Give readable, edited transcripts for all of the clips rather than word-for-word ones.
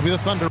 be the Thunder.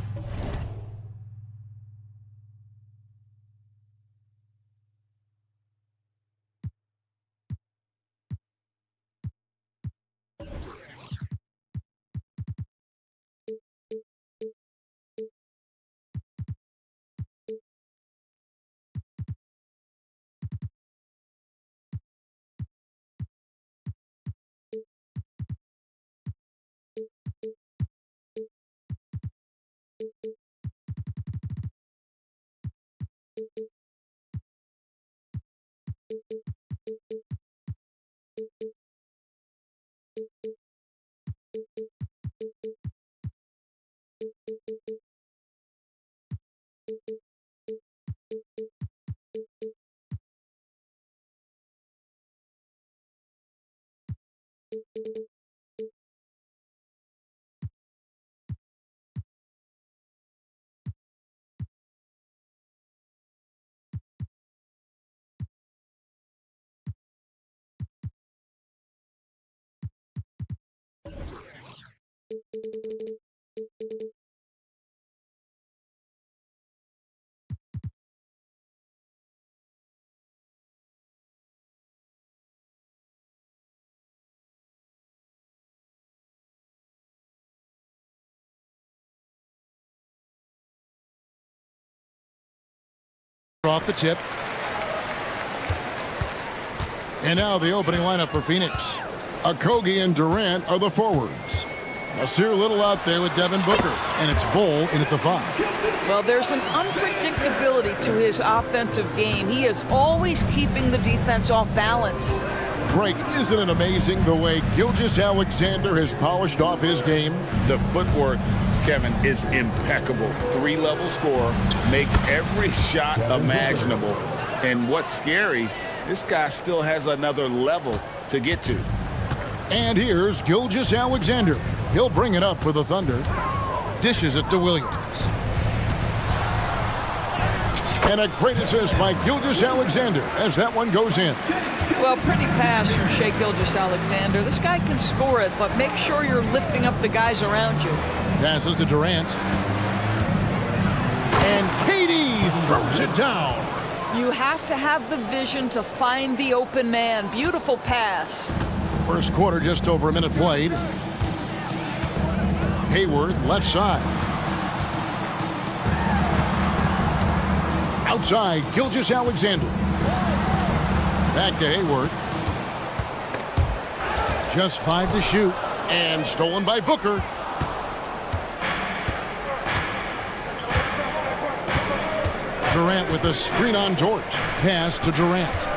Off the tip. And now the opening lineup for Phoenix. Okogie and Durant are the forwards. Nasir Little out there with Devin Booker. And it's Bull in at the 5. Well, there's an unpredictability to his offensive game. He is always keeping the defense off balance. Greg, isn't it amazing the way Gilgeous-Alexander has polished off his game? The footwork, Kevin, is impeccable. 3-level scorer, makes every shot imaginable. And what's scary, this guy still has another level to get to. And here's Gilgeous-Alexander. He'll bring it up for the Thunder. Dishes it to Williams. And a great assist by Gilgeous-Alexander as that one goes in. Well, pretty pass from Shai Gilgeous-Alexander. This guy can score it, but make sure you're lifting up the guys around you. Passes to Durant. And KD throws it down. You have to have the vision to find the open man. Beautiful pass. First quarter, just over a minute played. Hayward, left side. Outside, Gilgeous-Alexander. Back to Hayward. Just 5 to shoot. And stolen by Booker. Durant with a screen on George. Pass to Durant.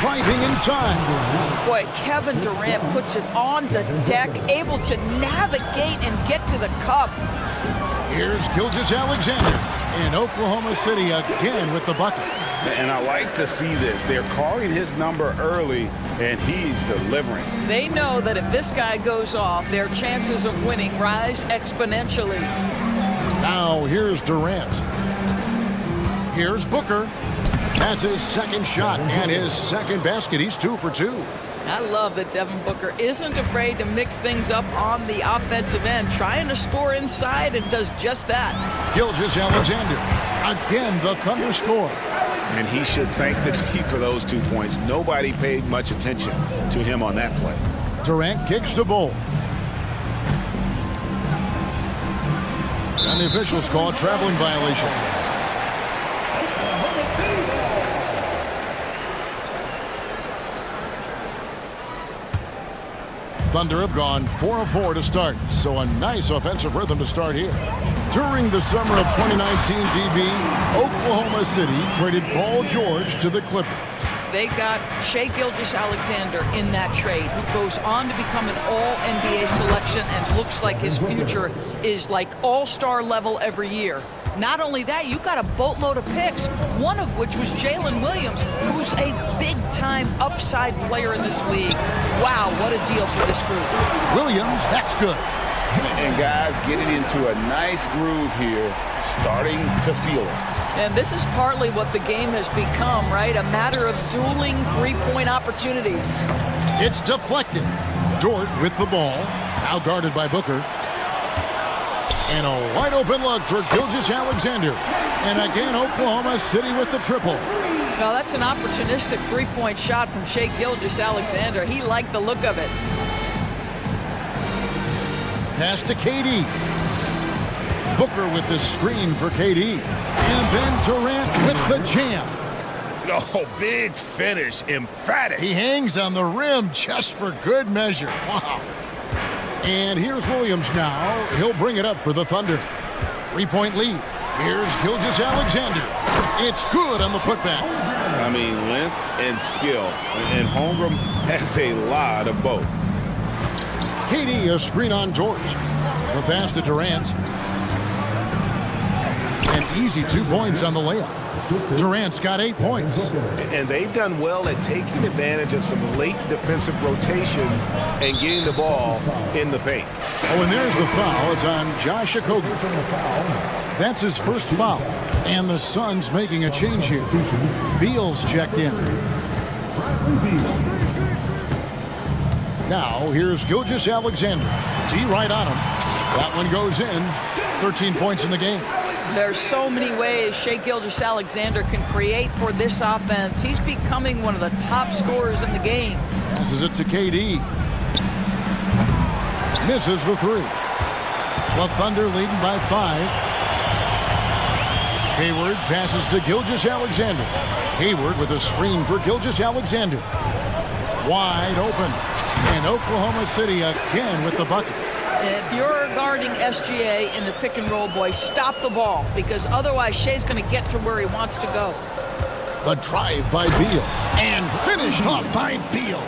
Driving inside. Boy, Kevin Durant puts it on the deck, able to navigate and get to the cup. Here's Gilgeous-Alexander in Oklahoma City again with the bucket. And I like to see this. They're calling his number early, and he's delivering. They know that if this guy goes off, their chances of winning rise exponentially. Now here's Durant. Here's Booker. That's his second shot and his second basket. He's 2 for 2. I love that Devin Booker isn't afraid to mix things up on the offensive end, trying to score inside and does just that. Gilgeous-Alexander. Again, the Thunder score. And he should thank the team for those 2 points. Nobody paid much attention to him on that play. Durant kicks the ball. And the officials call a traveling violation. Thunder have gone 4 of 4 to start, so a nice offensive rhythm to start here. During the summer of 2019, DB, Oklahoma City traded Paul George to the Clippers. They got Shai Gilgeous-Alexander in that trade, who goes on to become an all-NBA selection and looks like his future is like all-star level every year. Not only that, you got a boatload of picks, one of which was Jalen Williams, who's a big-time upside player in this league. Wow, what a deal for this group. Williams, that's good. And guys getting into a nice groove here, starting to feel it. And this is partly what the game has become, right? A matter of dueling three-point opportunities. It's deflected. Dort with the ball, now guarded by Booker. And a wide open look for Gilgeous Alexander. And again, Oklahoma City with the triple. Well, that's an opportunistic three-point shot from Shai Gilgeous-Alexander. He liked the look of it. Pass to KD. Booker with the screen for KD. And then Durant with the jam. Oh, big finish, emphatic. He hangs on the rim just for good measure. Wow. And here's Williams now. He'll bring it up for the Thunder. 3-point lead. Here's Gilgeous-Alexander. It's good on the putback. I mean, length and skill. And Holmgren has a lot of both. KD, a screen on George. The pass to Durant. An easy 2 points on the layup. Durant's got 8 points. And they've done well at taking advantage of some late defensive rotations and getting the ball in the paint. Oh, and there's the foul. It's on Josh Okogie. That's his first foul. And the Suns making a change here. Beal's checked in. Now, here's Gilgeous-Alexander. D right on him. That one goes in. 13 points in the game. There's so many ways Shai Gilgeous-Alexander can create for this offense. He's becoming one of the top scorers in the game. Passes it to KD. Misses the three. The Thunder leading by 5. Hayward passes to Gilgeous-Alexander. Hayward with a screen for Gilgeous-Alexander. Wide open. And Oklahoma City again with the bucket. If you're guarding SGA in the pick and roll, boy, stop the ball, because otherwise Shai's going to get to where he wants to go. The drive by Beal. And finished off by Beal.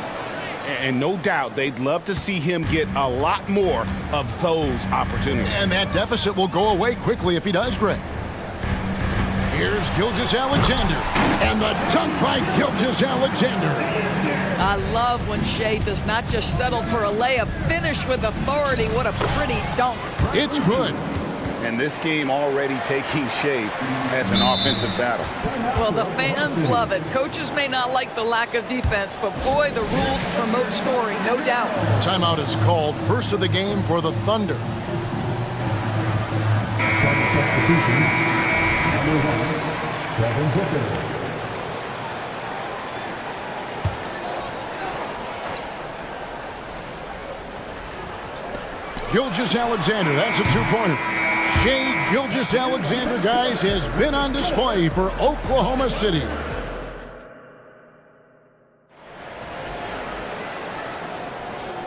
And no doubt they'd love to see him get a lot more of those opportunities. And that deficit will go away quickly if he does, Greg. Here's Gilgeous-Alexander. And the dunk by Gilgeous-Alexander. I love when Shai does not just settle for a layup, finish with authority. What a pretty dunk. It's good. And this game already taking shape as an offensive battle. Well, the fans love it. Coaches may not like the lack of defense, but boy, the rules promote scoring, no doubt. Timeout is called. First of the game for the Thunder. Gilgeous-Alexander, that's a two-pointer. Shai Gilgeous-Alexander, guys, has been on display for Oklahoma City.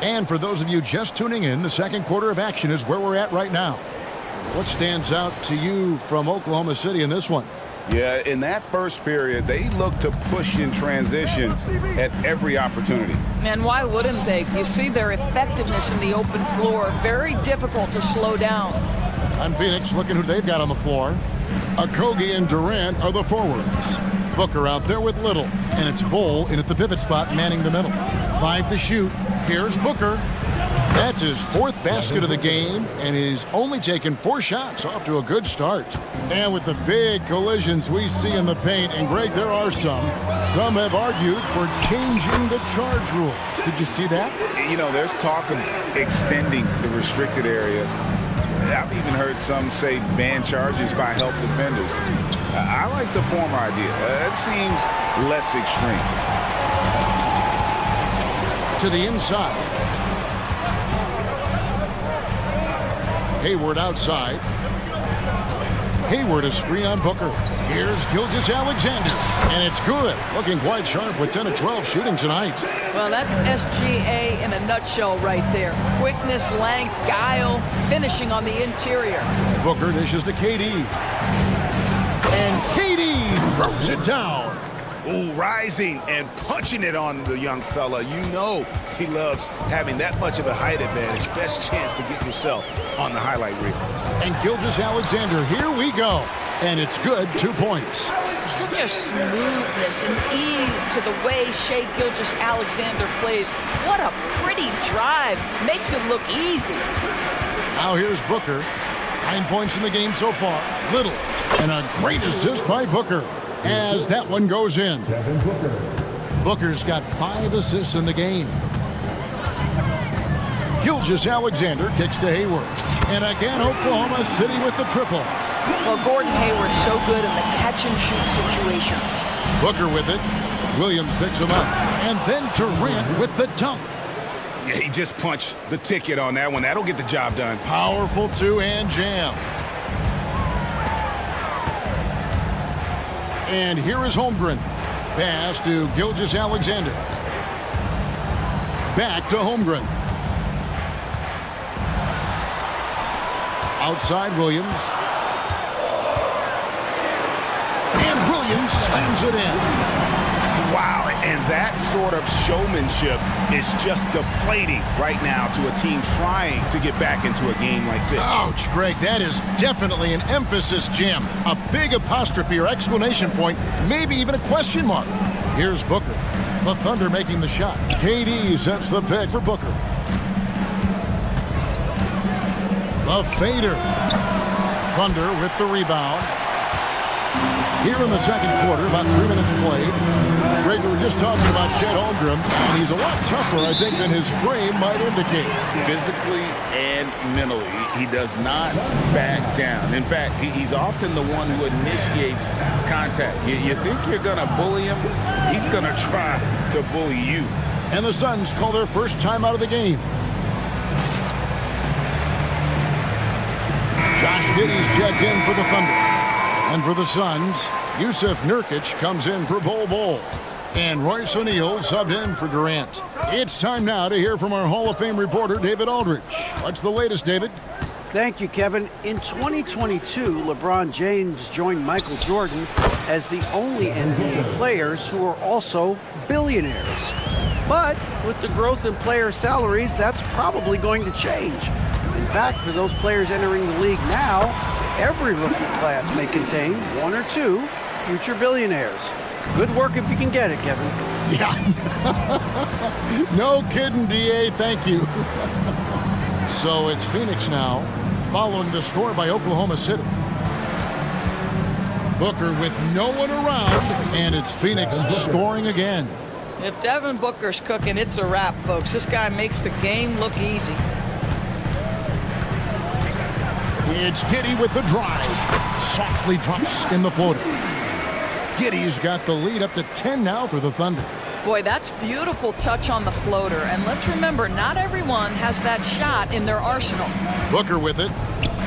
And for those of you just tuning in, the second quarter of action is where we're at right now. What stands out to you from Oklahoma City in this one? Yeah, in that first period, they looked to push in transition at every opportunity. And why wouldn't they? You see their effectiveness in the open floor. Very difficult to slow down. On Phoenix, looking who they've got on the floor. Okogie and Durant are the forwards. Booker out there with Little. And it's Bull in at the pivot spot, manning the middle. 5 to shoot. Here's Booker. That's his 4th basket of the game, and he's only taken 4 shots, off to a good start. And with the big collisions we see in the paint, and Greg, there are some have argued for changing the charge rule. Did you see that? You know, there's talk of extending the restricted area. I've even heard some say ban charges by help defenders. I like the former idea. It seems less extreme. To the inside. Hayward outside. Hayward a screen on Booker. Here's Gilgeous-Alexander. And it's good. Looking quite sharp with 10 of 12 shooting tonight. Well, that's SGA in a nutshell right there. Quickness, length, guile, finishing on the interior. Booker dishes to KD. And KD throws it down. Ooh, rising and punching it on the young fella. You know he loves having that much of a height advantage. Best chance to get yourself on the highlight reel. And Gilgeous-Alexander, here we go. And it's good, 2 points. Such a smoothness and ease to the way Shai Gilgeous-Alexander plays. What a pretty drive. Makes it look easy. Now here's Booker. 9 points in the game so far. Little. And a great assist by Booker as that one goes in. Booker's got 5 assists in the game. Gilgeous-Alexander kicks to Hayward. And again, Oklahoma City with the triple. Well, Gordon Hayward's so good in the catch-and-shoot situations. Booker with it. Williams picks him up. And then Durant with the dunk. Yeah, he just punched the ticket on that one. That'll get the job done. Powerful two-hand jam. And here is Holmgren. Pass to Gilgeous-Alexander. Back to Holmgren. Outside Williams. And Williams slams it in. Wow, and that sort of showmanship is just deflating right now to a team trying to get back into a game like this. Ouch, Greg, that is definitely an emphasis jam. A big apostrophe or exclamation point, maybe even a question mark. Here's Booker. The Thunder making the shot. KD sets the pick for Booker. The fader. Thunder with the rebound. Here in the second quarter, about 3 minutes played. Greg, we were just talking about Chet Holmgren, and he's a lot tougher, I think, than his frame might indicate. Physically and mentally, he does not back down. In fact, he's often the one who initiates contact. You think you're going to bully him, he's going to try to bully you. And the Suns call their first time out of the game. Josh Giddey's checked in for the Thunder. And for the Suns, Yusuf Nurkic comes in for Bol. And Royce O'Neal subbed in for Durant. It's time now to hear from our Hall of Fame reporter, David Aldridge. What's the latest, David? Thank you, Kevin. In 2022, LeBron James joined Michael Jordan as the only NBA players who are also billionaires. But with the growth in player salaries, that's probably going to change. In fact, for those players entering the league now, every rookie class may contain one or two future billionaires. Good work if you can get it, Kevin. Yeah. No kidding, DA. Thank you. So it's Phoenix now, following the score by Oklahoma City. Booker with no one around, and it's Phoenix scoring again. If Devin Booker's cooking, it's a wrap, folks. This guy makes the game look easy. It's Giddey with the drive. Softly drops in the floater. Giddey's got the lead up to 10 now for the Thunder. Boy, that's beautiful touch on the floater. And let's remember, not everyone has that shot in their arsenal. Booker with it.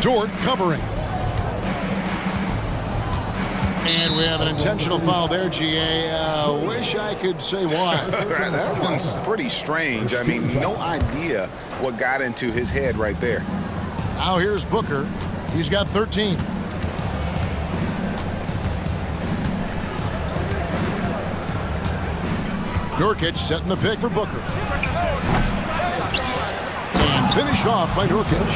Dort covering. And we have an intentional foul there, GA. Wish I could say why. That one's pretty strange. I mean, no idea what got into his head right there. Now here's Booker. He's got 13. Nurkic setting the pick for Booker. And finished off by Nurkic.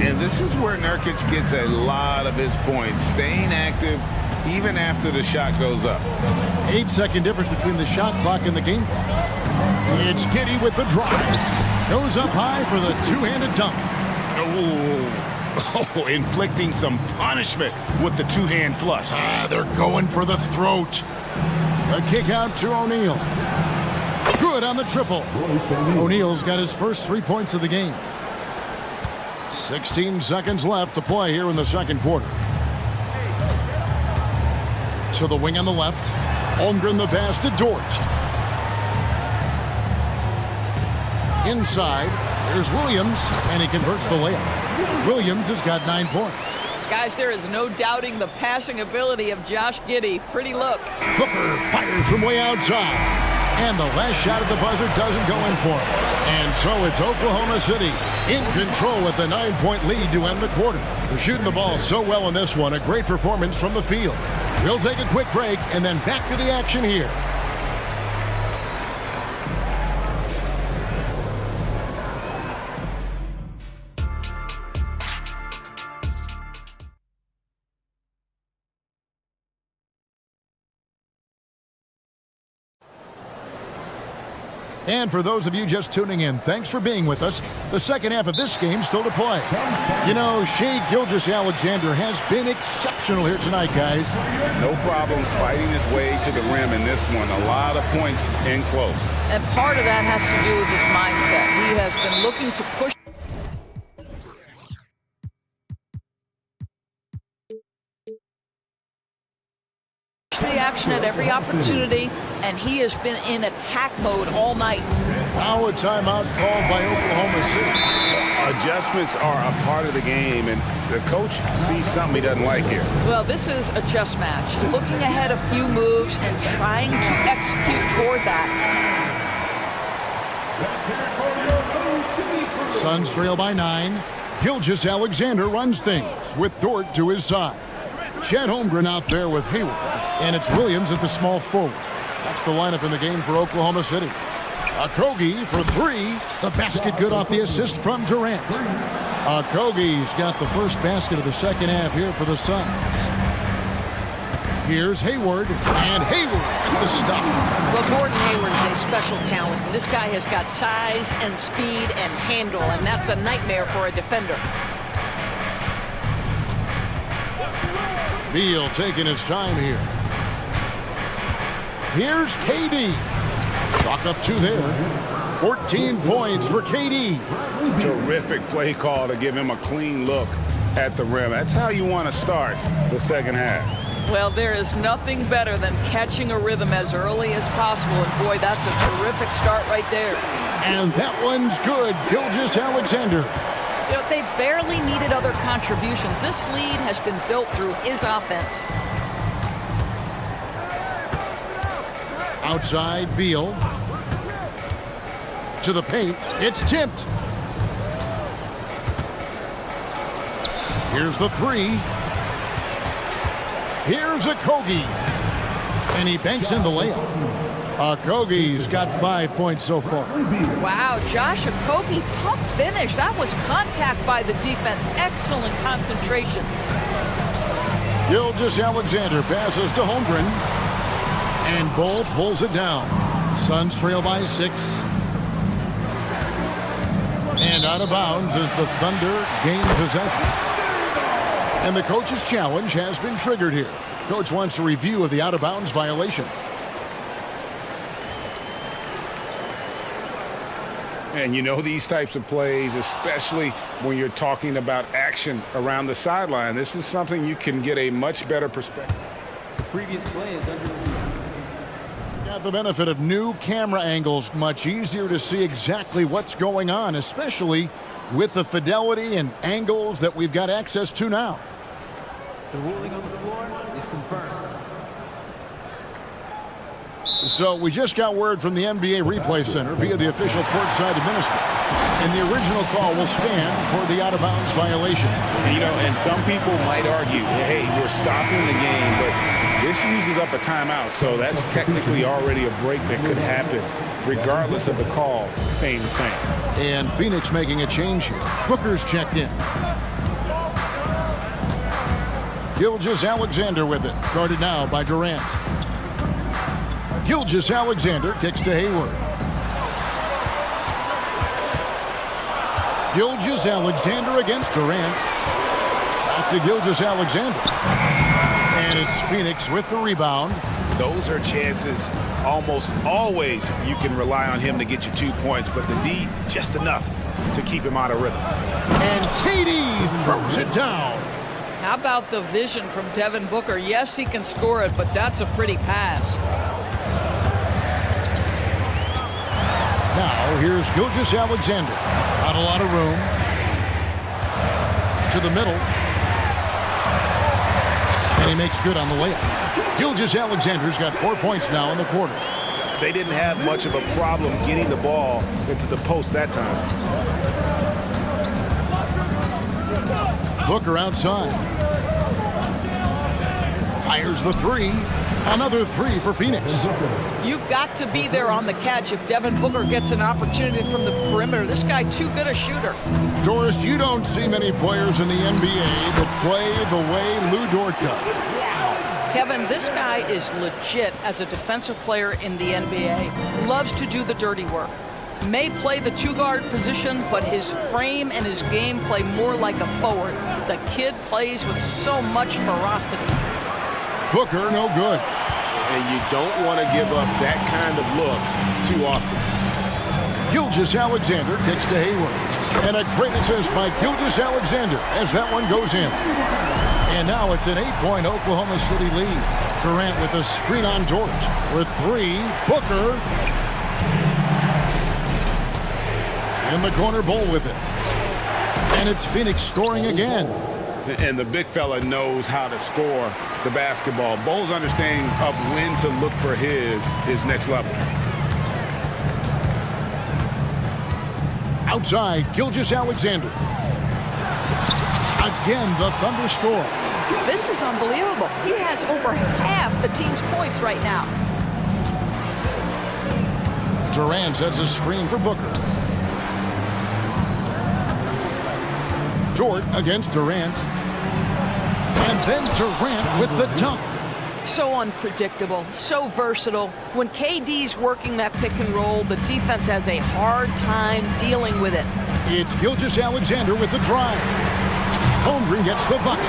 And this is where Nurkic gets a lot of his points, staying active even after the shot goes up. 8-second difference between the shot clock and the game clock. It's Giddey with the drive. Goes up high for the two-handed dunk. Oh, inflicting some punishment with the two-hand flush. They're going for the throat. A kick out to O'Neal. Good on the triple. O'Neal's got his first 3 points of the game. 16 seconds left to play here in the second quarter. To the wing on the left. Holmgren the pass to Dort. Inside. Here's Williams, and he converts the layup. Williams has got 9 points. Guys, there is no doubting the passing ability of Josh Giddey. Pretty look. Booker fires from way outside. And the last shot at the buzzer doesn't go in for him. And so it's Oklahoma City in control with the 9-point lead to end the quarter. They're shooting the ball so well in this one. A great performance from the field. We'll take a quick break and then back to the action here. And for those of you just tuning in, thanks for being with us. The second half of this game still to play. You know, Shai Gilgeous-Alexander has been exceptional here tonight, guys. No problems fighting his way to the rim in this one. A lot of points in close. And part of that has to do with his mindset. He has been looking to push every opportunity, and he has been in attack mode all night. Now a timeout called by Oklahoma City. Adjustments are a part of the game, and the coach sees something he doesn't like here. Well, this is a chess match. Looking ahead a few moves and trying to execute toward that. Suns trail by 9. Gilgeous-Alexander runs things with Dort to his side. Chet Holmgren out there with Hayward, and it's Williams at the small forward. That's the lineup in the game for Oklahoma City. Okogie for 3. The basket good off the assist from Durant. Okogie's got the first basket of the second half here for the Suns. Here's Hayward, and Hayward at the stuff. Well, Gordon Hayward is a special talent. This guy has got size and speed and handle, and that's a nightmare for a defender. Beal taking his time here. Here's KD. Chalk up 2 there. 14 points for KD. Terrific play call to give him a clean look at the rim. That's how you want to start the second half. Well, there is nothing better than catching a rhythm as early as possible, and boy, that's a terrific start right there. And that one's good. Gilgeous-Alexander. You know, they barely needed other contributions. This lead has been built through his offense. Outside, Beal. To the paint. It's tipped. Here's the 3. Here's Okogie. And he banks in the layup. Okogie's got 5 points so far. Wow, Josh Okogie, tough finish. That was contact by the defense. Excellent concentration. Gilgeous-Alexander passes to Holmgren. And Bull pulls it down. Suns trail by 6. And out of bounds as the Thunder gain possession. And the coach's challenge has been triggered here. Coach wants a review of the out-of-bounds violation. And you know these types of plays, especially when you're talking about action around the sideline, this is something you can get a much better perspective. The previous play is under review. Got the benefit of new camera angles. Much easier to see exactly what's going on, especially with the fidelity and angles that we've got access to now. The ruling on the floor is confirmed. So we just got word from the NBA Replay Center via the official courtside administrator. And the original call will stand for the out-of-bounds violation. You know, and some people might argue, hey, we're stopping the game, but this uses up a timeout, so that's technically already a break that could happen, regardless of the call staying the same. And Phoenix making a change here. Booker's checked in. Gilgeous-Alexander with it. Guarded now by Durant. Gilgeous-Alexander kicks to Hayward. Gilgeous-Alexander against Durant. Back to Gilgeous-Alexander. And it's Phoenix with the rebound. Those are chances almost always you can rely on him to get you 2 points, but the D just enough to keep him out of rhythm. And KD throws it down. How about the vision from Devin Booker? Yes, he can score it, but that's a pretty pass. Now here's Gilgeous-Alexander. Not a lot of room. To the middle. And he makes good on the layup. Gilgeous-Alexander's got 4 points now in the quarter. They didn't have much of a problem getting the ball into the post that time. Booker outside. Fires the 3. Another 3 for Phoenix. You've got to be there on the catch if Devin Booker gets an opportunity from the perimeter. This guy too good a shooter. Doris, you don't see many players in the NBA that play the way Lou Dort does. Kevin, this guy is legit as a defensive player in the NBA. Loves to do the dirty work. May play the 2-guard position, but his frame and his game play more like a forward. The kid plays with so much ferocity. Booker, no good. And you don't want to give up that kind of look too often. Gilgeous-Alexander kicks to Hayward. And a great assist by Gilgeous-Alexander as that one goes in. And now it's an 8-point Oklahoma City lead. Durant with a screen on George. With three, Booker. In the corner, Bull with it. And it's Phoenix scoring again. And the big fella knows how to score the basketball. Bull's understanding of when to look for his next level. Outside, Gilgeous-Alexander. Again, the Thunder score. This is unbelievable. He has over half the team's points right now. Durant sets a screen for Booker. Jordan against Durant. And then Durant with the dunk. So unpredictable, so versatile. When KD's working that pick and roll, the defense has a hard time dealing with it. It's Gilgeous-Alexander with the drive. Holmgren gets the bucket.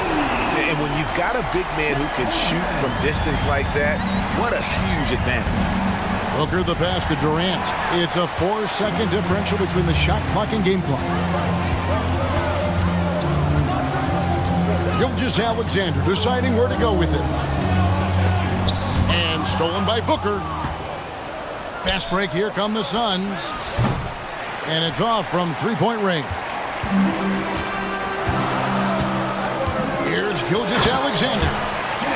And when you've got a big man who can shoot from distance like that, what a huge advantage. Booker the pass to Durant. It's a 4-second differential between the shot clock and game clock. Gilgeous-Alexander deciding where to go with it. And stolen by Booker. Fast break, here come the Suns. And it's off from three-point range. Here's Gilgeous-Alexander.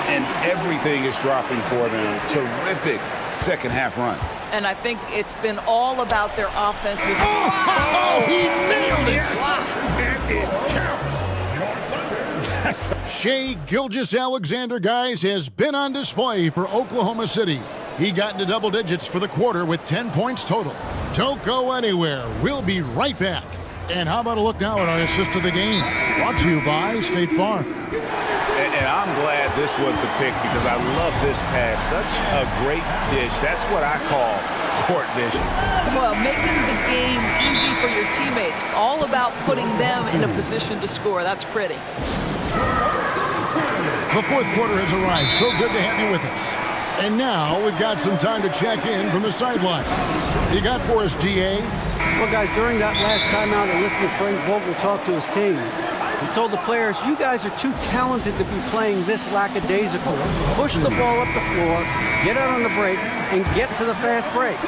And everything is dropping for them. Terrific second half run. And I think it's been all about their offensive. Oh, he nailed it! And it counts. Shai Gilgeous-Alexander, guys, has been on display for Oklahoma City. He got into double digits for the quarter with 10 points total. Don't go anywhere. We'll be right back. And how about a look now at our assist of the game? Brought to you by State Farm. And I'm glad this was the pick because I love this pass. Such a great dish. That's what I call court vision. Well, making the game easy for your teammates. All about putting them in a position to score. That's pretty. The fourth quarter has arrived. So good to have you with us. And now we've got some time to check in from the sideline. You got for us, GA? Well, guys, during that last timeout, I listened to Frank Vogel talk to his team. He told the players, you guys are too talented to be playing this lackadaisical. Push the ball up the floor, get out on the break, and get to the fast break.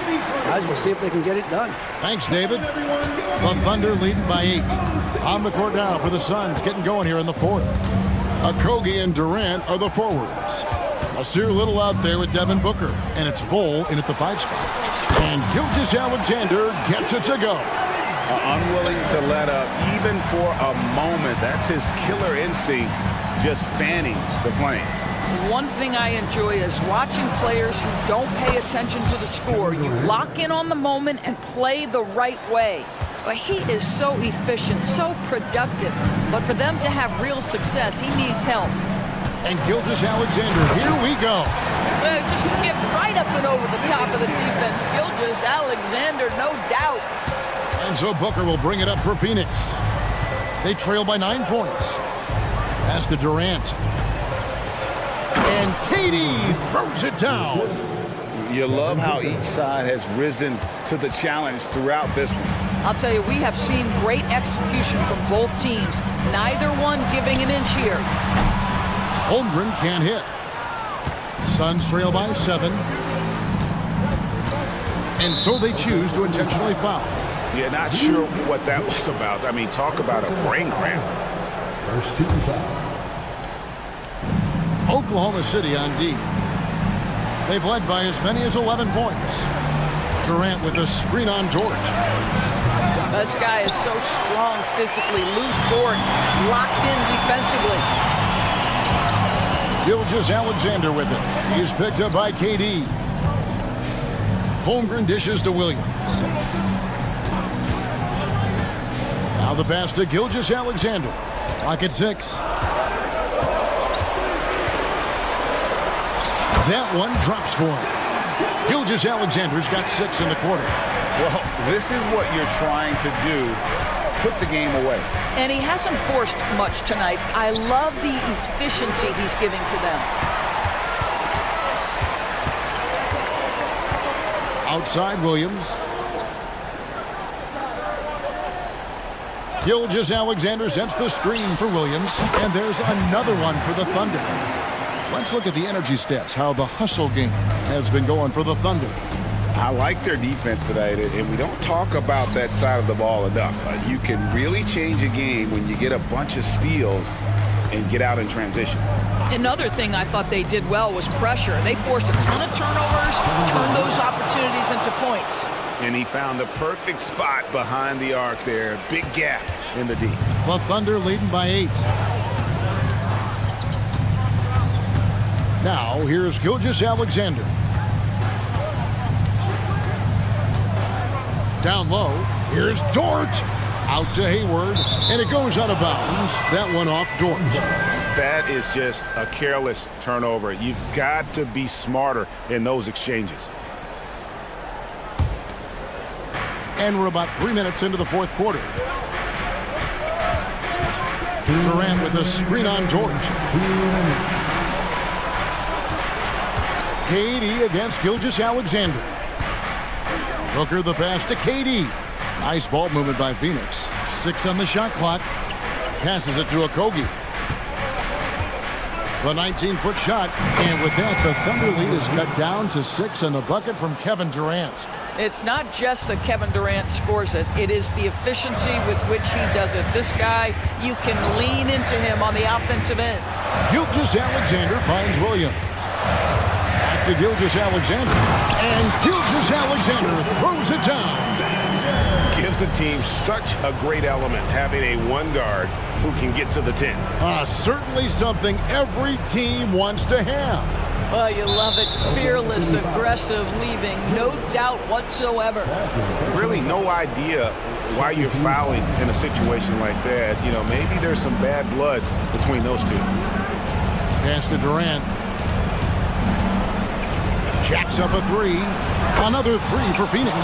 Guys, we'll see if they can get it done. Thanks, David. The Thunder leading by 8. On the court now for the Suns, getting going here in the fourth. Okogie and Durant are the forwards. Nasir Little out there with Devin Booker, and it's Bull in at the 5 spot. And Gilgeous-Alexander gets it to go. Unwilling to let up even for a moment. That's his killer instinct, just fanning the flame. One thing I enjoy is watching players who don't pay attention to the score. You lock in on the moment and play the right way. But he is so efficient, so productive. But for them to have real success, he needs help. And Gilgeous-Alexander, here we go. Just get right up and over the top of the defense. Gilgeous-Alexander, no doubt. And so Booker will bring it up for Phoenix. They trail by 9 points. Pass to Durant. And KD throws it down. You love how each side has risen to the challenge throughout this one. I'll tell you, we have seen great execution from both teams. Neither one giving an inch here. Holmgren can't hit. Suns trail by 7. And so they choose to intentionally foul. Yeah, not sure what that was about. I mean, talk about a brain cramp. First team foul. Oklahoma City on D. They've led by as many as 11 points. Durant with a screen on George. This guy is so strong physically. Lou Dort locked in defensively. Gilgeous-Alexander with it. He's picked up by KD. Holmgren dishes to Williams. Now the pass to Gilgeous-Alexander. Clock at 6. That one drops for him. Gilgeous-Alexander's got 6 in the quarter. Well, this is what you're trying to do. Put the game away. And he hasn't forced much tonight. I love the efficiency he's giving to them. Outside Williams. Gilgeous-Alexander sets the screen for Williams. And there's another one for the Thunder. Let's look at the energy stats, how the hustle game has been going for the Thunder. I like their defense today, and we don't talk about that side of the ball enough. You can really change a game when you get a bunch of steals and get out in transition. Another thing I thought they did well was pressure. They forced a ton of turnovers, turned those opportunities into points. And he found the perfect spot behind the arc there. Big gap in the D. The Thunder leading by 8. Now, here's Gilgeous-Alexander. Down low, here's Dort. Out to Hayward, and it goes out of bounds. That one off Dort. That is just a careless turnover. You've got to be smarter in those exchanges. And we're about 3 minutes into the fourth quarter. Durant with a screen on Dort. KD against Gilgeous-Alexander. Booker the pass to KD. Nice ball movement by Phoenix. 6 on the shot clock. Passes it to Okogie. The 19-foot shot. And with that, the Thunder lead is cut down to 6 on the bucket from Kevin Durant. It's not just that Kevin Durant scores it. It is the efficiency with which he does it. This guy, you can lean into him on the offensive end. Gilgeous-Alexander finds Williams. Back to Gilgeous-Alexander. And Gilgeous-Alexander throws it down. Gives the team such a great element, having a one guard who can get to the 10. Certainly something every team wants to have. Well, you love it. Fearless, aggressive, leaving. No doubt whatsoever. Really no idea why you're fouling in a situation like that. You know, maybe there's some bad blood between those two. Pass to Durant. Jacks up a 3. Another 3 for Phoenix.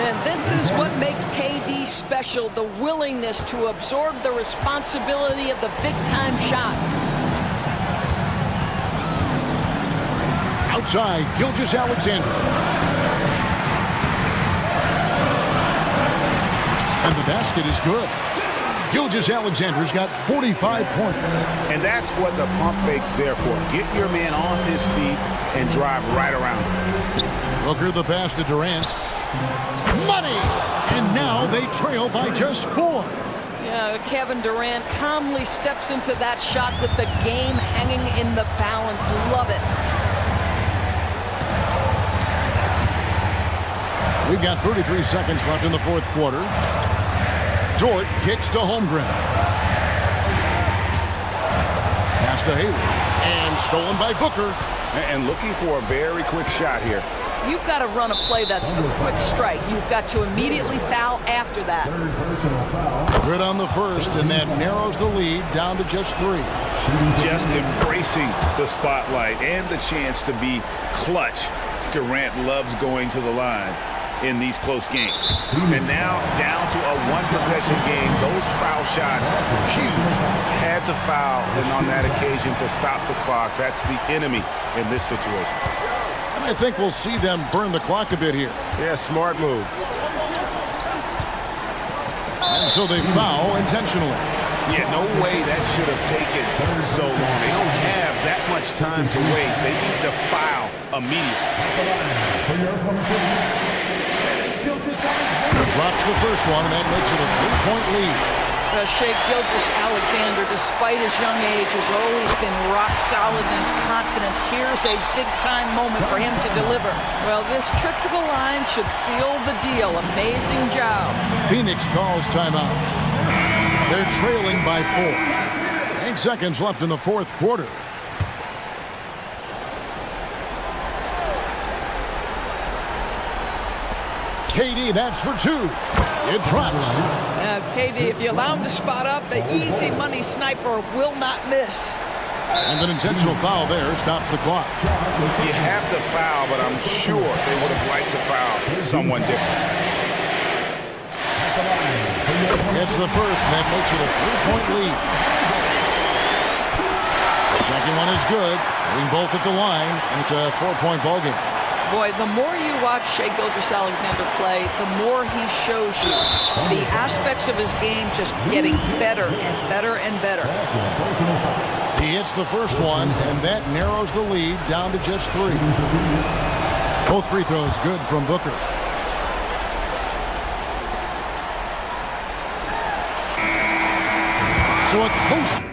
And this is what makes KD special, the willingness to absorb the responsibility of the big-time shot. Outside, Gilgeous-Alexander. And the basket is good. Gilgeous-Alexander's got 45 points. And that's what the pump fake's there for. Get your man off his feet and drive right around him. Booker the pass to Durant. Money! And now they trail by just 4. Yeah, Kevin Durant calmly steps into that shot with the game hanging in the balance. Love it. We've got 33 seconds left in the fourth quarter. Dort kicks to Holmgren. Pass to Hayward. And stolen by Booker. And looking for a very quick shot here. You've got to run a play that's a quick strike. You've got to immediately foul after that. Good on the first, and that narrows the lead down to just 3. Just embracing the spotlight and the chance to be clutch. Durant loves going to the line in these close games. And now down to a one-possession game. Those foul shots, huge. Had to foul, and on that occasion to stop the clock. That's the enemy in this situation. And I think we'll see them burn the clock a bit here. Yeah, smart move. And so they foul intentionally. Yeah, no way that should have taken so long. They don't have that much time to waste. They need to foul immediately. Drops the first one, and that makes it a 3-point lead. Shai Gilgeous-Alexander, despite his young age, has always been rock solid in his confidence. Here's a big-time moment for him to deliver. Well, this trip to the line should seal the deal. Amazing job. Phoenix calls timeout. They're trailing by 4. 8 seconds left in the fourth quarter. KD, that's for 2. It drops. KD, if you allow him to spot up, the easy money sniper will not miss. And an intentional foul there stops the clock. You have to foul, but I'm sure they would have liked to foul someone different. It's the first, and that makes it a 3-point lead. Second one is good. Hitting both at the line, and it's a 4-point ballgame. Boy, the more you watch Shai Gilgeous-Alexander play, the more he shows you the aspects of his game just getting better and better and better. The He hits the first one, and that narrows the lead down to just 3. Both free throws good from Booker. So a close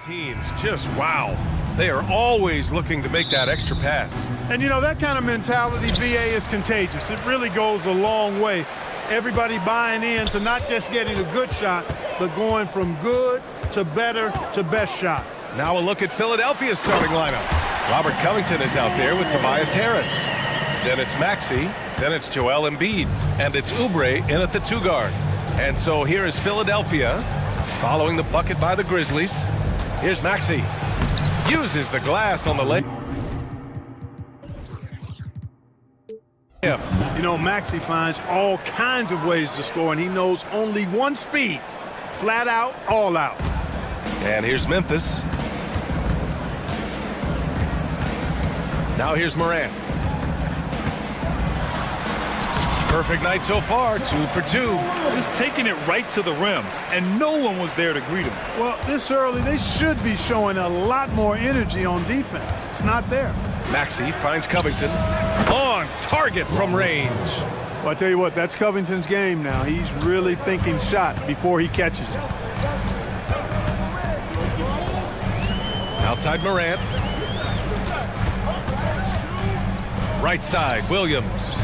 Teams, just wow. They are always looking to make that extra pass. And, you know, that kind of mentality, VA, is contagious. It really goes a long way. Everybody buying in to not just getting a good shot, but going from good to better to best shot. Now a look at Philadelphia's starting lineup. Robert Covington is out there with Tobias Harris. Then it's Maxey, then it's Joel Embiid, and it's Oubre in at the 2-guard. And so here is Philadelphia, following the bucket by the Grizzlies. Here's Maxey. Uses the glass on the leg. You know, Maxey finds all kinds of ways to score, and he knows only one speed. Flat out, all out. And here's Memphis. Now here's Morant. Perfect night so far, 2 for 2. Just taking it right to the rim, and no one was there to greet him. Well, this early, they should be showing a lot more energy on defense. It's not there. Maxey finds Covington. On target from range. Well, I tell you what, that's Covington's game now. He's really thinking shot before he catches it. Outside Morant. Right side, Williams.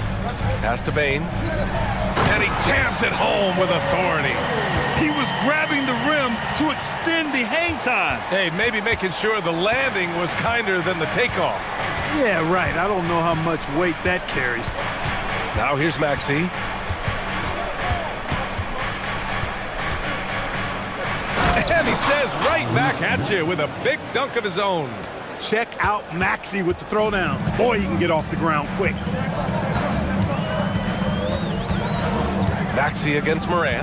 Pass to Bane. And he jams it home with authority. He was grabbing the rim to extend the hang time. Hey, maybe making sure the landing was kinder than the takeoff. Yeah, right. I don't know how much weight that carries. Now here's Maxey. And he says right back at you with a big dunk of his own. Check out Maxey with the throwdown. Boy, he can get off the ground quick. Maxey against Morant.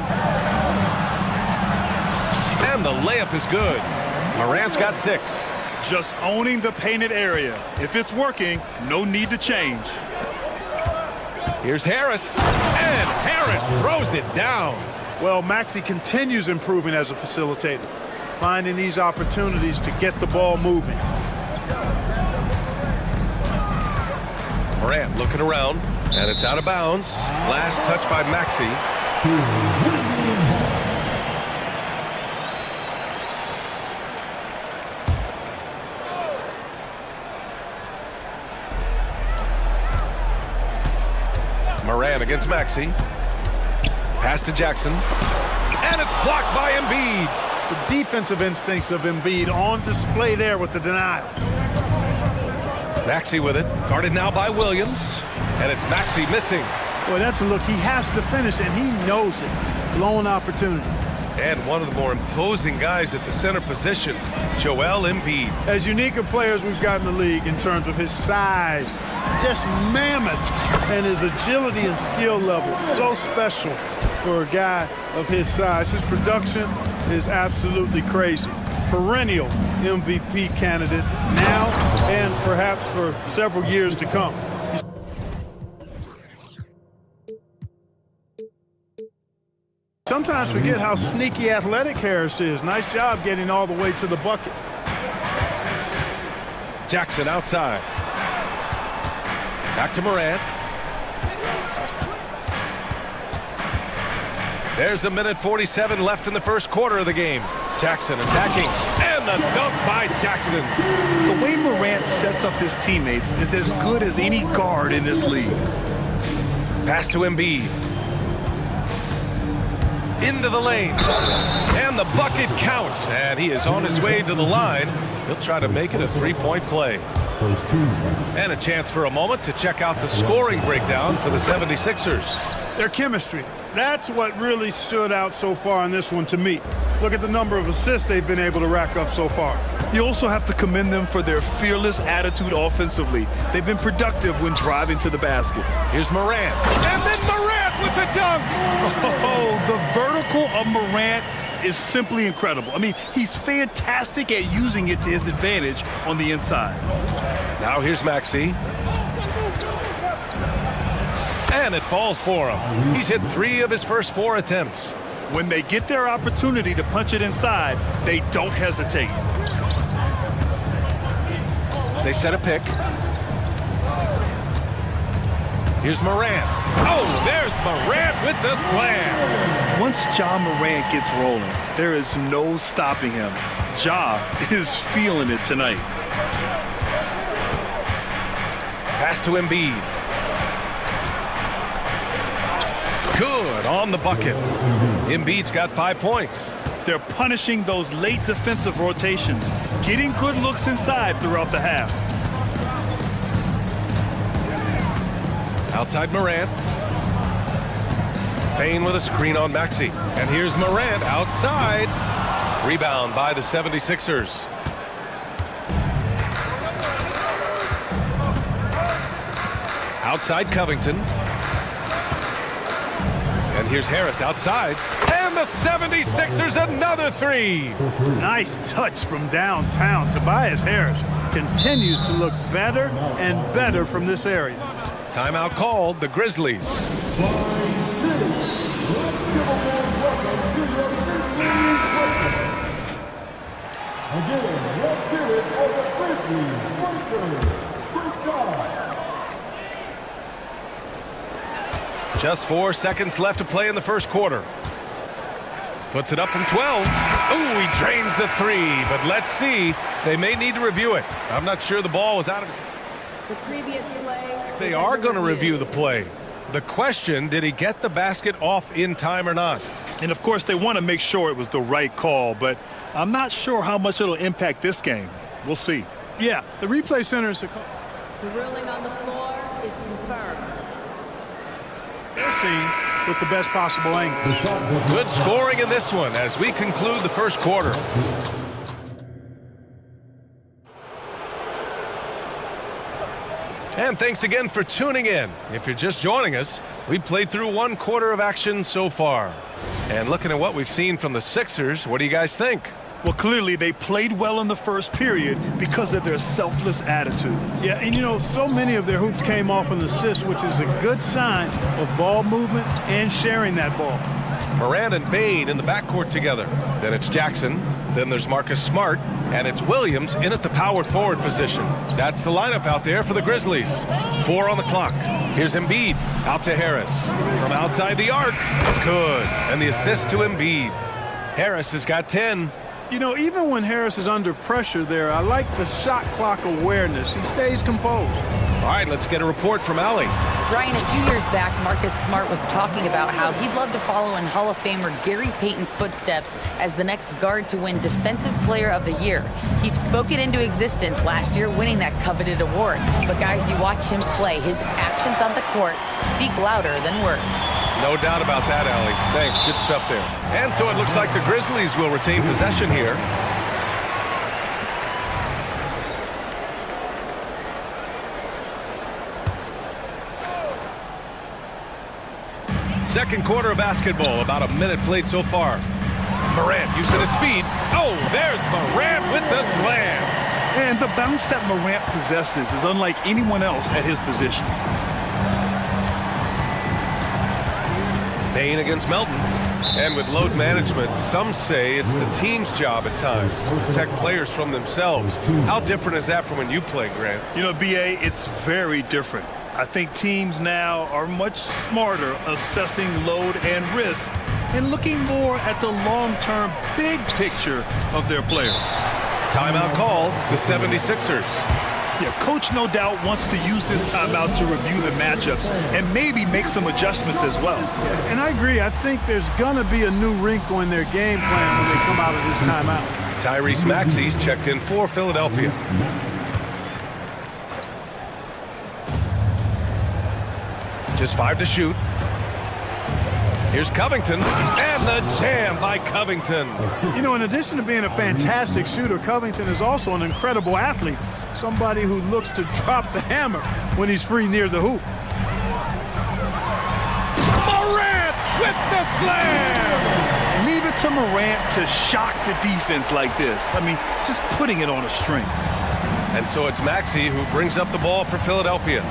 And the layup is good. Morant's got 6. Just owning the painted area. If it's working, no need to change. Here's Harris. And Harris throws it down. Well, Maxey continues improving as a facilitator, finding these opportunities to get the ball moving. Morant looking around, and it's out of bounds. Last touch by Maxey. Morant against Maxey. Pass to Jackson. And it's blocked by Embiid. The defensive instincts of Embiid on display there with the denial. Maxey with it. Guarded now by Williams. And it's Maxey missing. Boy, that's a look he has to finish, and he knows it. Blown opportunity. And one of the more imposing guys at the center position, Joel Embiid. As unique a player as we've got in the league in terms of his size, just mammoth, and his agility and skill level, so special for a guy of his size. His production is absolutely crazy. Perennial MVP candidate now and perhaps for several years to come. Sometimes forget how sneaky athletic Harris is. Nice job getting all the way to the bucket. Jackson outside. Back to Morant. There's 1:47 left in the first quarter of the game. Jackson attacking. And the dunk by Jackson. The way Morant sets up his teammates is as good as any guard in this league. Pass to Embiid. Into the lane. And the bucket counts. And he is on his way to the line. He'll try to make it a three-point play. And a chance for a moment to check out the scoring breakdown for the 76ers. Their chemistry. That's what really stood out so far in this one to me. Look at the number of assists they've been able to rack up so far. You also have to commend them for their fearless attitude offensively. They've been productive when driving to the basket. Here's Morant. And then Morant with the dunk. Oh, the vertical of Morant is simply incredible. I mean, he's fantastic at using it to his advantage on the inside. Now here's Maxey. And it falls for him. He's hit 3 of his first 4 attempts. When they get their opportunity to punch it inside, they don't hesitate. They set a pick. Here's Morant. Oh, there's Morant with the slam. Once Ja Morant gets rolling, there is no stopping him. Ja is feeling it tonight. Pass to Embiid. Good on the bucket. Embiid's got 5 points. They're punishing those late defensive rotations, getting good looks inside throughout the half. Outside Morant. Payne with a screen on Maxey. And here's Morant outside. Rebound by the 76ers. Outside Covington. And here's Harris outside. And the 76ers another three. Nice touch from downtown. Tobias Harris continues to look better and better from this area. Timeout called, the Grizzlies. Just 4 seconds left to play in the first quarter. Puts it up from 12. Ooh, he drains the three, but let's see. They may need to review it. I'm not sure the ball was out of his... The previous play. They are going to review the play. The question, did he get the basket off in time or not? And of course, they want to make sure it was the right call, but I'm not sure how much it'll impact this game. We'll see. Yeah, the replay center is a call. The ruling on the floor is confirmed. They're seen with the best possible angle. Good scoring in this one as we conclude the first quarter. And thanks again for tuning in. If you're just joining us, we've played through 1 quarter of action so far. And looking at what we've seen from the Sixers, what do you guys think? Well, clearly they played well in the first period because of their selfless attitude. Yeah, and you know, so many of their hoops came off an assist, which is a good sign of ball movement and sharing that ball. Morant and Payne in the backcourt together. Then it's Jackson. Then there's Marcus Smart. And it's Williams in at the power forward position. That's the lineup out there for the Grizzlies. 4 on the clock. Here's Embiid. Out to Harris. From outside the arc. Good. And the assist to Embiid. Harris has got 10. You know, even when Harris is under pressure there, I like the shot clock awareness. He stays composed. All right, let's get a report from Allie. Brian, a few years back, Marcus Smart was talking about how he'd love to follow in Hall of Famer Gary Payton's footsteps as the next guard to win Defensive Player of the Year. He spoke it into existence last year, winning that coveted award. But guys, you watch him play, his actions on the court speak louder than words. No doubt about that, Allie. Thanks, good stuff there. And so it looks like the Grizzlies will retain possession here. Second quarter of basketball, about a minute played so far. Morant using his speed. Oh, there's Morant with the slam. And the bounce that Morant possesses is unlike anyone else at his position. Payne against Melton. And with load management, some say it's the team's job at times to protect players from themselves. How different is that from when you play, Grant? You know, B.A., it's very different. I think teams now are much smarter assessing load and risk and looking more at the long-term big picture of their players. Timeout called, the 76ers. Yeah, coach no doubt wants to use this timeout to review the matchups and maybe make some adjustments as well. And I agree. I think there's going to be a new wrinkle in their game plan when they come out of this timeout. Tyrese Maxey's checked in for Philadelphia. Just 5 to shoot. Here's Covington, and the jam by Covington. You know, in addition to being a fantastic shooter, Covington is also an incredible athlete. Somebody who looks to drop the hammer when he's free near the hoop. Morant with the slam! Leave it to Morant to shock the defense like this. I mean, just putting it on a string. And so it's Maxey who brings up the ball for Philadelphia.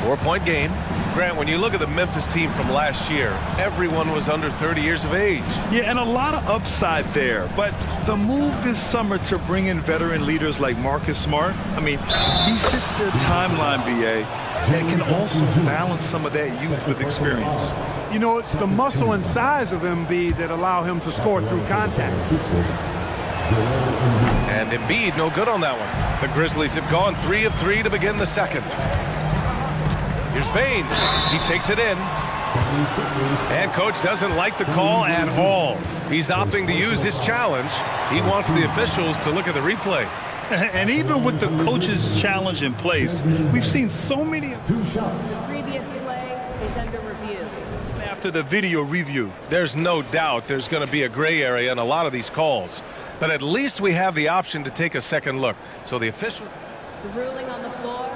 4-point game. Grant, when you look at the Memphis team from last year, everyone was under 30 years of age. Yeah, and a lot of upside there. But the move this summer to bring in veteran leaders like Marcus Smart, I mean, he fits their timeline, B.A. that can also balance some of that youth with experience. You know, it's the muscle and size of Embiid that allow him to score through contact. And Embiid no good on that one. The Grizzlies have gone 3 of 3 to begin the second. Here's Bane. He takes it in. And coach doesn't like the call at all. He's opting to use his challenge. He wants the officials to look at the replay. And even with the coach's challenge in place, we've seen so many. The previous play is under review. After the video review. There's no doubt there's going to be a gray area in a lot of these calls. But at least we have the option to take a second look. So the officials. The ruling on the floor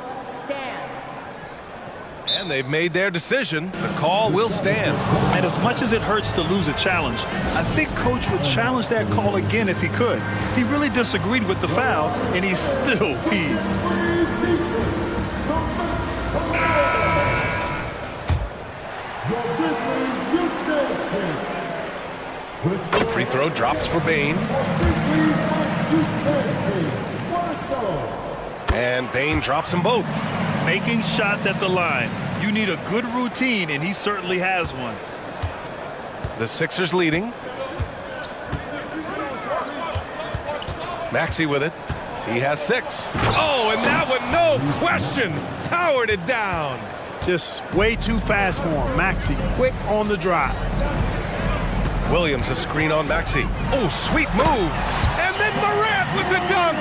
stands. And they've made their decision. The call will stand. And as much as it hurts to lose a challenge, I think coach would challenge that call again if he could. He really disagreed with the foul, and he's still peeved. Free throw drops for Bane. And Bane drops them both. Making shots at the line. You need a good routine, and he certainly has one. The Sixers leading. Maxey with it. He has 6. Oh, and that one, no question, powered it down. Just way too fast for him. Maxey, quick on the drive. Williams a screen on Maxey. Oh, sweet move. And then Morant with the dunk.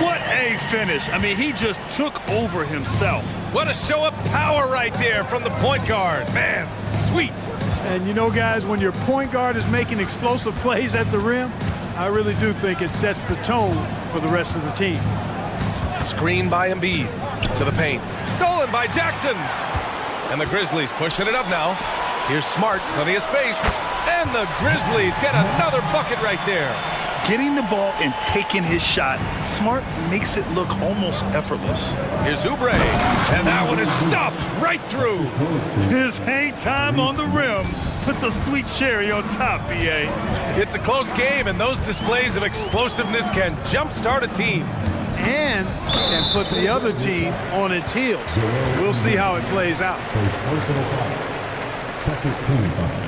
What a finish. I mean, he just took over himself. What a show of power right there from the point guard. Man, sweet. And you know, guys, when your point guard is making explosive plays at the rim, I really do think it sets the tone for the rest of the team. Screen by Embiid to the paint. Stolen by Jackson. And the Grizzlies pushing it up now. Here's Smart, plenty of space. And the Grizzlies get another bucket right there. Getting the ball and taking his shot, Smart makes it look almost effortless. Here's Oubre, and that one is stuffed right through. His hang time on the rim puts a sweet cherry on top, B.A. It's a close game, and those displays of explosiveness can jumpstart a team. And put the other team on its heels. We'll see how it plays out. Second team foul.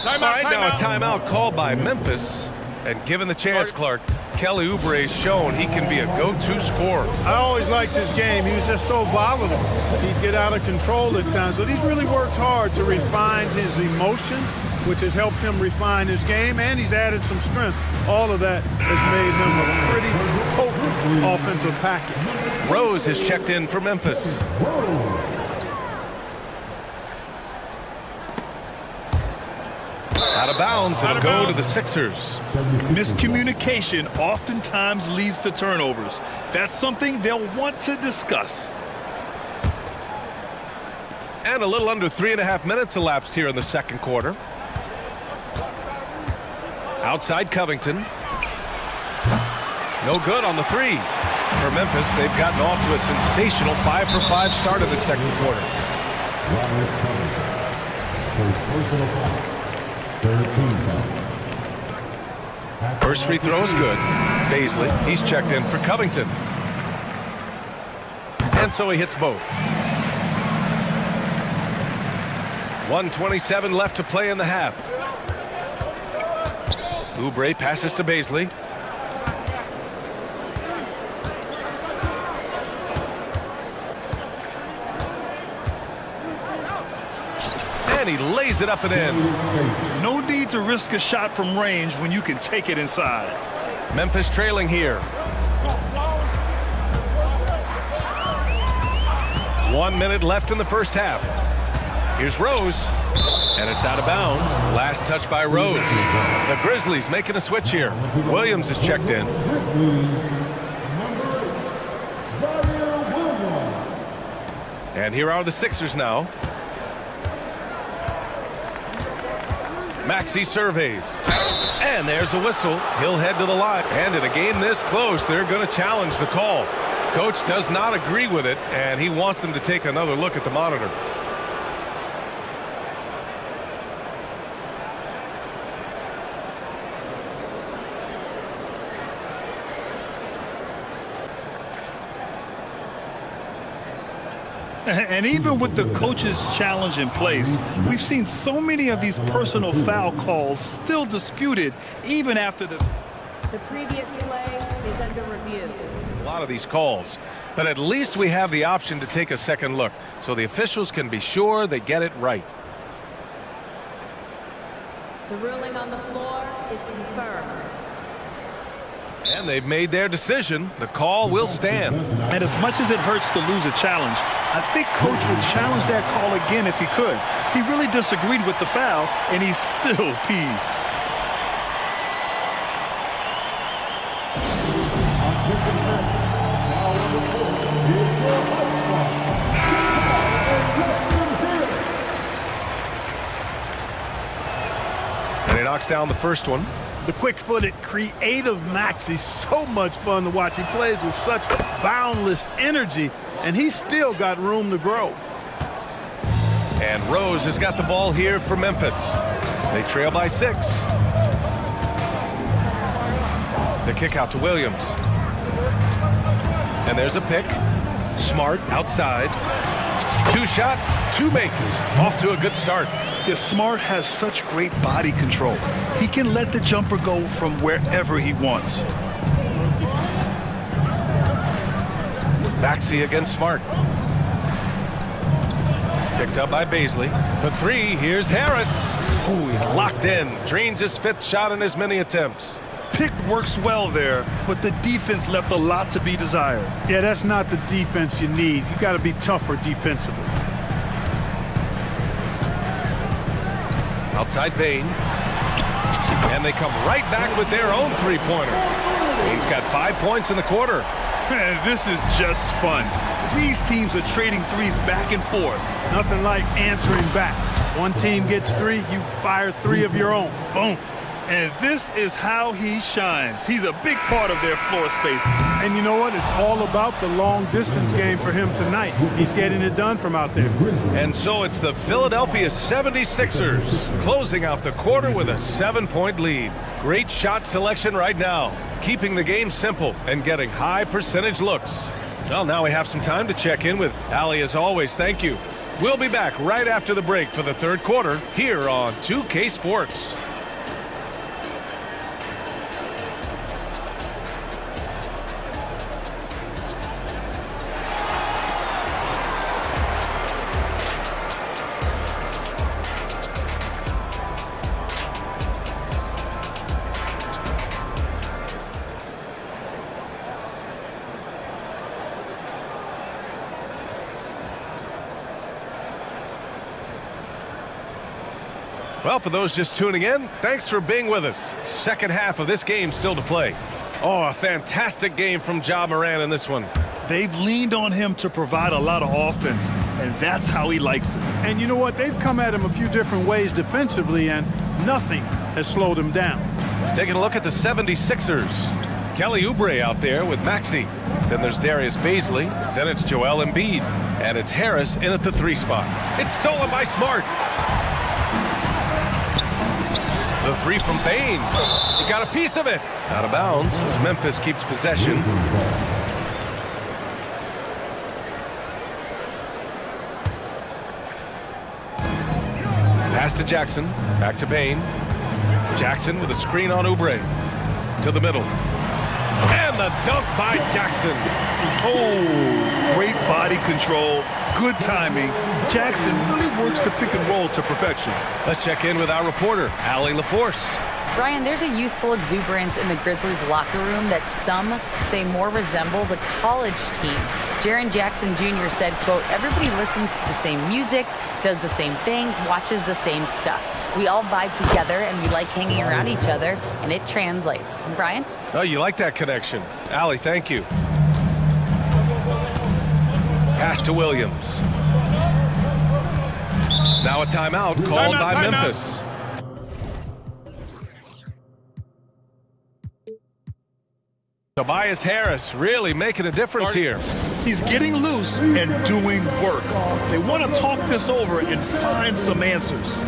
All right, now a timeout called by Memphis. And given the chance, Clark, Kelly Oubre's shown he can be a go-to scorer. I always liked his game. He was just so volatile. He'd get out of control at times, but he's really worked hard to refine his emotions, which has helped him refine his game, and he's added some strength. All of that has made him a pretty potent offensive package. Rose has checked in for Memphis. Out of bounds, it'll go to the Sixers. Miscommunication oftentimes leads to turnovers. That's something they'll want to discuss. And a little under 3.5 minutes elapsed here in the second quarter. Outside Covington. No good on the 3. For Memphis, they've gotten off to a sensational 5-for-5 start in the second quarter. Personal foul. First free throw is good. Baisley, he's checked in for Covington. And so he hits both. 1:27 left to play in the half. Oubre passes to Baisley. And he lays it up and in. No need to risk a shot from range when you can take it inside. Memphis trailing here. 1 minute left in the first half. Here's Rose. And it's out of bounds. Last touch by Rose. The Grizzlies making a switch here. Williams is checked in. And here are the Sixers now. Maxey surveys. And there's a whistle. He'll head to the line. And in a game this close, they're going to challenge the call. Coach does not agree with it, and he wants them to take another look at the monitor. And even with the coach's challenge in place, we've seen so many of these personal foul calls still disputed even after the previous play is under review. A lot of these calls, but at least we have the option to take a second look so the officials can be sure they get it right. The ruling on the floor is confirmed. And they've made their decision. The call will stand. And as much as it hurts to lose a challenge, I think Coach would challenge that call again if he could. He really disagreed with the foul, and he's still peeved. And he knocks down the first one. The quick-footed, creative Max, he's so much fun to watch. He plays with such boundless energy, and he's still got room to grow. And Rose has got the ball here for Memphis. They trail by 6. The kick out to Williams. And there's a pick. Smart outside. 2 shots, 2 makes. Off to a good start. Yeah, Smart has such great body control. He can let the jumper go from wherever he wants. Maxey against Smart. Picked up by Baisley. For 3, here's Harris. Ooh, he's locked in. Drains his 5th shot in as many attempts. Pick works well there, but the defense left a lot to be desired. Yeah, that's not the defense you need. You got to be tougher defensively. Outside Bain. And they come right back with their own 3-pointer. Bain's got 5 points in the quarter. Man, this is just fun. These teams are trading threes back and forth. Nothing like answering back. One team gets 3, you fire 3 of your own. Boom. And this is how he shines. He's a big part of their floor space. And you know what? It's all about the long-distance game for him tonight. He's getting it done from out there. And so it's the Philadelphia 76ers closing out the quarter with a 7-point lead. Great shot selection right now, keeping the game simple and getting high percentage looks. Well, now we have some time to check in with Allie as always. Thank you. We'll be back right after the break for the 3rd quarter here on 2K Sports. Well, for those just tuning in, thanks for being with us. Second half of this game still to play. Oh, a fantastic game from Ja Morant in this one. They've leaned on him to provide a lot of offense, and that's how he likes it. And you know what? They've come at him a few different ways defensively, and nothing has slowed him down. Taking a look at the 76ers. Kelly Oubre out there with Maxey. Then there's Darius Baisley. Then it's Joel Embiid. And it's Harris in at the 3 spot. It's stolen by Smart. The 3 from Bain. He got a piece of it. Out of bounds as Memphis keeps possession. Pass to Jackson. Back to Bain. Jackson with a screen on Oubre. To the middle. And the dunk by Jackson. Oh, great body control. Good timing. Jackson really works the pick and roll to perfection. Let's check in with our reporter, Allie LaForce. Brian, there's a youthful exuberance in the Grizzlies locker room that some say more resembles a college team. Jaren Jackson Jr. said, quote, everybody listens to the same music, does the same things, watches the same stuff. We all vibe together and we like hanging around each other, and it translates. Brian? Oh, you like that connection. Allie, thank you. Pass to Williams. Now a timeout called by Memphis. Tobias Harris really making a difference here. He's getting loose and doing work. They want to talk this over and find some answers.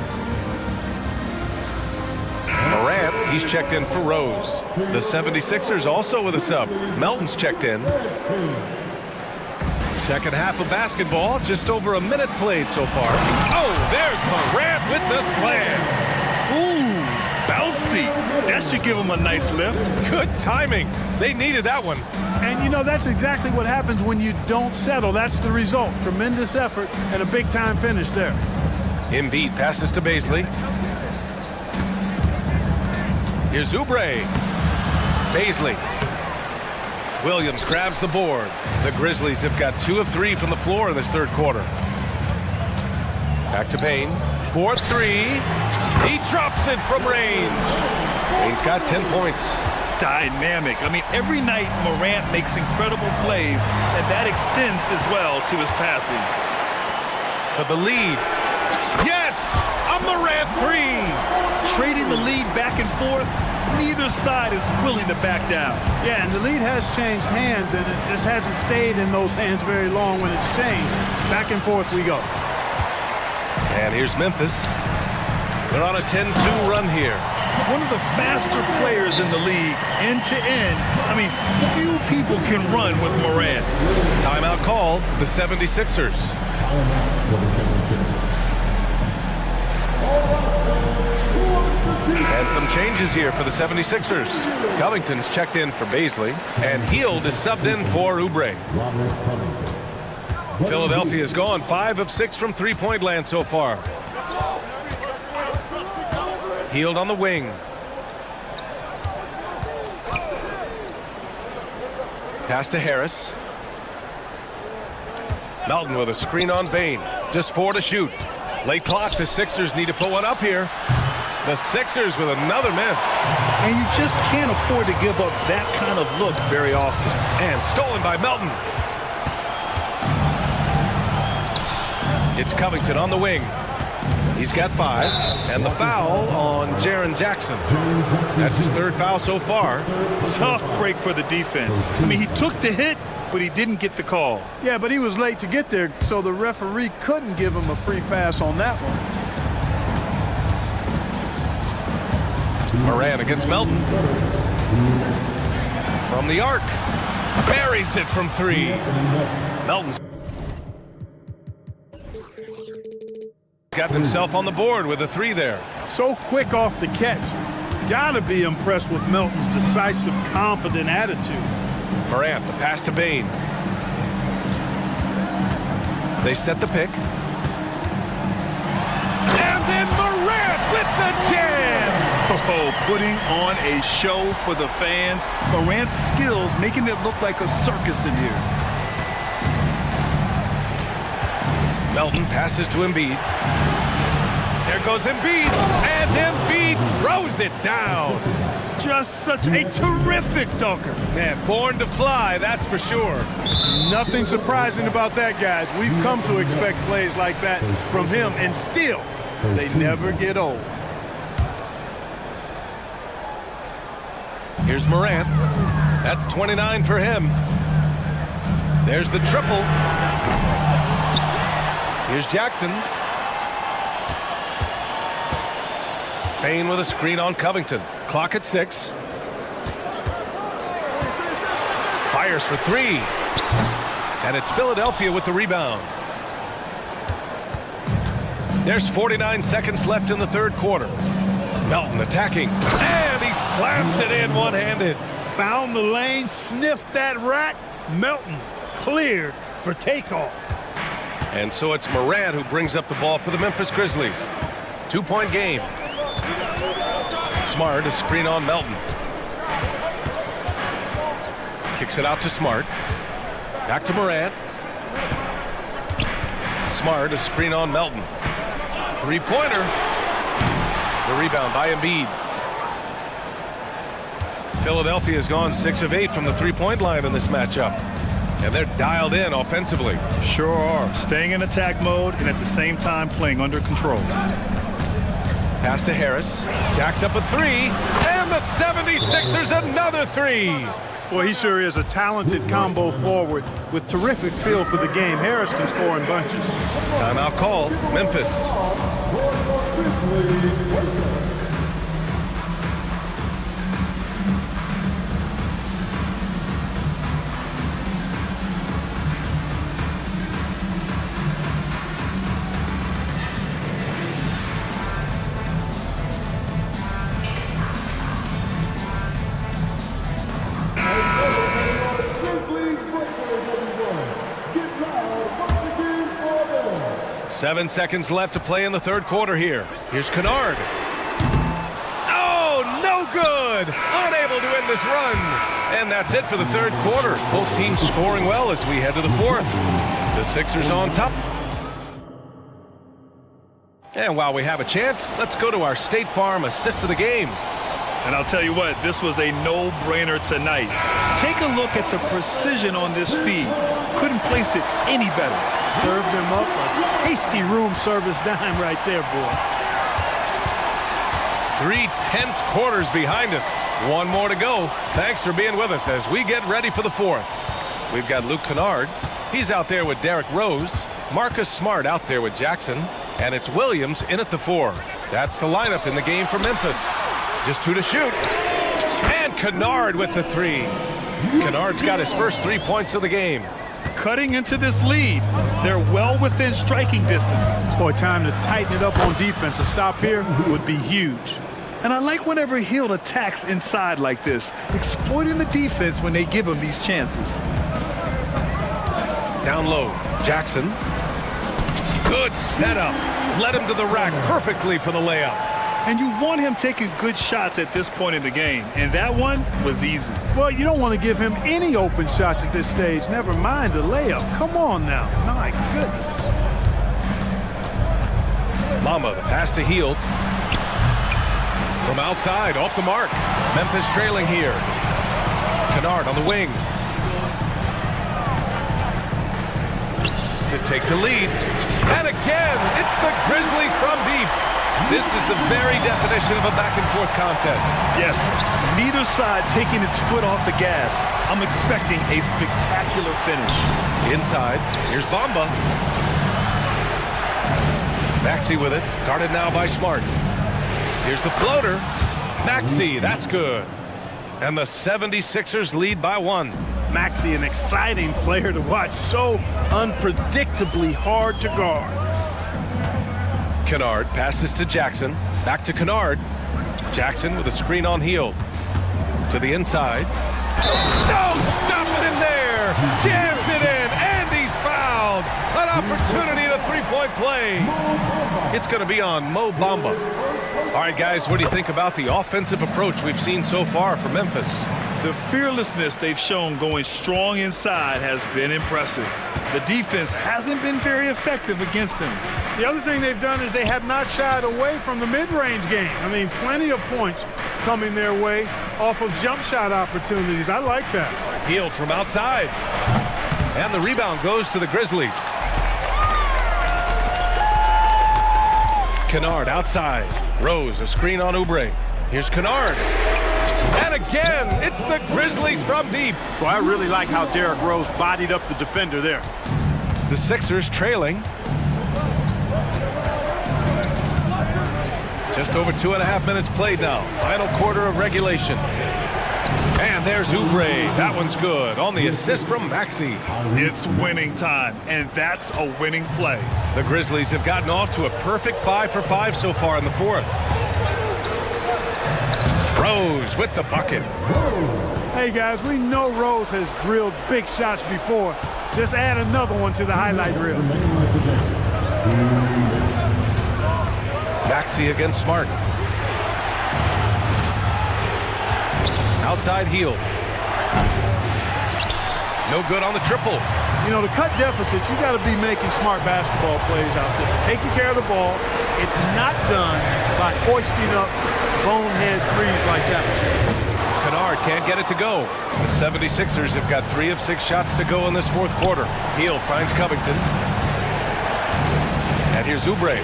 Morant, he's checked in for Rose. The 76ers also with a sub. Melton's checked in. Second half of basketball, just over a minute played so far. Oh, there's Morant with the slam. Ooh, bouncy. That should give him a nice lift. Good timing. They needed that one. And you know, that's exactly what happens when you don't settle. That's the result. Tremendous effort and a big-time finish there. Embiid passes to Baisley. Here's Oubre. Baisley. Williams grabs the board. The Grizzlies have got 2 of 3 from the floor in this third quarter. Back to Payne. 4-3. He drops it from range. Payne's got 10 points. Dynamic. I mean, every night Morant makes incredible plays, and that extends as well to his passing. For the lead. Yes! A Morant 3! Trading the lead back and forth, neither side is willing to back down. Yeah, and the lead has changed hands, and it just hasn't stayed in those hands very long when it's changed. Back and forth we go. And here's Memphis. They're on a 10-2 run here. One of the faster players in the league, end to end. I mean, few people can run with Morant. Timeout called, the 76ers. And some changes here for the 76ers. Covington's checked in for Baisley, and Hield is subbed in for Oubre. Philadelphia's gone 5 of 6 from three-point land so far. Hield on the wing. Pass to Harris. Melton with a screen on Bane. Just 4 to shoot. Late clock, the Sixers need to put one up here. The Sixers with another miss. And you just can't afford to give up that kind of look very often. And stolen by Melton. It's Covington on the wing. He's got 5. And the foul on Jaren Jackson. That's his 3rd foul so far. Tough break for the defense. I mean, he took the hit, but he didn't get the call. Yeah, but he was late to get there, so the referee couldn't give him a free pass on that one. Morant against Melton. From the arc. Buries it from 3. Melton's got himself on the board with a 3 there. So quick off the catch. Gotta be impressed with Melton's decisive, confident attitude. Morant, the pass to Bane. They set the pick. And then Morant with the jam! Oh, putting on a show for the fans. Morant's skills making it look like a circus in here. Melton passes to Embiid. There goes Embiid, and Embiid throws it down. Just such a terrific dunker. Man, born to fly, that's for sure. Nothing surprising about that, guys. We've come to expect plays like that from him, and still, they never get old. Here's Morant. That's 29 for him. There's the triple. Here's Jackson. Payne with a screen on Covington. Clock at 6. Fires for 3. And it's Philadelphia with the rebound. There's 49 seconds left in the third quarter. Melton attacking. And he slams it in one-handed. Found the lane, sniffed that rack. Melton cleared for takeoff. And so it's Morant who brings up the ball for the Memphis Grizzlies. 2-point game. Smart, a screen on Melton. Kicks it out to Smart. Back to Morant. Smart, a screen on Melton. 3-pointer. The rebound by Embiid. Philadelphia has gone 6 of 8 from the 3-point line in this matchup. And they're dialed in offensively. Sure are. Staying in attack mode and at the same time playing under control. Pass to Harris. Jacks up a 3. And the 76ers another 3. Well, he sure is a talented combo forward with terrific feel for the game. Harris can score in bunches. Timeout called. Memphis. 7 seconds left to play in the third quarter here. Here's Kennard. Oh, no good! Unable to end this run. And that's it for the third quarter. Both teams scoring well as we head to the fourth. The Sixers on top. And while we have a chance, let's go to our State Farm assist of the game. And I'll tell you what, this was a no-brainer tonight. Take a look at the precision on this feed. Couldn't place it any better. Served him up a tasty room service dime right there, boy. 3 tense quarters behind us. One more to go. Thanks for being with us as we get ready for the fourth. We've got Luke Kennard. He's out there with Derrick Rose. Marcus Smart out there with Jackson. And it's Williams in at the 4. That's the lineup in the game for Memphis. Just 2 to shoot. And Kennard with the 3. Kennard's got his first 3 points of the game. Cutting into this lead. They're well within striking distance. Boy, time to tighten it up on defense. A stop here would be huge. And I like whenever Hill attacks inside like this, exploiting the defense when they give him these chances. Down low, Jackson. Good setup. Led him to the rack perfectly for the layup. And you want him taking good shots at this point in the game. And that one was easy. Well, you don't want to give him any open shots at this stage. Never mind a layup. Come on now. My goodness. Mama, the pass to Hield. From outside, off the mark. Memphis trailing here. Kennard on the wing. To take the lead. And again, it's the Grizzlies from deep. This is the very definition of a back-and-forth contest. Yes, neither side taking its foot off the gas. I'm expecting a spectacular finish. Inside, here's Bamba. Maxey with it, guarded now by Smart. Here's the floater. Maxey, that's good. And the 76ers lead by 1. Maxey, an exciting player to watch. So unpredictably hard to guard. Kennard passes to Jackson. Back to Kennard. Jackson with a screen on Hield. To the inside. No, stopping him there. Jams it in, and he's fouled. An opportunity to three-point play. It's going to be on Mo Bamba. All right, guys, what do you think about the offensive approach we've seen so far from Memphis? The fearlessness they've shown going strong inside has been impressive. The defense hasn't been very effective against them. The other thing they've done is they have not shied away from the mid-range game. I mean, plenty of points coming their way off of jump shot opportunities. I like that. Hield from outside. And the rebound goes to the Grizzlies. Kennard outside. Rose, a screen on Oubre. Here's Kennard. And again, it's the Grizzlies from deep. Well, I really like how Derrick Rose bodied up the defender there. The Sixers trailing. Just over 2.5 minutes played now. Final quarter of regulation. And there's Oubre. That one's good. On the assist from Maxey. It's winning time, and that's a winning play. The Grizzlies have gotten off to a perfect 5 for 5 so far in the fourth. Rose with the bucket. Hey, guys, we know Rose has drilled big shots before. Just add another one to the highlight reel. Maxey against Smart. Outside Hield. No good on the triple. You know, to cut deficits, you got to be making smart basketball plays out there. Taking care of the ball. It's not done by hoisting up bonehead threes like that. Kennard can't get it to go. The 76ers have got 3 of 6 shots to go in this fourth quarter. Hield finds Covington. And here's Oubre.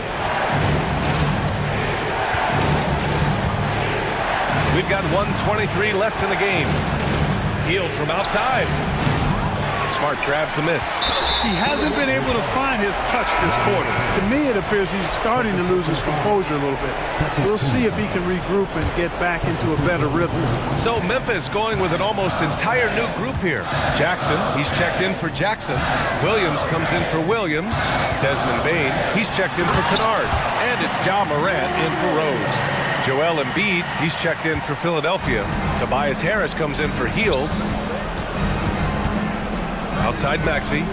We've got 1:23 left in the game. Hield from outside. Smart grabs the miss. He hasn't been able to find his touch this quarter. To me, it appears he's starting to lose his composure a little bit. We'll see if he can regroup and get back into a better rhythm. So Memphis going with an almost entire new group here. Jackson, he's checked in for Jackson. Williams comes in for Williams. Desmond Bane, he's checked in for Kennard. And it's Ja Morant in for Rose. Joel Embiid, he's checked in for Philadelphia. Tobias Harris comes in for Hield. Outside Maxey.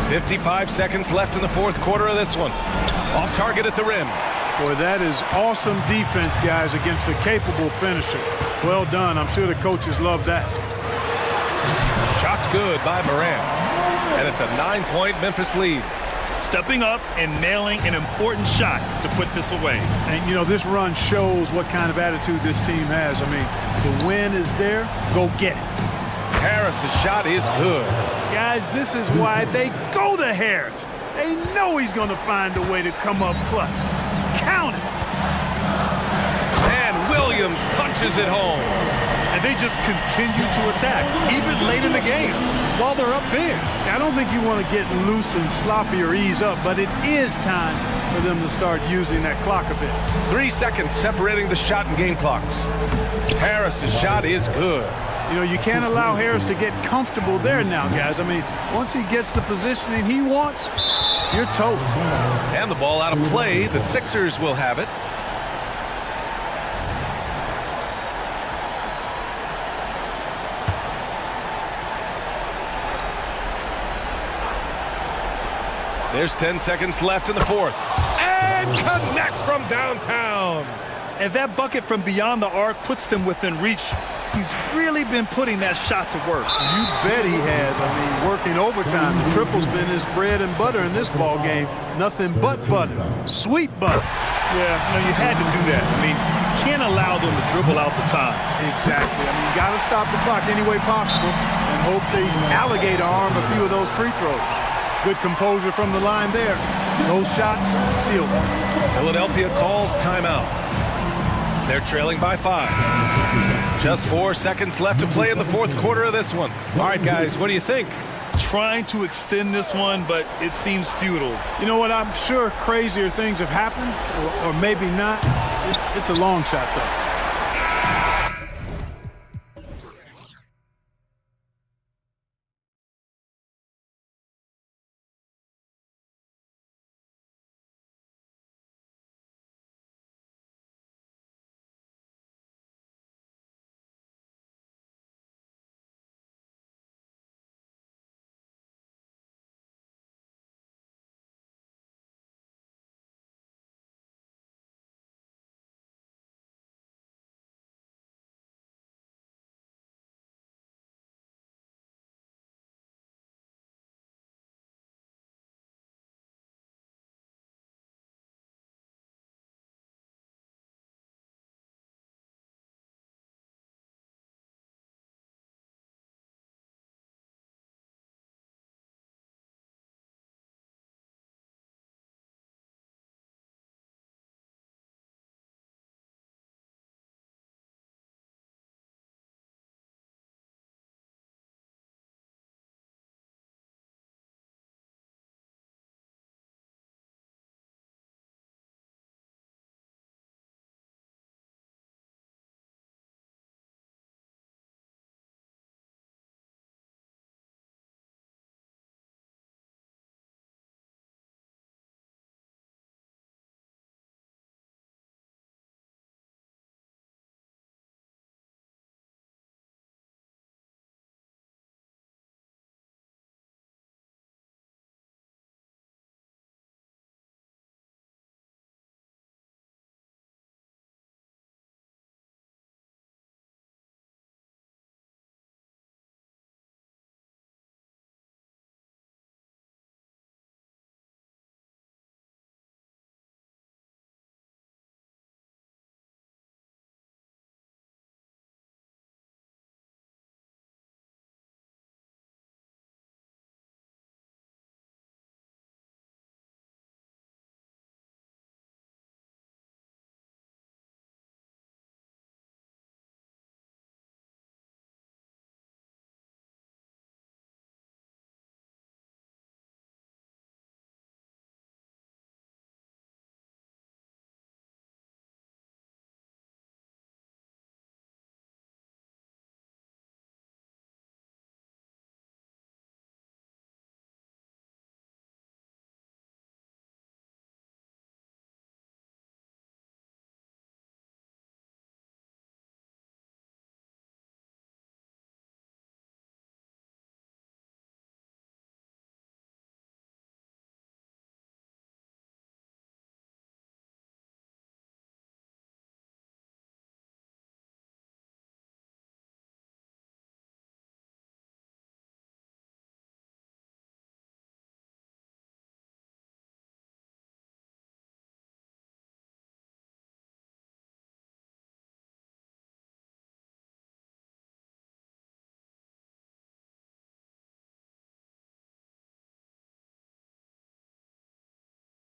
55 seconds left in the fourth quarter of this one. Off target at the rim. Boy, that is awesome defense, guys, against a capable finisher. Well done. I'm sure the coaches love that. Shot's good by Morant. And it's a 9-point Memphis lead. Stepping up and nailing an important shot to put this away. And, you know, this run shows what kind of attitude this team has. I mean, the win is there. Go get it. Harris's shot is good. Guys, this is why they go to Harris. They know he's going to find a way to come up clutch. Count it. And Williams punches it home. And they just continue to attack, even late in the game, while they're up big. I don't think you want to get loose and sloppy or ease up, but it is time for them to start using that clock a bit. 3 seconds separating the shot and game clocks. Harris's shot is good. You know, you can't allow Harris to get comfortable there now, guys. I mean, once he gets the positioning he wants, you're toast. And the ball out of play. The Sixers will have it. There's 10 seconds left in the fourth. And connects from downtown. And that bucket from beyond the arc puts them within reach. He's really been putting that shot to work. You bet he has. I mean, working overtime. The triple's been his bread and butter in this ball game. Nothing but butter. Sweet butter. Yeah, no, you had to do that. I mean, you can't allow them to dribble out the time. Exactly. I mean, you got to stop the clock any way possible and hope they alligator arm a few of those free throws. Good composure from the line there. Those shots sealed. Philadelphia calls timeout. They're trailing by 5. Just 4 seconds left to play in the fourth quarter of this one. All right, guys, what do you think? Trying to extend this one, but it seems futile. You know what? I'm sure crazier things have happened, or maybe not. It's a long shot, though.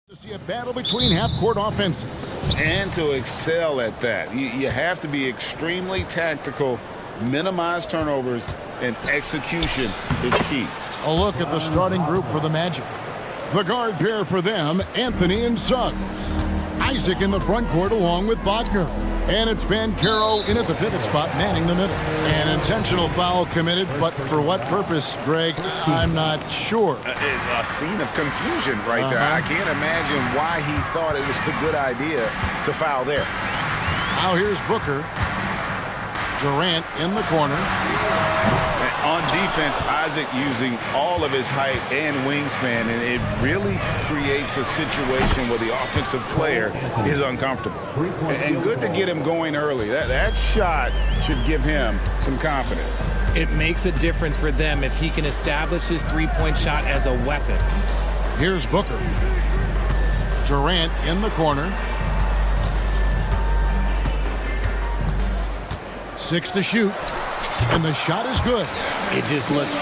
To see a battle between half-court offenses. And to excel at that, you have to be extremely tactical, minimize turnovers, and execution is key. A look at the starting group for the Magic. The guard pair for them, Anthony and Suggs. Isaac in the front court along with Wagner. And it's Banchero in at the pivot spot, manning the middle. An intentional foul committed, but for what purpose, Greg, I'm not sure. A scene of confusion right there. I can't imagine why he thought it was a good idea to foul there. Now here's Booker. Durant in the corner. On defense, Isaac using all of his height and wingspan, and it really creates a situation where the offensive player is uncomfortable. And good to get him going early. That shot should give him some confidence. It makes a difference for them if he can establish his three-point shot as a weapon. Here's Booker. Durant in the corner. 6 to shoot. And the shot is good. It just looks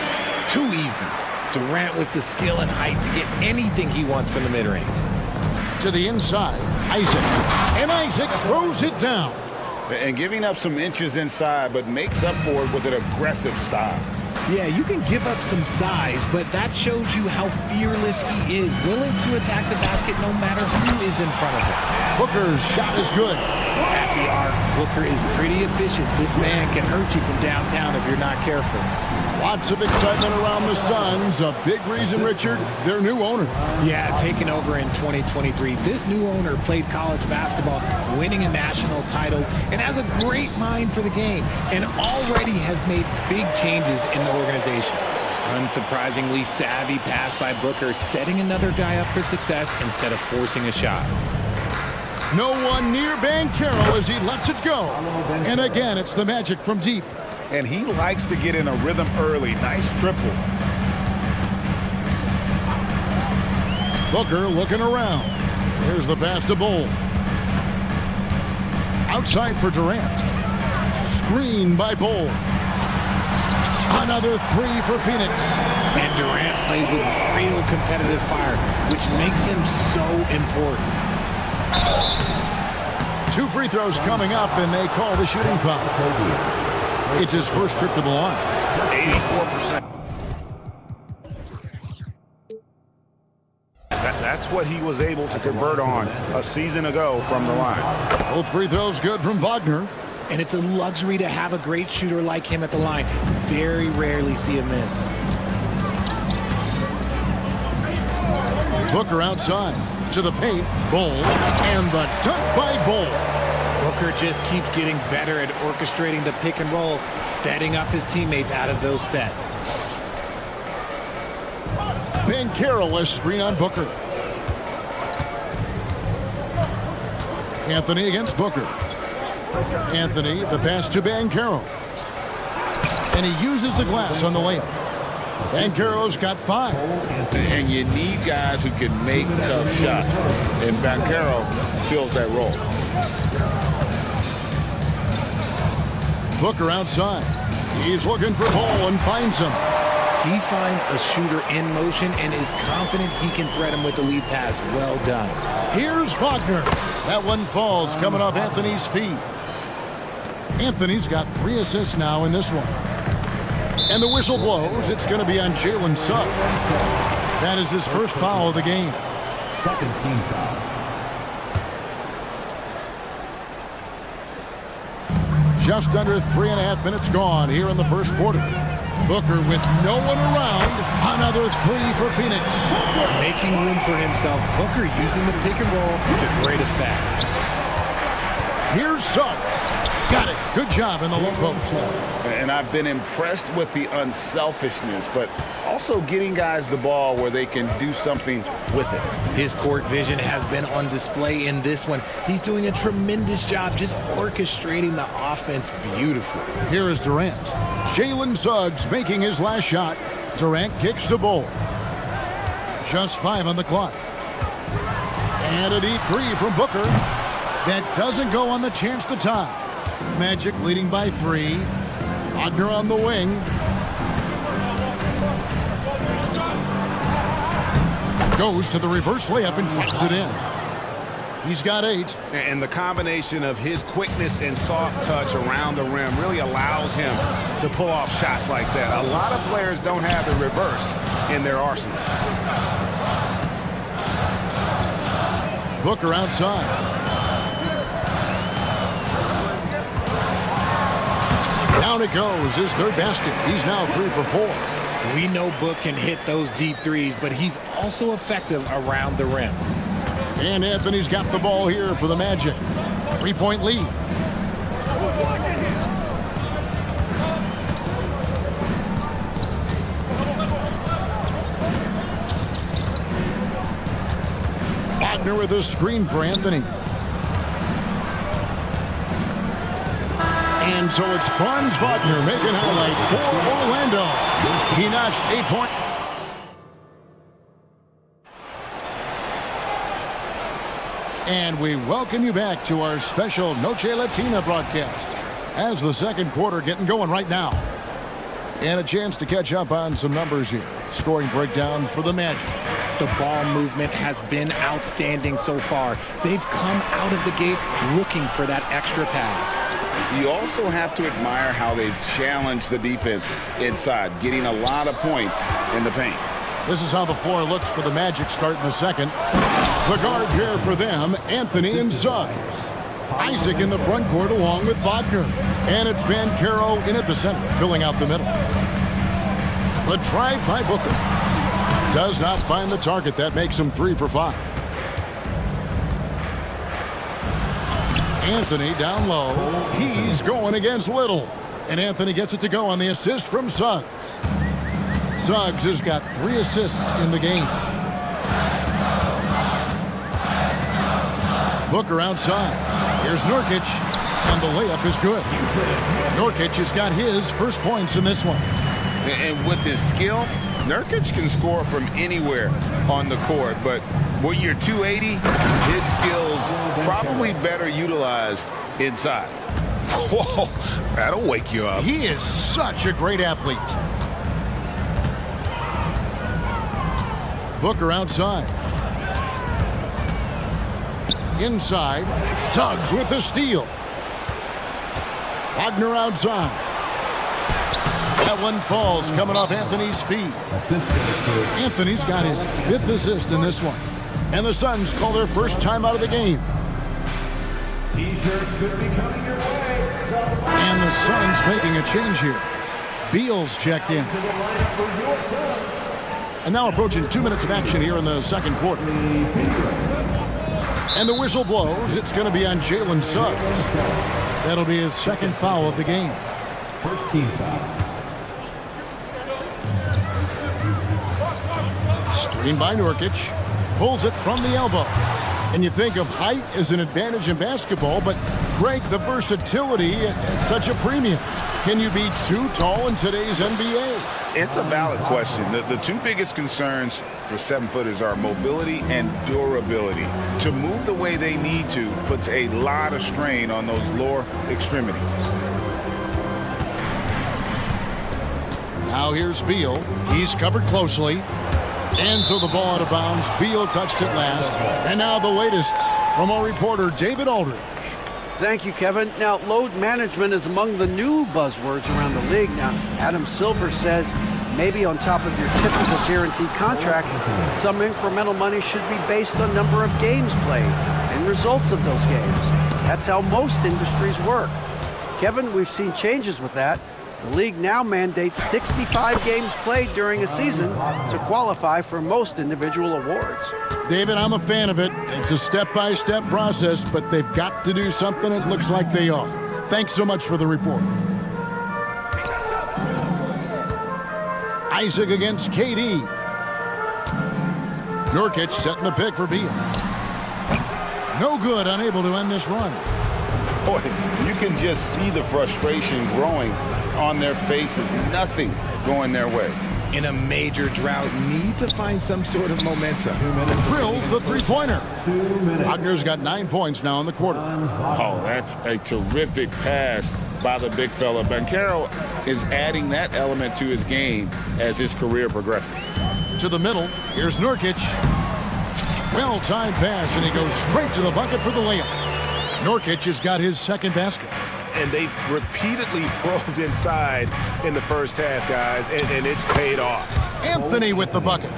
too easy. Durant with the skill and height to get anything he wants from the mid-range. To the inside, Isaac. And Isaac throws it down. And giving up some inches inside, but makes up for it with an aggressive style. Yeah, you can give up some size, but that shows you how fearless he is, willing to attack the basket no matter who is in front of him. Booker's shot is good. At the arc, Booker is pretty efficient. This man can hurt you from downtown if you're not careful. Lots of excitement around the Suns. A big reason, Richard, their new owner. Yeah, taking over in 2023. This new owner played college basketball, winning a national title, and has a great mind for the game, and already has made big changes in the organization. Unsurprisingly savvy pass by Booker, setting another guy up for success instead of forcing a shot. No one near Banchero as he lets it go. And again, it's the Magic from deep. And he likes to get in a rhythm early. Nice triple. Booker looking around. Here's the pass to Bull. Outside for Durant. Screen by Bull. Another three for Phoenix. And Durant plays with real competitive fire, which makes him so important. 2 free throws coming up, and they call the shooting foul. It's his first trip to the line. 84%. That's what he was able to convert on a season ago from the line. Both free throws good from Wagner. And it's a luxury to have a great shooter like him at the line. Very rarely see a miss. Booker outside. To the paint. Bull. And the dunk by Bull. Booker just keeps getting better at orchestrating the pick and roll, setting up his teammates out of those sets. Banchero a screen on Booker. Anthony against Booker. Anthony, the pass to Banchero. And he uses the glass on the layup. Banchero's got 5. And you need guys who can make tough shots. And Banchero fills that role. Booker outside. He's looking for Bull and finds him. He finds a shooter in motion and is confident he can thread him with the lead pass. Well done. Here's Wagner. That one falls coming off Anthony's feet. Anthony's got 3 assists now in this one. And the whistle blows. It's going to be on Jalen Suggs. That is his first foul of the game. Second team foul. Just under 3.5 minutes gone here in the first quarter. Booker with no one around. Another 3 for Phoenix. Making room for himself. Booker using the pick and roll to great effect. Here's Suggs. Got it. Good job in the low post. And I've been impressed with the unselfishness, but also getting guys the ball where they can do something with it. His court vision has been on display in this one. He's doing a tremendous job just orchestrating the offense beautifully. Here is Durant. Jalen Suggs making his last shot. Durant kicks to Bull. Just 5 on the clock. And a deep 3 from Booker. That doesn't go on the chance to tie. Magic leading by 3. Wagner on the wing. Goes to the reverse layup and drops it in. He's got 8. And the combination of his quickness and soft touch around the rim really allows him to pull off shots like that. A lot of players don't have the reverse in their arsenal. Booker outside. Down it goes, his third basket. He's now 3 for 4. We know Book can hit those deep threes, but he's also effective around the rim. And Anthony's got the ball here for the Magic. 3-point lead. Wagner with a screen for Anthony. And so it's Franz Wagner making highlights for Orlando. He notched 8 points. And we welcome you back to our special Noche Latina broadcast as the second quarter getting going right now. And a chance to catch up on some numbers here. Scoring breakdown for the Magic. The ball movement has been outstanding so far. They've come out of the gate looking for that extra pass. You also have to admire how they've challenged the defense inside, getting a lot of points in the paint. This is how the floor looks for the Magic starting the second. The guard pair for them, Anthony and Suggs. Isaac in the front court along with Wagner. And it's Banchero in at the center, filling out the middle. The drive by Booker. Does not find the target. That makes him 3 for 5. Anthony down low. He's going against Little. And Anthony gets it to go on the assist from Suggs. Suggs has got 3 assists in the game. Booker outside. Here's Nurkic, and the layup is good. Nurkic has got his first points in this one. And with his skill, Nurkic can score from anywhere on the court, but when you're 280, his skills probably better utilized inside. Whoa, that'll wake you up. He is such a great athlete. Booker outside. Inside, Suggs with the steal. Wagner outside. That one falls, coming off Anthony's feet. Anthony's got his 5th assist in this one. And the Suns call their first time out of the game. And the Suns making a change here. Beal's checked in. And now approaching 2 minutes of action here in the second quarter. And the whistle blows. It's going to be on Jalen Suggs. That'll be his second foul of the game. First team foul. Screen by Nurkic. Pulls it from the elbow. And you think of height as an advantage in basketball, but Greg, the versatility at such a premium. Can you be too tall in today's NBA? It's a valid question. The 2 biggest concerns for 7-footers are mobility and durability. To move the way they need to puts a lot of strain on those lower extremities. Now here's Beal. He's covered closely. And so the ball out of bounds. Beal touched it last. And now the latest from our reporter, David Aldridge. Thank you, Kevin. Now, load management is among the new buzzwords around the league. Now, Adam Silver says maybe on top of your typical guaranteed contracts, some incremental money should be based on number of games played and results of those games. That's how most industries work. Kevin, we've seen changes with that. The league now mandates 65 games played during a season to qualify for most individual awards. David, I'm a fan of it. It's a step-by-step process, but they've got to do something. It looks like they are. Thanks so much for the report. Isaac against KD. Nurkic setting the pick for Beal. No good, unable to end this run. Boy, you can just see the frustration growing on their faces. Nothing going their way. In a major drought, need to find some sort of momentum. Drills the three-pointer. Wagner's got 9 points now in the quarter. Oh, that's a terrific pass by the big fella. Banchero is adding that element to his game as his career progresses. To the middle, here's Nurkic. Well-timed pass, and he goes straight to the bucket for the layup. Nurkic has got his second basket. And they've repeatedly probed inside in the first half, guys, and it's paid off. Anthony with the bucket.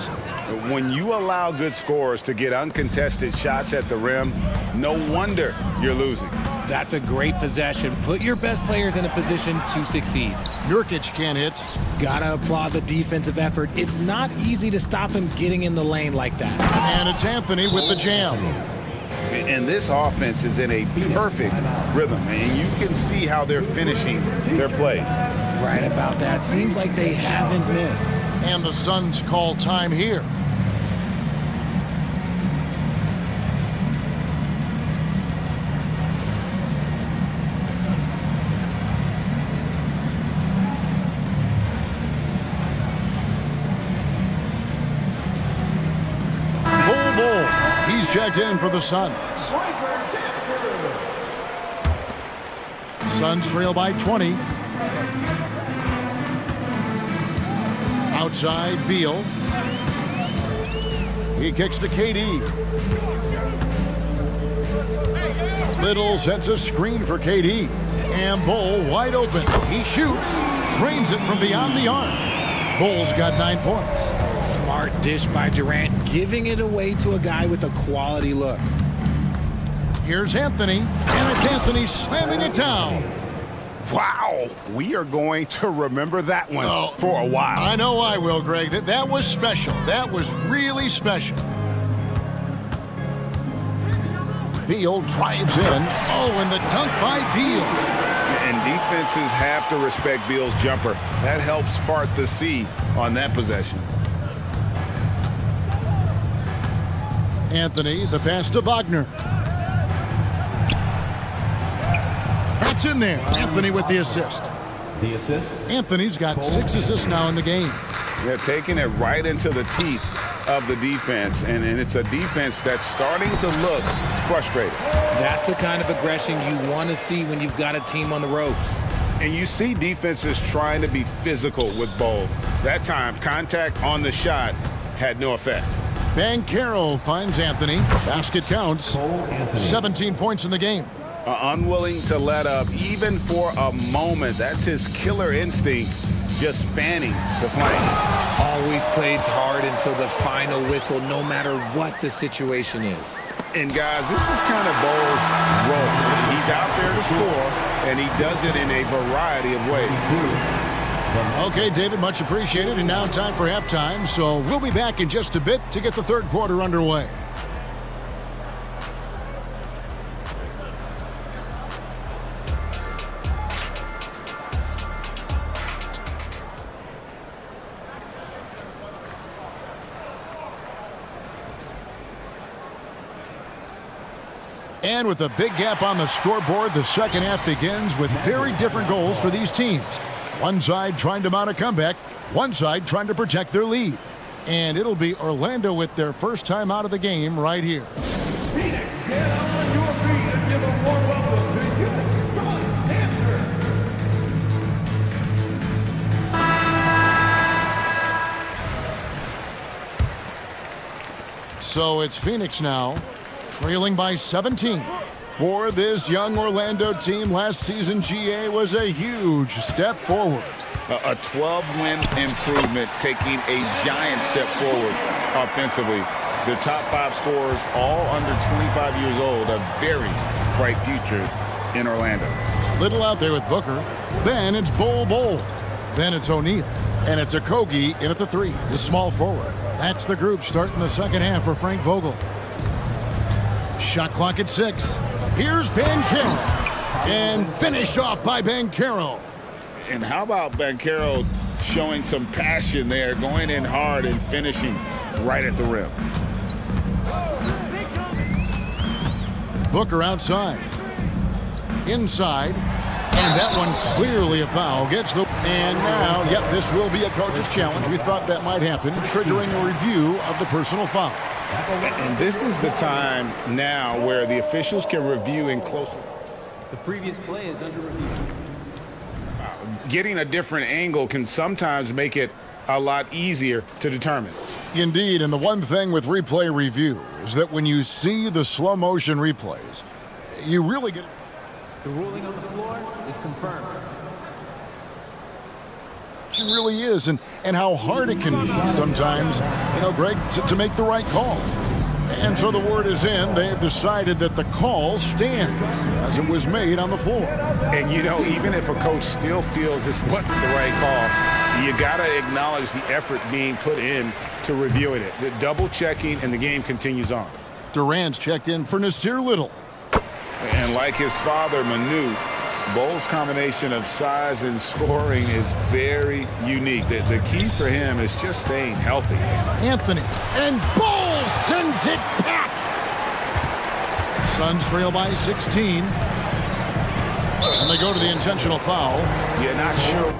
When you allow good scorers to get uncontested shots at the rim, no wonder you're losing. That's a great possession. Put your best players in a position to succeed. Nurkic can't hit. Gotta applaud the defensive effort. It's not easy to stop him getting in the lane like that. And it's Anthony with the jam. And this offense is in a perfect rhythm, and you can see how they're finishing their plays. Right about that. Seems like they haven't missed. And the Suns call time here. Bull. He's checked in for the Suns. Suns trail by 20. Outside, Beal. He kicks to KD. Little sets a screen for KD. And Bull wide open. He shoots. Drains it from beyond the arc. Bull's got 9 points. Smart dish by Durant, giving it away to a guy with a quality look. Here's Anthony, and it's Anthony slamming it down. Wow, we are going to remember that one for a while. I know I will, Greg. That was special. That was really special. Beal drives in. Oh, and the dunk by Beal. And defenses have to respect Beal's jumper. That helps part the C on that possession. Anthony, the pass to Wagner. That's in there. Anthony with the assist. The assist. Anthony's got 6 assists now in the game. They're taking it right into the teeth of the defense, and it's a defense that's starting to look frustrated. That's the kind of aggression you want to see when you've got a team on the ropes. And you see defenses trying to be physical with Bull. That time, contact on the shot had no effect. Banchero finds Anthony. Basket counts. 17 points in the game. Unwilling to let up even for a moment. That's his killer instinct, just fanning the flank. Always plays hard until the final whistle, no matter what the situation is. And guys, this is kind of Bull's role. He's out there to score, and he does it in a variety of ways. Okay, David, much appreciated. And now time for halftime, so we'll be back in just a bit to get the third quarter underway. And with a big gap on the scoreboard, the second half begins with very different goals for these teams. One side trying to mount a comeback, one side trying to protect their lead. And it'll be Orlando with their first time out of the game right here. Phoenix, get on your feet and give a warm welcome to you, Sun Dancer. So it's Phoenix now, trailing by 17. For this young Orlando team, last season GA was a huge step forward. A 12-win improvement, taking a giant step forward offensively. Their top 5 scorers, all under 25 years old, a very bright future in Orlando. Little out there with Booker. Then it's Bull. Then it's O'Neal. And it's Okogie in at the 3, the small forward. That's the group starting the second half for Frank Vogel. Shot clock at 6. Here's Banchero. And finished off by Banchero. And how about Banchero showing some passion there, going in hard and finishing right at the rim. Booker outside. Inside. And that one clearly a foul. Gets the... And now, yep, this will be a coach's challenge. We thought that might happen, triggering a review of the personal foul. And this is the time now where the officials can review in close. The previous play is under review. Getting a different angle can sometimes make it a lot easier to determine. Indeed, and the one thing with replay review is that when you see the slow motion replays, you really get... The ruling on the floor is confirmed. It really is, and how hard it can be sometimes, you know, Greg, to make the right call. And so the word is in. They have decided that the call stands as it was made on the floor. And, you know, even if a coach still feels this wasn't the right call, you got to acknowledge the effort being put in to reviewing it. The double-checking, and the game continues on. Durant's checked in for Nasir Little. And like his father, Manu, Bowles' combination of size and scoring is very unique. The key for him is just staying healthy. Anthony, and Bowles sends it back. Suns trail by 16. And they go to the intentional foul. You're not sure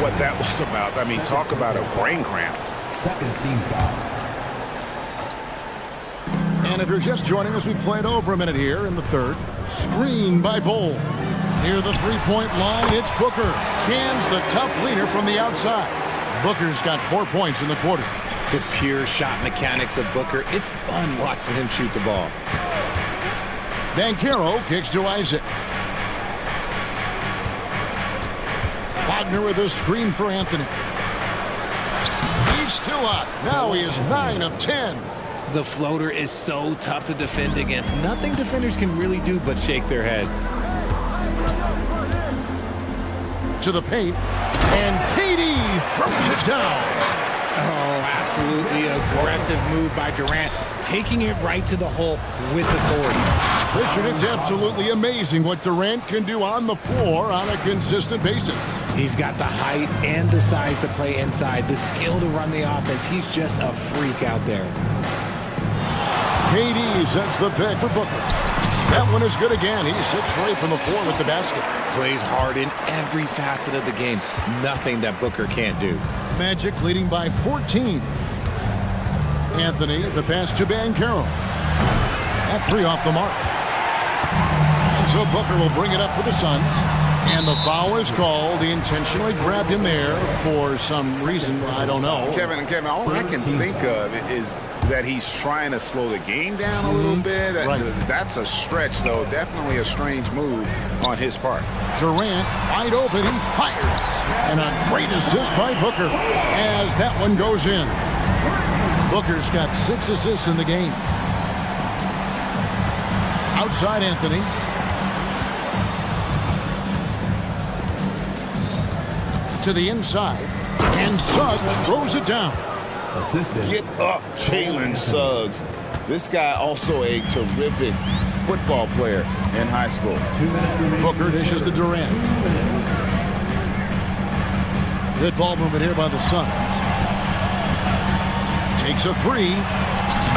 what that was about. I mean, talk about a brain cramp. Second team foul. And if you're just joining us, we played over a minute here in the third. Screen by Bowl. Near the three-point line, it's Booker. Cans the tough leader from the outside. Booker's got 4 points in the quarter. The pure shot mechanics of Booker. It's fun watching him shoot the ball. Banchero kicks to Isaac. Wagner with a screen for Anthony. He's still up. Now he is 9 of 10. The floater is so tough to defend against. Nothing defenders can really do but shake their heads. To the paint, and KD throws it down. Oh, absolutely aggressive move by Durant, taking it right to the hole with authority. Richard, it's absolutely amazing what Durant can do on the floor on a consistent basis. He's got the height and the size to play inside, the skill to run the offense. He's just a freak out there. KD sets the pick for Booker. That one is good again. He's 6 straight from the floor with the basket. Plays hard in every facet of the game. Nothing that Booker can't do. Magic leading by 14. Anthony, the pass to Banchero. That 3 off the mark. And so Booker will bring it up for the Suns. And the foul is called. He intentionally grabbed him there for some reason. I don't know. Kevin, all I can think of is that he's trying to slow the game down a little bit. Right. That's a stretch, though. Definitely a strange move on his part. Durant, wide open, he fires. And a great assist by Booker as that one goes in. Booker's got 6 assists in the game. Outside Anthony. To the inside. And Suggs throws it down. Assistant. Get up, Jalen Suggs. This guy also a terrific football player in high school. 2 minutes remaining. Booker dishes to Durant. Good ball movement here by the Suns. Takes a 3.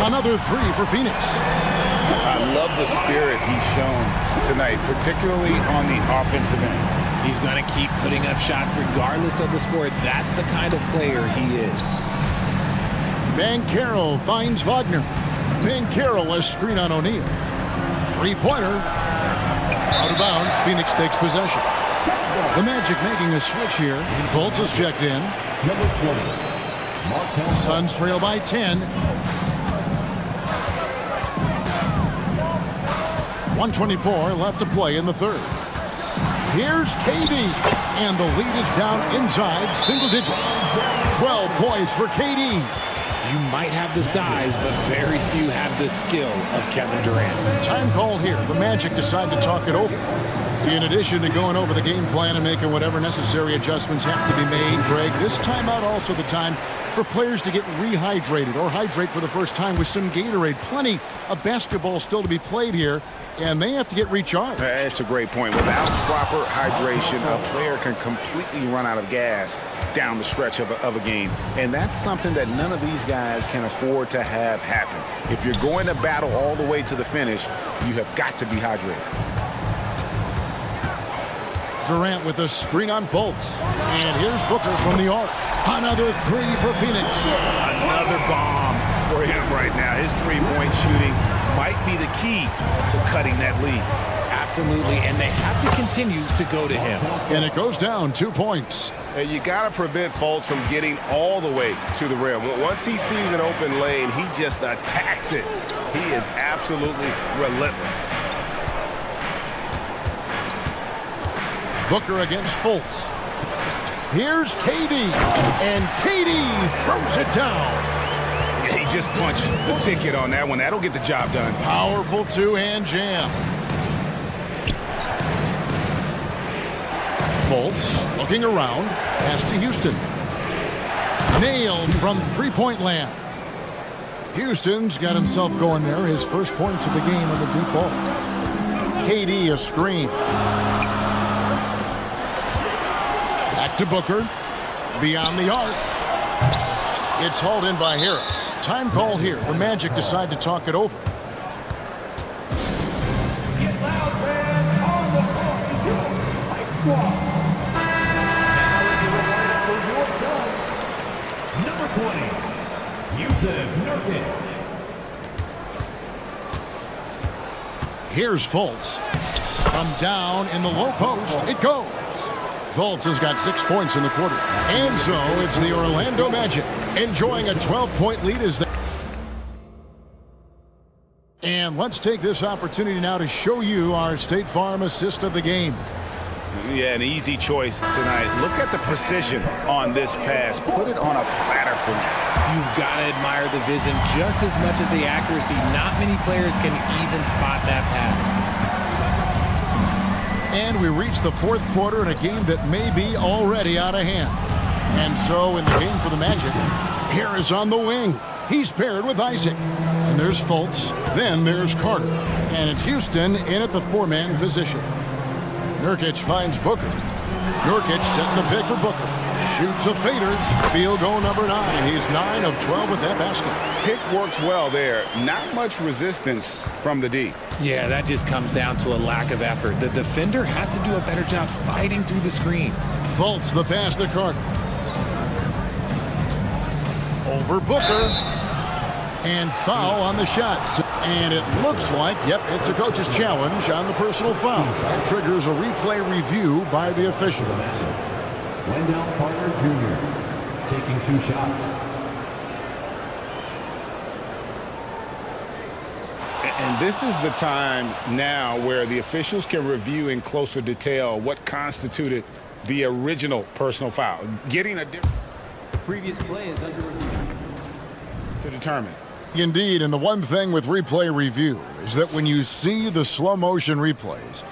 Another 3 for Phoenix. I love the spirit he's shown tonight, particularly on the offensive end. He's going to keep putting up shots regardless of the score. That's the kind of player he is. Banchero finds Wagner. Banchero a screen on O'Neal. 3-pointer. Out of bounds. Phoenix takes possession. The Magic making a switch here. Fultz is checked in. Number 20. Suns trail by 10. 1:24 left to play in the third. Here's KD, and the lead is down inside single digits. 12 points for KD. You might have the size, but very few have the skill of Kevin Durant. Time call here. The Magic decide to talk it over. In addition to going over the game plan and making whatever necessary adjustments have to be made, Greg, this timeout also the time for players to get rehydrated or hydrate for the first time with some Gatorade. Plenty of basketball still to be played here, and they have to get recharged. That's a great point. Without proper hydration, a player can completely run out of gas down the stretch of a game. And that's something that none of these guys can afford to have happen. If you're going to battle all the way to the finish, you have got to be hydrated. Durant with a screen on Fultz. And here's Booker from the arc. Another 3 for Phoenix. Another bomb for him right now. His three-point shooting might be the key to cutting that lead. Absolutely, and they have to continue to go to him. And it goes down 2 points. And you got to prevent Fultz from getting all the way to the rim. Once he sees an open lane, he just attacks it. He is absolutely relentless. Booker against Fultz. Here's KD, and KD throws it down. Yeah, he just punched the ticket on that one. That'll get the job done. Powerful two-hand jam. Fultz looking around, pass to Houston. Nailed from three-point land. Houston's got himself going there. His first points of the game on the deep ball. KD a screen. Back to Booker. Beyond the arc. It's hauled in by Harris. Time call here. The Magic decide to talk it over. Get loud, fans. On the floor is your Mike Squad. Now for your sons, number 20, Yusuf Nurkic. Here's Fultz. From down in the low post, it goes. Fultz has got 6 points in the quarter. And so it's the Orlando Magic enjoying a 12-point lead as they... And let's take this opportunity now to show you our State Farm assist of the game. Yeah, an easy choice tonight. Look at the precision on this pass. Put it on a platter for me. You've got to admire the vision just as much as the accuracy. Not many players can even spot that pass. And we reach the fourth quarter in a game that may be already out of hand. And so in the game for the Magic, Harris on the wing. He's paired with Isaac. And there's Fultz. Then there's Carter. And it's Houston in at the four-man position. Nurkic finds Booker. Nurkic setting the pick for Booker. Shoots a fader. Field goal number 9. He's 9 of 12 with that basket. Pick works well there. Not much resistance from the D. Yeah, that just comes down to a lack of effort. The defender has to do a better job fighting through the screen. Fultz the pass to Carter. Over Booker. And foul on the shots. And it looks like, yep, it's a coach's challenge on the personal foul. That triggers a replay review by the officials. Wendell Carter Jr. taking 2 shots. And this is the time now where the officials can review in closer detail what constituted the original personal foul. Getting a different... The previous play is under review. To determine. Indeed, and the one thing with replay review is that when you see the slow motion replays,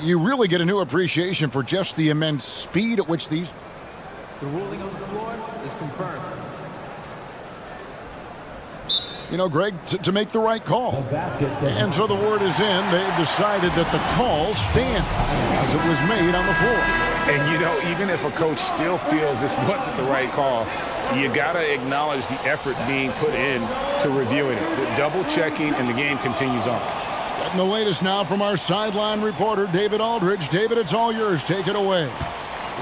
you really get a new appreciation for just the immense speed at which these... The ruling on the floor is confirmed. You know, Greg, to make the right call. And so the word is in. They've decided that the call stands as it was made on the floor. And, you know, even if a coach still feels this wasn't the right call, you got to acknowledge the effort being put in to reviewing it. The double checking, and the game continues on. Getting the latest now from our sideline reporter, David Aldridge. David, it's all yours. Take it away.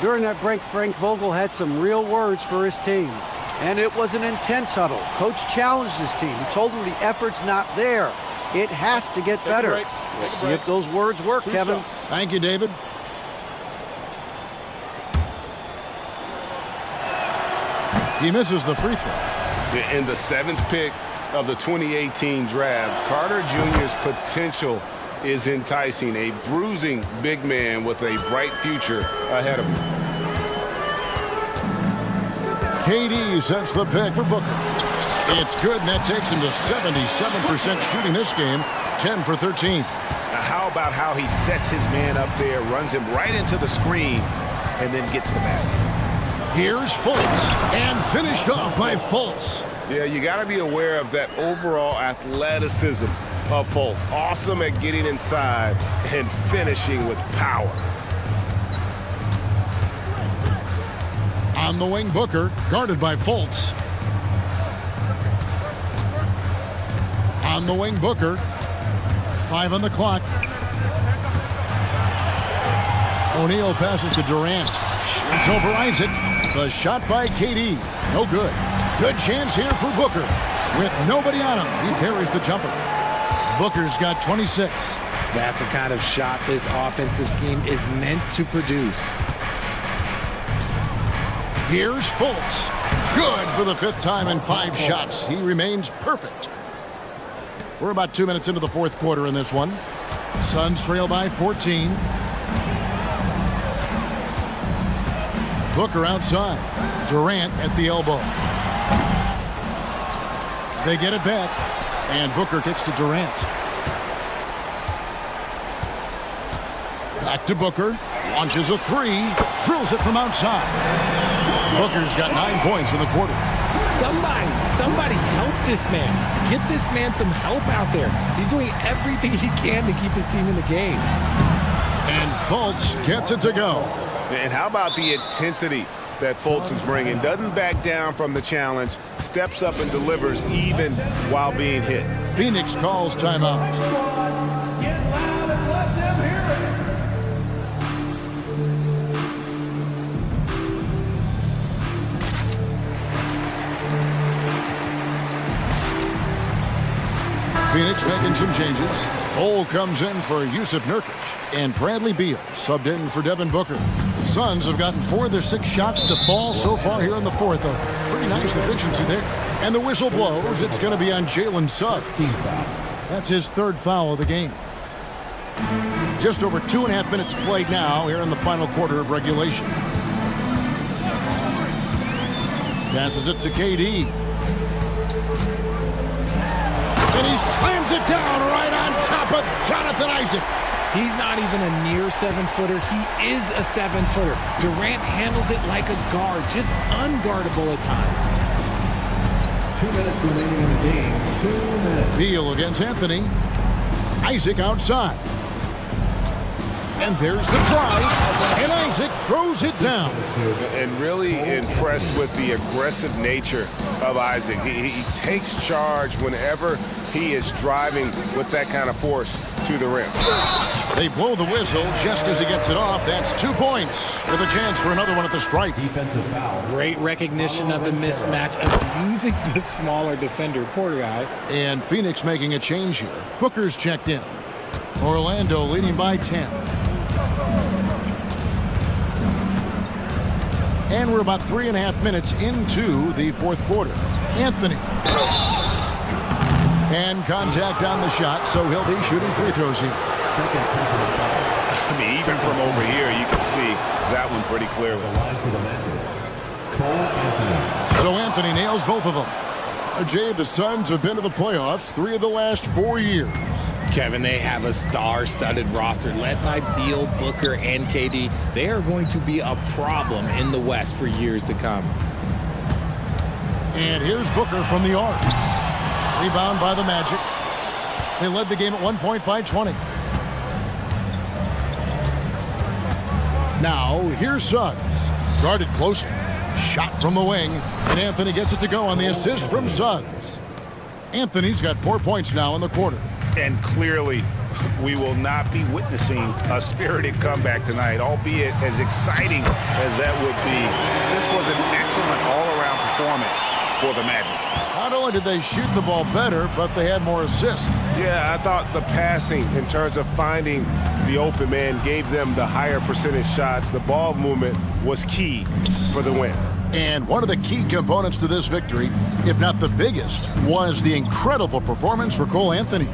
During that break, Frank Vogel had some real words for his team. And it was an intense huddle. Coach challenged his team. He told them the effort's not there. It has to get better. We'll see if those words work, Kevin. Thank you, David. He misses the free throw. In the 7th pick of the 2018 draft, Carter Jr.'s potential is enticing. A bruising big man with a bright future ahead of him. KD sets the pick for Booker. It's good, and that takes him to 77% shooting this game, 10 for 13. Now how about how he sets his man up there, runs him right into the screen, and then gets the basket. Here's Fultz, and finished off by Fultz. Yeah, you got to be aware of that overall athleticism of Fultz. Awesome at getting inside and finishing with power. On the wing, Booker, guarded by Fultz. On the wing, Booker. 5 on the clock. O'Neal passes to Durant. Shoots over Isaac. The shot by KD. No good. Good chance here for Booker. With nobody on him, he parries the jumper. Booker's got 26. That's the kind of shot this offensive scheme is meant to produce. Here's Fultz. Good for the 5th time in 5 shots. He remains perfect. We're about 2 minutes into the 4th quarter in this one. Suns trail by 14. Booker outside. Durant at the elbow. They get it back. And Booker kicks to Durant. Back to Booker. Launches a 3. Drills it from outside. Booker's got 9 points in the quarter. Somebody help this man. Get this man some help out there. He's doing everything he can to keep his team in the game. And Fultz gets it to go. And how about the intensity that Fultz is bringing? Doesn't back down from the challenge, steps up and delivers even while being hit. Phoenix calls timeout. Get loud and let them hear it. Phoenix making some changes. Cole comes in for Yusuf Nurkic, and Bradley Beal subbed in for Devin Booker. The Suns have gotten 4 of their 6 shots to fall so far here in the 4th. A pretty nice efficiency there. And the whistle blows. It's going to be on Jalen Suggs. That's his 3rd foul of the game. Just over 2.5 minutes played now here in the final quarter of regulation. Passes it to KD. And he slams it down right on top of Jonathan Isaac. He's not even a near 7-footer. He is a 7-footer. Durant handles it like a guard, just unguardable at times. 2 minutes remaining in the game. 2 minutes. Beal against Anthony. Isaac outside. And there's the try. And Isaac throws it down. And really impressed with the aggressive nature of Isaac. He takes charge whenever he is driving with that kind of force to the rim. They blow the whistle just as he gets it off. That's 2 points with a chance for another one at the stripe. Defensive foul. Great recognition of the mismatch, abusing the smaller defender. Poor guy. And Phoenix making a change here. Booker's checked in. Orlando leading by 10. And we're about 3.5 minutes into the 4th quarter. Anthony. And contact on the shot, so he'll be shooting free throws here. I mean, even from over here, you can see that one pretty clearly. So Anthony nails both of them. Jay, the Suns have been to the playoffs 3 of the last 4 years. Kevin, they have a star-studded roster led by Beal, Booker, and KD. They are going to be a problem in the West for years to come. And here's Booker from the arc. Rebound by the Magic. They led the game at 1 point by 20. Now, here's Suggs. Guarded closely. Shot from the wing. And Anthony gets it to go on the assist from Suggs. Anthony's got 4 points now in the quarter. And clearly, we will not be witnessing a spirited comeback tonight, albeit as exciting as that would be. This was an excellent all-around performance for the Magic. Not only did they shoot the ball better, but they had more assists. Yeah, I thought the passing in terms of finding the open man gave them the higher percentage shots. The ball movement was key for the win. And one of the key components to this victory, if not the biggest, was the incredible performance for Cole Anthony.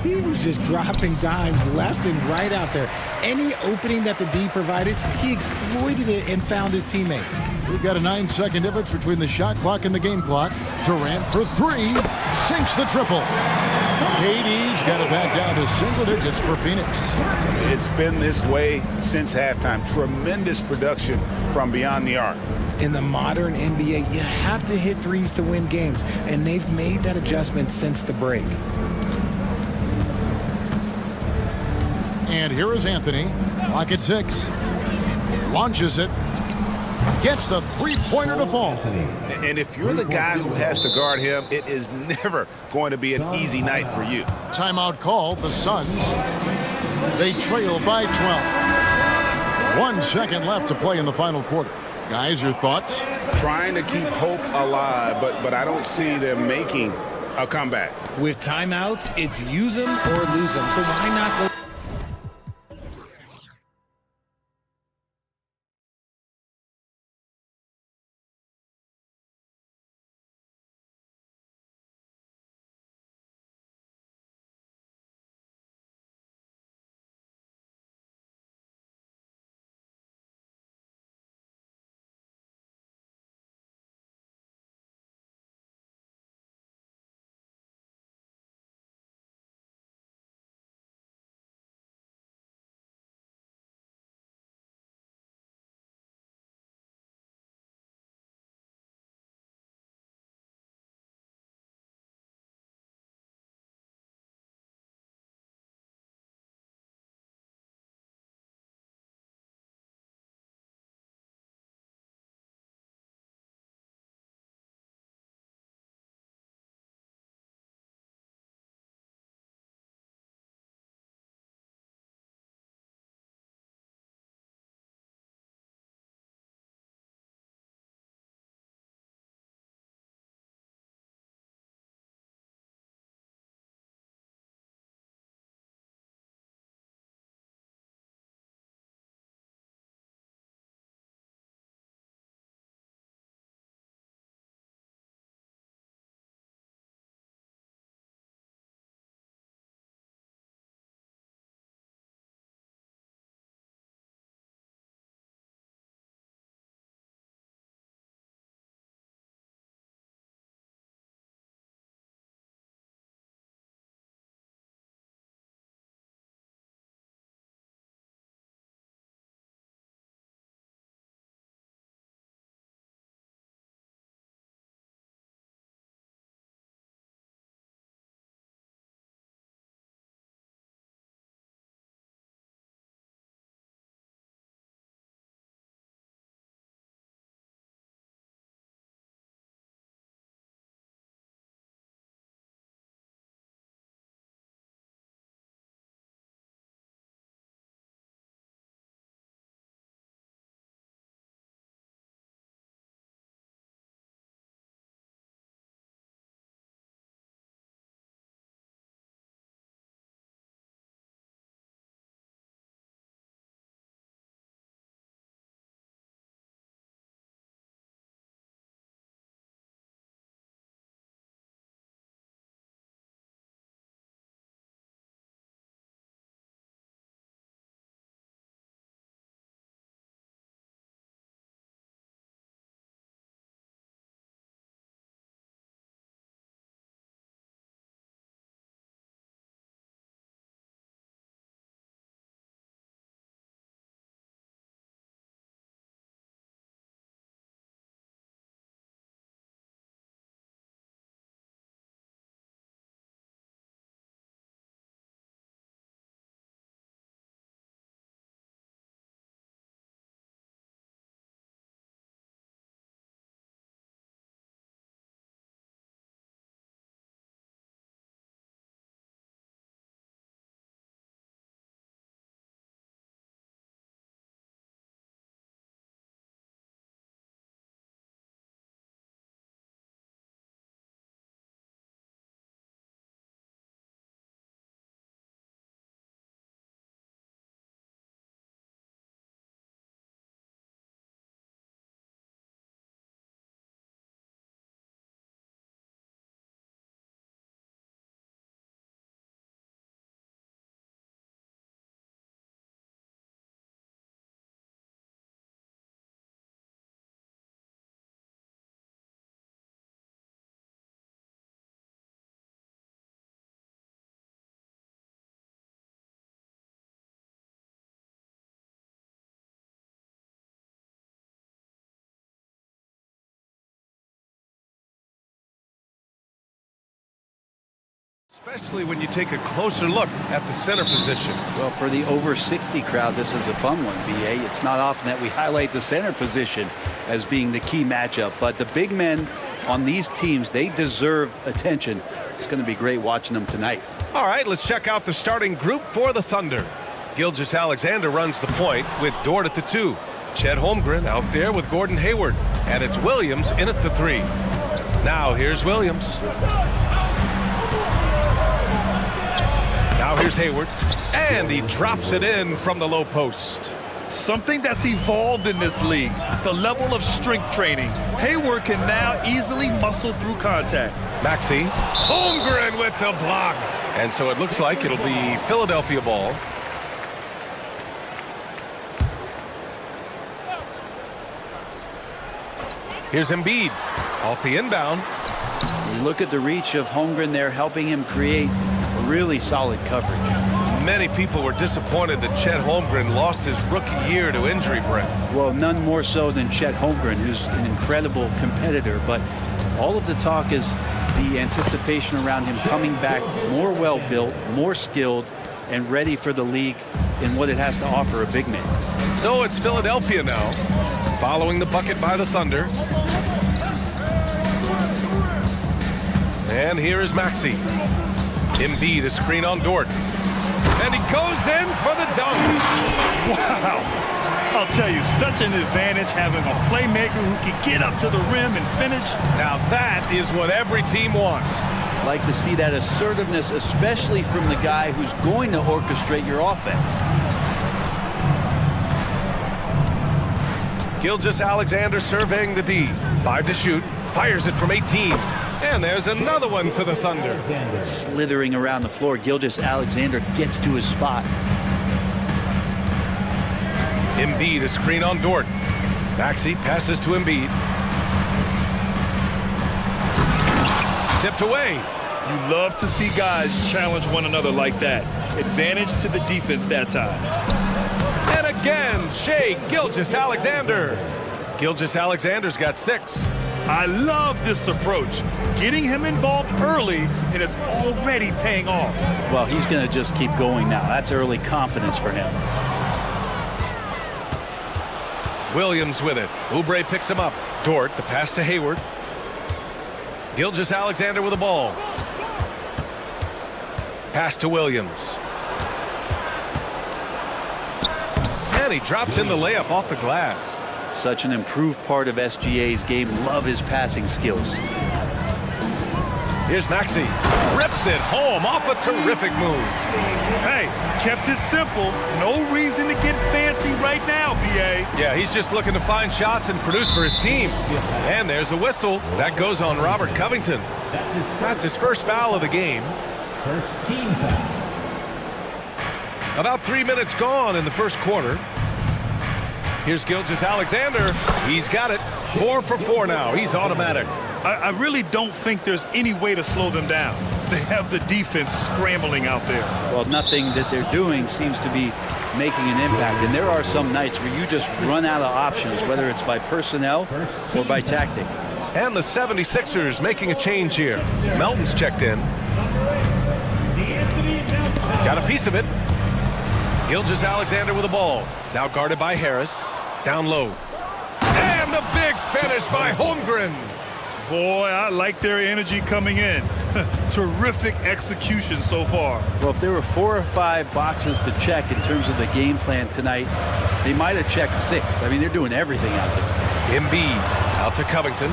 He was just dropping dimes left and right out there. Any opening that the D provided, he exploited it and found his teammates. We've got a 9-second difference between the shot clock and the game clock. Durant for 3, sinks the triple. KD's got it back down to single digits for Phoenix. It's been this way since halftime. Tremendous production from beyond the arc. In the modern NBA, you have to hit threes to win games, and they've made that adjustment since the break. And here is Anthony. Clock at 6. Launches it. Gets the three-pointer to fall. And if you're the guy who has to guard him, it is never going to be an easy night for you. Timeout called. The Suns. They trail by 12. 1 second left to play in the final quarter. Guys, your thoughts? Trying to keep hope alive, but I don't see them making a comeback. With timeouts, it's use them or lose them. So why not go Especially when you take a closer look at the center position. Well, for the over 60 crowd, this is a fun one, BA. It's not often that we highlight the center position as being the key matchup, but the big men on these teams, they deserve attention. It's going to be great watching them tonight. All right, let's check out the starting group for the Thunder. Gilgeous-Alexander runs the point with Dort at the 2. Chet Holmgren out there with Gordon Hayward. And it's Williams in at the 3. Now here's Williams. Now here's Hayward. And he drops it in from the low post. Something that's evolved in this league, the level of strength training. Hayward can now easily muscle through contact. Maxey. Holmgren with the block. And so it looks like it'll be Philadelphia ball. Here's Embiid off the inbound. You look at the reach of Holmgren there, helping him create really solid coverage. Many people were disappointed that Chet Holmgren lost his rookie year to injury, Brent. Well, none more so than Chet Holmgren, who's an incredible competitor, but all of the talk is the anticipation around him coming back more well-built, more skilled, and ready for the league in what it has to offer a big man. So it's Philadelphia now, following the bucket by the Thunder. And here is Maxey. Embiid, a screen on Dort. And he goes in for the dunk. Wow. I'll tell you, such an advantage having a playmaker who can get up to the rim and finish. Now that is what every team wants. Like to see that assertiveness, especially from the guy who's going to orchestrate your offense. Gilgeous-Alexander surveying the D. 5 to shoot. Fires it from 18. And there's another one for the Thunder. Slithering around the floor, Gilgeous-Alexander gets to his spot. Embiid, a screen on Dort. Maxey passes to Embiid. Tipped away. You love to see guys challenge one another like that. Advantage to the defense that time. And again, Shea Gilgeous-Alexander. Gilgeous-Alexander's got 6. I love this approach. Getting him involved early, and it's already paying off. Well, he's going to just keep going now. That's early confidence for him. Williams with it. Oubre picks him up. Dort, the pass to Hayward. Gilgeous-Alexander with the ball. Pass to Williams. And he drops in the layup off the glass. Such an improved part of SGA's game. Love his passing skills. Here's Maxey. Rips it home off a terrific move. Hey, kept it simple. No reason to get fancy right now, BA. Yeah, he's just looking to find shots and produce for his team. And there's a whistle. That goes on Robert Covington. That's his first foul of the game. First team foul. About 3 minutes gone in the first quarter. Here's Gilgeous-Alexander. He's got it. 4 for 4 now. He's automatic. I really don't think there's any way to slow them down. They have the defense scrambling out there. Well, nothing that they're doing seems to be making an impact. And there are some nights where you just run out of options, whether it's by personnel or by tactic. And the 76ers making a change here. Melton's checked in. Got a piece of it. Gilgeous-Alexander with the ball. Now guarded by Harris. Down low. And the big finish by Holmgren. Boy, I like their energy coming in. Terrific execution so far. Well, if there were 4 or 5 boxes to check in terms of the game plan tonight, they might have checked 6. I mean, they're doing everything out there. Embiid out to Covington.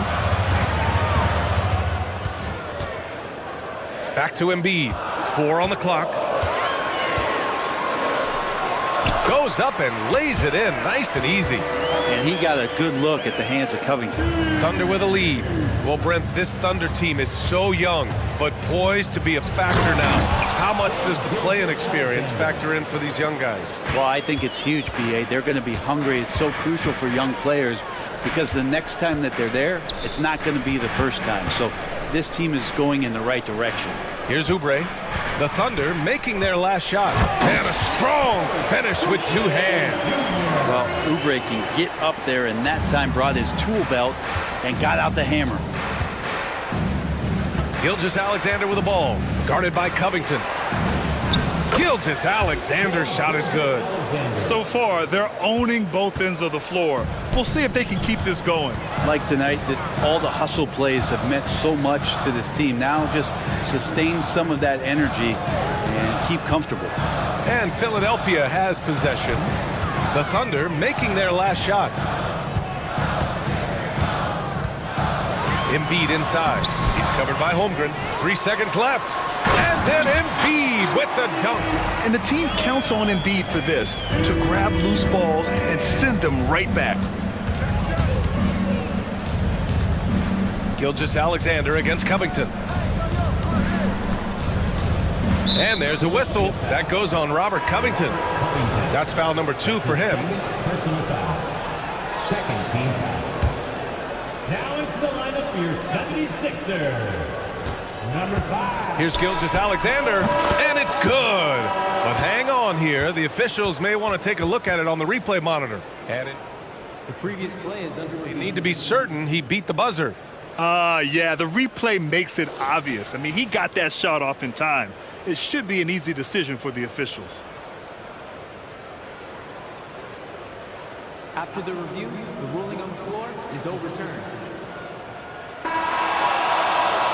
Back to Embiid. 4 on the clock. Goes up and lays it in nice and easy. And he got a good look at the hands of Covington. Thunder with a lead. Well, Brent, this Thunder team is so young, but poised to be a factor now. How much does the play-in experience factor in for these young guys? Well, I think it's huge, BA. They're going to be hungry. It's so crucial for young players because the next time that they're there, it's not going to be the first time. So this team is going in the right direction. Here's Oubre. The Thunder making their last shot. And a strong finish with 2 hands. Well, Oubre can get up there and that time brought his tool belt and got out the hammer. Gilgeous-Alexander with the ball. Guarded by Covington. Gilgeous-Alexander's shot is good. So far, they're owning both ends of the floor. We'll see if they can keep this going. Like tonight, that all the hustle plays have meant so much to this team. Now just sustain some of that energy and keep comfortable. And Philadelphia has possession. The Thunder making their last shot. Embiid inside. He's covered by Holmgren. 3 seconds left. And then Embiid with the dunk. And the team counts on Embiid for this, to grab loose balls and send them right back. Gilgeous-Alexander against Covington. And there's a whistle. That goes on Robert Covington. That's foul number 2 for him. Second team foul. Now into the lineup for your 76ers. Number 5. Here's Gilgeous-Alexander, and it's good. But hang on here. The officials may want to take a look at it on the replay monitor. And the previous play is under review. They need to be certain he beat the buzzer. Yeah, the replay makes it obvious. I mean, he got that shot off in time. It should be an easy decision for the officials. After the review, the ruling on the floor is overturned.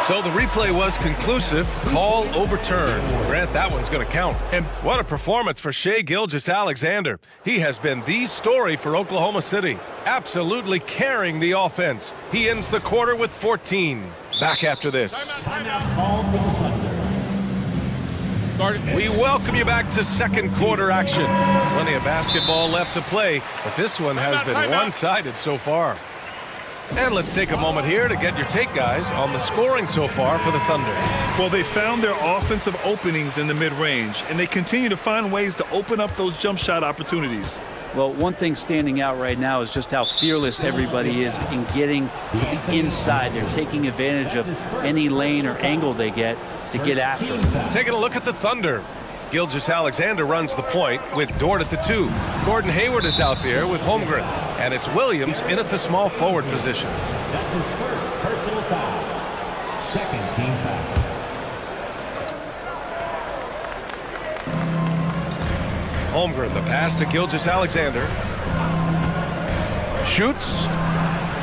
So the replay was conclusive. Call overturned. Grant, that one's going to count. And what a performance for Shai Gilgeous-Alexander. He has been the story for Oklahoma City. Absolutely carrying the offense. He ends the quarter with 14. Back after this. Timeout called for the Thunder. We welcome you back to second quarter action. Plenty of basketball left to play, but this one has been one-sided so far. And let's take a moment here to get your take, guys, on the scoring so far for the Thunder. Well, they found their offensive openings in the mid-range, and they continue to find ways to open up those jump shot opportunities. Well, one thing standing out right now is just how fearless everybody is in getting to the inside. They're taking advantage of any lane or angle they get to get after it. Taking a look at the Thunder. Gilgeous-Alexander runs the point with Dort at the 2. Gordon Hayward is out there with Holmgren. And it's Williams in at the small forward position. That's his first personal foul. Second team foul. Holmgren, the pass to Gilgeous-Alexander. Shoots.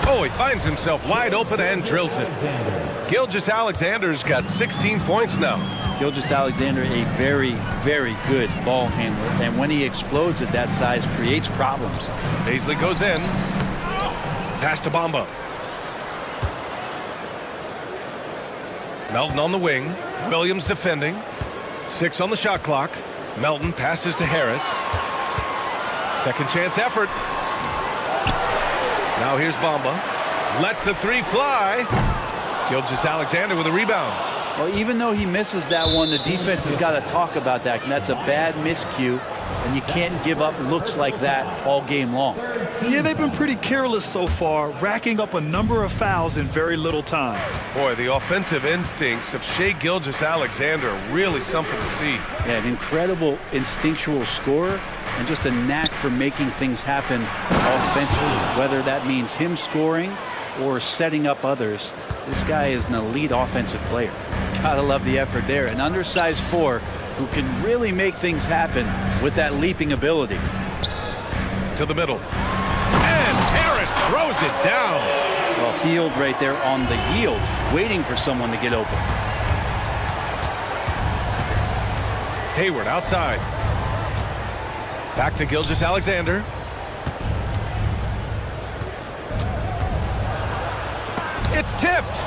Oh, he finds himself wide open and drills it. Gilgeous-Alexander's got 16 points now. Gilgeous-Alexander, a very, very good ball handler. And when he explodes at that size, creates problems. Paisley goes in. Pass to Bamba. Melton on the wing. Williams defending. 6 on the shot clock. Melton passes to Harris. Second chance effort. Now here's Bamba. Lets the 3 fly. Gilgeous-Alexander with a rebound. Well, even though he misses that one, the defense has got to talk about that. And that's a bad miscue. And you can't give up looks like that all game long. Yeah, they've been pretty careless so far, racking up a number of fouls in very little time. Boy, the offensive instincts of Shai Gilgeous-Alexander are really something to see. Yeah, an incredible instinctual scorer and just a knack for making things happen offensively, whether that means him scoring or setting up others. This guy is an elite offensive player. Gotta love the effort there. An undersized 4 who can really make things happen with that leaping ability. To the middle. And Harris throws it down. Well, healed right there on the yield, waiting for someone to get open. Hayward outside. Back to Gilgeous-Alexander. It's tipped.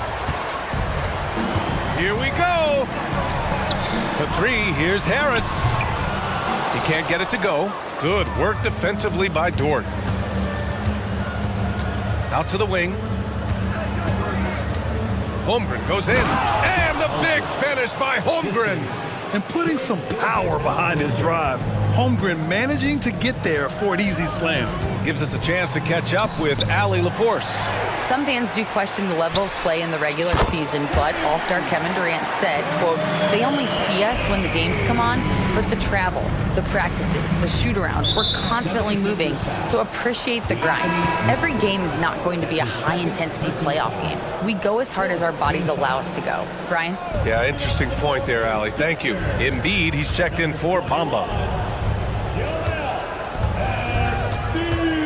Here we go. For 3, here's Harris. He can't get it to go. Good work defensively by Dort. Out to the wing. Holmgren goes in. And the big finish by Holmgren. And putting some power behind his drive. Holmgren managing to get there for an easy slam. Gives us a chance to catch up with Allie LaForce. Some fans do question the level of play in the regular season, but All-Star Kevin Durant said, quote, "They only see us when the games come on, But the travel, the practices, the shoot-arounds, we're constantly moving, so appreciate the grind. Every game is not going to be a high-intensity playoff game. We go as hard as our bodies allow us to go. Brian? Yeah, interesting point there, Allie. Thank you. Embiid, he's checked in for Bamba.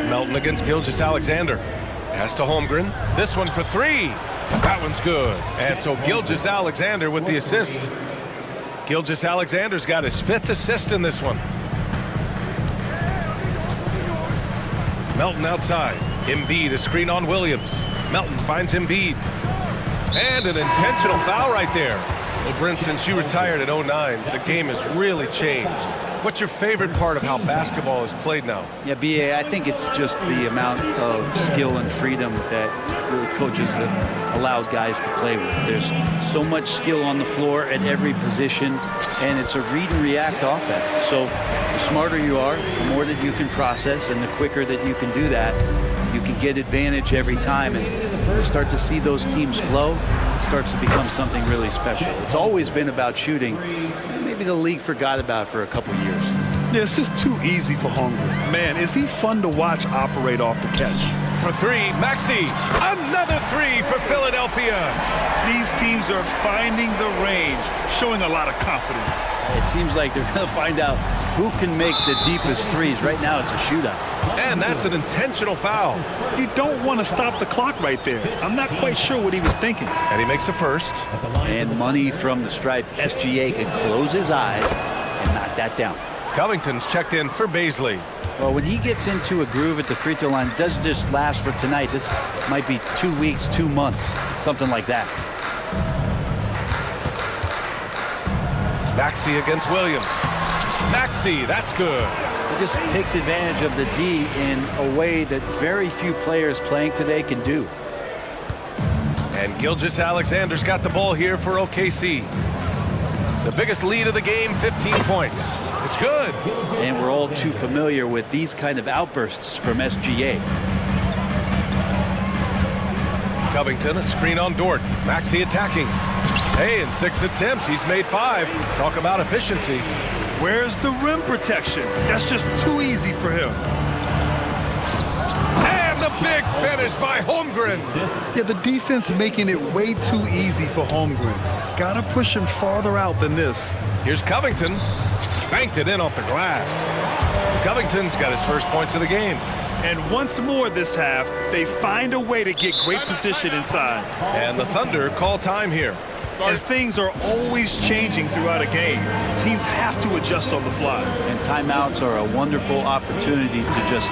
Melton against Gilgeous-Alexander. Pass to Holmgren. This one for three. That one's good. And so Gilgeous-Alexander with the assist. Gilgeous-Alexander's got his 5th assist in this one. Melton outside. Embiid, a screen on Williams. Melton finds Embiid. And an intentional foul right there. Well, Brent, since you retired in 09, the game has really changed. What's your favorite part of how basketball is played now? Yeah, BA, I think it's just the amount of skill and freedom that really coaches have allowed guys to play with. There's so much skill on the floor at every position, and it's a read and react offense. So the smarter you are, the more that you can process, and the quicker that you can do that, you can get advantage every time, and you start to see those teams flow. It starts to become something really special. It's always been about shooting. Maybe the league forgot about it for a couple years. Yeah, it's just too easy for Holmgren. Man, is he fun to watch operate off the catch. For three, Maxey. Another three for Philadelphia. These teams are finding the range, showing a lot of confidence. It seems like they're going to find out who can make the deepest threes. Right now, it's a shootout. And that's an intentional foul. You don't want to stop the clock right there. I'm not quite sure what he was thinking. And he makes a first. And money from the stripe. SGA can close his eyes and knock that down. Covington's checked in for Baisley. Well, when he gets into a groove at the free throw line, it doesn't just last for tonight. This might be 2 weeks, 2 months, something like that. Maxey against Williams. Maxey, that's good. He just takes advantage of the D in a way that very few players playing today can do. And Gilgeous-Alexander's got the ball here for OKC. The biggest lead of the game, 15 points. It's good. And we're all too familiar with these kind of outbursts from SGA. Covington, a screen on Dort. Maxey attacking. Hey, in 6 attempts, he's made 5. Talk about efficiency. Where's the rim protection? That's just too easy for him. And the big finish by Holmgren. Yeah, the defense making it way too easy for Holmgren. Gotta push him farther out than this. Here's Covington. Banked it in off the glass. Covington's got his first points of the game. And once more this half, they find a way to get great position inside. And the Thunder call time here. And things are always changing throughout a game. Teams have to adjust on the fly. And timeouts are a wonderful opportunity to just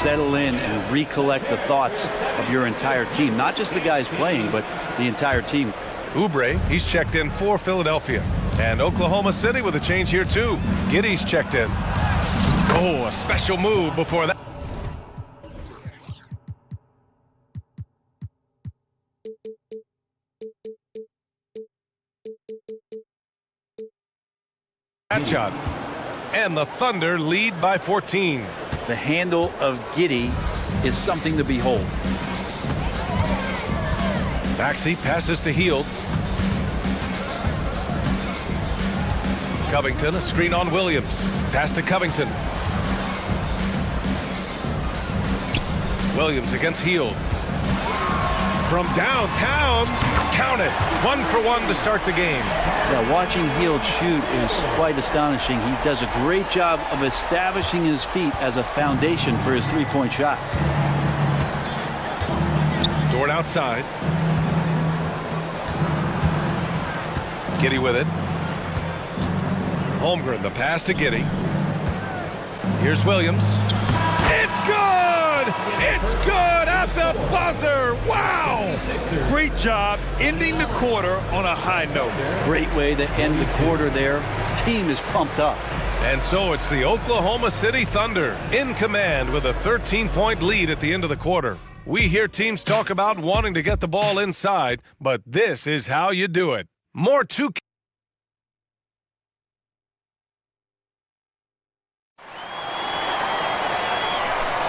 settle in and recollect the thoughts of your entire team. Not just the guys playing, but the entire team. Oubre, he's checked in for Philadelphia. And Oklahoma City with a change here too. Giddey's checked in. Oh, a special move before that. That shot. And the Thunder lead by 14. The handle of Giddey is something to behold. Maxey passes to Hield. Covington, a screen on Williams. Pass to Covington. Williams against Hield. From downtown, count it. 1 for 1 to start the game. Yeah, watching Hield shoot is quite astonishing. He does a great job of establishing his feet as a foundation for his three-point shot. Dort outside. Giddey with it. Holmgren, the pass to Giddey. Here's Williams. It's good! It's good at the buzzer! Wow! Great job ending the quarter on a high note. Great way to end the quarter there. Team is pumped up. And so it's the Oklahoma City Thunder in command with a 13-point lead at the end of the quarter. We hear teams talk about wanting to get the ball inside, but this is how you do it. More 2K.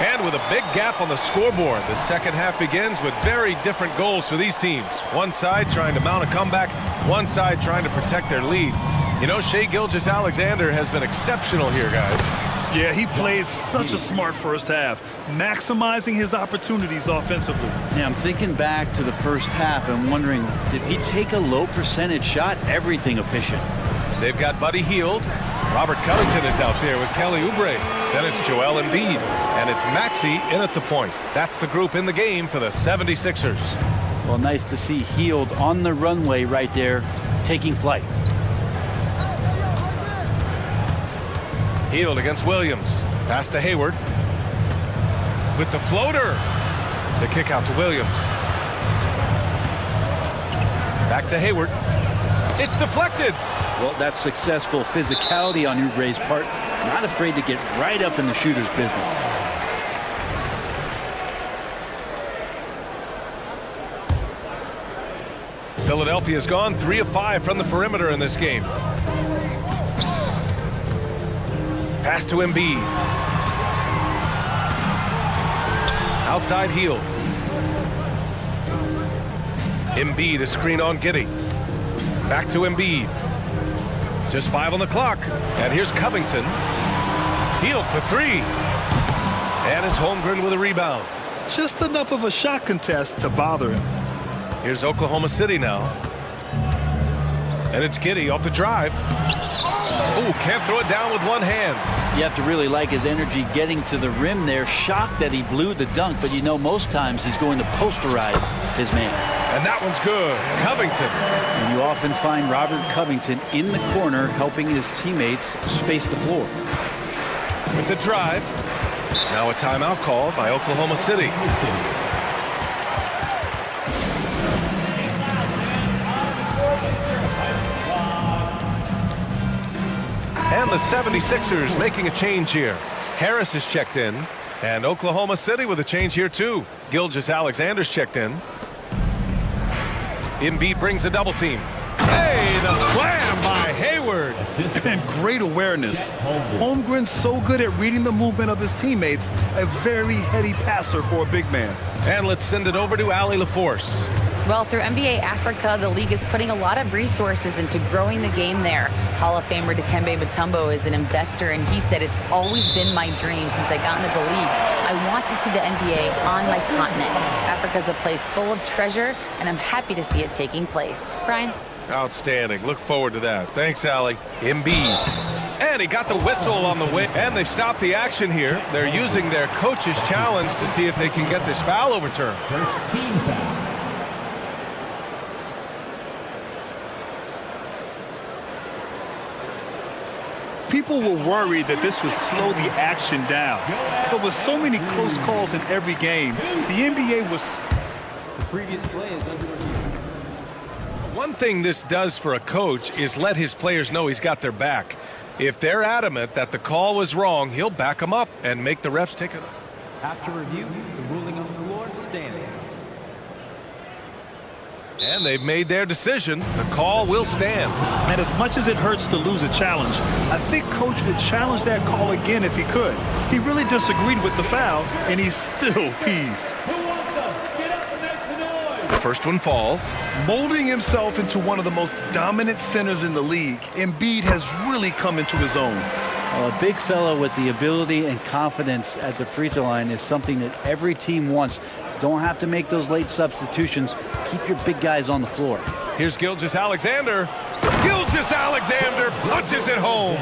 And with a big gap on the scoreboard, the second half begins with very different goals for these teams. One side trying to mount a comeback, one side trying to protect their lead. You know, Shai Gilgeous-Alexander has been exceptional here, guys. Yeah, he played such a smart first half, maximizing his opportunities offensively. Yeah, I'm thinking back to the first half and wondering, did he take a low percentage shot? Everything efficient. They've got Buddy Hield. Robert Covington is out there with Kelly Oubre. Then it's Joel Embiid. And it's Maxey in at the point. That's the group in the game for the 76ers. Well, nice to see Hield on the runway right there, taking flight. Hield against Williams. Pass to Hayward. With the floater. The kick out to Williams. Back to Hayward. It's deflected. Well, that's successful physicality on Oubre's part. Not afraid to get right up in the shooter's business. Philadelphia's gone 3 of 5 from the perimeter in this game. Pass to Embiid. Outside Hield. Embiid is screen on Giddey. Back to Embiid. Just 5 on the clock. And here's Covington. Hield for 3. And it's Holmgren with a rebound. Just enough of a shot contest to bother him. Here's Oklahoma City now. And it's Giddey off the drive. Oh, can't throw it down with one hand. You have to really like his energy getting to the rim there. Shocked that he blew the dunk, but you know most times he's going to posterize his man. And that one's good. Covington. And you often find Robert Covington in the corner helping his teammates space the floor. With the drive. Now a timeout called by Oklahoma City. And the 76ers making a change here. Harris is checked in. And Oklahoma City with a change here too. Gilgeous-Alexander's checked in. Embiid brings a double team. Hey, the slam by Hayward. And great awareness. Holmgren's so good at reading the movement of his teammates. A very heady passer for a big man. And let's send it over to Allie LaForce. Well, through NBA Africa, the league is putting a lot of resources into growing the game there. Hall of Famer Dikembe Mutombo is an investor, and he said, it's always been my dream since I got into the league. I want to see the NBA on my continent. Africa's a place full of treasure, and I'm happy to see it taking place. Brian? Outstanding. Look forward to that. Thanks, Allie. Embiid. And he got the whistle on the way. And they've stopped the action here. They're using their coach's challenge to see if they can get this foul overturned. First team foul. People were worried that this would slow the action down. But with so many close calls in every game, the NBA was... The previous play is under review. One thing this does for a coach is let his players know he's got their back. If they're adamant that the call was wrong, he'll back them up and make the refs take it. After review, the ruling on the floor stands. And they've made their decision. The call will stand. And as much as it hurts to lose a challenge, I think Coach would challenge that call again if he could. He really disagreed with the foul, and he's still peeved. The first one falls. Molding himself into one of the most dominant centers in the league, Embiid has really come into his own. Well, a big fella with the ability and confidence at the free throw line is something that every team wants. Don't have to make those late substitutions. Keep your big guys on the floor. Here's Gilgeous-Alexander. Gilgeous-Alexander punches it home.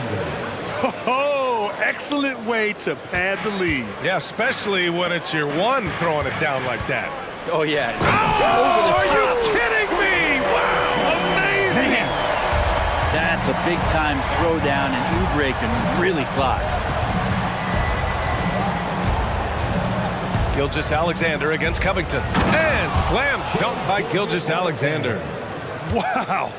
Oh, excellent way to pad the lead. Yeah, especially when it's your one throwing it down like that. Oh, yeah. Oh, are you kidding me? Wow, amazing. Man, that's a big-time throwdown, and Oubre can really fly. Gilgeous-Alexander against Covington. And slam dunk by Gilgeous-Alexander. Wow.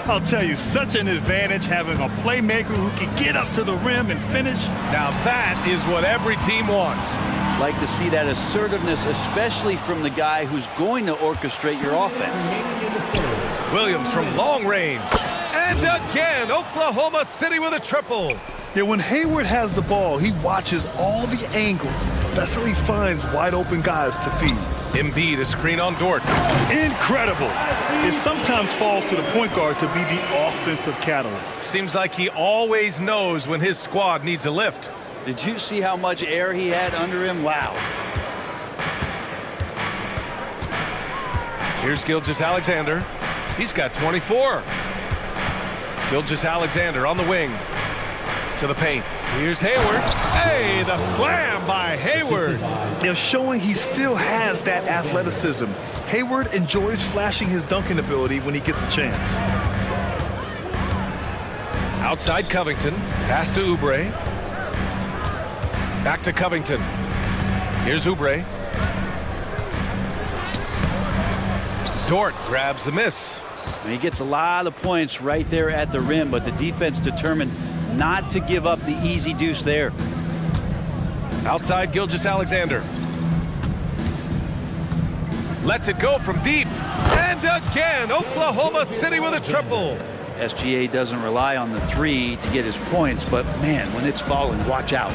I'll tell you, such an advantage having a playmaker who can get up to the rim and finish. Now that is what every team wants. Like to see that assertiveness, especially from the guy who's going to orchestrate your offense. Williams from long range. And again, Oklahoma City with a triple. Yeah, when Hayward has the ball, he watches all the angles. That's how he finds wide open guys to feed. Embiid, a screen on Dort. Incredible. It sometimes falls to the point guard to be the offensive catalyst. Seems like he always knows when his squad needs a lift. Did you see how much air he had under him? Wow. Here's Gilgeous-Alexander. He's got 24. Gilgeous-Alexander on the wing. To the paint. Here's Hayward. Hey, the slam by Hayward. They're showing he still has that athleticism. Hayward enjoys flashing his dunking ability when he gets a chance. Outside Covington. Pass to Oubre. Back to Covington. Here's Oubre. Dort grabs the miss. And he gets a lot of points right there at the rim, but the defense determined not to give up the easy deuce there. Outside Gilgeous-Alexander. Lets it go from deep. And again, Oklahoma City with a triple. SGA doesn't rely on the three to get his points, but man, when it's falling, watch out.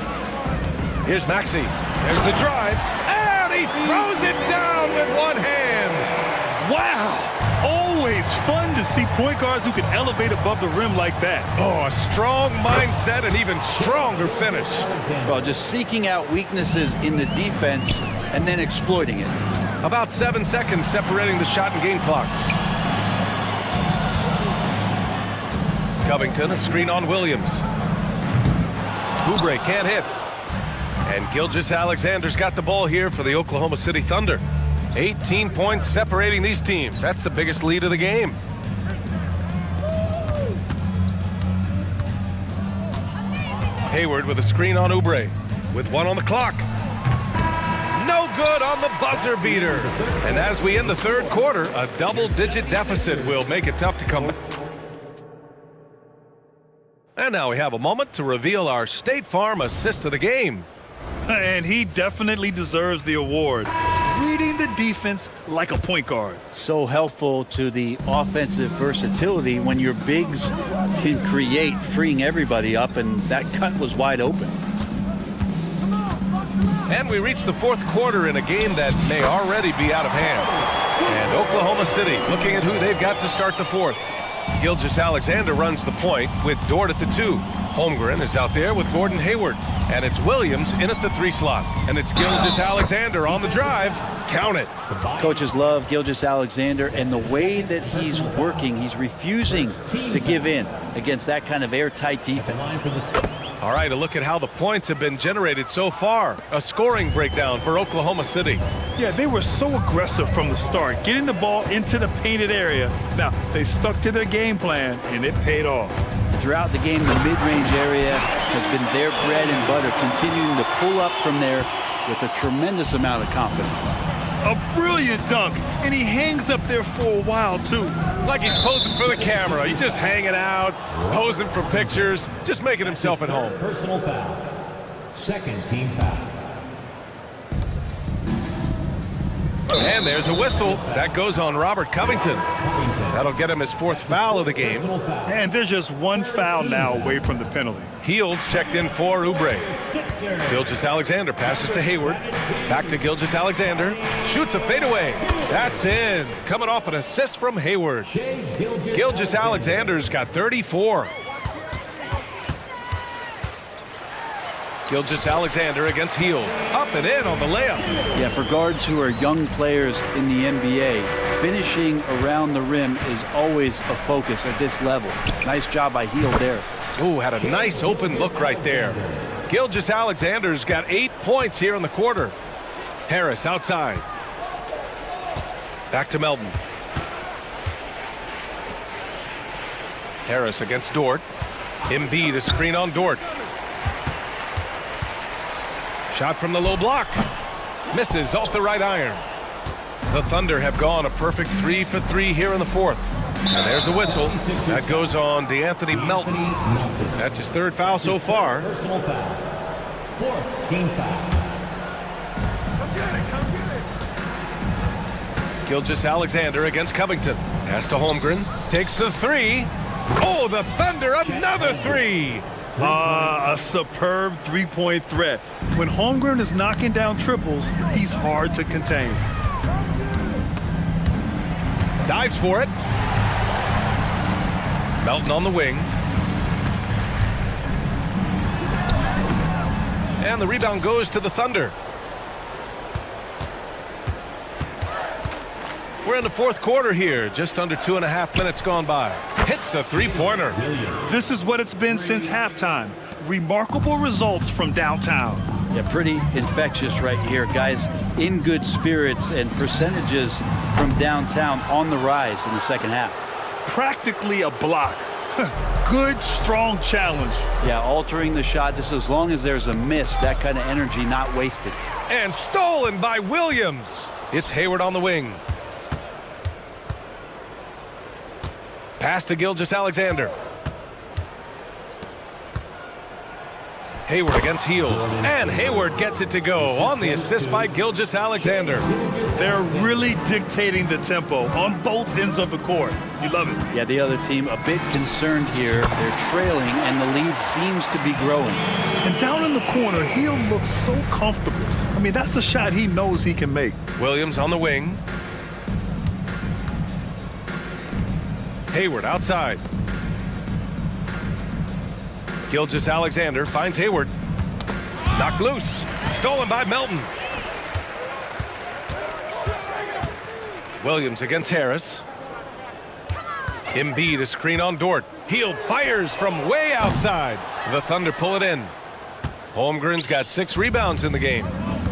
Here's Maxey. There's the drive. And he throws it down with one hand. Wow. Always fun to see point guards who can elevate above the rim like that. Oh, a strong mindset and even stronger finish. Well, just seeking out weaknesses in the defense and then exploiting it. About 7 seconds separating the shot and game clocks. Covington, a screen on Williams. Oubre can't hit. And Gilgeous-Alexander's got the ball here for the Oklahoma City Thunder. 18 points separating these teams. That's the biggest lead of the game. Hayward with a screen on Oubre. With one on the clock. No good on the buzzer beater. And as we end the third quarter, a double-digit deficit will make it tough to come back. And now we have a moment to reveal our State Farm assist of the game. And he definitely deserves the award. Reading the defense like a point guard. So helpful to the offensive versatility when your bigs can create, freeing everybody up, and that cut was wide open. And we reach the fourth quarter in a game that may already be out of hand. And Oklahoma City looking at who they've got to start the fourth. Gilgeous-Alexander runs the point with Dort at the 2. Holmgren is out there with Gordon Hayward. And it's Williams in at the 3 slot. And it's Gilgeous-Alexander on the drive. Count it. Coaches love Gilgeous-Alexander and the way that he's working. He's refusing to give in against that kind of airtight defense. All right, a look at how the points have been generated so far. A scoring breakdown for Oklahoma City. Yeah, they were so aggressive from the start, getting the ball into the painted area. Now, they stuck to their game plan, and it paid off. Throughout the game, the mid-range area has been their bread and butter, continuing to pull up from there with a tremendous amount of confidence. A brilliant dunk, and he hangs up there for a while, too. Like he's posing for the camera. He's just hanging out, posing for pictures, just making himself at home. Personal foul. Second team foul. And there's a whistle. That goes on Robert Covington. That'll get him his 4th foul of the game. And there's just one foul now away from the penalty. Heels checked in for Oubre. Gilgeous-Alexander passes to Hayward. Back to Gilgeous-Alexander. Shoots a fadeaway. That's in. Coming off an assist from Hayward. Gilgeous-Alexander's got 34. Gilgeous-Alexander against Hield. Up and in on the layup. Yeah, for guards who are young players in the NBA, finishing around the rim is always a focus at this level. Nice job by Hield there. Ooh, had a nice open look right there. Gilgeous-Alexander's got 8 points here in the quarter. Harris outside. Back to Melton. Harris against Dort. Embiid, a screen on Dort. Shot from the low block. Misses off the right iron. The Thunder have gone a perfect 3 for 3 here in the fourth. And there's a whistle. That goes on DeAnthony Melton. That's his 3rd foul so far. Personal foul. 4th team foul. Gilgeous-Alexander against Covington. Pass to Holmgren. Takes the 3. Oh, the Thunder, another 3. A superb three-point threat. When Holmgren is knocking down triples, he's hard to contain. Dives for it. Melton on the wing. And the rebound goes to the Thunder. We're in the fourth quarter here. Just under 2.5 minutes gone by. Hits the three-pointer. This is what it's been since halftime. Remarkable results from downtown. Yeah, pretty infectious right here. Guys in good spirits and percentages from downtown on the rise in the second half. Practically a block. Good, strong challenge. Yeah, altering the shot just as long as there's a miss. That kind of energy not wasted. And stolen by Williams. It's Hayward on the wing. Pass to Gilgeous-Alexander. Hayward against Heel. And Hayward gets it to go on the assist by Gilgeous-Alexander. They're really dictating the tempo on both ends of the court. You love it. Yeah, the other team a bit concerned here. They're trailing, and the lead seems to be growing. And down in the corner, Heel looks so comfortable. I mean, that's a shot he knows he can make. Williams on the wing. Hayward outside. Gilgeous-Alexander finds Hayward. Knocked loose. Stolen by Melton. Williams against Harris. Embiid a screen on Dort. Heel fires from way outside. The Thunder pull it in. Holmgren's got 6 rebounds in the game.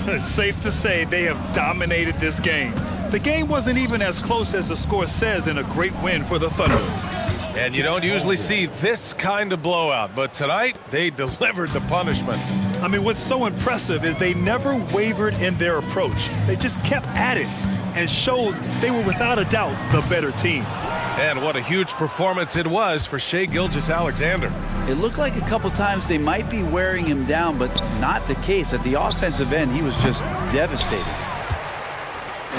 It's safe to say they have dominated this game. The game wasn't even as close as the score says in a great win for the Thunder. And you don't usually see this kind of blowout, but tonight they delivered the punishment. I mean, what's so impressive is they never wavered in their approach. They just kept at it and showed they were without a doubt the better team. And what a huge performance it was for Shai Gilgeous-Alexander. It looked like a couple times they might be wearing him down, but not the case. At the offensive end, he was just devastating.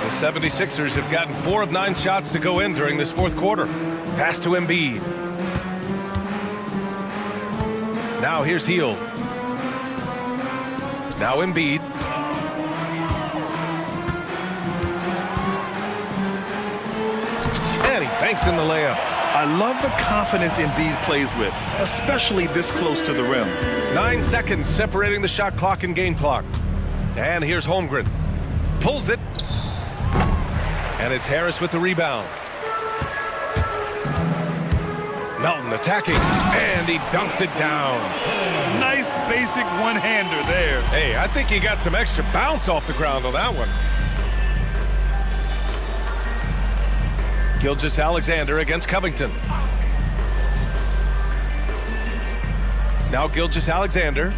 The 76ers have gotten 4 of 9 shots to go in during this fourth quarter. Pass to Embiid. Now here's Heel. Now Embiid. And he banks in the layup. I love the confidence Embiid plays with, especially this close to the rim. 9 seconds separating the shot clock and game clock. And here's Holmgren. Pulls it. And it's Harris with the rebound. Melton attacking, and he dunks it down. Nice basic one-hander there. Hey, I think he got some extra bounce off the ground on that one. Gilgeous-Alexander against Covington. Now Gilgeous-Alexander.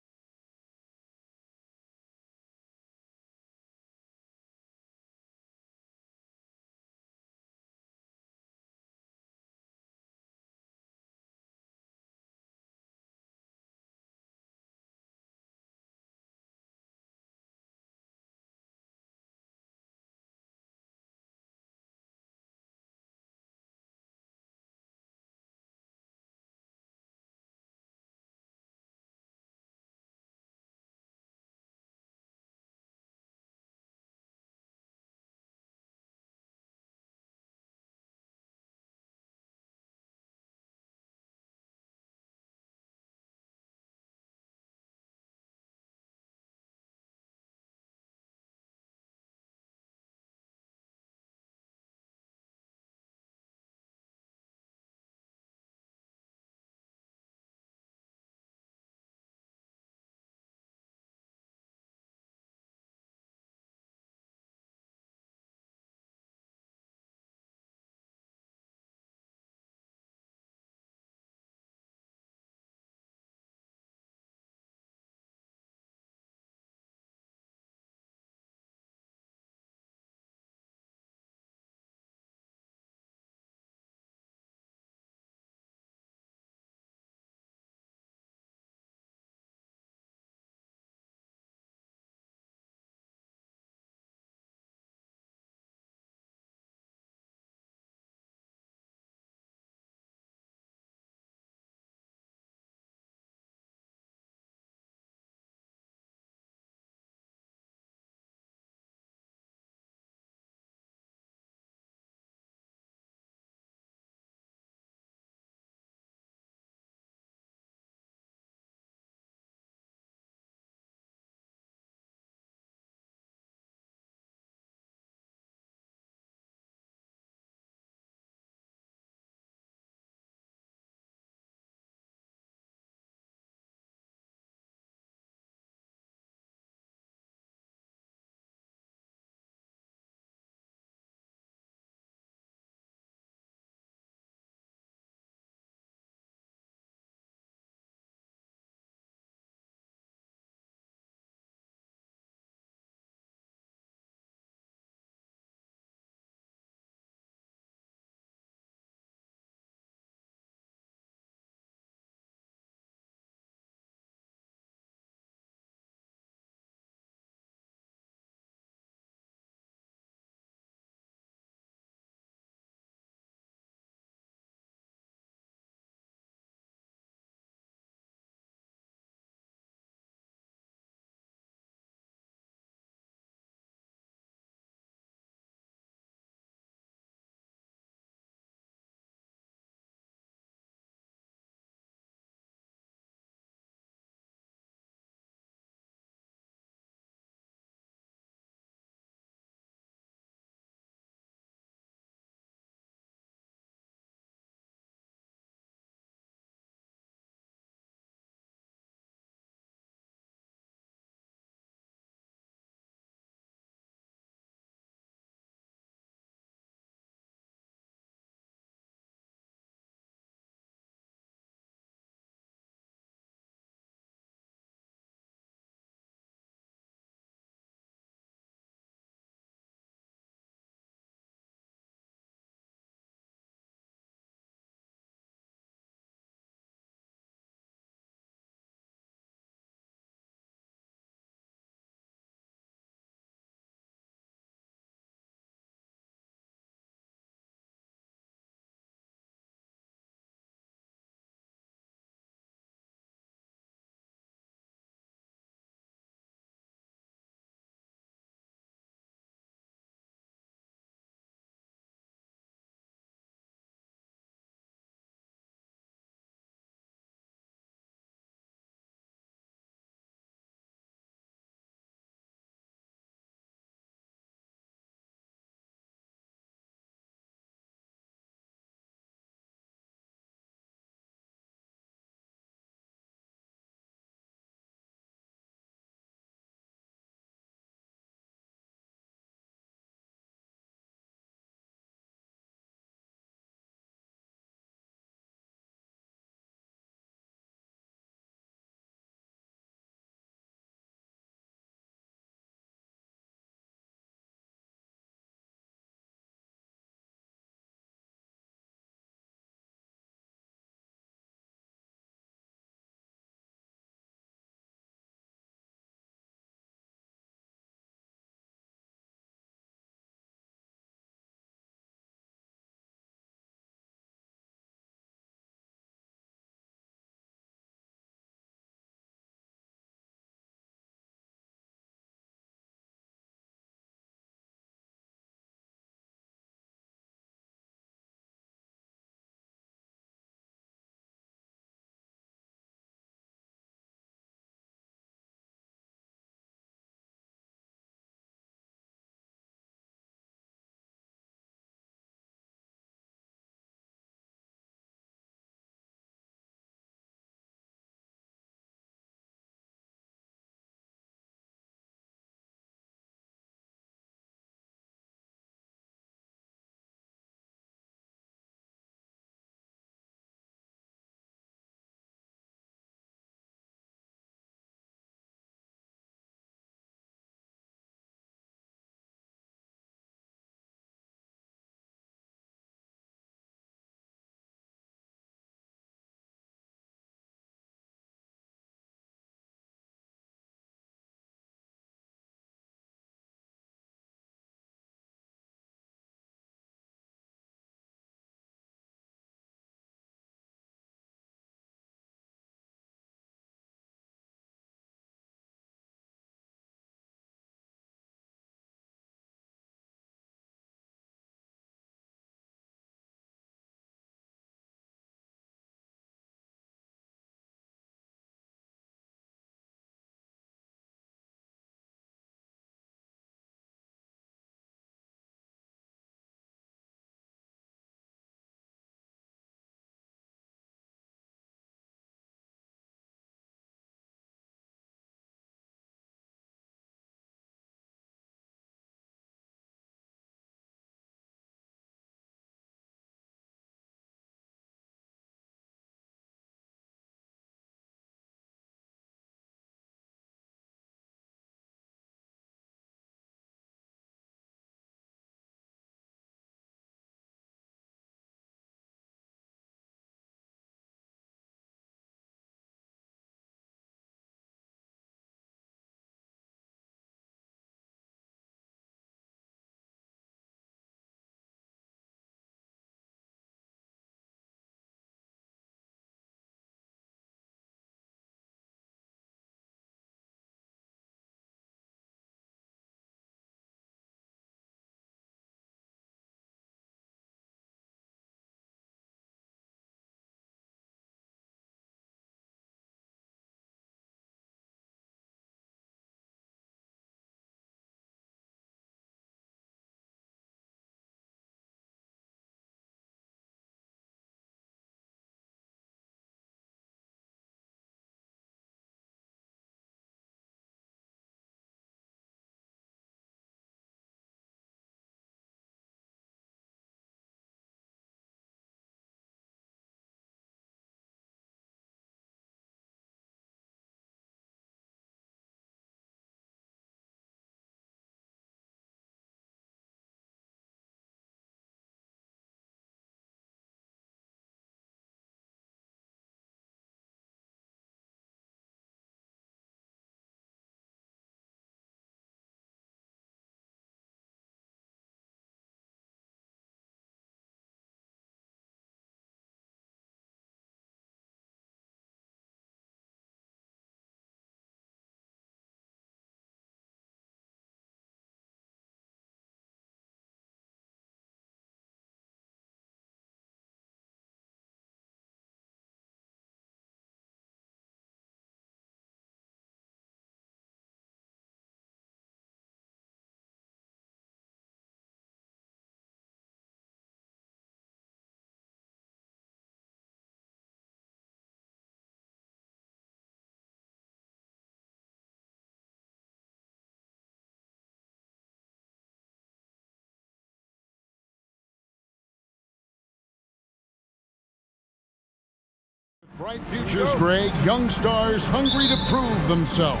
Bright futures, Greg. Young stars hungry to prove themselves.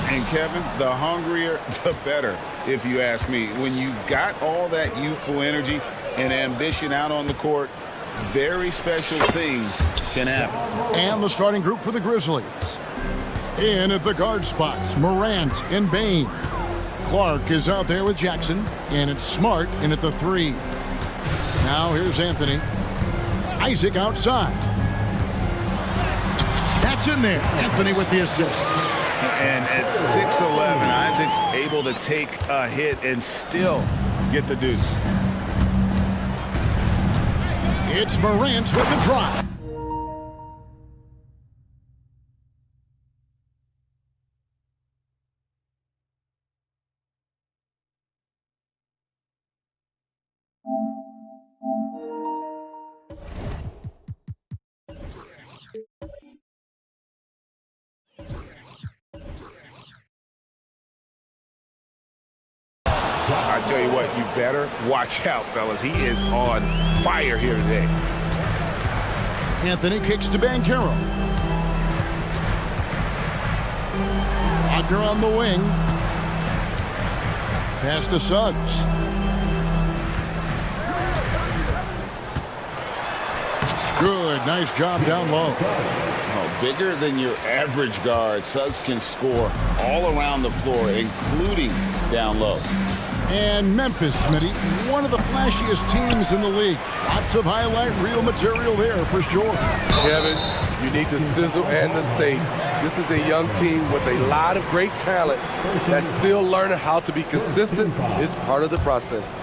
And Kevin, the hungrier, the better, if you ask me. When you've got all that youthful energy and ambition out on the court, very special things can happen. And the starting group for the Grizzlies. In at the guard spots, Morant and Bain. Clark is out there with Jackson, and it's Smart in at the 3. Now here's Anthony. Isaac outside. That's in there. Anthony with the assist. And at 6'11", Isaac's able to take a hit and still get the deuce. It's Morant with the drive. I tell you what, you better watch out, fellas. He is on fire here today. Anthony kicks to Banchero. Wagner on the wing. Pass to Suggs. Good, nice job down low. Oh, bigger than your average guard, Suggs can score all around the floor, including down low. And Memphis, Smitty, one of the flashiest teams in the league. Lots of highlight reel material there for sure. Kevin, you need the sizzle and the steak. This is a young team with a lot of great talent that's still learning how to be consistent. It's part of the process.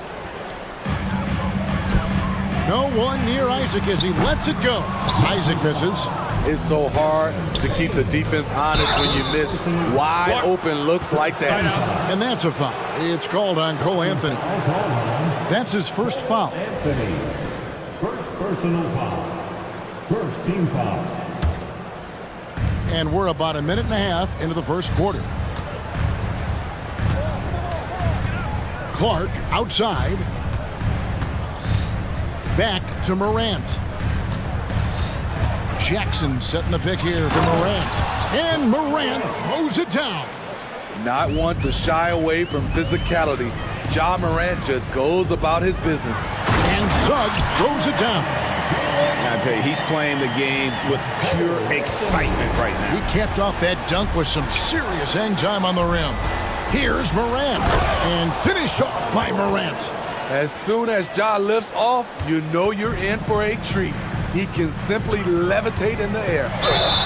No one near Isaac as he lets it go. Isaac misses. It's so hard to keep the defense honest when you miss wide open looks like that. And that's a foul. It's called on Cole Anthony. That's his first foul. Anthony, first personal foul. First team foul. And we're about a minute and a half into the first quarter. Clark outside. Back to Morant. Jackson setting the pick here for Morant. And Morant throws it down. Not one to shy away from physicality. Ja Morant just goes about his business. And Suggs throws it down. I tell you, he's playing the game with pure excitement right now. He capped off that dunk with some serious hang time on the rim. Here's Morant. And finished off by Morant. As soon as Ja lifts off, you know you're in for a treat. He can simply levitate in the air.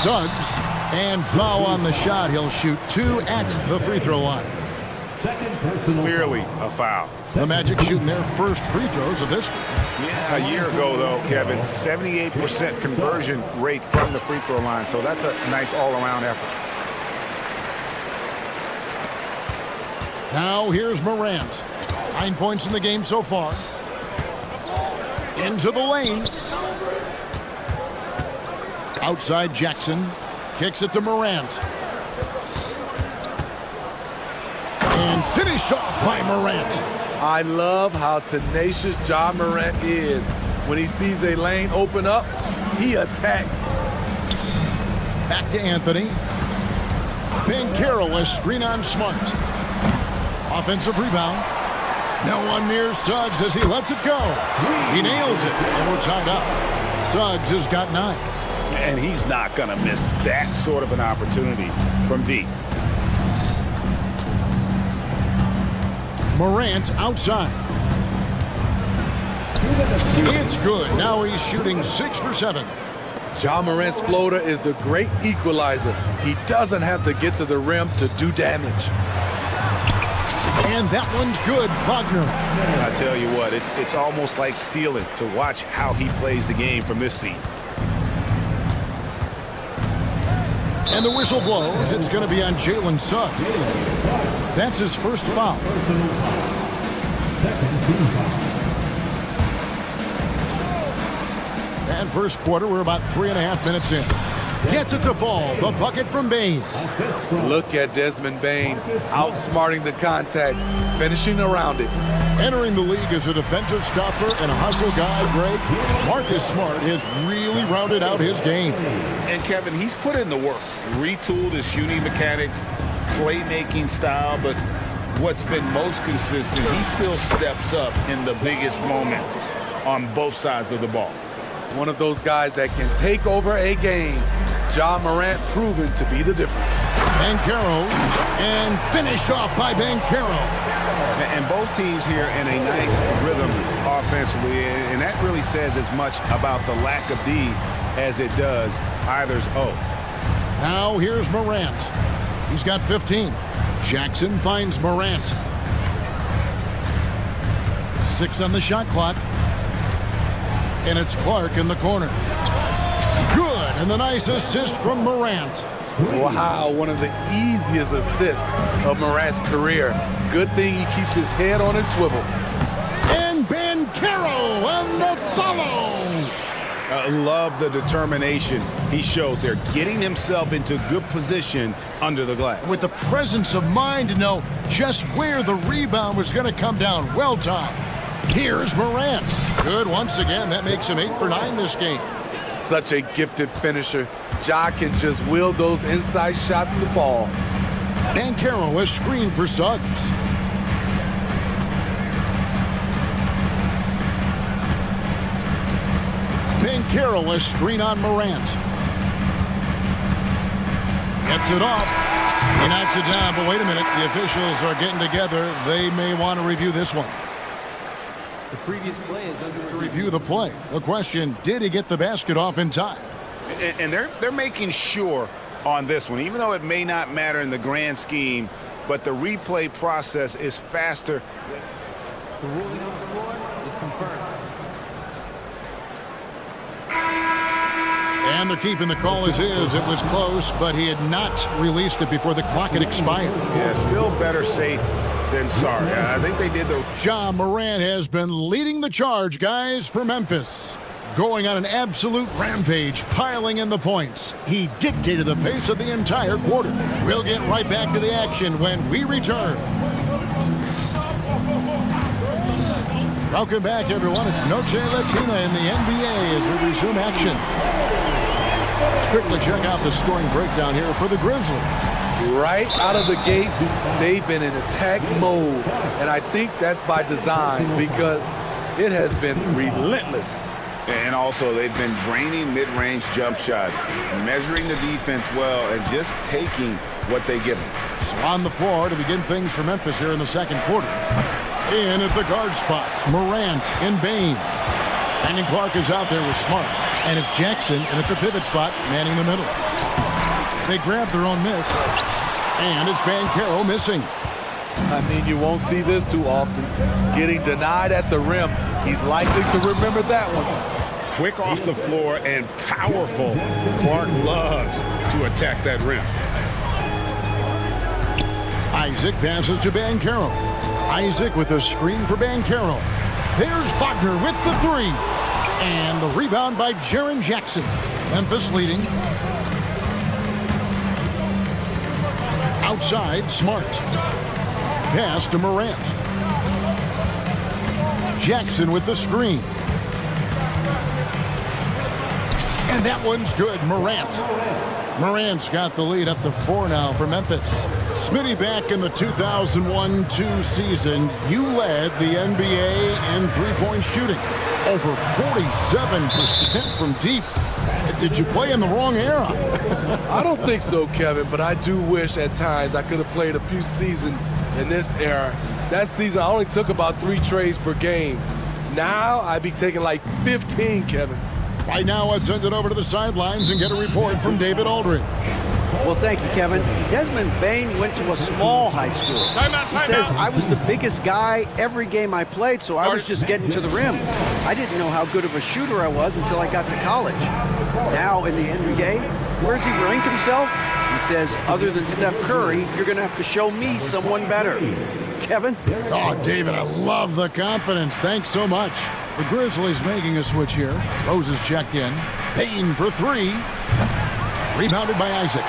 Suggs, and foul on the shot. He'll shoot 2 at the free throw line. Clearly a foul. The Magic shooting their first free throws of this. Yeah, a year ago, though, Kevin, 78% conversion rate from the free throw line. So that's a nice all-around effort. Now here's Morant. 9 points in the game so far. Into the lane. Outside Jackson. Kicks it to Morant. And finished off by Morant. I love how tenacious Ja Morant is. When he sees a lane open up, he attacks. Back to Anthony. Banchero, a screen on Smart. Offensive rebound. No one near Suggs as he lets it go. He nails it, and we're tied up. Suggs has got 9. And he's not going to miss that sort of an opportunity from deep. Morant outside. It's good. Now he's shooting 6 for 7. Ja Morant's floater is the great equalizer. He doesn't have to get to the rim to do damage. And that one's good, Wagner. I tell you what, it's almost like stealing to watch how he plays the game from this seat. And the whistle blows. It's going to be on Jalen Suggs. That's his first foul. And first quarter, we're about 3.5 minutes in. Gets it to fall. The bucket from Bain. Look at Desmond Bain outsmarting the contact, finishing around it. Entering the league as a defensive stopper and a hustle guy, Greg, Marcus Smart has really rounded out his game. And Kevin, he's put in the work, retooled his shooting mechanics, playmaking style, but what's been most consistent, he still steps up in the biggest moments on both sides of the ball. One of those guys that can take over a game. Ja Morant proven to be the difference. Banchero, and finished off by Banchero. And both teams here in a nice rhythm offensively, and that really says as much about the lack of D as it does either's O. Now here's Morant. He's got 15. Jackson finds Morant. 6 on the shot clock. And it's Clark in the corner. Good, and the nice assist from Morant. Wow, one of the easiest assists of Morant's career. Good thing he keeps his head on his swivel. And Banchero on the follow. Love the determination he showed there, getting himself into good position under the glass. With the presence of mind to know just where the rebound was going to come down. Well timed. Here's Morant. Good once again. That makes him 8 for 9 this game. Such a gifted finisher. Ja can just will those inside shots to fall. Banchero is screened for Suggs. Banchero is screen on Morant. Gets it off. He knocks it down, but wait a minute. The officials are getting together. They may want to review this one. The previous play is under Review the play. The question, did he get the basket off in time? And they're making sure on this one, even though it may not matter in the grand scheme, but the replay process is faster. The ruling on the floor is confirmed. And they're keeping the call as is. It was close, but he had not released it before the clock had expired. Yeah, still better safe than sorry. I think they did the... Ja Morant has been leading the charge, guys, for Memphis. Going on an absolute rampage, piling in the points. He dictated the pace of the entire quarter. We'll get right back to the action when we return. Welcome back, everyone. It's Noche Latina in the NBA as we resume action. Let's quickly check out the scoring breakdown here for the Grizzlies. Right out of the gates, they've been in attack mode. And I think that's by design because it has been relentless. And also, they've been draining mid-range jump shots, measuring the defense well, and just taking what they give them. So on the floor to begin things for Memphis here in the second quarter. In at the guard spots, Morant and Bain. Brandon Clark is out there with Smart. And it's Jackson and at the pivot spot, manning the middle. They grab their own miss. And it's Banchero missing. I mean, you won't see this too often. Getting denied at the rim. He's likely to remember that one. Quick off the floor and powerful. Clark loves to attack that rim. Isaac passes to Banchero. Isaac with a screen for Banchero. There's Wagner with the three. And the rebound by Jaren Jackson. Memphis leading. Outside, Smart. Pass to Morant. Jackson with the screen. And that one's good, Morant. Morant's got the lead up to 4 now for Memphis. Smitty, back in the 2001-2 season, you led the NBA in three-point shooting. Over 47% from deep. Did you play in the wrong era? I don't think so, Kevin, but I do wish at times I could have played a few seasons in this era. That season, I only took about 3 trades per game. Now, I'd be taking like 15, Kevin. Right now, let's send it over to the sidelines and get a report from David Aldridge. Well, thank you, Kevin. Desmond Bain went to a small high school. He says, I was the biggest guy every game I played, so I was just getting to the rim. I didn't know how good of a shooter I was until I got to college. Now in the NBA, where's he rank himself? He says, other than Steph Curry, you're going to have to show me someone better. Kevin? Oh, David, I love the confidence. Thanks so much. The Grizzlies making a switch here. Rose is checked in. Payne for 3. Rebounded by Isaac.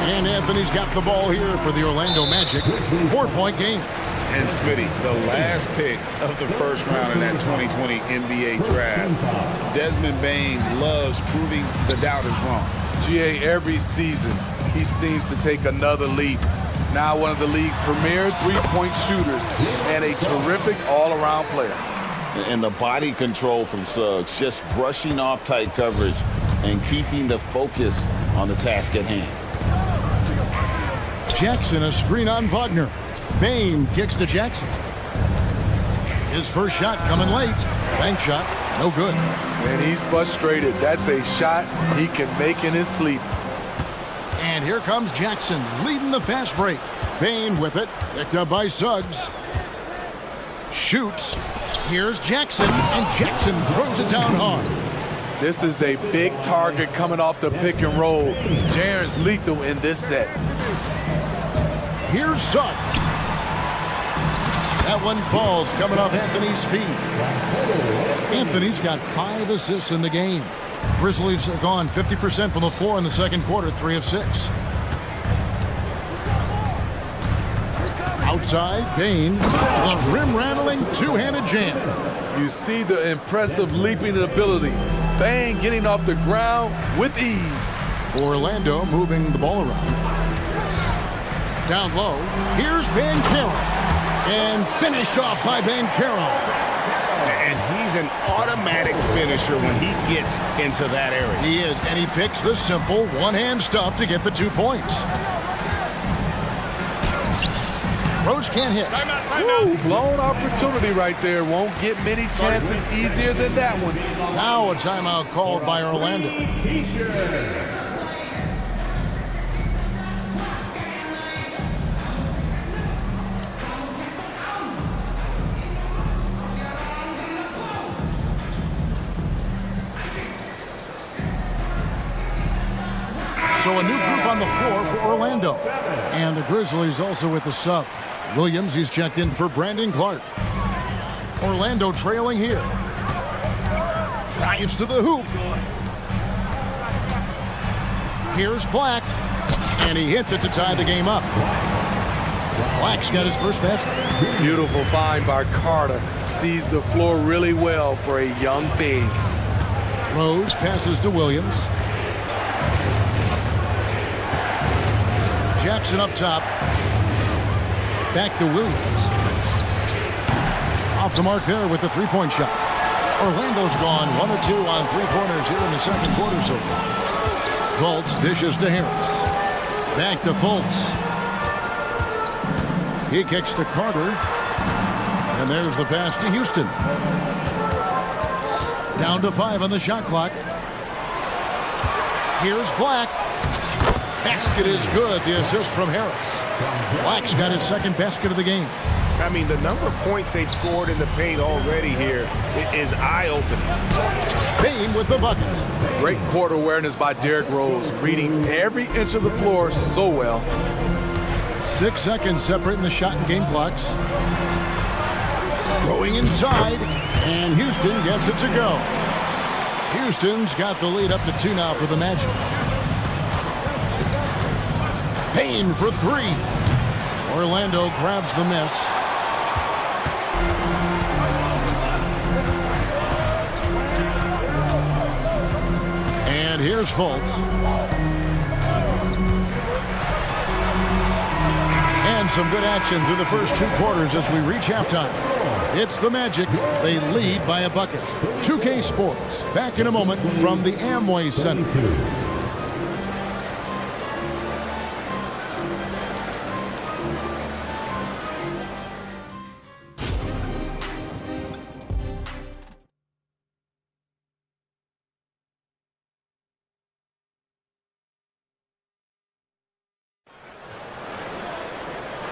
And Anthony's got the ball here for the Orlando Magic. 4-point game. And Smitty, the last pick of the first round in that 2020 NBA draft, Desmond Bane loves proving the doubters wrong. GA, every season, he seems to take another leap. Now one of the league's premier three-point shooters and a terrific all-around player. And the body control from Suggs, just brushing off tight coverage and keeping the focus on the task at hand. Jackson, a screen on Wagner. Bane kicks to Jackson. His first shot coming late. Bank shot, no good. And he's frustrated. That's a shot he can make in his sleep. And here comes Jackson, leading the fast break. Bane with it, picked up by Suggs. Shoots. Here's Jackson, and Jackson throws it down hard. This is a big target coming off the pick and roll. Jaren's lethal in this set. Here's Suggs. That one falls coming off Anthony's feet. Anthony's got 5 assists in the game. Grizzlies have gone 50% from the floor in the second quarter, 3 of 6. Outside, Bane, the rim-rattling two-handed jam. You see the impressive leaping ability. Bane getting off the ground with ease. Orlando moving the ball around. Down low, here's Banchero. And finished off by Banchero. And he's an automatic finisher when he gets into that area. He is, and he picks the simple one-hand stuff to get the 2 points. Rose can't hit. Ooh, blown opportunity right there. Won't get many chances easier than that one. Now a timeout called by Orlando. So a new group on the floor for Orlando. And the Grizzlies also with the sub. Williams, he's checked in for Brandon Clark. Orlando trailing here. Drives to the hoop. Here's Black. And he hits it to tie the game up. Black's got his first basket. Beautiful find by Carter. Sees the floor really well for a young big. Rose passes to Williams. Jackson up top. Back to Williams. Off the mark there with the three-point shot. Orlando's gone 1 of 2 on three-pointers here in the second quarter so far. Fultz dishes to Harris. Back to Fultz. He kicks to Carter. And there's the pass to Houston. Down to 5 on the shot clock. Here's Black. Basket is good. The assist from Harris. Black's got his second basket of the game. I mean, the number of points they've scored in the paint already here is eye-opening. Bane with the bucket. Great court awareness by Derrick Rose, reading every inch of the floor so well. 6 seconds separating the shot and game clocks. Going inside, and Houston gets it to go. Houston's got the lead up to 2 now for the Magic. Payne for 3. Orlando grabs the miss. And here's Fultz. And some good action through the first 2 quarters as we reach halftime. It's the Magic. They lead by a bucket. 2K Sports. Back in a moment from the Amway Center.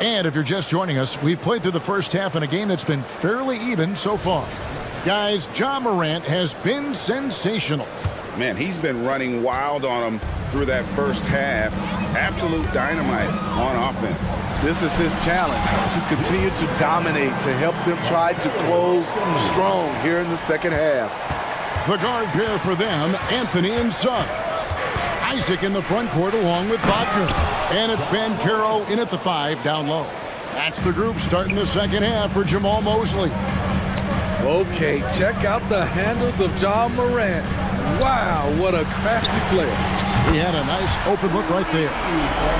And if you're just joining us, we've played through the first half in a game that's been fairly even so far. Guys, Ja Morant has been sensational. Man, he's been running wild on him through that first half. Absolute dynamite on offense. This is his challenge, to continue to dominate, to help them try to close strong here in the second half. The guard pair for them, Anthony and Suggs. Isaac in the front court along with Wagner. And it's Bancaro in at the 5 down low. That's the group starting the second half for Jamal Mosley. Okay, check out the handles of John Morant. Wow, what a crafty player. He had a nice open look right there.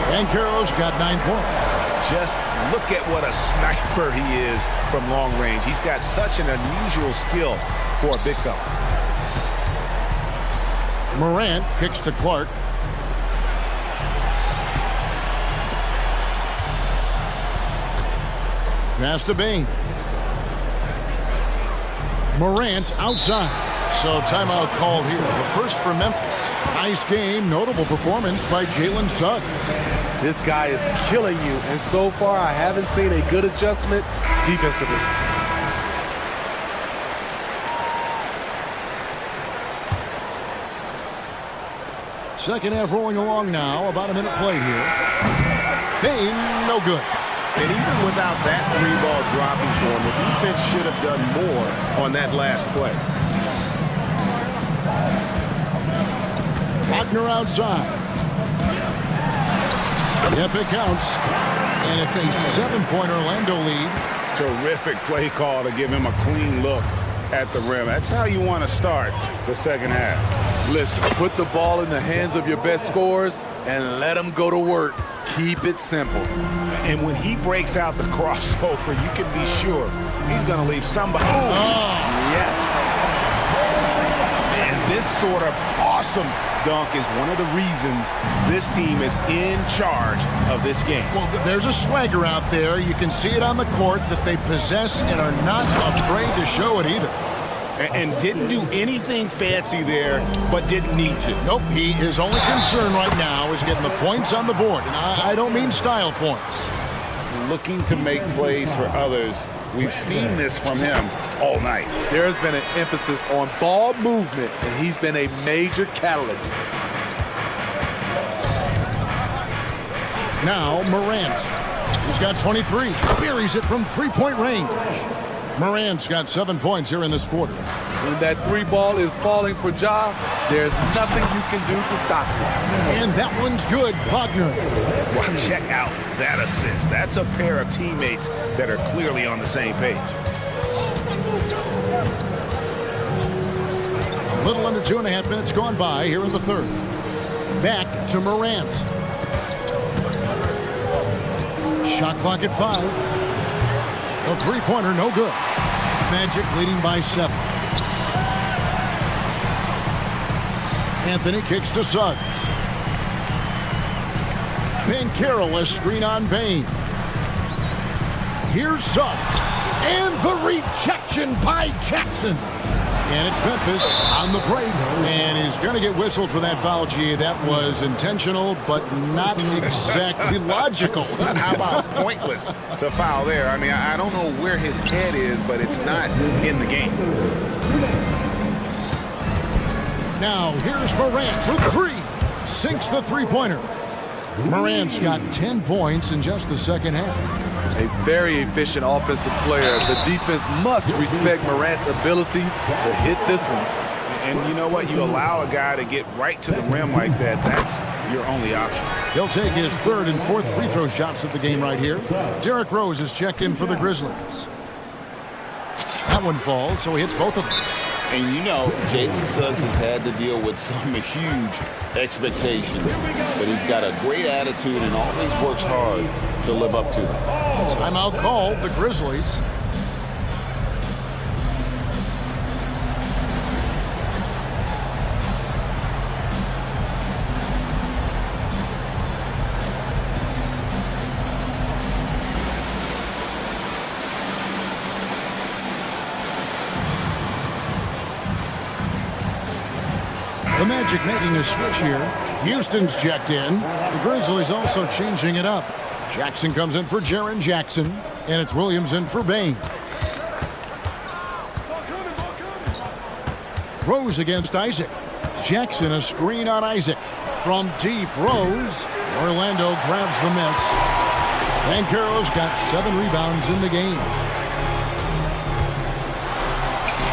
Bancaro's got 9 points. Just look at what a sniper he is from long range. He's got such an unusual skill for a big fella. Morant kicks to Clark. Pass to Bain. Morant outside. So timeout called here. The first for Memphis. Nice game, notable performance by Jalen Suggs. This guy is killing you, and so far I haven't seen a good adjustment defensively. Second half rolling along now. About a minute play here. Bain, no good. And even without that 3-ball dropping for him, the defense should have done more on that last play. Wagner outside. Yep, it counts. And it's a 7-point Orlando lead. Terrific play call to give him a clean look at the rim. That's how you want to start the second half. Listen, put the ball in the hands of your best scorers and let them go to work. Keep it simple. And when he breaks out the crossover, you can be sure he's going to leave somebody. Yes. And this sort of awesome dunk is one of the reasons this team is in charge of this game. Well, there's a swagger out there. You can see it on the court that they possess and are not afraid to show it either. And didn't do anything fancy there, but didn't need to. Nope, his only concern right now is getting the points on the board. And I don't mean style points. Looking to make plays for others. We've seen this from him all night. There's been an emphasis on ball movement, and he's been a major catalyst. Now Morant. He's got 23. Buries it from 3-point range. Morant's got 7 points here in this quarter. When that 3-ball is falling for Ja, there's nothing you can do to stop it. And that one's good, Wagner. Well, check out that assist. That's a pair of teammates that are clearly on the same page. A little under 2.5 minutes gone by here in the third. Back to Morant. Shot clock at 5. A 3-pointer, no good. Magic leading by 7. Anthony kicks to Suggs. Bancaro, a screen on Bain. Here's Suggs. And the rejection by Jackson. And it's Memphis on the break. And he's going to get whistled for that foul, G. That was intentional, but not exactly logical. How about pointless to foul there? I mean, I don't know where his head is, but it's not in the game. Now, here's Morant for 3. Sinks the 3-pointer. Morant's got 10 points in just the second half. A very efficient offensive player. The defense must respect Morant's ability to hit this one. And you know what? You allow a guy to get right to the rim like that, that's your only option. He'll take his 3rd and 4th free throw shots at the game right here. Derrick Rose is checked in for the Grizzlies. That one falls, so he hits both of them. And you know, Jalen Suggs has had to deal with some huge expectations, but he's got a great attitude and always works hard to live up to them. Timeout called, the Grizzlies. The Magic making a switch here. Houston's checked in. The Grizzlies also changing it up. Jackson comes in for Jaren Jackson, and it's Williams in for Bain. Rose against Isaac. Jackson a screen on Isaac. From deep, Rose. Orlando grabs the miss. Bancaro's got 7 rebounds in the game.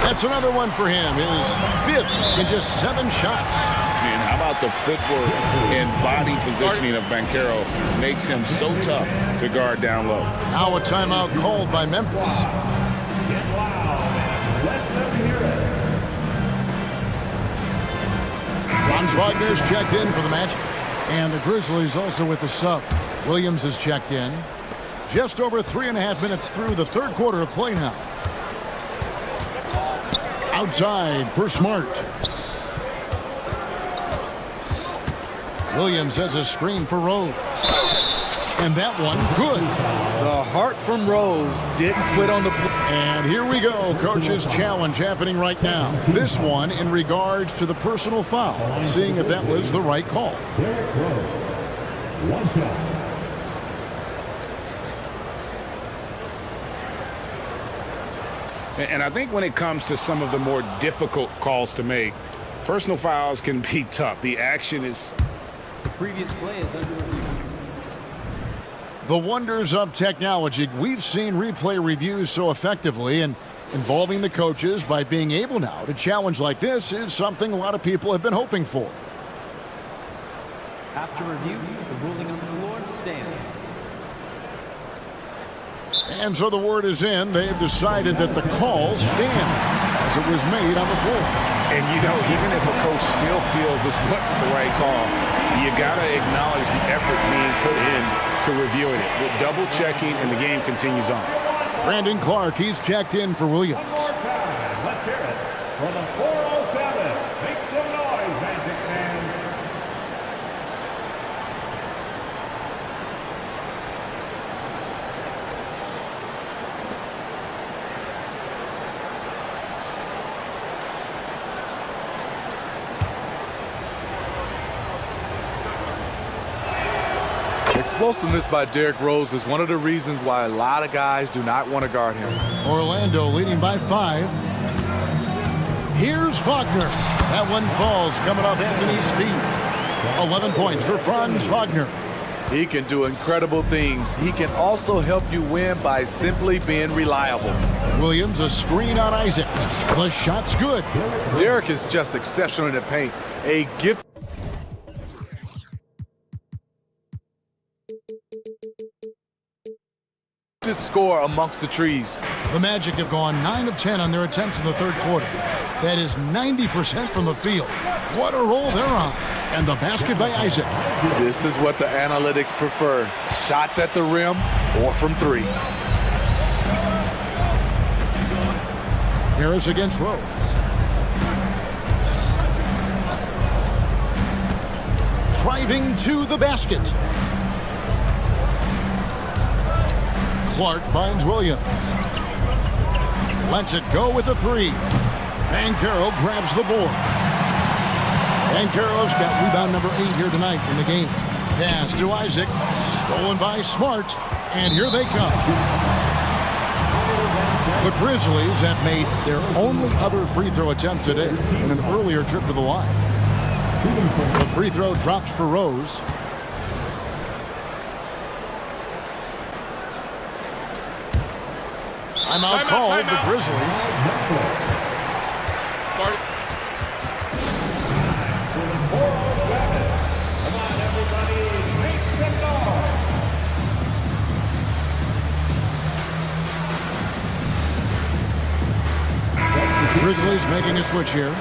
That's another one for him. His 5th in just 7 shots. And how about the footwork and body positioning of Banchero makes him so tough to guard down low. Now a timeout called by Memphis. Franz Wagner's checked in for the match. And the Grizzlies also with the sub. Williams is checked in. Just over 3.5 minutes through the third quarter of play now. Outside for Smart. Williams has a screen for Rose. And that one, good. The heart from Rose didn't quit on the play. And here we go, coach's challenge happening right now. This one in regards to the personal foul, seeing if that was the right call. One shot. And I think when it comes to some of the more difficult calls to make, personal fouls can be tough. The action is... The previous play is under review. The wonders of technology. We've seen replay reviews so effectively, and involving the coaches by being able now to challenge like this is something a lot of people have been hoping for. After review, the ruling on the floor stands. And so the word is in. They've decided that the call stands as it was made on the floor. And, you know, even if a coach still feels this wasn't the right call, you got to acknowledge the effort being put in to reviewing it. With double checking, and the game continues on. Brandon Clark, he's checked in for Williams. Let's hear it for the 407. Make some noise, Magic fans. Explosiveness by Derrick Rose is one of the reasons why a lot of guys do not want to guard him. Orlando leading by 5. Here's Wagner. That one falls coming off Anthony's feet. 11 points for Franz Wagner. He can do incredible things. He can also help you win by simply being reliable. Williams, a screen on Isaac. The shot's good. Derrick is just exceptional in the paint. A gift. Score amongst the trees. The Magic have gone 9 of 10 on their attempts in the third quarter. That is 90% from the field. What a roll they're on. And the basket by Isaac. This is what the analytics prefer. Shots at the rim or from 3. Harris against Rose. Driving to the basket. Clark finds Williams. Lets it go with a 3. Banchero grabs the board. Banchero's got rebound number 8 here tonight in the game. Pass to Isaac. Stolen by Smart. And here they come. The Grizzlies have made their only other free throw attempt today in an earlier trip to the line. The free throw drops for Rose. Timeout called the Grizzlies. Grizzlies making a switch here.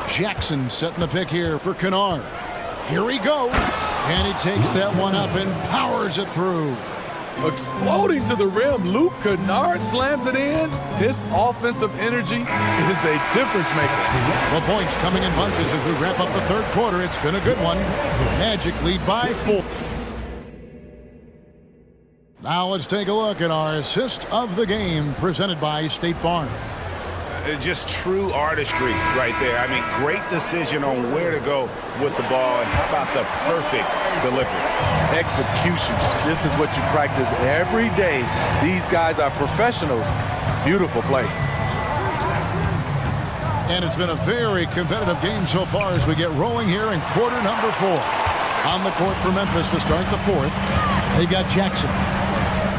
Jackson setting the pick here for Kennard. Here he goes. And he takes that one up and powers it through. Exploding to the rim, Luke Kennard slams it in. His offensive energy is a difference maker. The points coming in bunches as we wrap up the third quarter. It's been a good one. Magic lead by 4. Now let's take a look at our assist of the game presented by State Farm. Just true artistry right there. I mean, great decision on where to go with the ball, and how about the perfect delivery? Execution. This is what you practice every day. These guys are professionals. Beautiful play. And it's been a very competitive game so far as we get rolling here in quarter number 4. On the court for Memphis to start the fourth, they've got Jackson.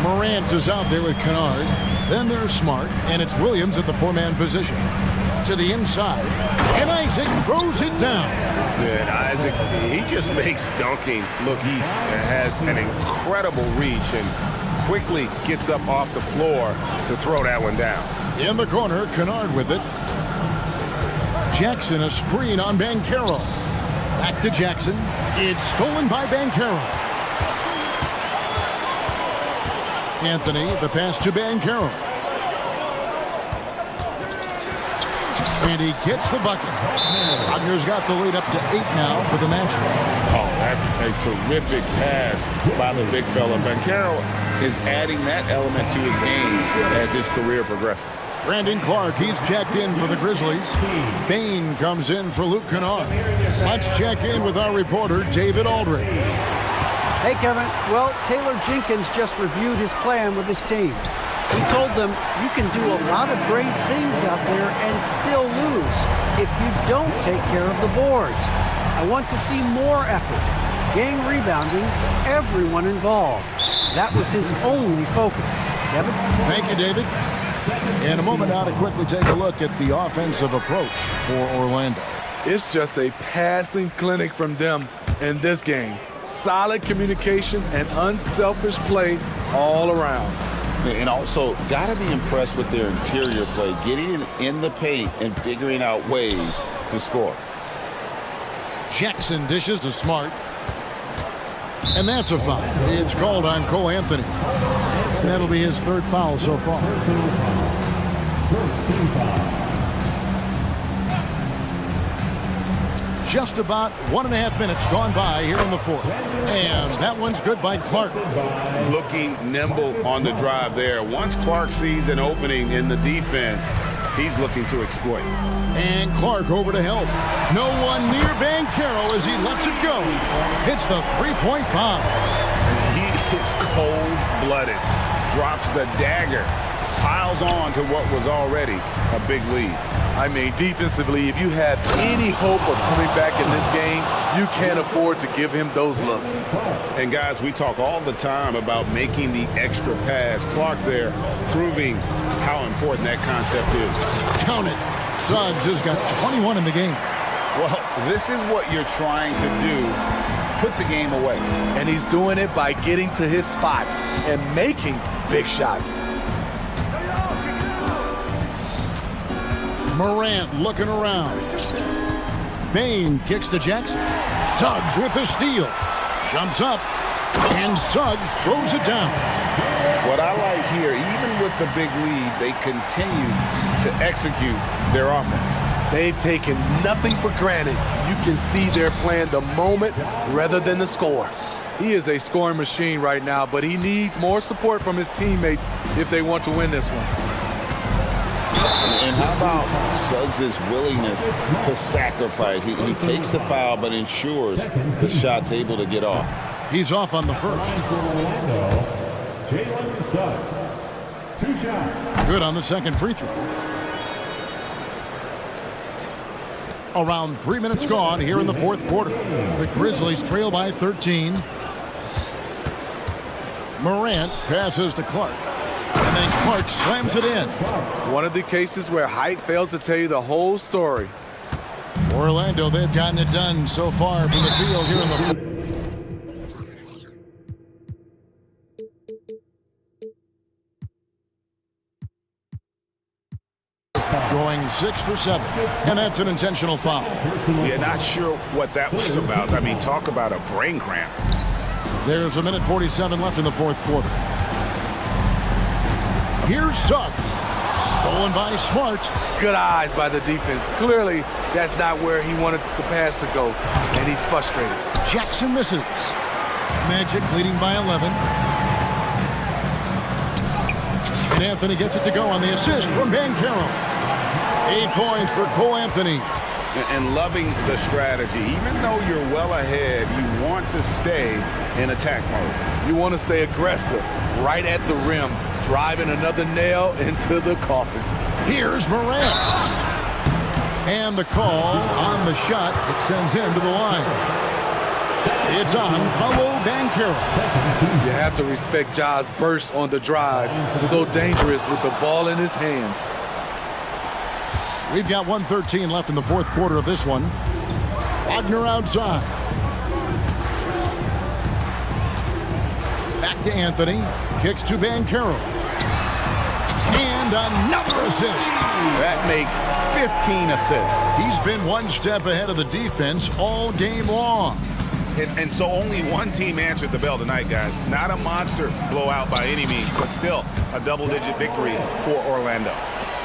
Morant is out there with Kennard. Then there's Smart, and it's Williams at the four-man position. To the inside, and Isaac throws it down. Yeah, and Isaac, he just makes dunking look easy. Has an incredible reach and quickly gets up off the floor to throw that one down. In the corner, Kennard with it. Jackson, a screen on Banchero. Back to Jackson. It's stolen by Banchero. Anthony, the pass to Banchero. And he gets the bucket. Wagner's got the lead up to 8 now for the Magic. Oh, that's a terrific pass by the big fella. Banchero is adding that element to his game as his career progresses. Brandon Clark, he's checked in for the Grizzlies. Bain comes in for Luke Kennard. Let's check in with our reporter, David Aldridge. Hey, Kevin. Well, Taylor Jenkins just reviewed his plan with his team. He told them, you can do a lot of great things out there and still lose if you don't take care of the boards. I want to see more effort, gang rebounding, everyone involved. That was his only focus. Kevin? Thank you, David. In a moment now to quickly take a look at the offensive approach for Orlando. It's just a passing clinic from them in this game. Solid communication and unselfish play all around. And also, got to be impressed with their interior play, getting in the paint and figuring out ways to score. Jackson dishes to Smart. And that's a foul. It's called on Cole Anthony. And that'll be his third foul so far. Just about 1.5 minutes gone by here in the fourth. And that one's good by Clark. Looking nimble on the drive there. Once Clark sees an opening in the defense, he's looking to exploit. And Clark over to help. No one near Banchero as he lets it go. Hits the three-point bomb. He is cold-blooded. Drops the dagger. Piles on to what was already a big lead. I mean, defensively, if you have any hope of coming back in this game, you can't afford to give him those looks. And guys, we talk all the time about making the extra pass. Clark there proving how important that concept is. Count it. Suggs has got 21 in the game. Well, this is what you're trying to do. Put the game away. And he's doing it by getting to his spots and making big shots. Morant looking around. Bain kicks to Jackson. Suggs with the steal. Jumps up. And Suggs throws it down. What I like here, even with the big lead, they continue to execute their offense. They've taken nothing for granted. You can see they're playing the moment rather than the score. He is a scoring machine right now, but he needs more support from his teammates if they want to win this one. And how about Suggs' willingness to sacrifice? He takes the foul but ensures the shot's able to get off. He's off on the first. Jalen Suggs, 2 shots. Good on the second free throw. Around 3 minutes gone here in the fourth quarter. The Grizzlies trail by 13. Morant passes to Clark. And then Clark slams it in. One of the cases where height fails to tell you the whole story. Orlando, they've gotten it done so far from the field here in the... Going 6 for 7, and that's an intentional foul. Yeah, not sure what that was about. I mean, talk about a brain cramp. There's 1:47 left in the fourth quarter. Here's Suggs. Stolen by Smart. Good eyes by the defense. Clearly, that's not where he wanted the pass to go, and he's frustrated. Jackson misses. Magic leading by 11. And Anthony gets it to go on the assist from Banchero. 8 points for Cole Anthony. And loving the strategy. Even though you're well ahead, you want to stay in attack mode. You want to stay aggressive, right at the rim, driving another nail into the coffin. Here's Morant. And the call on the shot, it sends him to the line. It's on Paulo Banchero. You have to respect Ja's burst on the drive. So dangerous with the ball in his hands. We've got 1:13 left in the fourth quarter of this one. Wagner outside. Back to Anthony. Kicks to Banchero. And another assist. That makes 15 assists. He's been one step ahead of the defense all game long. And so only one team answered the bell tonight, guys. Not a monster blowout by any means, but still a double-digit victory for Orlando.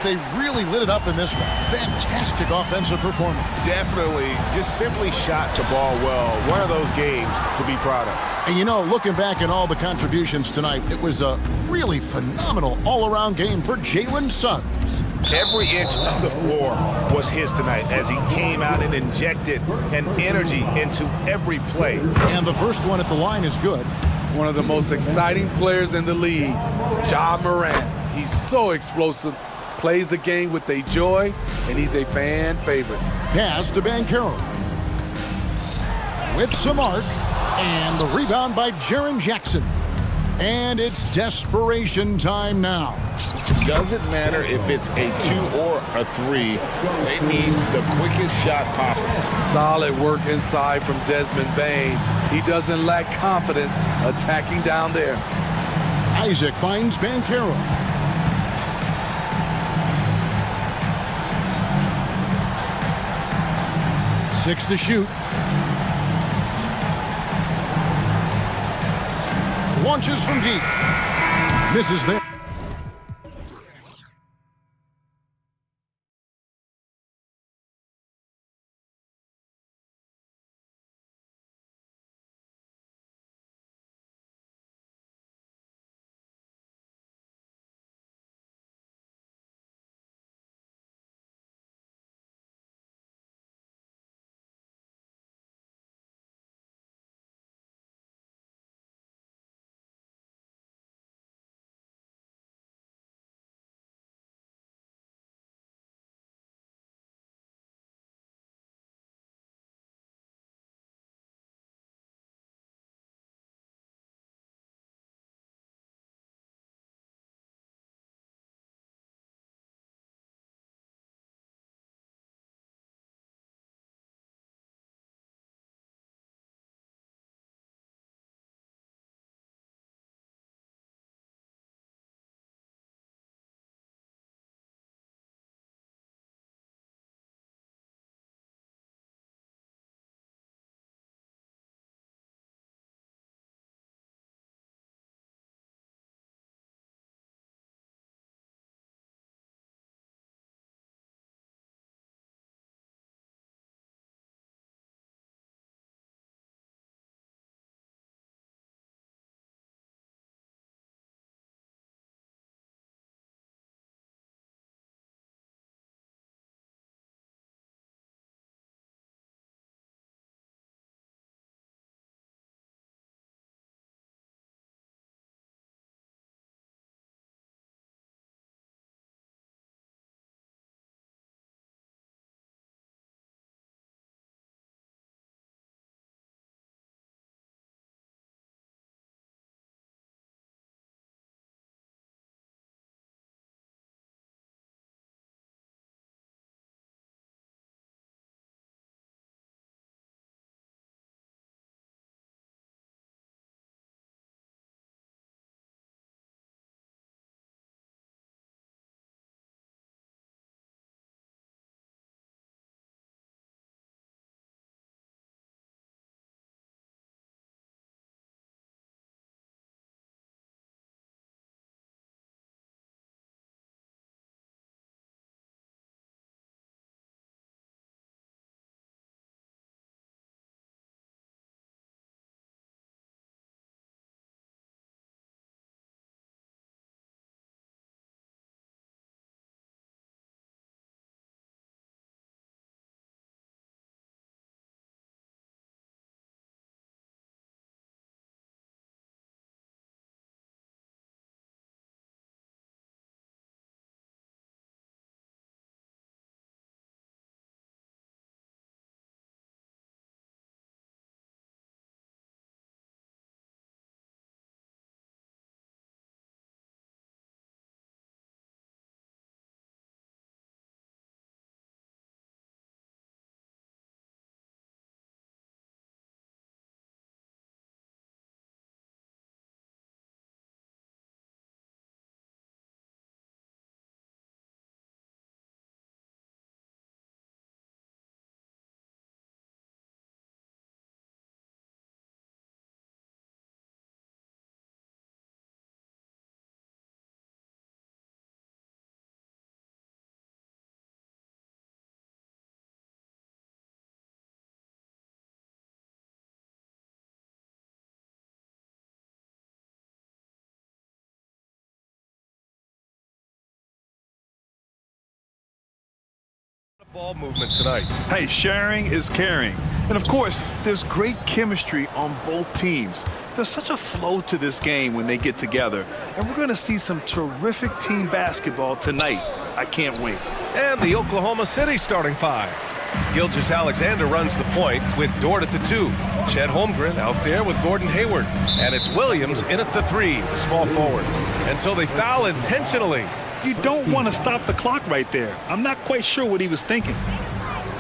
They really lit it up in this one. Fantastic offensive performance. Definitely. Just simply shot the ball well. One of those games to be proud of. And you know, looking back at all the contributions tonight, it was a really phenomenal all-around game for Jalen Suggs. Every inch of the floor was his tonight as he came out and injected an energy into every play. And the first one at the line is good. One of the most exciting players in the league, Ja Morant. He's so explosive, plays the game with a joy, and he's a fan favorite. Pass to Banchero. With some arc, and the rebound by Jaren Jackson. And it's desperation time now. Doesn't matter if it's a 2 or a 3. They need the quickest shot possible. Solid work inside from Desmond Bane. He doesn't lack confidence attacking down there. Isaac finds Banchero. Six to shoot. Launches from deep. Misses there. Ball movement tonight. Hey, sharing is caring. And of course, there's great chemistry on both teams. There's such a flow to this game when they get together. And we're going to see some terrific team basketball tonight. I can't wait. And the Oklahoma City starting five. Gilgeous-Alexander runs the point with Dort at the 2. Chet Holmgren out there with Gordon Hayward. And it's Williams in at the 3, the small forward. And so they foul intentionally. You don't want to stop the clock right there. I'm not quite sure what he was thinking.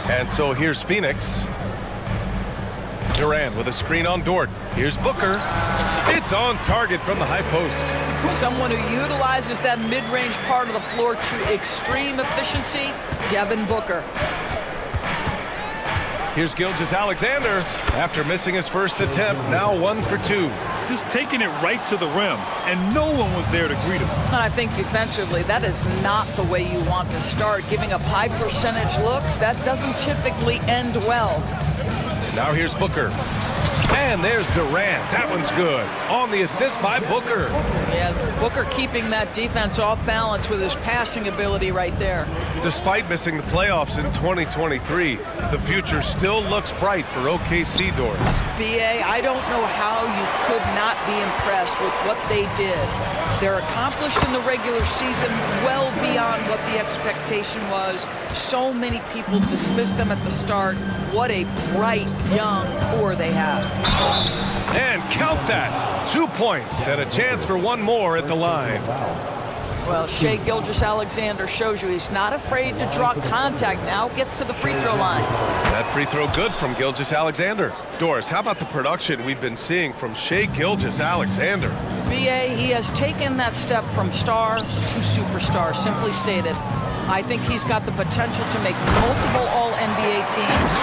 And so here's Phoenix. Durant with a screen on Dort. Here's Booker. It's on target from the high post. Someone who utilizes that mid-range part of the floor to extreme efficiency, Devin Booker. Here's Gilgeous-Alexander after missing his first attempt, now 1 for 2. Just taking it right to the rim, and no one was there to greet him. And I think defensively, that is not the way you want to start. Giving up high percentage looks, that doesn't typically end well. Now here's Booker. And there's Durant. That one's good. On the assist by Booker. Yeah, Booker keeping that defense off balance with his passing ability right there. Despite missing the playoffs in 2023, the future still looks bright for OKC doors. BA, I don't know how you could not be impressed with what they did. They're accomplished in the regular season well beyond what the expectation was. So many people dismissed them at the start. What a bright young core they have. And count that. 2 points and a chance for one more at the line. Well, Shai Gilgeous-Alexander shows you he's not afraid to draw contact. Now gets to the free throw line. That free throw good from Gilgeous-Alexander. Doris, how about the production we've been seeing from Shai Gilgeous-Alexander? BA, he has taken that step from star to superstar, simply stated. I think he's got the potential to make multiple All-NBA teams,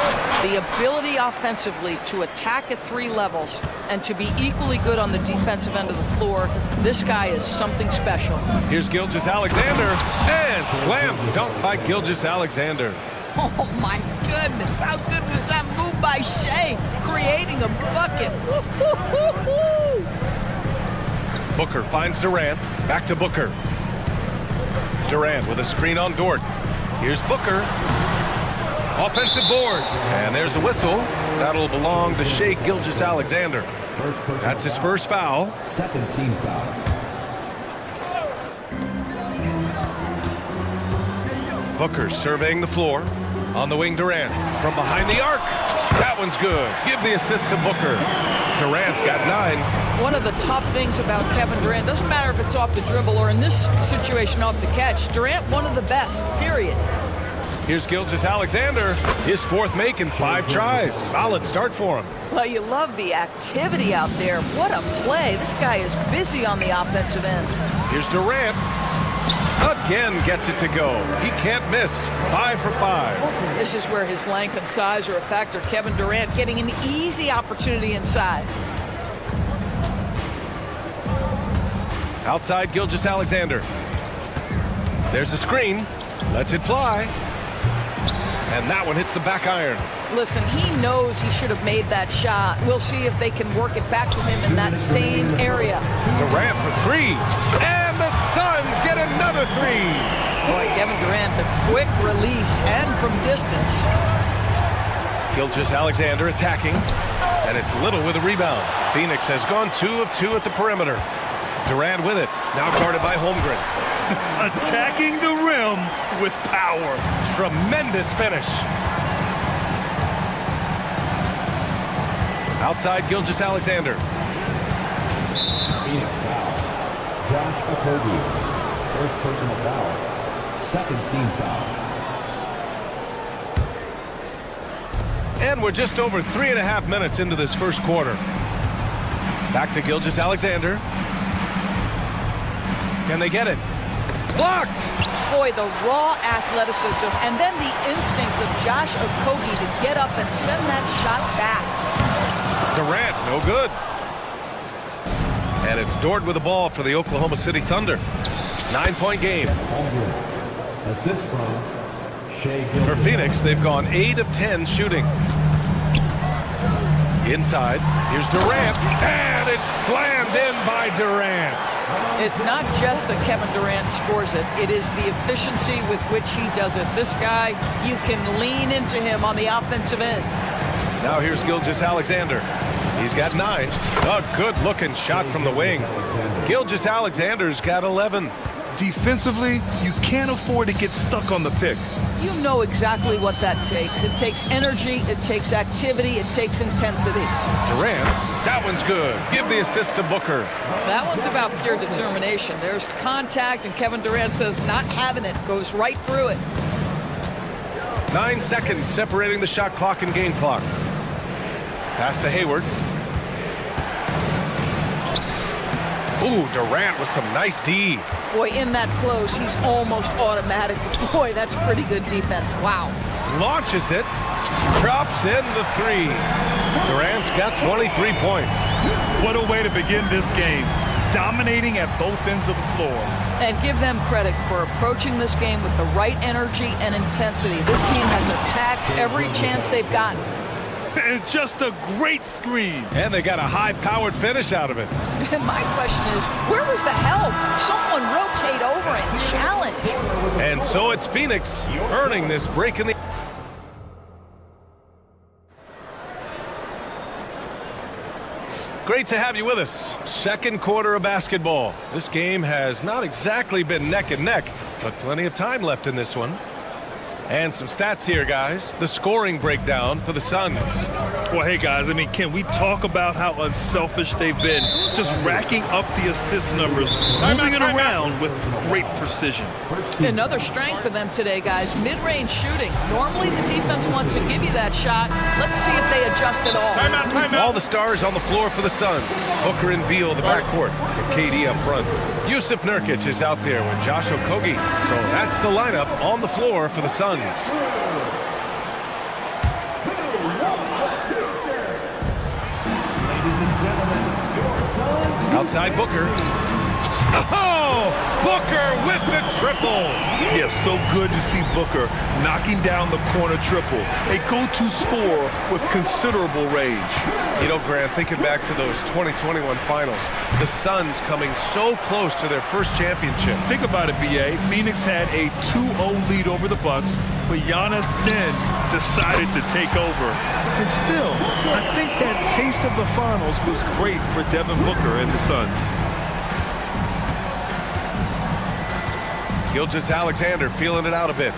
the ability offensively to attack at 3 levels, and to be equally good on the defensive end of the floor. This guy is something special. Here's Gilgeous-Alexander, and slam dunk by Gilgeous-Alexander. Oh my goodness, how good was that move by Shai, creating a bucket. Woo-hoo-hoo-hoo. Booker finds Durant, back to Booker. Durant with a screen on Dort. Here's Booker. Offensive board. And there's a whistle. That'll belong to Shai Gilgeous-Alexander. That's his first foul. Second team foul. Booker surveying the floor. On the wing, Durant. From behind the arc. That one's good. Give the assist to Booker. Durant's got 9. One of the tough things about Kevin Durant, doesn't matter if it's off the dribble or in this situation off the catch, Durant one of the best, period. Here's Gilgeous-Alexander, his 4th make in 5 tries. Solid start for him. Well, you love the activity out there. What a play. This guy is busy on the offensive end. Here's Durant. Again gets it to go. He can't miss. 5 for 5. This is where his length and size are a factor. Kevin Durant getting an easy opportunity inside. Outside Gilgeous-Alexander. There's a screen. Lets it fly. And that one hits the back iron. Listen, he knows he should have made that shot. We'll see if they can work it back to him in that same area. Durant for 3. And the Suns get another 3. Boy, Kevin Durant, the quick release and from distance. Gilgeous-Alexander attacking. And it's Little with a rebound. Phoenix has gone 2 of 2 at the perimeter. Durant with it. Now guarded by Holmgren. Attacking the rim with power. Tremendous finish. Outside Gilgeous-Alexander. Phoenix foul. Josh Okogie. First personal foul. Second team foul. And we're just over 3.5 minutes into this first quarter. Back to Gilgeous-Alexander. Can they get it? Blocked! Boy, the raw athleticism and then the instincts of Josh Okogie to get up and send that shot back. Durant, no good. And it's Dort with the ball for the Oklahoma City Thunder. 9-point game. Assist from Shai For Phoenix, they've gone 8 of 10 shooting. Inside, here's Durant, and it's slammed in by Durant. It's not just that Kevin Durant scores it. It is the efficiency with which he does it. This guy, you can lean into him on the offensive end. Now here's Gilgeous-Alexander. He's got 9. A good-looking shot from the wing. Gilgeous-Alexander's got 11. Defensively, you can't afford to get stuck on the pick. You know exactly what that takes. It takes energy, it takes activity, it takes intensity. Durant, that one's good. Give the assist to Booker. That one's about pure determination. There's contact, and Kevin Durant says not having it, goes right through it. 9 seconds separating the shot clock and game clock. Pass to Hayward. Ooh, Durant with some nice D. Boy, in that close, he's almost automatic. Boy, that's pretty good defense. Wow. Launches it. Drops in the 3. Durant's got 23 points. What a way to begin this game. Dominating at both ends of the floor. And give them credit for approaching this game with the right energy and intensity. This team has attacked every chance they've gotten. And just a great screen. And they got a high-powered finish out of it. And my question is, where was the help? Someone rotate over and challenge. And so it's Phoenix earning this break in the... Great to have you with us. Second quarter of basketball. This game has not exactly been neck and neck, but plenty of time left in this one. And some stats here, guys. The scoring breakdown for the Suns. Well, hey, guys, I mean, can we talk about how unselfish they've been? Just racking up the assist numbers, moving it around with great precision. Another strength for them today, guys. Mid-range shooting. Normally the defense wants to give you that shot. Let's see if they adjust at all. Timeout. All the stars on the floor for the Suns. Booker and Beal, the backcourt, and KD up front. Yusuf Nurkic is out there with Josh Okogie. So that's the lineup on the floor for the Suns. Outside Booker. Oh! Booker with the triple! Yeah, so good to see Booker knocking down the corner triple. A go-to score with considerable range. You know, Grant, thinking back to those 2021 finals, the Suns coming so close to their first championship. Think about it, B.A. Phoenix had a 2-0 lead over the Bucks, but Giannis then decided to take over. And still, I think that taste of the finals was great for Devin Booker and the Suns. Gilgeous-Alexander feeling it out a bit.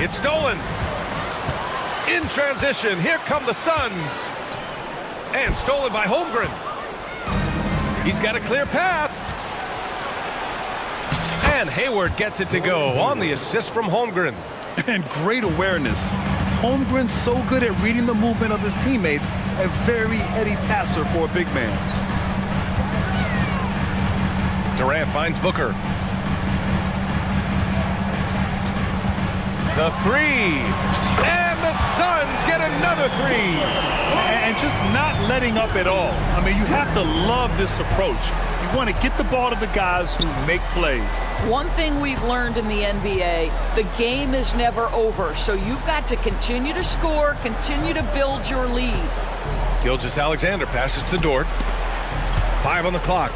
It's stolen. In transition, here come the Suns. And stolen by Holmgren. He's got a clear path. And Hayward gets it to go on the assist from Holmgren. And great awareness. Holmgren's so good at reading the movement of his teammates, a very heady passer for a big man. Durant finds Booker. The 3. And the Suns get another 3. And just not letting up at all. I mean, you have to love this approach. You want to get the ball to the guys who make plays. One thing we've learned in the NBA, the game is never over. So you've got to continue to score, continue to build your lead. Gilgeous-Alexander passes to Dort. 5 on the clock.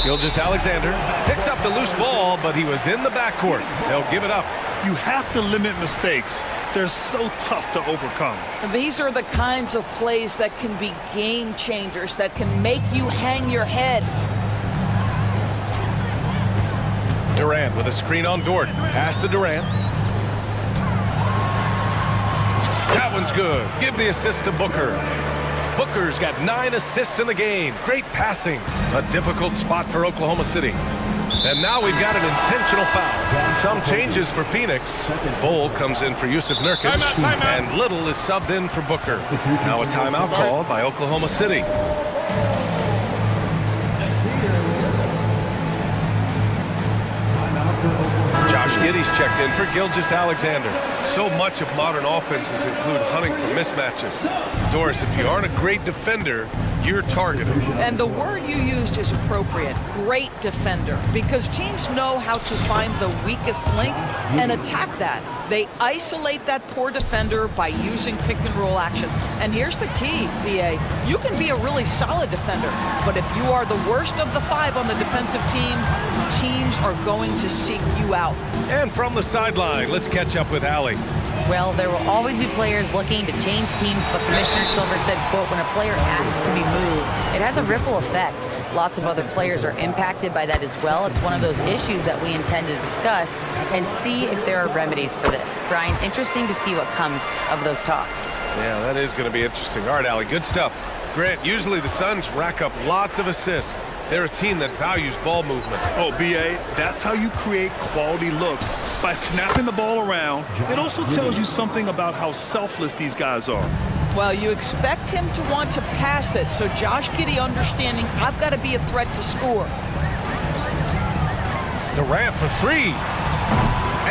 Gilgeous-Alexander picks up the loose ball, but he was in the backcourt. They'll give it up. You have to limit mistakes. They're so tough to overcome. These are the kinds of plays that can be game changers, that can make you hang your head. Durant with a screen on Dort. Pass to Durant. That one's good. Give the assist to Booker. Booker's got 9 assists in the game. Great passing. A difficult spot for Oklahoma City. And now we've got an intentional foul. Some changes for Phoenix. Bol comes in for Yusuf Nurkic. Timeout. And Little is subbed in for Booker. Now a timeout called by Oklahoma City. Josh Giddey's checked in for Gilgeous-Alexander. So much of modern offenses include hunting for mismatches. Doris, if you aren't a great defender, you're targeted. And the word you used is appropriate, great defender, because teams know how to find the weakest link and attack that. They isolate that poor defender by using pick and roll action. And here's the key, BA. You can be a really solid defender, but if you are the worst of the 5 on the defensive team, teams are going to seek you out. And from the sideline, let's catch up with Allie. Well, there will always be players looking to change teams, but Commissioner Silver said, quote, when a player asks to be moved, it has a ripple effect. Lots of other players are impacted by that as well. It's one of those issues that we intend to discuss and see if there are remedies for this. Brian, interesting to see what comes of those talks. Yeah, that is going to be interesting. All right, Allie, good stuff. Grant, usually the Suns rack up lots of assists. They're a team that values ball movement. Oh, BA, that's how you create quality looks. By snapping the ball around, it also tells you something about how selfless these guys are. Well, you expect him to want to pass it, so Josh Giddey understanding, I've got to be a threat to score. Durant for 3.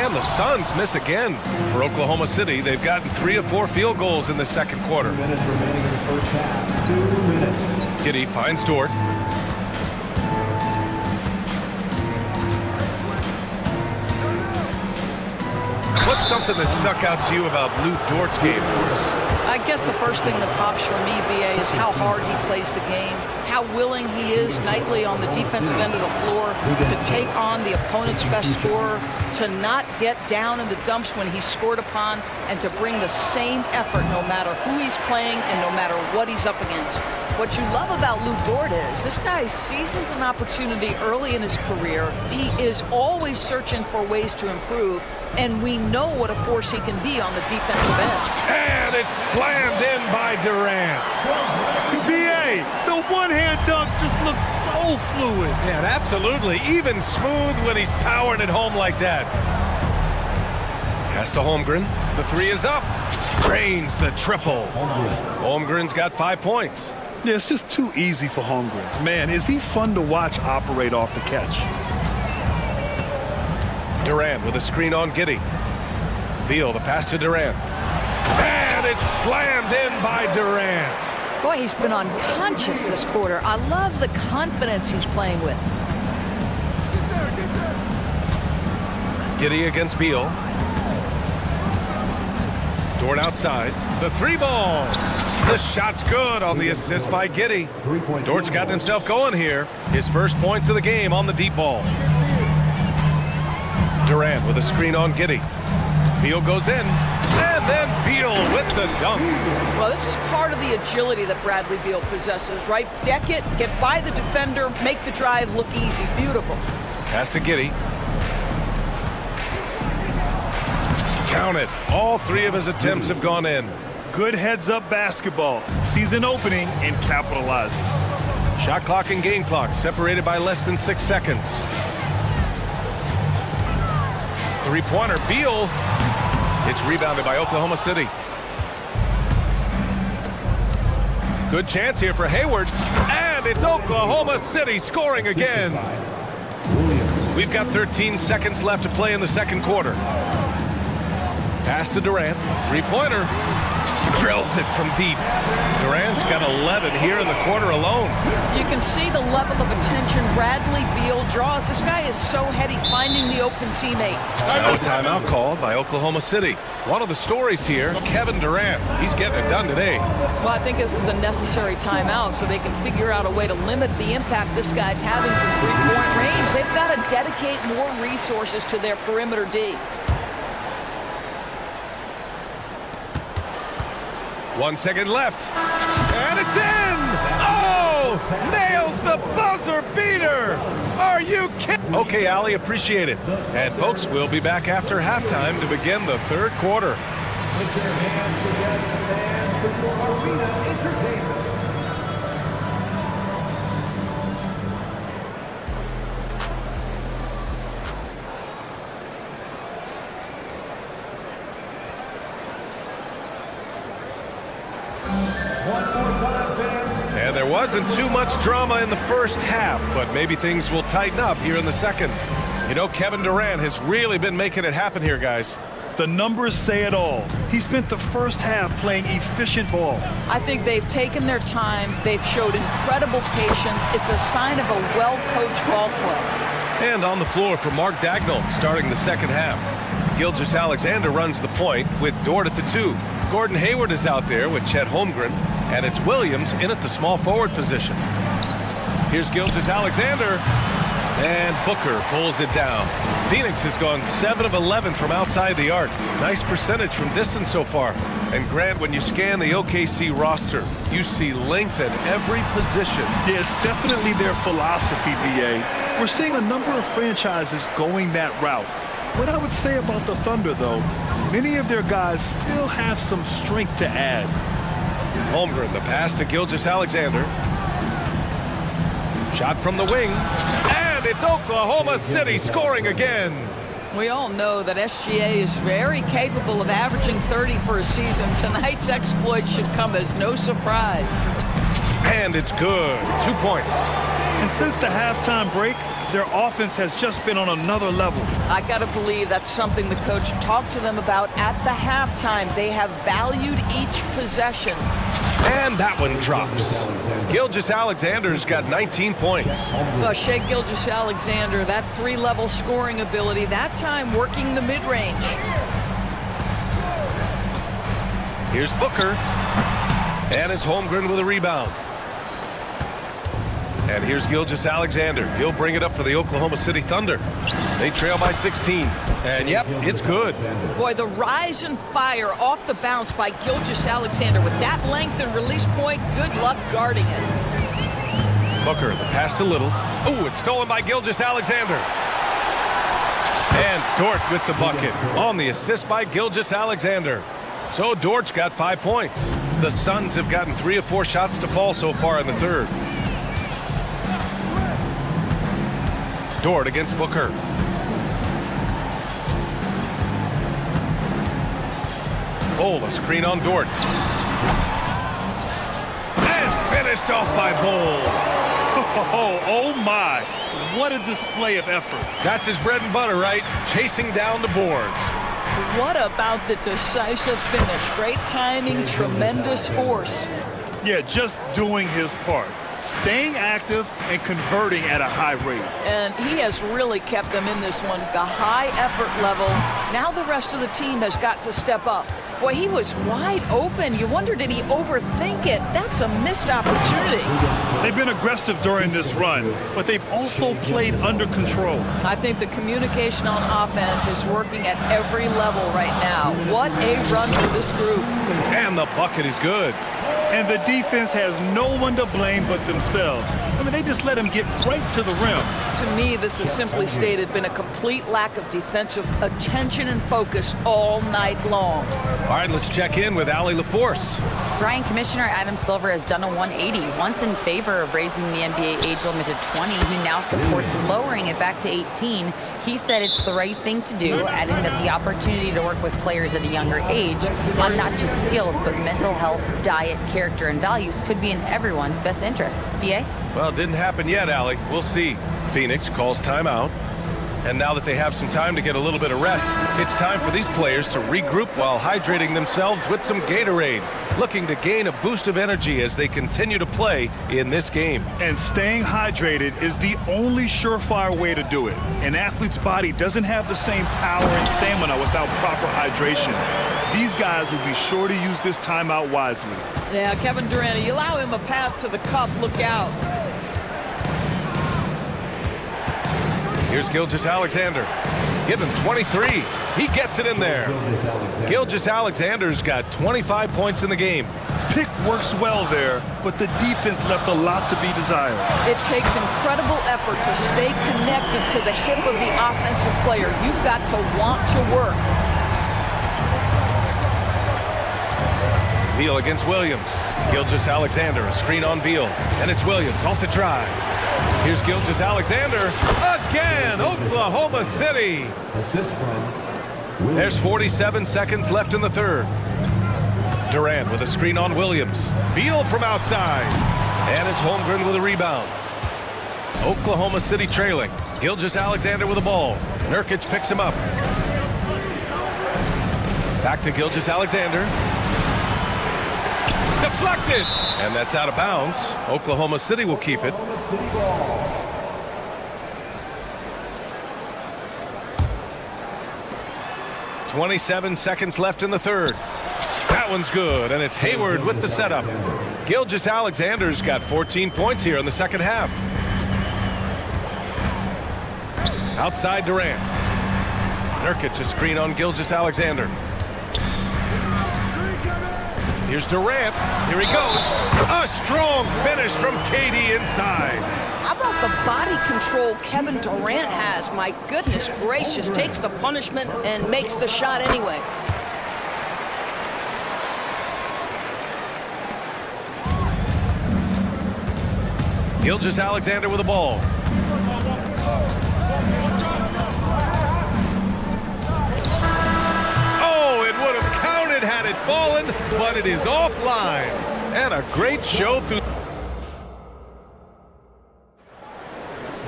And the Suns miss again. For Oklahoma City, they've gotten 3 of 4 field goals in the second quarter. 2 minutes remaining in the first half. 2 minutes. Giddey finds Dort. What's something that stuck out to you about Lou Dort's game? I guess the first thing that pops for me, BA, is how hard he plays the game, how willing he is nightly on the defensive end of the floor to take on the opponent's best scorer, to not get down in the dumps when he's scored upon, and to bring the same effort no matter who he's playing and no matter what he's up against. What you love about Lou Dort is this guy seizes an opportunity early in his career. He is always searching for ways to improve, and we know what a force he can be on the defensive end. And it's slammed in by Durant. BA, the one-hand dunk just looks so fluid. Yeah, absolutely. Even smooth when he's powering it home like that. Pass to Holmgren. The 3 is up. Drains the triple. Holmgren's got 5 points. Yeah, it's just too easy for Holmgren. Man, is he fun to watch operate off the catch. Durant with a screen on Giddey. Beal, the pass to Durant. And it's slammed in by Durant. Boy, he's been unconscious this quarter. I love the confidence he's playing with. Giddey against Beal. Dort outside. The 3 ball. The shot's good on the assist by Giddey. Dort's gotten himself going here. His first points of the game on the deep ball. Durant with a screen on Giddey. Beal goes in. And then Beal with the dunk. Well, this is part of the agility that Bradley Beal possesses, right? Deck it, get by the defender, make the drive look easy. Beautiful. Pass to Giddey. Count it. All 3 of his attempts have gone in. Good heads-up basketball. Sees an opening and capitalizes. Shot clock and game clock separated by less than 6 seconds. 3-pointer, Beal. It's rebounded by Oklahoma City. Good chance here for Hayward. And it's Oklahoma City scoring again. We've got 13 seconds left to play in the second quarter. Pass to Durant. 3-pointer. Drills it from deep. Durant's got 11 here in the quarter alone. You can see the level of attention Bradley Beal draws. This guy is so heady finding the open teammate. Now a timeout called by Oklahoma City. One of the stories here, Kevin Durant. He's getting it done today. Well, I think this is a necessary timeout so they can figure out a way to limit the impact this guy's having from three-point range. They've got to dedicate more resources to their perimeter D. 1 second left. And it's in! Oh! Nails the buzzer beater! Are you kidding? Okay, Allie, appreciate it. And folks, we'll be back after halftime to begin the third quarter. Put your hands together, fans, for Arena Entertainment. And there wasn't too much drama in the first half, but maybe things will tighten up here in the second. You know, Kevin Durant has really been making it happen here, guys. The numbers say it all. He spent the first half playing efficient ball. I think they've taken their time. They've showed incredible patience. It's a sign of a well-coached ball club. And on the floor for Mark Dagnall starting the second half. Gilgeous Alexander runs the point with Dort at the 2. Gordon Hayward is out there with Chet Holmgren, and it's Williams in at the small forward position. Here's Gilgeous Alexander, and Booker pulls it down. Phoenix has gone 7 of 11 from outside the arc. Nice percentage from distance so far. And Grant, when you scan the OKC roster, you see length at every position. Yeah, it's definitely their philosophy, BA. We're seeing a number of franchises going that route. What I would say about the Thunder, though, many of their guys still have some strength to add. Holmgren, the pass to Gilgeous Alexander. Shot from the wing. And it's Oklahoma City scoring again. We all know that SGA is very capable of averaging 30 for a season. Tonight's exploit should come as no surprise. And it's good. 2 points. And since the halftime break, their offense has just been on another level. I gotta believe that's something the coach talked to them about at the halftime. They have valued each possession. And that one drops. Gilgeous Alexander's got 19 points. Well, Shai Gilgeous-Alexander, that 3-level scoring ability, that time working the mid-range. Here's Booker. And it's Holmgren with a rebound. And here's Gilgeous Alexander. He'll bring it up for the Oklahoma City Thunder. They trail by 16. And yep, it's good. Boy, the rise and fire off the bounce by Gilgeous-Alexander. With that length and release point, good luck guarding it. Booker, the pass to Little. Oh, it's stolen by Gilgeous-Alexander. And Dort with the bucket on the assist by Gilgeous-Alexander. So Dort's got 5 points. The Suns have gotten 3 of 4 shots to fall so far in the third. Dort against Booker. Bol, a screen on Dort. And finished off by Bol. Oh my, what a display of effort. That's his bread and butter, right? Chasing down the boards. What about the decisive finish? Great timing, tremendous force. Yeah, just doing his part. Staying active and converting at a high rate. And he has really kept them in this one. The high effort level. Now the rest of the team has got to step up. Boy, he was wide open. You wonder, did he overthink it? That's a missed opportunity. They've been aggressive during this run, but they've also played under control. I think the communication on offense is working at every level right now. What a run for this group. And the bucket is good. And the defense has no one to blame but themselves. I mean, they just let him get right to the rim. To me, this has simply stated been a complete lack of defensive attention and focus all night long. All right, let's check in with Allie LaForce. Brian, Commissioner Adam Silver has done a 180, once in favor of raising the NBA age limit to 20. He now supports lowering it back to 18. He said it's the right thing to do, adding that the opportunity to work with players at a younger age on not just skills, but mental health, diet, character, and values could be in everyone's best interest. BA? Well, it didn't happen yet, Allie. We'll see. Phoenix calls timeout. And now that they have some time to get a little bit of rest, it's time for these players to regroup while hydrating themselves with some Gatorade, looking to gain a boost of energy as they continue to play in this game. And staying hydrated is the only surefire way to do it. An athlete's body doesn't have the same power and stamina without proper hydration. These guys will be sure to use this timeout wisely. Yeah, Kevin Durant, you allow him a path to the cup, look out. Here's Gilgeous-Alexander. Give him 23. He gets it in there. Gilgeous-Alexander's got 25 points in the game. Pick works well there, but the defense left a lot to be desired. It takes incredible effort to stay connected to the hip of the offensive player. You've got to want to work. Beal against Williams. Gilgeous-Alexander, a screen on Beal. And it's Williams off the drive. Here's Gilgeous-Alexander again, Oklahoma City. There's 47 seconds left in the third. Durant with a screen on Williams. Beal from outside. And it's Holmgren with a rebound. Oklahoma City trailing. Gilgeous-Alexander with the ball. Nurkic picks him up. Back to Gilgeous-Alexander. Deflected! And that's out of bounds. Oklahoma City will keep it. 27 seconds left in the third. That one's good, and it's Hayward with the setup. Gilgeous-Alexander's got 14 points here in the second half. Outside Durant. Nurkic a screen on Gilgeous-Alexander. Here's Durant. Here he goes. A strong finish from KD inside. How about the body control Kevin Durant has? My goodness gracious, takes the punishment and makes the shot anyway. Gilgeous-Alexander with the ball. Oh, it would have counted had it fallen, but it is offline. And a great show through.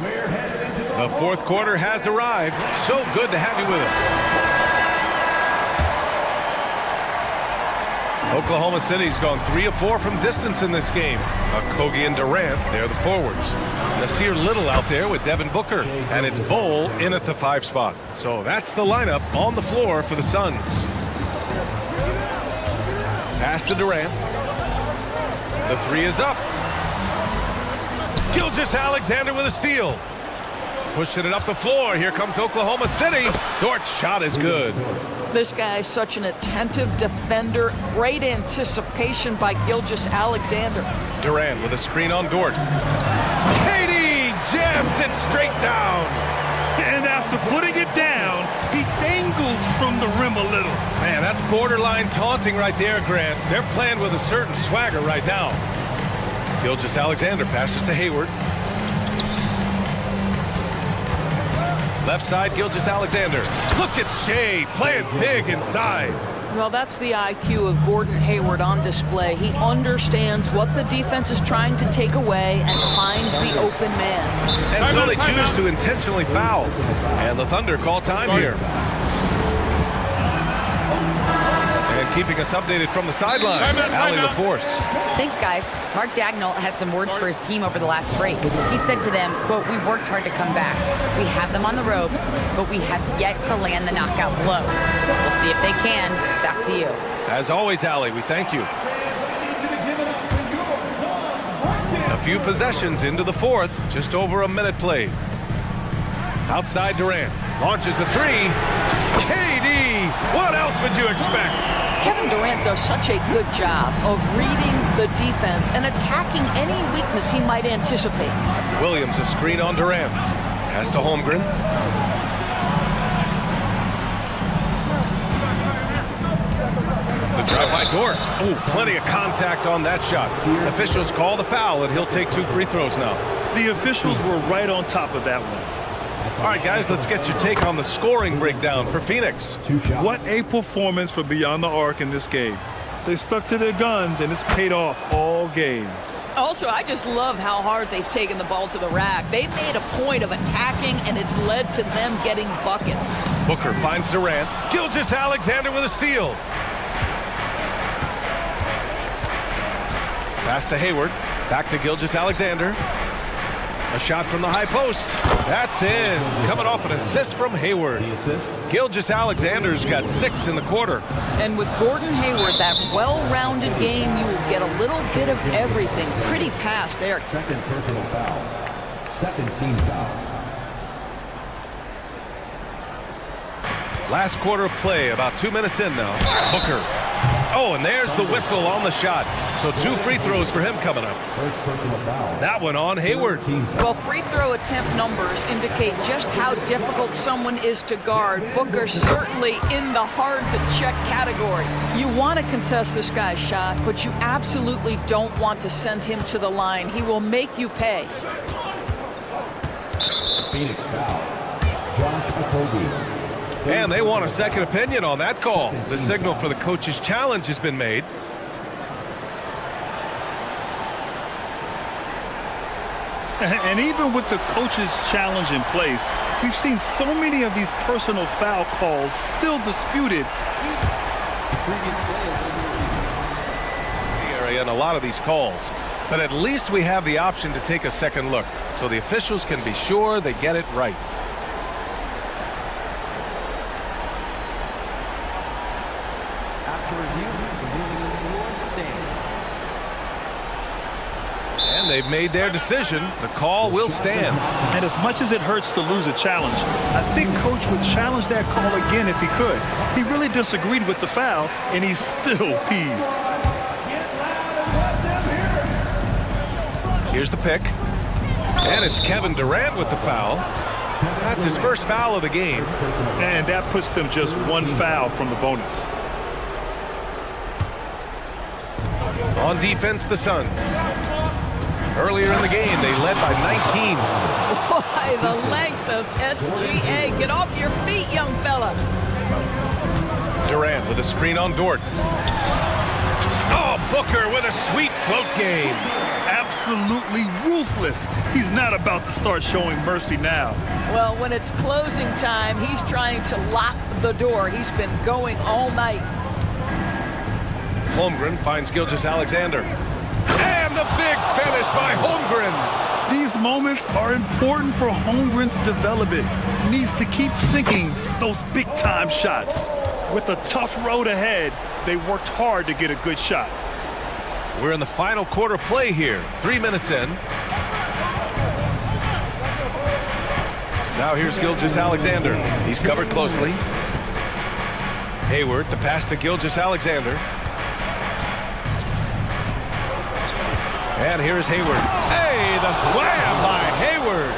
The fourth quarter has arrived. So good to have you with us. Oklahoma City's gone 3 of 4 from distance in this game. Okogie and Durant, they're the forwards. Nasir Little out there with Devin Booker. And it's Bol in at the 5 spot. So that's the lineup on the floor for the Suns. Pass to Durant. The 3 is up. Gilgeous-Alexander with a steal. Pushing it up the floor. Here comes Oklahoma City. Dort's shot is good. This guy is such an attentive defender. Great anticipation by Gilgeous-Alexander. Durant with a screen on Dort. KD jams it straight down. And after putting it down, he dangles from the rim a little. Man, that's borderline taunting right there, Grant. They're playing with a certain swagger right now. Gilgeous-Alexander passes to Hayward. Left side, Gilgeous-Alexander. Look at Shea playing big inside. Well, that's the IQ of Gordon Hayward on display. He understands what the defense is trying to take away and finds the open man. And so they choose to intentionally foul. And the Thunder call time here. And keeping us updated from the sideline, Allie LaForce. Thanks, guys. Mark Dagnall had some words for his team over the last break. He said to them, quote, "We've worked hard to come back. We have them on the ropes, but we have yet to land the knockout blow. We'll see if they can." Back to you. As always, Allie, we thank you. A few possessions into the fourth, just over a minute played. Outside Durant, launches a 3. KD, what else would you expect? Kevin Durant does such a good job of reading the defense and attacking any weakness he might anticipate. Williams a screen on Durant. Pass to Holmgren. The drive by Dort. Oh, plenty of contact on that shot. Officials call the foul, and he'll take 2 free throws now. The officials were right on top of that one. All right, guys, let's get your take on the scoring breakdown for Phoenix. What a performance for Beyond the Arc in this game. They stuck to their guns, and it's paid off all game. Also, I just love how hard they've taken the ball to the rack. They've made a point of attacking, and it's led to them getting buckets. Booker finds Durant. Gilgeous-Alexander with a steal. Pass to Hayward. Back to Gilgeous-Alexander. A shot from the high post. That's in. Coming off an assist from Hayward. Gilgeous-Alexander's got 6 in the quarter. And with Gordon Hayward, that well-rounded game, you will get a little bit of everything. Pretty pass there. Second personal foul. Second team foul. Last quarter of play, about 2 minutes in now. Booker. Oh, and there's the whistle on the shot. So 2 free throws for him coming up. First personal foul. That one on Hayward. Well, free throw attempt numbers indicate just how difficult someone is to guard. Booker certainly in the hard-to-check category. You want to contest this guy's shot, but you absolutely don't want to send him to the line. He will make you pay. Phoenix foul. Josh Okogie. And they want a second opinion on that call. The signal for the coach's challenge has been made. And even with the coach's challenge in place, we've seen so many of these personal foul calls still disputed. In a lot of these calls. But at least we have the option to take a second look, so the officials can be sure they get it right. they've made their decision. The call will stand. And as much as it hurts to lose a challenge, I think Coach would challenge that call again if he could. He really disagreed with the foul, and he's still peeved. Here's the pick. And it's Kevin Durant with the foul. That's his first foul of the game. And that puts them just one foul from the bonus. On defense, the Suns. Earlier in the game, they led by 19. Why, the length of SGA. Get off your feet, young fella. Durant with a screen on Dort. Oh, Booker with a sweet float game. Absolutely ruthless. He's not about to start showing mercy now. Well, when it's closing time, he's trying to lock the door. He's been going all night. Holmgren finds Gilgeous-Alexander. And the big finish by Holmgren. These moments are important for Holmgren's development. He needs to keep sinking those big-time shots. With a tough road ahead, they worked hard to get a good shot. We're in the final quarter play here. 3 minutes in. Now here's Gilgeous-Alexander. He's covered closely. Hayward, the pass to Gilgeous-Alexander. And here's Hayward. Hey, the slam by Hayward.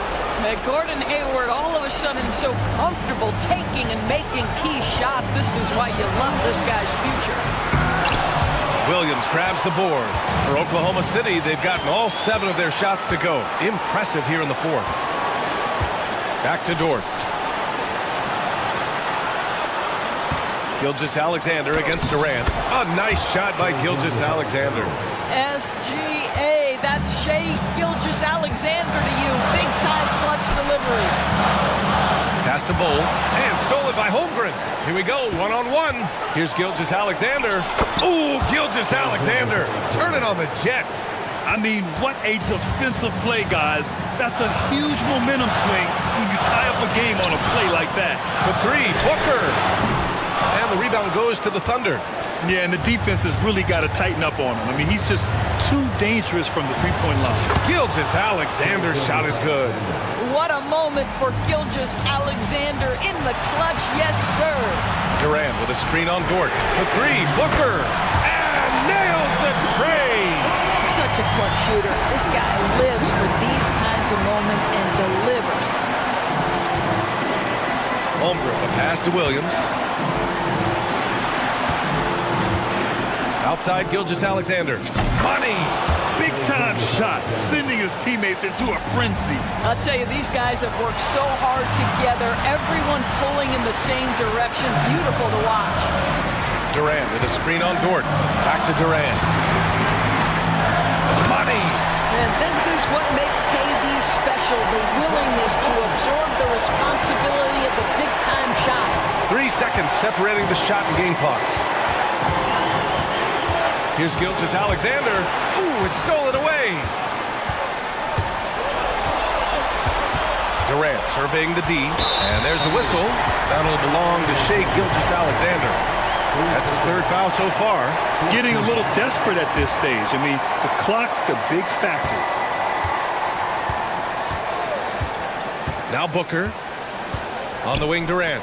Gordon Hayward all of a sudden so comfortable taking and making key shots. This is why you love this guy's future. Williams grabs the board. For Oklahoma City, they've gotten all 7 of their shots to go. Impressive here in the 4th. Back to Dort. Gilgeous-Alexander against Durant. A nice shot by Gilgeous-Alexander. SGA, that's Shai Gilgeous-Alexander to you. Big time clutch delivery. Pass to Bull, and stolen by Holmgren. Here we go, one-on-one. Here's Gilgeous-Alexander. Ooh, Gilgeous-Alexander, turning on the Jets. I mean, what a defensive play, guys. That's a huge momentum swing when you tie up a game on a play like that. For 3, Booker. And the rebound goes to the Thunder. Yeah, and the defense has really got to tighten up on him. I mean, he's just too dangerous from the three-point line. Gilgeous-Alexander's shot is good. What a moment for Gilgeous-Alexander in the clutch. Yes, sir. Durant with a screen on Dort. For 3, Booker. And nails the tray. Such a clutch shooter. This guy lives for these kinds of moments and delivers. Holmgren, the pass to Williams. Outside Gilgeous-Alexander. Money! Big-time shot, sending his teammates into a frenzy. I'll tell you, these guys have worked so hard together, everyone pulling in the same direction. Beautiful to watch. Durant with a screen on Dort. Back to Durant. Money! And this is what makes KD special, the willingness to absorb the responsibility of the big-time shot. 3 seconds separating the shot and game clocks. Here's Gilgeous-Alexander. Ooh, it's stolen away. Durant surveying the D. And there's a whistle. That'll belong to Shai Gilgeous-Alexander. That's his 3rd foul so far. Getting a little desperate at this stage. I mean, the clock's the big factor. Now Booker. On the wing, Durant.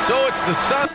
So it's the Suns.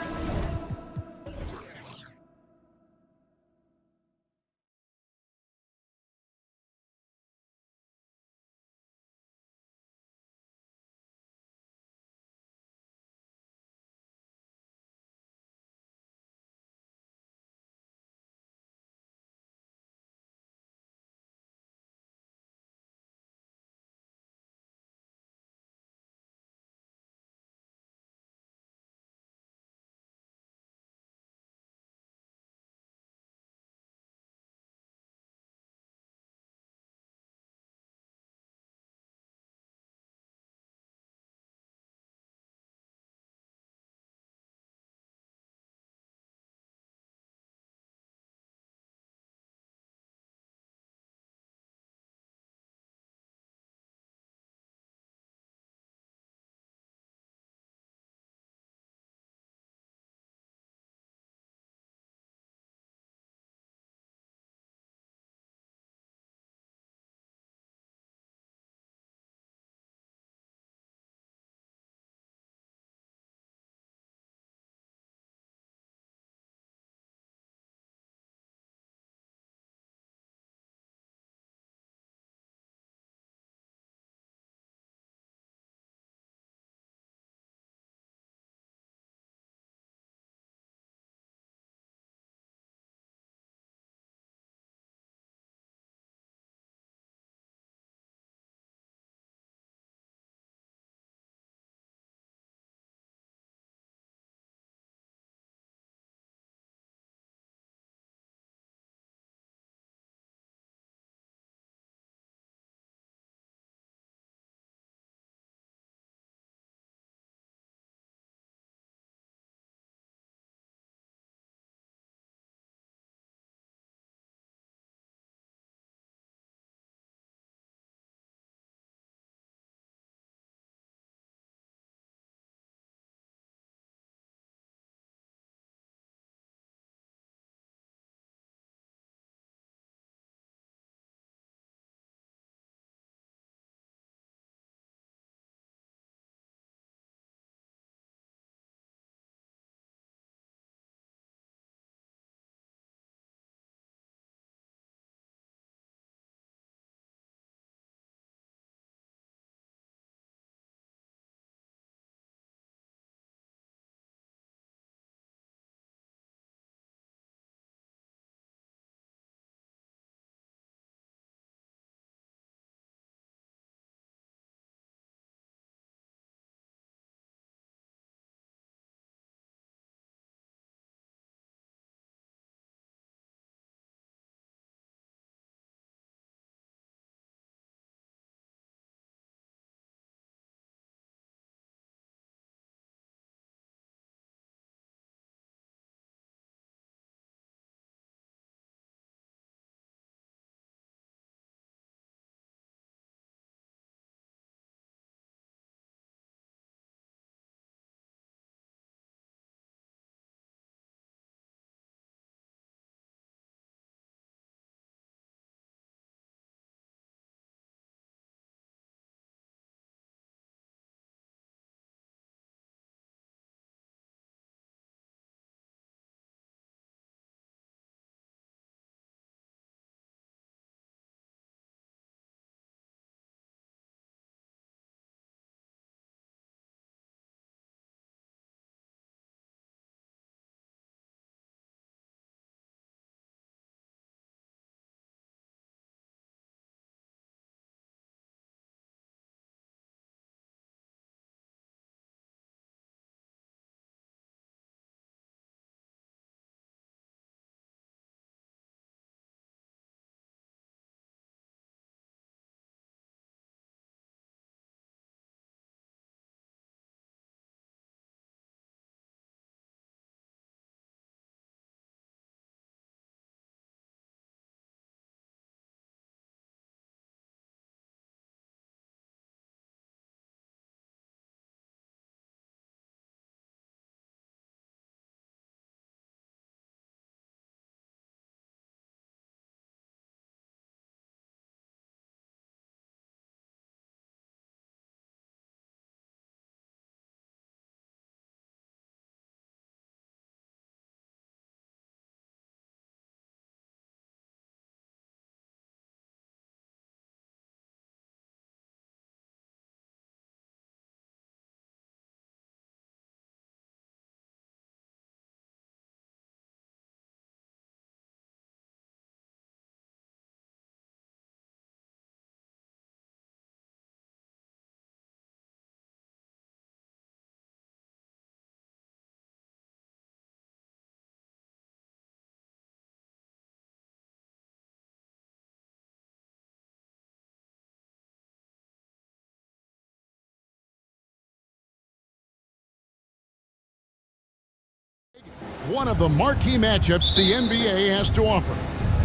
one of the marquee matchups the NBA has to offer.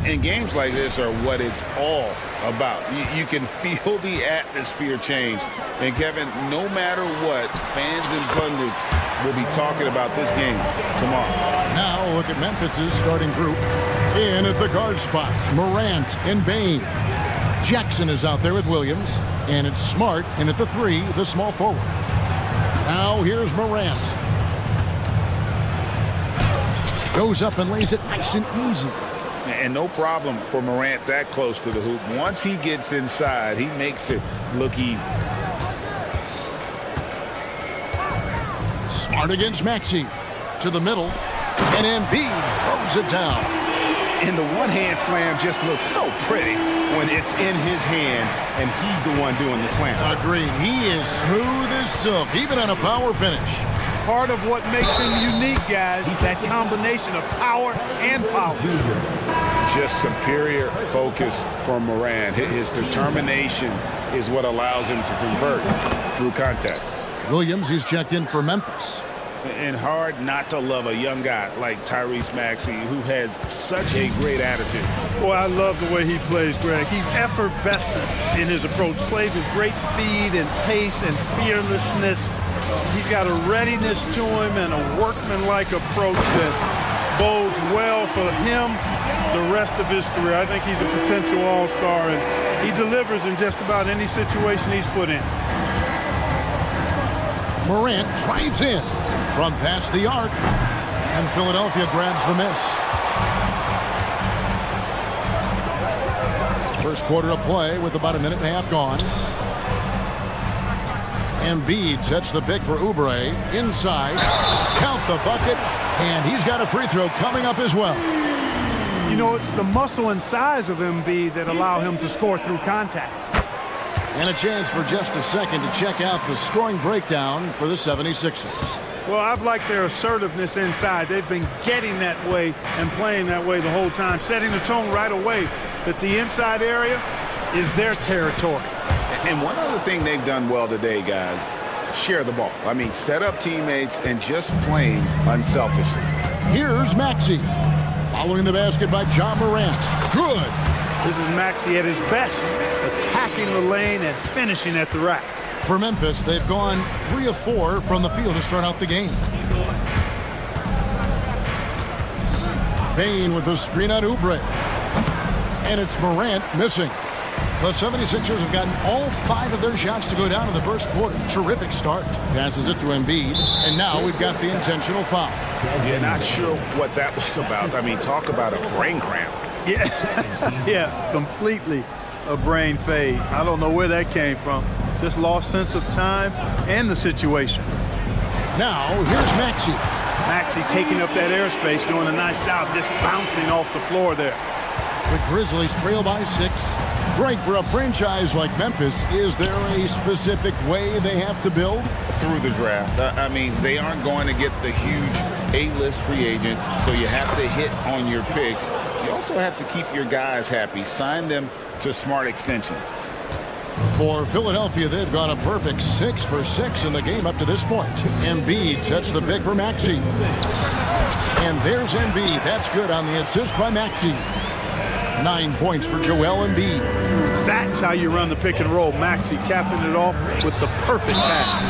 And games like this are what it's all about. You can feel the atmosphere change. And Kevin, no matter what, fans and pundits will be talking about this game tomorrow. Now look at Memphis's starting group. In at the guard spots, Morant and Bain. Jackson is out there with Williams. And it's Smart in at the 3, the small forward. Now here's Morant. Goes up and lays it nice and easy. And no problem for Morant that close to the hoop. Once he gets inside, he makes it look easy. Smart against Maxey. To the middle. And Embiid throws it down. And the one-hand slam just looks so pretty when it's in his hand and he's the one doing the slam. Agreed. He is smooth as silk, even on a power finish. Part of what makes him unique, guys, that combination of power and power. Just superior focus from Morant. His determination is what allows him to convert through contact. Williams is checked in for Memphis. And hard not to love a young guy like Tyrese Maxey, who has such a great attitude. Boy, I love the way he plays, Greg. He's effervescent in his approach. Plays with great speed and pace and fearlessness. He's got a readiness to him and a workmanlike approach that bodes well for him the rest of his career. I think he's a potential all-star, and he delivers in just about any situation he's put in. Morant drives in from past the arc, and Philadelphia grabs the miss. First quarter of play with about a minute and a half gone. Embiid sets the pick for Oubre. Inside. Count the bucket. And he's got a free throw coming up as well. You know, it's the muscle and size of Embiid that allow him to score through contact. And a chance for just a second to check out the scoring breakdown for the 76ers. Well, I've liked their assertiveness inside. They've been getting that way and playing that way the whole time, setting the tone right away that the inside area is their territory. And one other thing they've done well today, guys, share the ball. I mean, set up teammates and just playing unselfishly. Here's Maxey. Following the basket by John Morant. Good. This is Maxey at his best, attacking the lane and finishing at the rack. For Memphis, they've gone 3 of 4 from the field to start out the game. Bain with the screen on Oubre. And it's Morant missing. The 76ers have gotten all 5 of their shots to go down in the first quarter. Terrific start. Passes it to Embiid. And now we've got the intentional foul. Yeah, not sure what that was about. I mean, talk about a brain cramp. Yeah, yeah, completely a brain fade. I don't know where that came from. Just lost sense of time and the situation. Now, here's Maxey. Maxey taking up that airspace, doing a nice job just bouncing off the floor there. The Grizzlies trail by 6. Greg, for a franchise like Memphis, is there a specific way they have to build? Through the draft. I mean, they aren't going to get the huge A-list free agents, so you have to hit on your picks. You also have to keep your guys happy. Sign them to smart extensions. For Philadelphia, they've gone a perfect 6 for 6 in the game up to this point. Embiid sets the pick for Maxey. And there's Embiid. That's good on the assist by Maxey. 9 points for Joel Embiid. That's how you run the pick and roll. Maxey capping it off with the perfect pass.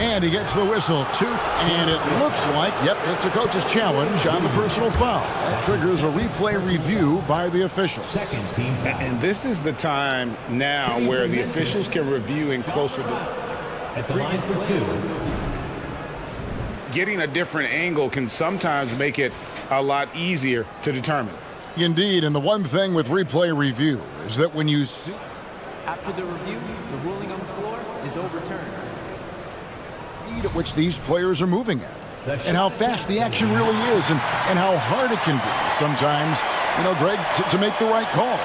And he gets the whistle, 2. And it looks like, yep, it's a coach's challenge on the personal foul. That triggers a replay review by the official. And this is the time now where the officials can review in closer to... At the lines for 2. Getting a different angle can sometimes make it a lot easier to determine. Indeed, and the one thing with replay review is that when you see... After the review, the ruling on the floor is overturned. At which these players are moving at, and how fast the action really is, and how hard it can be sometimes, you know, Greg, to make the right call.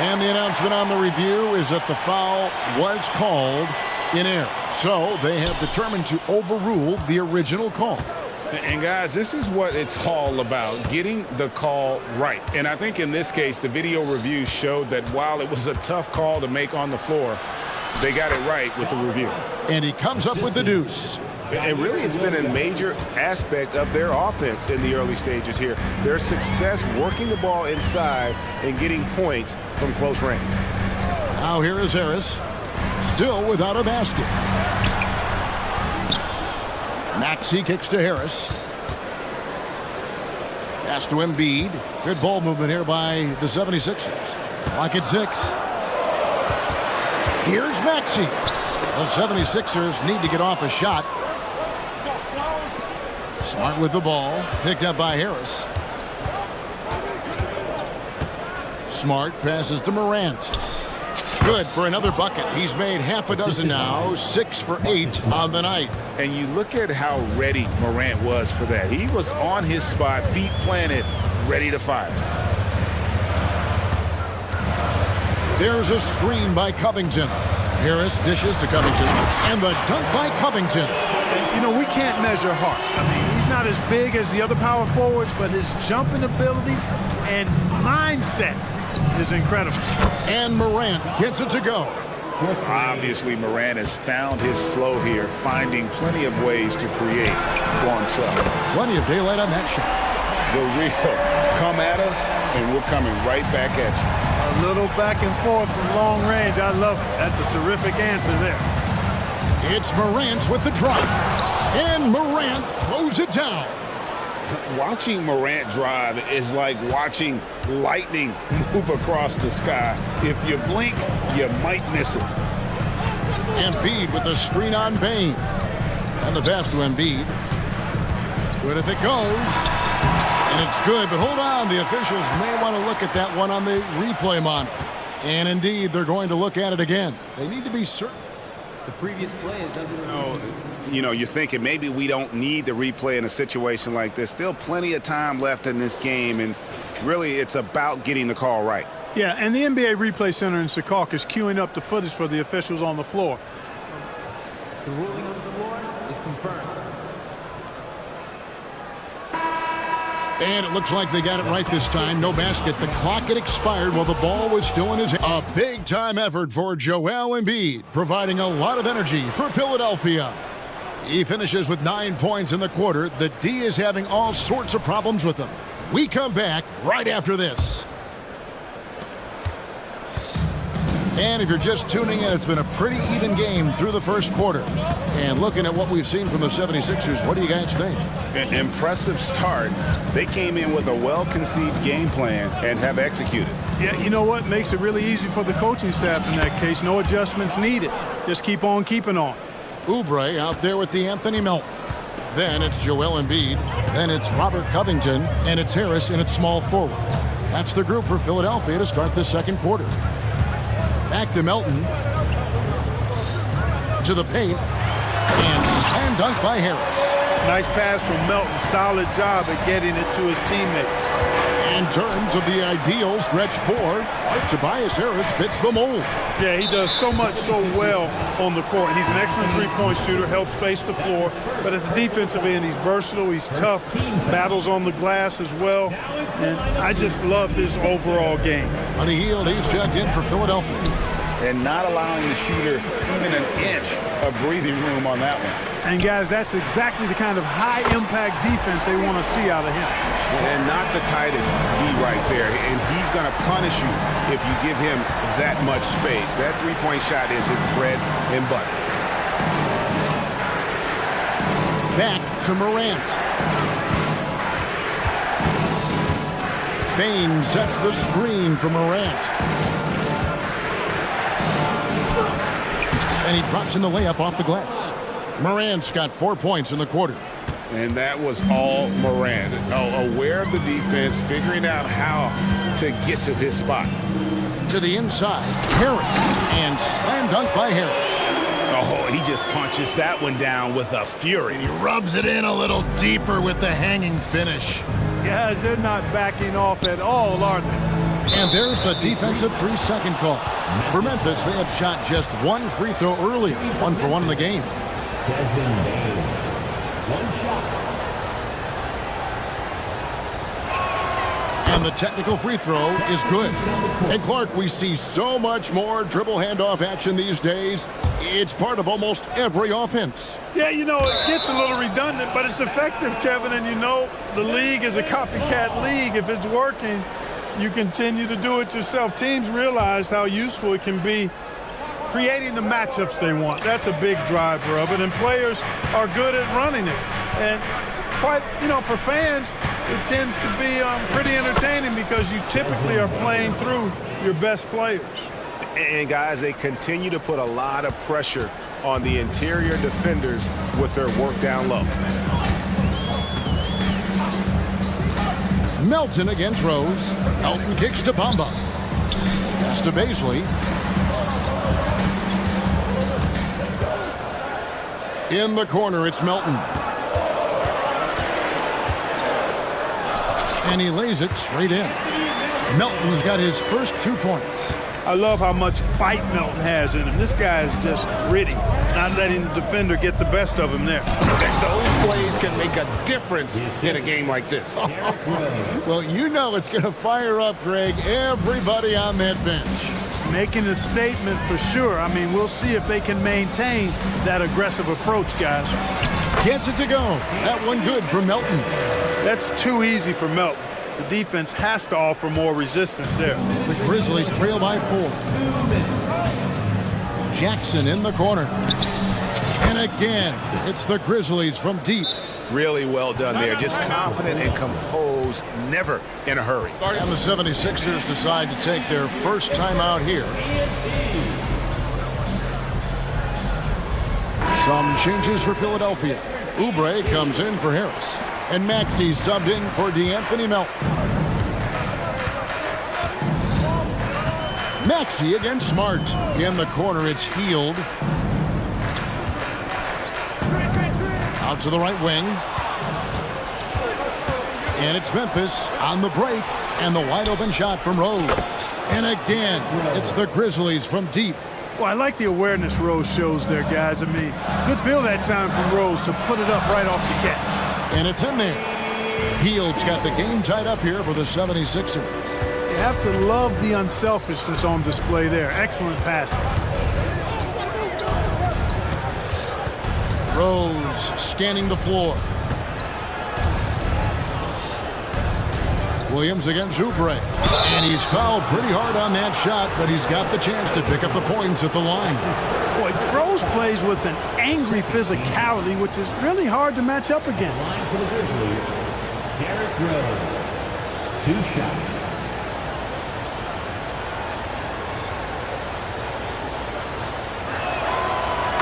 And the announcement on the review is that the foul was called in error. So they have determined to overrule the original call. And guys, this is what it's all about, getting the call right. And I think in this case, the video review showed that while it was a tough call to make on the floor, they got it right with the review. And he comes up with the deuce. And really, it's been a major aspect of their offense in the early stages here. Their success working the ball inside and getting points from close range. Now here is Harris, still without a basket. Maxey kicks to Harris. Pass to Embiid. Good ball movement here by the 76ers. Clock at 6. Here's Maxey. The 76ers need to get off a shot. Smart with the ball. Picked up by Harris. Smart passes to Morant. Good for another bucket. He's made half a dozen now. 6 for 8 on the night. And you look at how ready Morant was for that. He was on his spot, feet planted, ready to fire. There's a screen by Covington. Harris dishes to Covington. And the dunk by Covington. You know, we can't measure heart. I mean, he's not as big as the other power forwards, but his jumping ability and mindset is incredible. And Morant gets it to go. Obviously, Morant has found his flow here, finding plenty of ways to create for himself. Plenty of daylight on that shot. The real come at us, and we're coming right back at you. A little back and forth from long range. I love it. That's a terrific answer there. It's Morant with the drive. And Morant throws it down. Watching Morant drive is like watching lightning move across the sky. If you blink, you might miss it. Embiid with the screen on Bain. And the pass to Embiid. Good if it goes. And it's good, but hold on. The officials may want to look at that one on the replay monitor. And indeed, they're going to look at it again. They need to be certain. The previous play is under You know, you're thinking maybe we don't need the replay in a situation like this. Still plenty of time left in this game, and really it's about getting the call right. Yeah, and the NBA Replay Center in Secaucus is queuing up the footage for the officials on the floor. The ruling on the floor is confirmed. And it looks like they got it right this time. No basket. The clock had expired while the ball was still in his hand. A big-time effort for Joel Embiid, providing a lot of energy for Philadelphia. He finishes with 9 points in the quarter. The D is having all sorts of problems with him. We come back right after this. And if you're just tuning in, it's been a pretty even game through the first quarter. And looking at what we've seen from the 76ers, what do you guys think? An impressive start. They came in with a well-conceived game plan and have executed. Yeah, you know what? Makes it really easy for the coaching staff in that case. No adjustments needed. Just keep on keeping on. Oubre out there with the Anthony Melton. Then it's Joel Embiid. Then it's Robert Covington. And it's Harris in its small forward. That's the group for Philadelphia to start the second quarter. Back to Melton. To the paint. And slam dunk by Harris. Nice pass from Melton. Solid job at getting it to his teammates. In terms of the ideal stretch forward, Tobias Harris fits the mold. Yeah, he does so much so well on the court. He's an excellent three-point shooter, helps space the floor. But at the defensive end, he's versatile, he's tough, battles on the glass as well. And I just love his overall game. On a Hield, he's checked in for Philadelphia. And not allowing the shooter even an inch of breathing room on that one. And guys, that's exactly the kind of high-impact defense they want to see out of him. And not the tightest D right there. And he's going to punish you if you give him that much space. That three-point shot is his bread and butter. Back to Morant. Bain sets the screen for Morant. And he drops in the layup off the glass. Morant's got 4 points in the quarter. And that was all Morant. Aware of the defense, figuring out how to get to his spot. To the inside, Harris. And slam dunk by Harris. Oh, he just punches that one down with a fury. And he rubs it in a little deeper with the hanging finish. Guys, they're not backing off at all, are they? And there's the defensive 3-second call. For Memphis, they have shot just one free throw earlier, 1 for 1 in the game. And the technical free throw is good. And Clark, we see so much more dribble handoff action these days. It's part of almost every offense. Yeah, you know, it gets a little redundant, but it's effective, Kevin. And you know, the league is a copycat league. If it's working, you continue to do it yourself. Teams realized how useful it can be creating the matchups they want. That's a big driver of it, and players are good at running it. And quite, you know, for fans, it tends to be pretty entertaining because you typically are playing through your best players. And guys, they continue to put a lot of pressure on the interior defenders with their work down low. Melton against Rose. Melton kicks to Bamba. Pass to Baisley. In the corner, it's Melton. And he lays it straight in. Melton's got his first 2 points. I love how much fight Melton has in him. This guy is just gritty, not letting the defender get the best of him there. Those plays can make a difference in a game like this. Well, you know it's going to fire up, Greg, everybody on that bench. Making a statement for sure. I mean, we'll see if they can maintain that aggressive approach, guys. Gets it to go. That one good for Melton. That's too easy for Melton. The defense has to offer more resistance there. The Grizzlies trail by 4. Jackson in the corner. And again, it's the Grizzlies from deep. Really well done there. Just confident and composed, never in a hurry. And the 76ers decide to take their first time out here. Some changes for Philadelphia. Oubre comes in for Harris. And Maxey subbed in for DeAnthony Melton. Maxey against Smart. In the corner, it's Healed. Out to the right wing. And it's Memphis on the break. And the wide open shot from Rose. And again, it's the Grizzlies from deep. Well, I like the awareness Rose shows there, guys. I mean, good feel that time from Rose to put it up right off the catch. And it's in there. Heald's got the game tied up here for the 76ers. You have to love the unselfishness on display there. Excellent passing. Rose scanning the floor. Williams against Oubre. And he's fouled pretty hard on that shot, but he's got the chance to pick up the points at the line. Boy, Rose plays with an angry physicality, which is really hard to match up against. Line for the Grizzlies, Derrick Rose. 2 shots.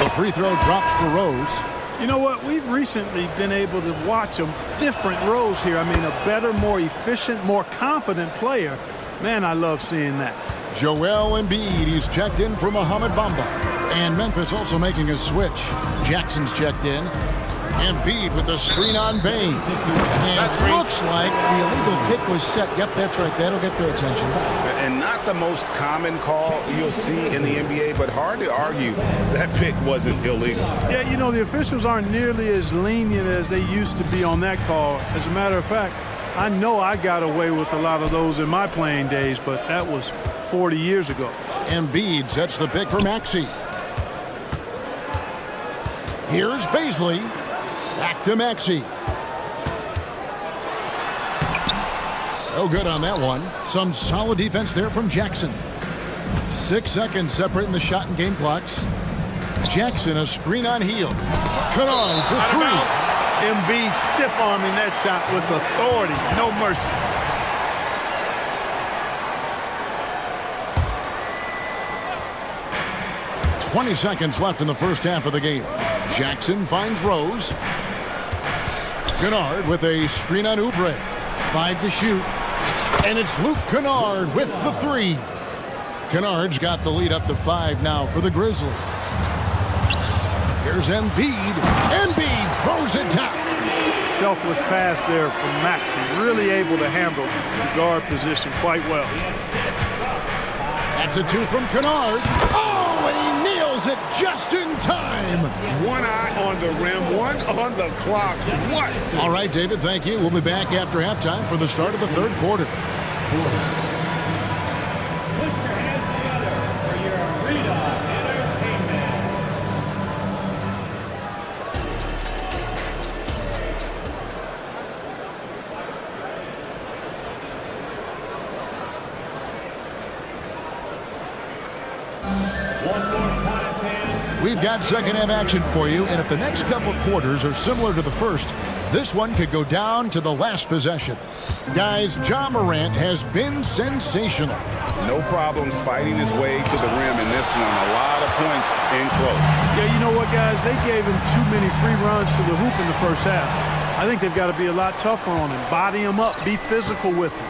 The free throw drops for Rose. You know what? We've recently been able to watch a different Rose here. I mean, a better, more efficient, more confident player. Man, I love seeing that. Joel Embiid, he's checked in for Mohamed Bamba. And Memphis also making a switch. Jackson's checked in. Embiid with a screen on Bain. And it looks like the illegal kick was set. Yep, that's right. That'll get their attention. And not the most common call you'll see in the NBA, but hard to argue that pick wasn't illegal. Yeah, you know, the officials aren't nearly as lenient as they used to be on that call. As a matter of fact, I know I got away with a lot of those in my playing days, but that was 40 years ago. Embiid sets the pick for Maxey. Here's Baisley. Back to Maxey. Oh, good on that one. Some solid defense there from Jackson. 6 seconds separating the shot and game clocks. Jackson, a screen on Hield. Kennard for 3. Embiid stiff-arming that shot with authority. No mercy. .20 seconds left in the first half of the game. Jackson finds Rose. Kennard with a screen on Oubre. 5 to shoot. And it's Luke Kennard with the 3. Kennard's got the lead up to 5 now for the Grizzlies. Here's Embiid. Embiid throws it down. Selfless pass there from Maxey. Really able to handle the guard position quite well. That's a 2 from Kennard. Oh, and he nails nails it just in time. One eye on the rim, one on the clock. What? All right, David, thank you. We'll be back after halftime for the start of the third quarter. Put your hands together for your Arena Entertainment. We've got second half action for you, and if the next couple quarters are similar to the first, this one could go down to the last possession. Guys, Ja Morant has been sensational. No problems fighting his way to the rim in this one. A lot of points in close. Yeah, you know what, guys? They gave him too many free runs to the hoop in the first half. I think they've got to be a lot tougher on him. Body him up. Be physical with him.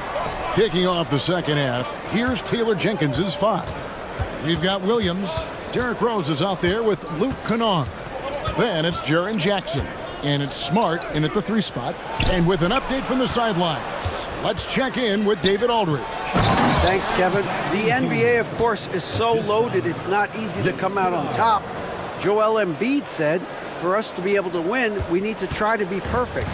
Kicking off the second half, here's Taylor Jenkins's 5. We've got Williams. Derrick Rose is out there with Luke Kennard. Then it's Jaren Jackson. And it's Smart in at the 3 spot. And with an update from the sidelines, let's check in with David Aldridge. Thanks, Kevin. The NBA, of course, is so loaded, it's not easy to come out on top. Joel Embiid said, for us to be able to win, we need to try to be perfect.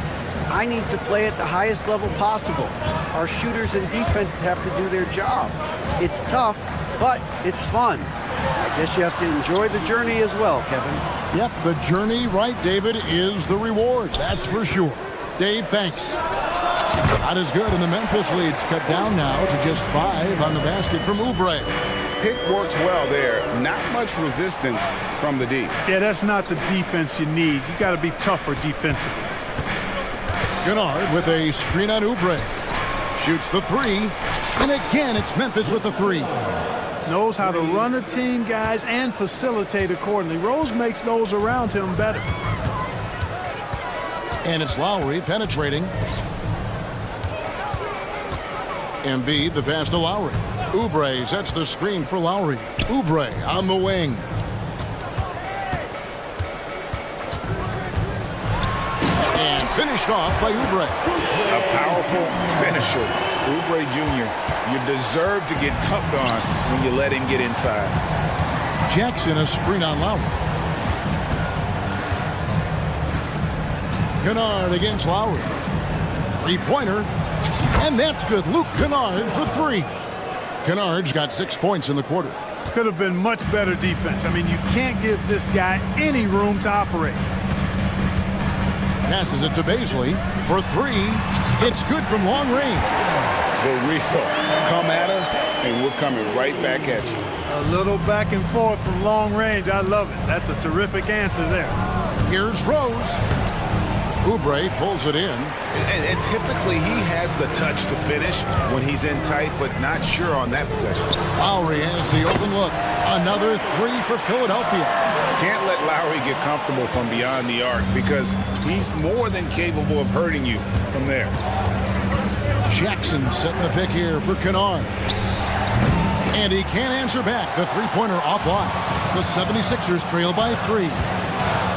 I need to play at the highest level possible. Our shooters and defenses have to do their job. It's tough, but it's fun. I guess you have to enjoy the journey as well, Kevin. Yep, the journey, right, David, is the reward. That's for sure. Dave, thanks. Not as good, and the Memphis lead's cut down now to just 5 on the basket from Oubre. Pick works well there. Not much resistance from the D. Yeah, that's not the defense you need. You got to be tougher defensively. Kennard with a screen on Oubre. Shoots the 3. And again, it's Memphis with the 3. Knows how to run a team, guys, and facilitate accordingly. Rose makes those around him better. And it's Lowry penetrating. Embiid, the pass to Lowry. Oubre sets the screen for Lowry. Oubre on the wing. And finished off by Oubre. A powerful finisher. Oubre Jr., you deserve to get dunked on when you let him get inside. Jackson a screen on Lowry. Kennard against Lowry. 3-pointer. And that's good. Luke Kennard for 3. Kennard's got 6 points in the quarter. Could have been much better defense. I mean, you can't give this guy any room to operate. Passes it to Baisley for 3. It's good from long range. For real. Come at us, and we're coming right back at you. A little back and forth from long range. I love it. That's a terrific answer there. Here's Rose. Oubre pulls it in. And typically he has the touch to finish when he's in tight, but not sure on that possession. Lowry has the open look. Another 3 for Philadelphia. Can't let Lowry get comfortable from beyond the arc because he's more than capable of hurting you from there. Jackson setting the pick here for Kennard. And he can't answer back. The 3-pointer offline. The 76ers trail by 3.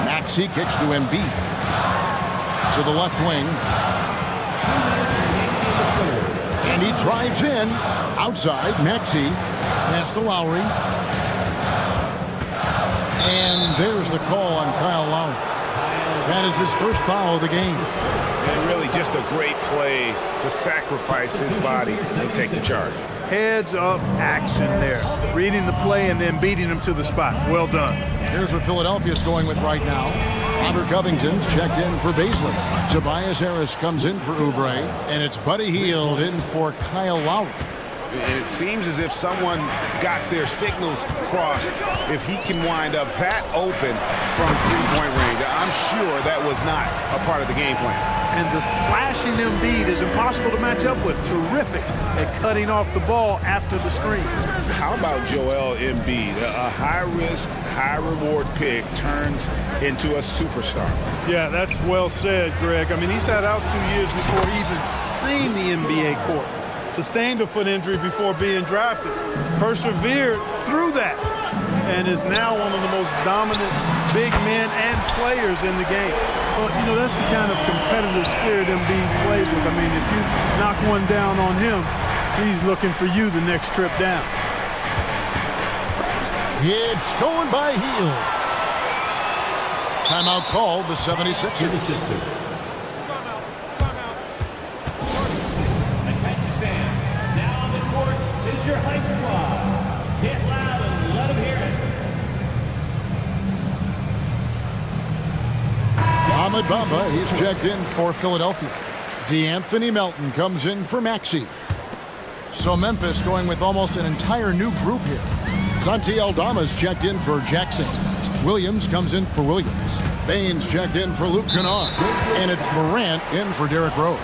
Maxey kicks to Embiid. To the left wing. And he drives in. Outside, Maxey. Pass to Lowry. And there's the call on Kyle Lowry. That is his first foul of the game. And really just a great play to sacrifice his body and take the charge. Heads up action there. Reading the play and then beating him to the spot. Well done. Here's what Philadelphia's going with right now. Robert Covington's checked in for Baisley. Tobias Harris comes in for Oubre. And it's Buddy Hield in for Kyle Lowry. And it seems as if someone got their signals crossed. If he can wind up that open from 3-point range, I'm sure that was not a part of the game plan. And the slashing Embiid is impossible to match up with. Terrific at cutting off the ball after the screen. How about Joel Embiid? A high-risk, high-reward pick turns into a superstar. Yeah, that's well said, Greg. I mean, he sat out 2 years before even seeing the NBA court. Sustained a foot injury before being drafted. Persevered through that. And is now one of the most dominant big men and players in the game. But, you know, that's the kind of competitive spirit Embiid plays with. I mean, if you knock one down on him, he's looking for you the next trip down. It's stolen by Hield. Timeout called the 76ers. Attention fans. Now on the court is your hype squad. Get loud and let them hear it. Ahmed Bamba, he's checked in for Philadelphia. DeAnthony Melton comes in for Maxey. So Memphis going with almost an entire new group here. Santi Aldama's checked in for Jackson. Williams comes in for Williams. Baines checked in for Luke Kennard. And it's Morant in for Derrick Rose.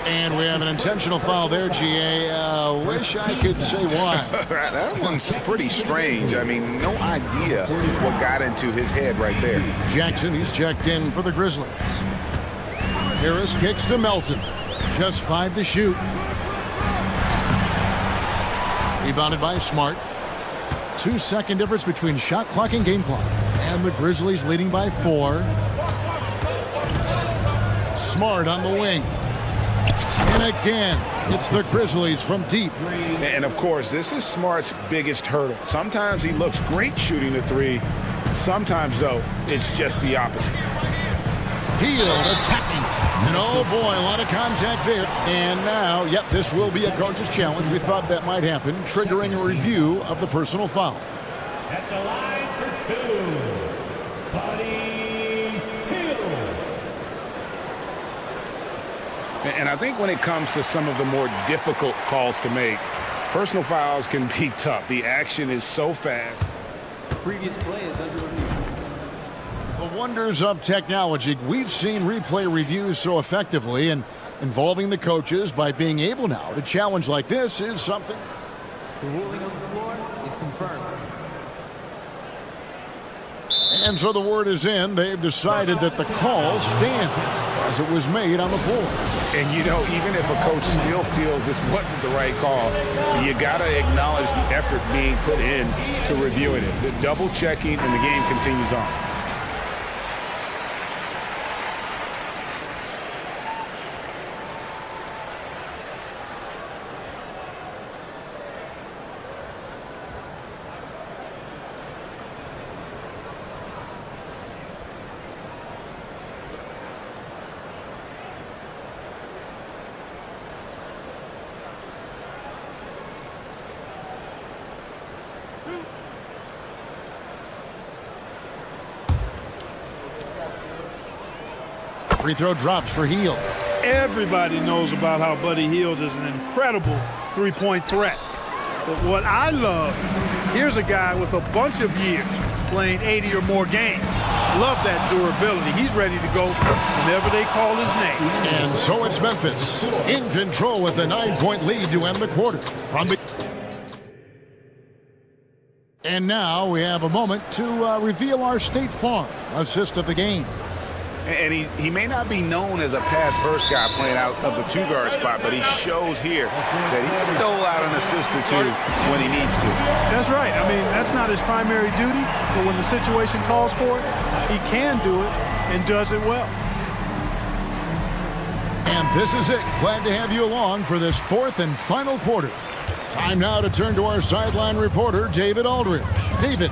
And we have an intentional foul there, GA. Wish I could say why. That one's pretty strange. I mean, no idea what got into his head right there. Jackson, he's checked in for the Grizzlies. Harris kicks to Melton. Just 5 to shoot. Rebounded by Smart. 2-second difference between shot clock and game clock. And the Grizzlies leading by 4. Smart on the wing. And again, it's the Grizzlies from deep. And of course, this is Smart's biggest hurdle. Sometimes he looks great shooting the 3. Sometimes, though, it's just the opposite. Hield attacking. And oh boy, a lot of contact there. And now, yep, this will be a coach's challenge. We thought that might happen, triggering a review of the personal foul. At the line for 2, Buddy Hield. And I think when it comes to some of the more difficult calls to make, personal fouls can be tough. The action is so fast. Previous play is under review. The wonders of technology. We've seen replay reviews so effectively, and involving the coaches by being able now to challenge like this is something. The ruling on the floor is confirmed. And so the word is in. They've decided that the call stands as it was made on the floor. And you know, even if a coach still feels this wasn't the right call, you got to acknowledge the effort being put in to reviewing it. The double checking, and the game continues on. Free throw drops for Hield. Everybody knows about how Buddy Hield is an incredible three-point threat. But what I love, here's a guy with a bunch of years playing 80 or more games. Love that durability. He's ready to go whenever they call his name. And so it's Memphis in control with a 9-point lead to end the quarter. And now we have a moment to reveal our State Farm assist of the game. And he may not be known as a pass-first guy playing out of the 2-guard spot, but he shows here that he can dole out an assist or 2 when he needs to. That's right. I mean, that's not his primary duty, but when the situation calls for it, he can do it and does it well. And this is it. Glad to have you along for this 4th and final quarter. Time now to turn to our sideline reporter, David Aldridge. David.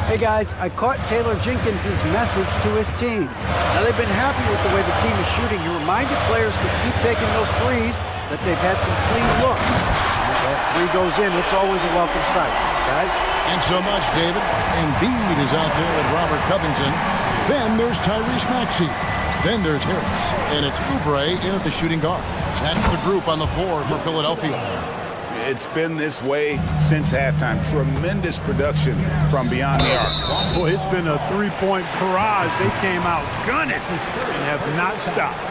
Hey guys, I caught Taylor Jenkins' message to his team. Now they've been happy with the way the team is shooting. He reminded players to keep taking those threes, that they've had some clean looks. If that 3 goes in, it's always a welcome sight, guys. Thanks so much, David. Embiid is out there with Robert Covington. Then there's Tyrese Maxey. Then there's Harris. And it's Oubre in at the shooting guard. That's the group on the floor for Philadelphia. It's been this way since halftime. Tremendous production from beyond the arc. Boy, it's been a 3-point barrage. They came out gunning and have not stopped.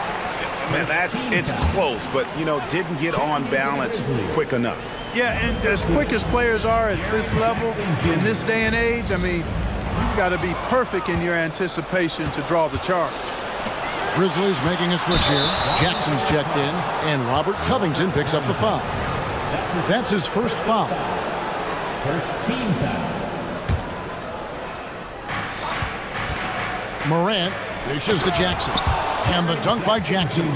Man, it's close, but, you know, didn't get on balance quick enough. Yeah, and as quick as players are at this level, in this day and age, I mean, you've got to be perfect in your anticipation to draw the charge. Grizzlies making a switch here. Jackson's checked in, and Robert Covington picks up the foul. That's his first foul. First team foul. Morant dishes to Jackson. And the dunk by Jackson.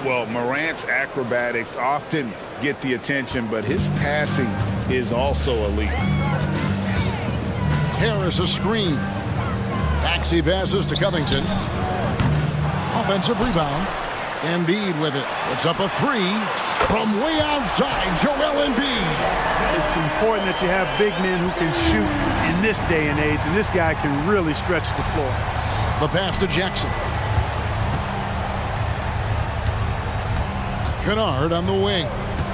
Well, Morant's acrobatics often get the attention, but his passing is also elite. Harris a screen. Maxey passes to Covington. Offensive rebound. Embiid with it. It's up a three from way outside. Joel Embiid. It's important that you have big men who can shoot in this day and age, and this guy can really stretch the floor. The pass to Jackson. Kennard on the wing.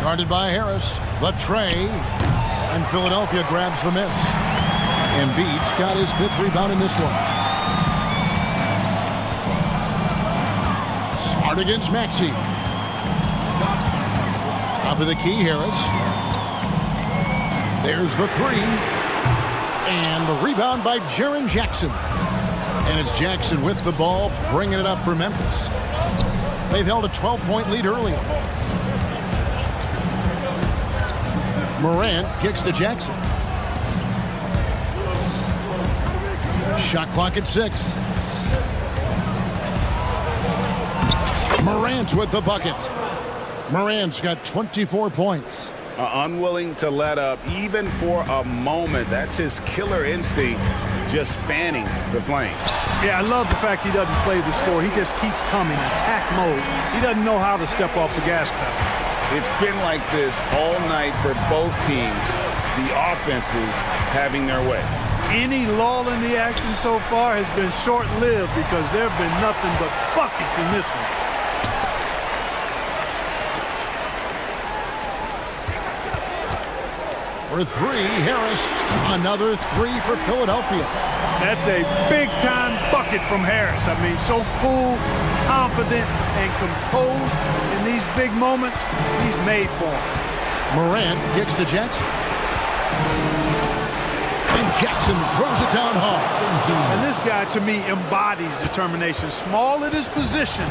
Guarded by Harris. The tray. And Philadelphia grabs the miss. Embiid's got his 5th rebound in this one. Smart against Maxey. Top of the key, Harris. There's the three. And the rebound by Jaren Jackson. And it's Jackson with the ball, bringing it up for Memphis. They've held a 12-point lead earlier. Morant kicks to Jackson. Shot clock at 6. Morant with the bucket. Morant's got 24 points. Unwilling to let up even for a moment. That's his killer instinct, just fanning the flame. Yeah, I love the fact he doesn't play the score. He just keeps coming, attack mode. He doesn't know how to step off the gas pedal. It's been like this all night for both teams. The offenses having their way. Any lull in the action so far has been short-lived because there have been nothing but buckets in this one. For three, Harris. Another three for Philadelphia. That's a big-time bucket from Harris. I mean, so cool, confident, and composed in these big moments. He's made for them. Morant kicks to Jackson. And Jackson throws it down hard. And this guy, to me, embodies determination. Small at his position,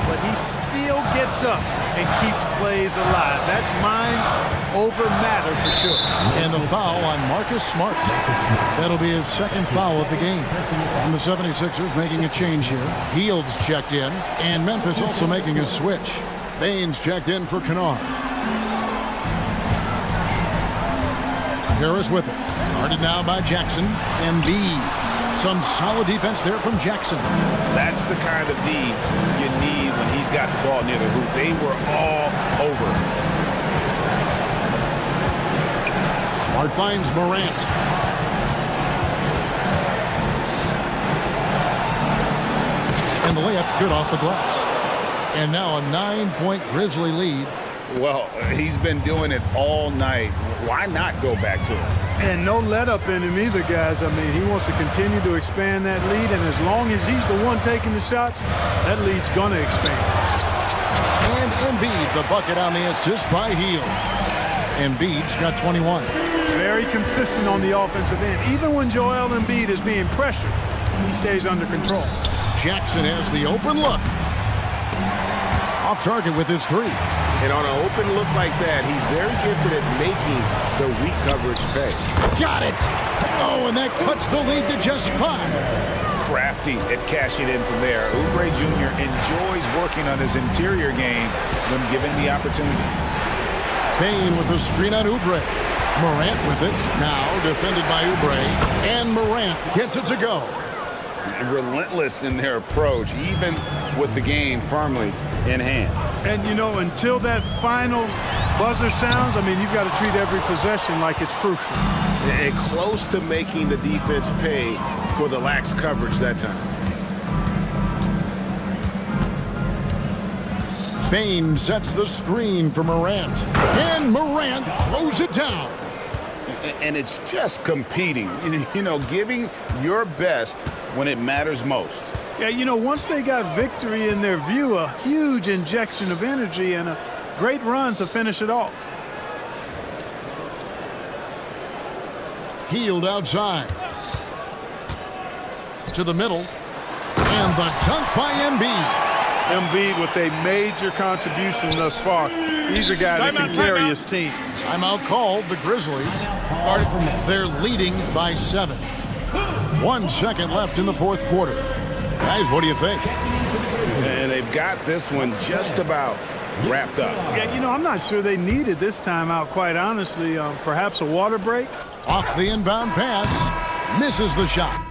but he still gets up and keeps plays alive. That's mind over matter for sure. And the foul on Marcus Smart. That'll be his 2nd foul of the game. And the 76ers making a change here. Heald's checked in, and Memphis also making a switch. Baines checked in for Kennard. Harris with it. Guarded now by Jackson. Embiid. Some solid defense there from Jackson. That's the kind of D you need when he's got the ball near the hoop. They were all over. Smart finds Morant. And the layup's good off the glass. And now a 9-point Grizzly lead. Well, he's been doing it all night. Why not go back to it? And no let up in him either, guys. I mean, he wants to continue to expand that lead, and as long as he's the one taking the shots, that lead's going to expand. And Embiid, the bucket on the assist by Hield. Embiid's got 21. Very consistent on the offensive end. Even when Joel Embiid is being pressured, he stays under control. Jackson has the open look. Off target with his three. And on an open look like that, he's very gifted at making the weak coverage pay. Got it. Oh, and that cuts the lead to just 5. Crafty at cashing in from there. Oubre Jr. enjoys working on his interior game when given the opportunity. Payne with the screen on Oubre. Morant with it. Now defended by Oubre. And Morant gets it to go. Relentless in their approach, even with the game firmly in hand. And, you know, until that final buzzer sounds, I mean, you've got to treat every possession like it's crucial. And close to making the defense pay for the lax coverage that time. Payne sets the screen for Morant. And Morant throws it down. And it's just competing, you know, giving your best when it matters most. Yeah, you know, once they got victory in their view, a huge injection of energy and a great run to finish it off. Hield outside. To the middle. And the dunk by Embiid. Embiid with a major contribution thus far. He's a guy that can carry his team. Timeout called. The Grizzlies. They're leading by 7. 1 second left in the 4th quarter. Guys, what do you think? And they've got this one just about wrapped up. Yeah, you know, I'm not sure they needed this timeout, quite honestly. Perhaps a water break? Off the inbound pass. misses the shot.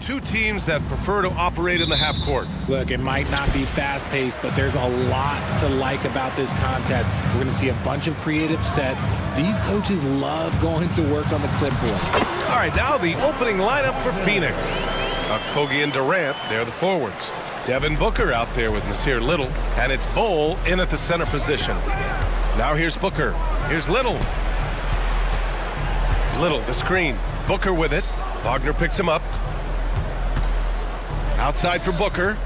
two teams that prefer to operate in the half court. Look, it might not be fast-paced, but there's a lot to like about this contest. We're going to see a bunch of creative sets. These coaches love going to work on the clipboard. All right, now the opening lineup for Phoenix. Kogi and Durant, they're the forwards. Devin Booker out there with Nasir Little, and it's Bol in at the center position. Now here's Booker. Here's Little. Little, the screen. Booker with it. Wagner picks him up. Outside for Booker.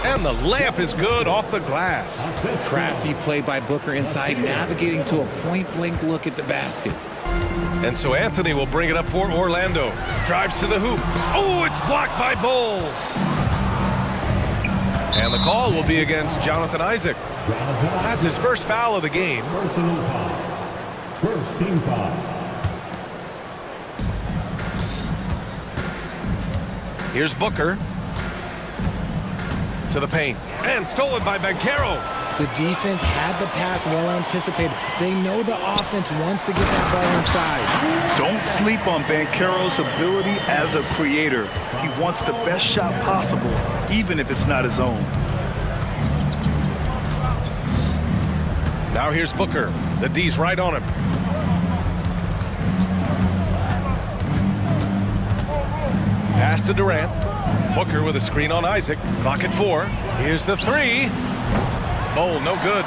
And the layup is good off the glass. Crafty play by Booker inside, navigating to a point-blank look at the basket. And so Anthony will bring it up for Orlando. Drives to the hoop. Oh, it's blocked by Bol. And the call will be against Jonathan Isaac. That's his first foul of the game. Personal foul. First team foul. Here's Booker. To the paint. And stolen by Banchero. The defense had the pass well anticipated. They know the offense wants to get that ball inside. Don't sleep on Banchero's ability as a creator. He wants the best shot possible, even if it's not his own. Now here's Booker. The D's right on him. Pass to Durant. Booker with a screen on Isaac. Clock at 4. Here's the three. Bol, no good.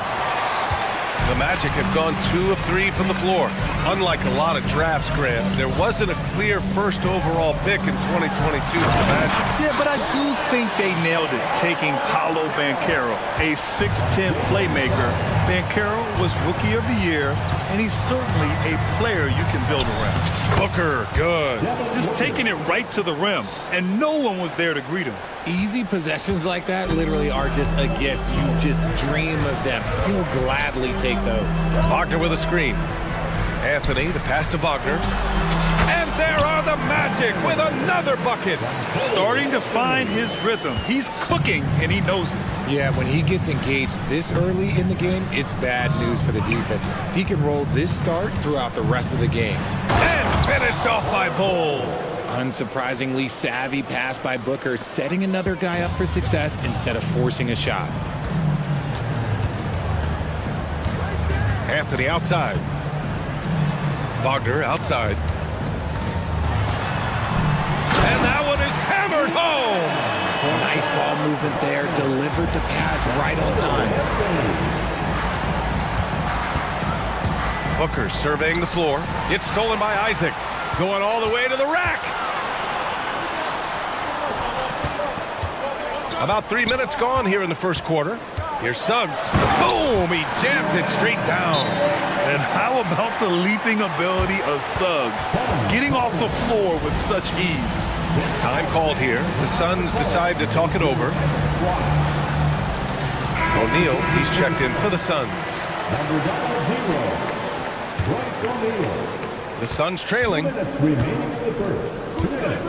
The Magic have gone 2 of 3 from the floor. Unlike a lot of drafts, Grant, there wasn't a clear first overall pick in 2022 for the Magic. Yeah, but I do think they nailed it, taking Paolo Banchero, a 6'10 playmaker. Banchero was Rookie of the Year, and he's certainly a player you can build around. Booker, good. Just taking it right to the rim, and no one was there to greet him. Easy possessions like that literally are just a gift. You just dream of them. You'll gladly take those. Wagner with a screen. Anthony, the pass to Wagner. And there are the Magic with another bucket. Starting to find his rhythm. He's cooking, and he knows it. Yeah, when he gets engaged this early in the game, it's bad news for the defense. He can roll this start throughout the rest of the game. And finished off by Bol. Unsurprisingly savvy pass by Booker, setting another guy up for success instead of forcing a shot. Anthony outside. Wagner outside. And that one is hammered home. Nice ball movement there. Delivered the pass right on time. Booker surveying the floor. It's stolen by Isaac. Going all the way to the rack. About 3 minutes gone here in the first quarter. Here's Suggs. Boom! He jams it straight down. And how about the leaping ability of Suggs? Getting off the floor with such ease. Time called here. The Suns decide to talk it over. O'Neal, he's checked in for the Suns. Number 0, Bryce O'Neal. The Suns trailing. 2 minutes remaining in the first. 2 minutes.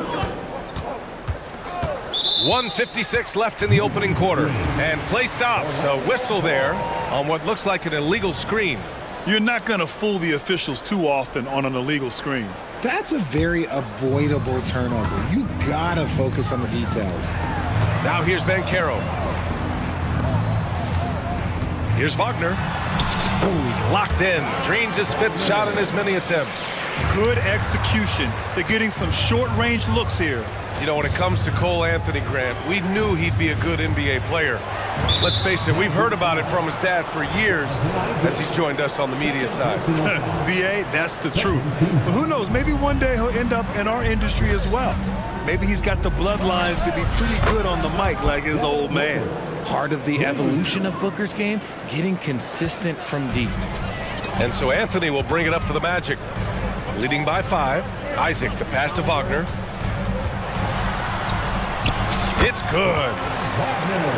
1:56 left in the opening quarter. And play stops. A whistle there on what looks like an illegal screen. You're not going to fool the officials too often on an illegal screen. That's a very avoidable turnover. You gotta focus on the details. Now here's Banchero. Here's Wagner. Oh, he's locked in. Drains his 5th shot in as many attempts. Good execution. They're getting some short-range looks here. You know, when it comes to Cole Anthony, Grant, we knew he'd be a good NBA player. Let's face it, we've heard about it from his dad for years as he's joined us on the media side. BA, that's the truth. But who knows, maybe one day he'll end up in our industry as well. Maybe he's got the bloodlines to be pretty good on the mic like his old man. Part of the evolution of Booker's game, getting consistent from deep. And so Anthony will bring it up for the Magic. Leading by 5. Isaac, the pass to Wagner. It's good.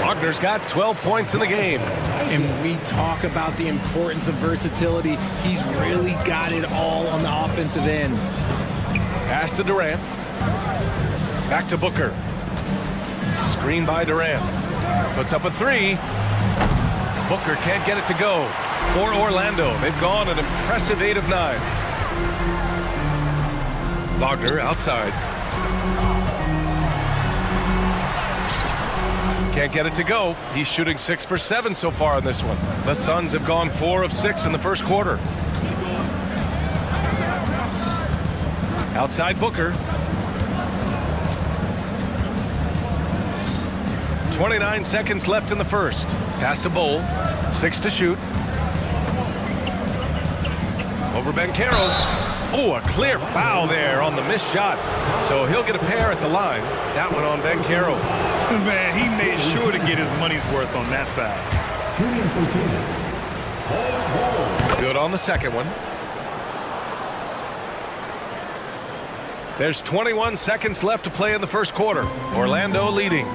Wagner's got 12 points in the game. And we talk about the importance of versatility. He's really got it all on the offensive end. Pass to Durant. Back to Booker. Screen by Durant. Puts up a 3. Booker can't get it to go. For Orlando, they've gone an impressive 8 of 9. Wagner outside. Can't get it to go. He's shooting 6 for 7 so far in this one. The Suns have gone 4 of 6 in the first quarter. Outside Booker. 29 seconds left in the first. Pass to Bowl. 6 to shoot. Over Bencaro. Oh, a clear foul there on the missed shot. So he'll get a pair at the line. That one on Bencaro. Man, he made sure to get his money's worth on that foul. Good on the second one. There's 21 seconds left to play in the first quarter. Orlando leading.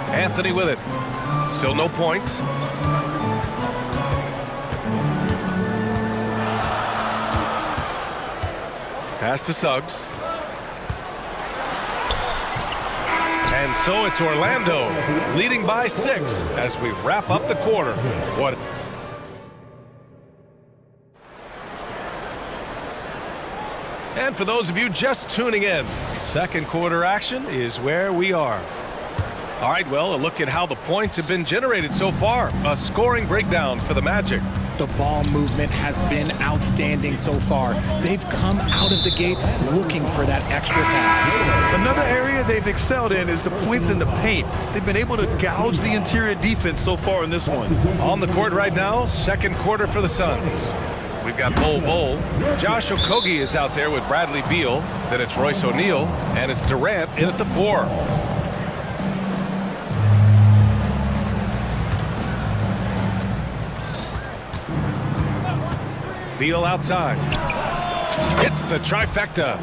Anthony with it. Still no points. Pass to Suggs. And so it's Orlando leading by 6 as we wrap up the quarter. What? And for those of you just tuning in, second quarter action is where we are. All right, well, a look at how the points have been generated so far. A scoring breakdown for the Magic. The ball movement has been outstanding so far. They've come out of the gate looking for that extra pass. Another area they've excelled in is the points in the paint. They've been able to gouge the interior defense so far in this one. On the court right now, second quarter for the Suns. We've got Bowl. Josh Okogie is out there with Bradley Beal. Then it's Royce O'Neal, and it's Durant in at the 4. Beal outside. Hits the trifecta.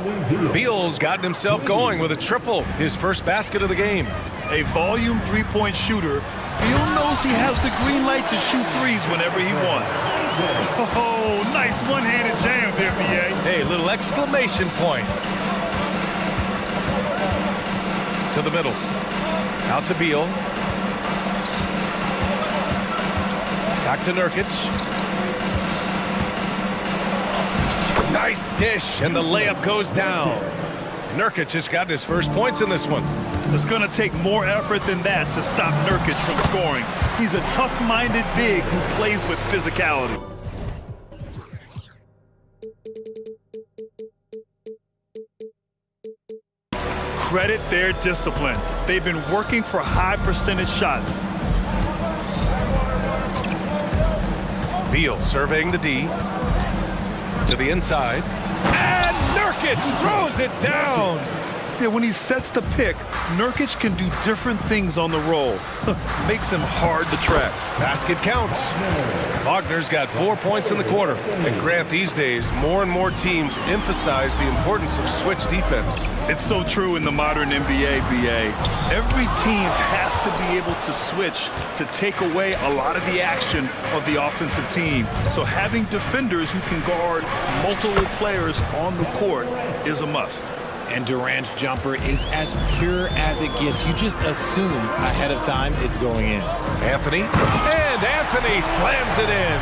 Beal's gotten himself going with a triple, his first basket of the game. A volume three-point shooter, Beal knows he has the green light to shoot threes whenever he wants. Oh, nice one-handed jam there, BA. Hey, little exclamation point. To the middle. Out to Beal. Back to Nurkic. Nice dish, and the layup goes down. Nurkic has gotten his first points in this one. It's going to take more effort than that to stop Nurkic from scoring. He's a tough-minded big who plays with physicality. Credit their discipline. They've been working for high percentage shots. Beal surveying the D. To the inside. And Nurkic throws it down. Yeah, when he sets the pick, Nurkic can do different things on the roll. Makes him hard to track. Basket counts. Wagner's got 4 points in the quarter. And Grant, these days, more and more teams emphasize the importance of switch defense. It's so true in the modern NBA, BA. Every team has to be able to switch to take away a lot of the action of the offensive team. So having defenders who can guard multiple players on the court is a must. And Durant's jumper is as pure as it gets. You just assume ahead of time it's going in. Anthony. And Anthony slams it in.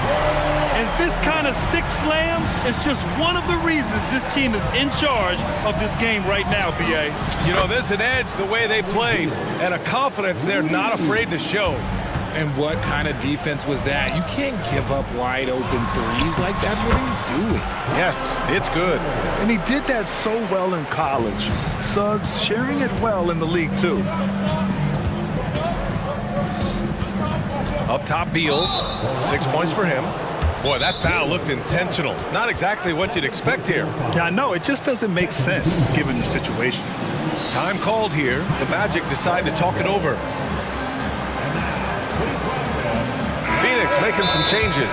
And this kind of sick slam is just one of the reasons this team is in charge of this game right now, BA. You know, there's an edge the way they played and a confidence they're not afraid to show. And what kind of defense was that? You can't give up wide open threes like that's what he's doing. Yes, it's good. And he did that so well in college. Suggs sharing it well in the league, too. Up top, Beal. 6 points for him. Boy, that foul looked intentional. Not exactly what you'd expect here. Yeah, I know. It just doesn't make sense given the situation. Time called here. The Magic decide to talk it over. Phoenix making some changes.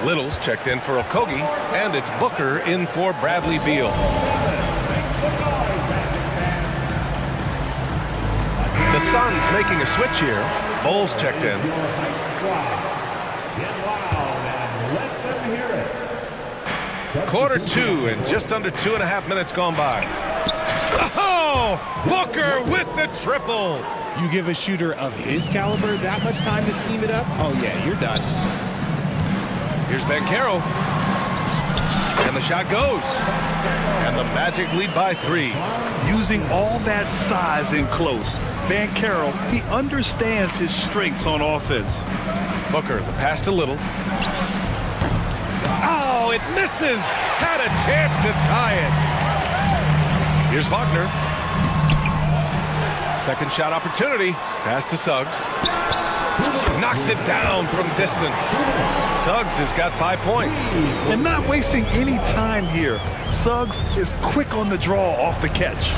Little's checked in for Okogie, and it's Booker in for Bradley Beal. The Suns making a switch here. Bowles checked in. Quarter 2 and just under 2.5 minutes gone by. Oh! Booker with the triple! You give a shooter of his caliber that much time to seam it up? Oh, yeah, you're done. Here's Bencaro. And And the shot goes. And the Magic lead by 3. Using all that size in close, Banchero, he understands his strengths on offense. Booker, the pass to Little. Oh, it misses! Had a chance to tie it. Here's Wagner. Second shot opportunity. Pass to Suggs. Knocks it down from distance. Suggs has got 5 points. And not wasting any time here. Suggs is quick on the draw off the catch.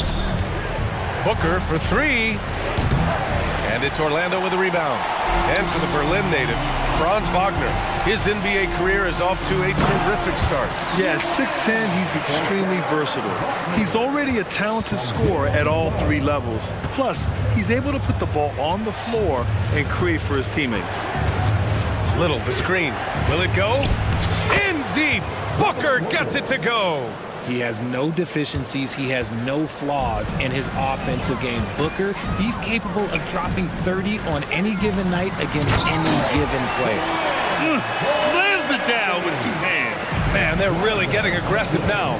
Booker for 3. And it's Orlando with a rebound. And for the Berlin native, Franz Wagner. His NBA career is off to a terrific start. Yeah, at 6'10", he's extremely versatile. He's already a talented scorer at all 3 levels. Plus, he's able to put the ball on the floor and create for his teammates. Little, the screen. Will it go? In deep. Booker gets it to go. He has no deficiencies. He has no flaws in his offensive game. Booker, he's capable of dropping 30 on any given night against any given player. Slams it down with 2 hands. Man, they're really getting aggressive now.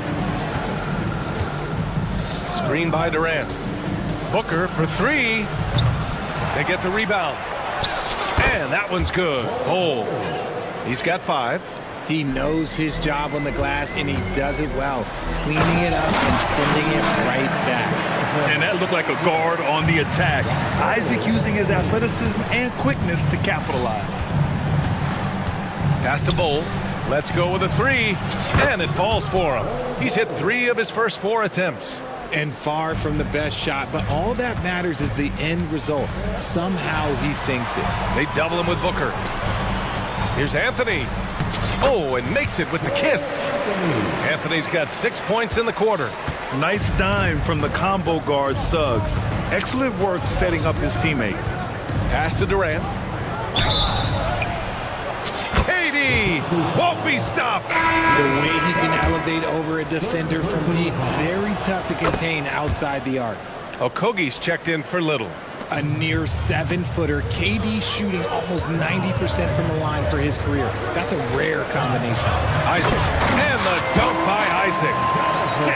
Screen by Durant. Booker for 3. They get the rebound. And that one's good. Oh, he's got 5. He knows his job on the glass, and he does it well, cleaning it up and sending it right back. And that looked like a guard on the attack. Isaac using his athleticism and quickness to capitalize. Pass to Bull. Let's go with a 3. And it falls for him. He's hit 3 of his first 4 attempts. And far from the best shot, but all that matters is the end result. Somehow he sinks it. They double him with Booker. Here's Anthony. Oh, and makes it with the kiss. Anthony's got 6 points in the quarter. Nice dime from the combo guard Suggs. Excellent work setting up his teammate. Pass to Durant. KD won't be stopped. The way he can elevate over a defender from deep, very tough to contain outside the arc. Okogie's checked in for Little. A near 7-footer, KD shooting almost 90% from the line for his career. That's a rare combination. Isaac, and the dunk by Isaac.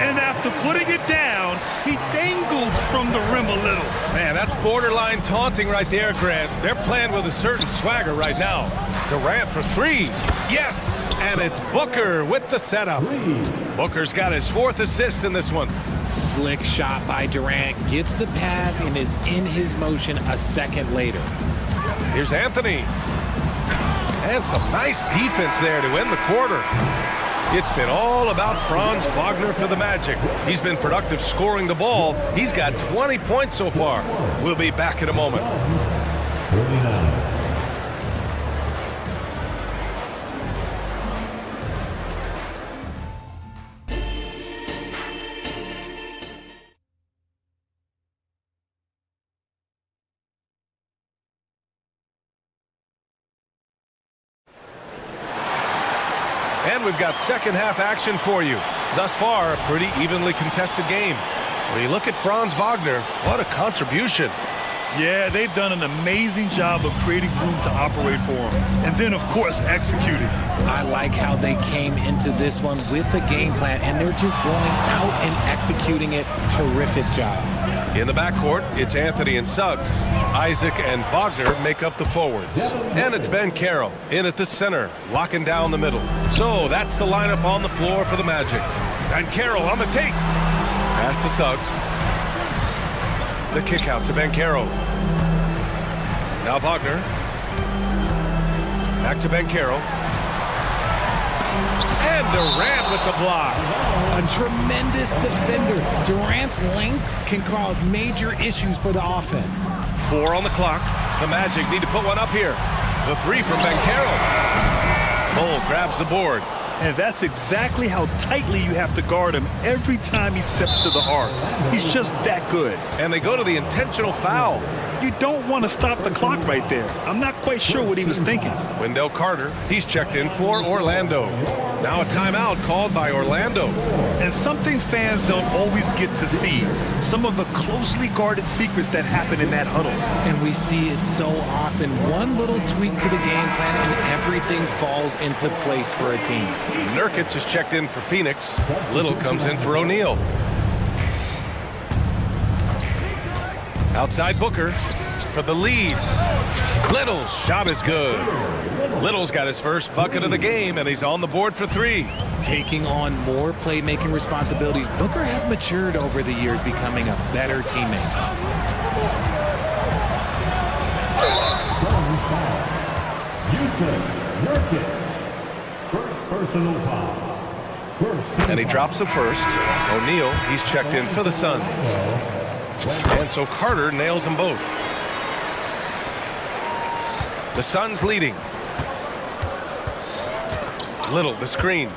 And after putting it down, he dangles from the rim a little. Man, that's borderline taunting right there, Grant. They're playing with a certain swagger right now. Durant for 3. Yes, and it's Booker with the setup. Booker's got his 4th assist in this one. Slick shot by Durant, gets the pass and is in his motion a second later. Here's Anthony. And some nice defense there to end the quarter. It's been all about Franz Wagner for the Magic. He's been productive scoring the ball. He's got 20 points so far. We'll be back in a moment. And we've got second half action for you. Thus far, a pretty evenly contested game. When you look at Franz Wagner, what a contribution. Yeah, they've done an amazing job of creating room to operate for him. And then, of course, executing. I like how they came into this one with a game plan, and they're just going out and executing it. Terrific job. In the backcourt, it's Anthony and Suggs. Isaac and Wagner make up the forwards. And it's Banchero in at the center, locking down the middle. So that's the lineup on the floor for the Magic. Banchero on the take. Pass to Suggs. The kick out to Banchero. Now Wagner. Back to Banchero. And Durant with the block. A tremendous defender. Durant's length can cause major issues for the offense. 4 on the clock. The Magic need to put one up here. The 3 from Banchero. Bull grabs the board. And that's exactly how tightly you have to guard him every time he steps to the arc. He's just that good. And they go to the intentional foul. you don't want to stop the clock right there. I'm not quite sure what he was thinking. Wendell Carter, he's checked in for Orlando. Now a timeout called by Orlando. And something fans don't always get to see, some of the closely guarded secrets that happen in that huddle. And we see it so often. One little tweak to the game plan and everything falls into place for a team. Nurkic is checked in for Phoenix. Little comes in for O'Neal. Outside Booker for the lead. Little's shot is good. Little's got his first bucket of the game, and he's on the board for 3. Taking on more playmaking responsibilities, Booker has matured over the years, becoming a better teammate. First personal foul. And he drops the first. O'Neal, he's checked in for the Suns. And so Carter nails them both. The Suns leading. Little, the screen.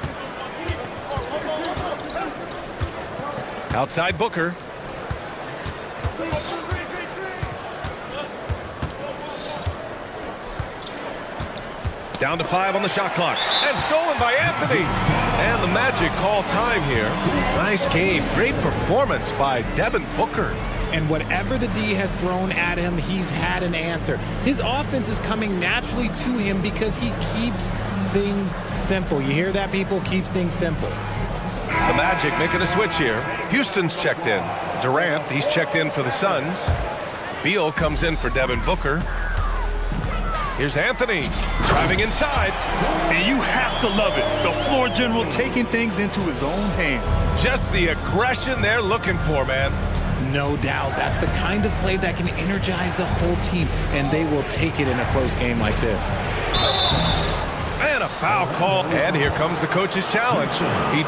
Outside Booker. Down to 5 on the shot clock. And stolen by Anthony. And the Magic call time here. Nice game. Great performance by Devin Booker. And whatever the D has thrown at him, he's had an answer. His offense is coming naturally to him because he keeps things simple. You hear that, people? Keeps things simple. The Magic making a switch here. Houston's checked in. Durant, he's checked in for the Suns. Beal comes in for Devin Booker. Here's Anthony driving inside. And you have to love it. The floor general taking things into his own hands. Just the aggression they're looking for, man. No doubt. That's the kind of play that can energize the whole team, and they will take it in a close game like this. And a foul call. And here comes the coach's challenge. He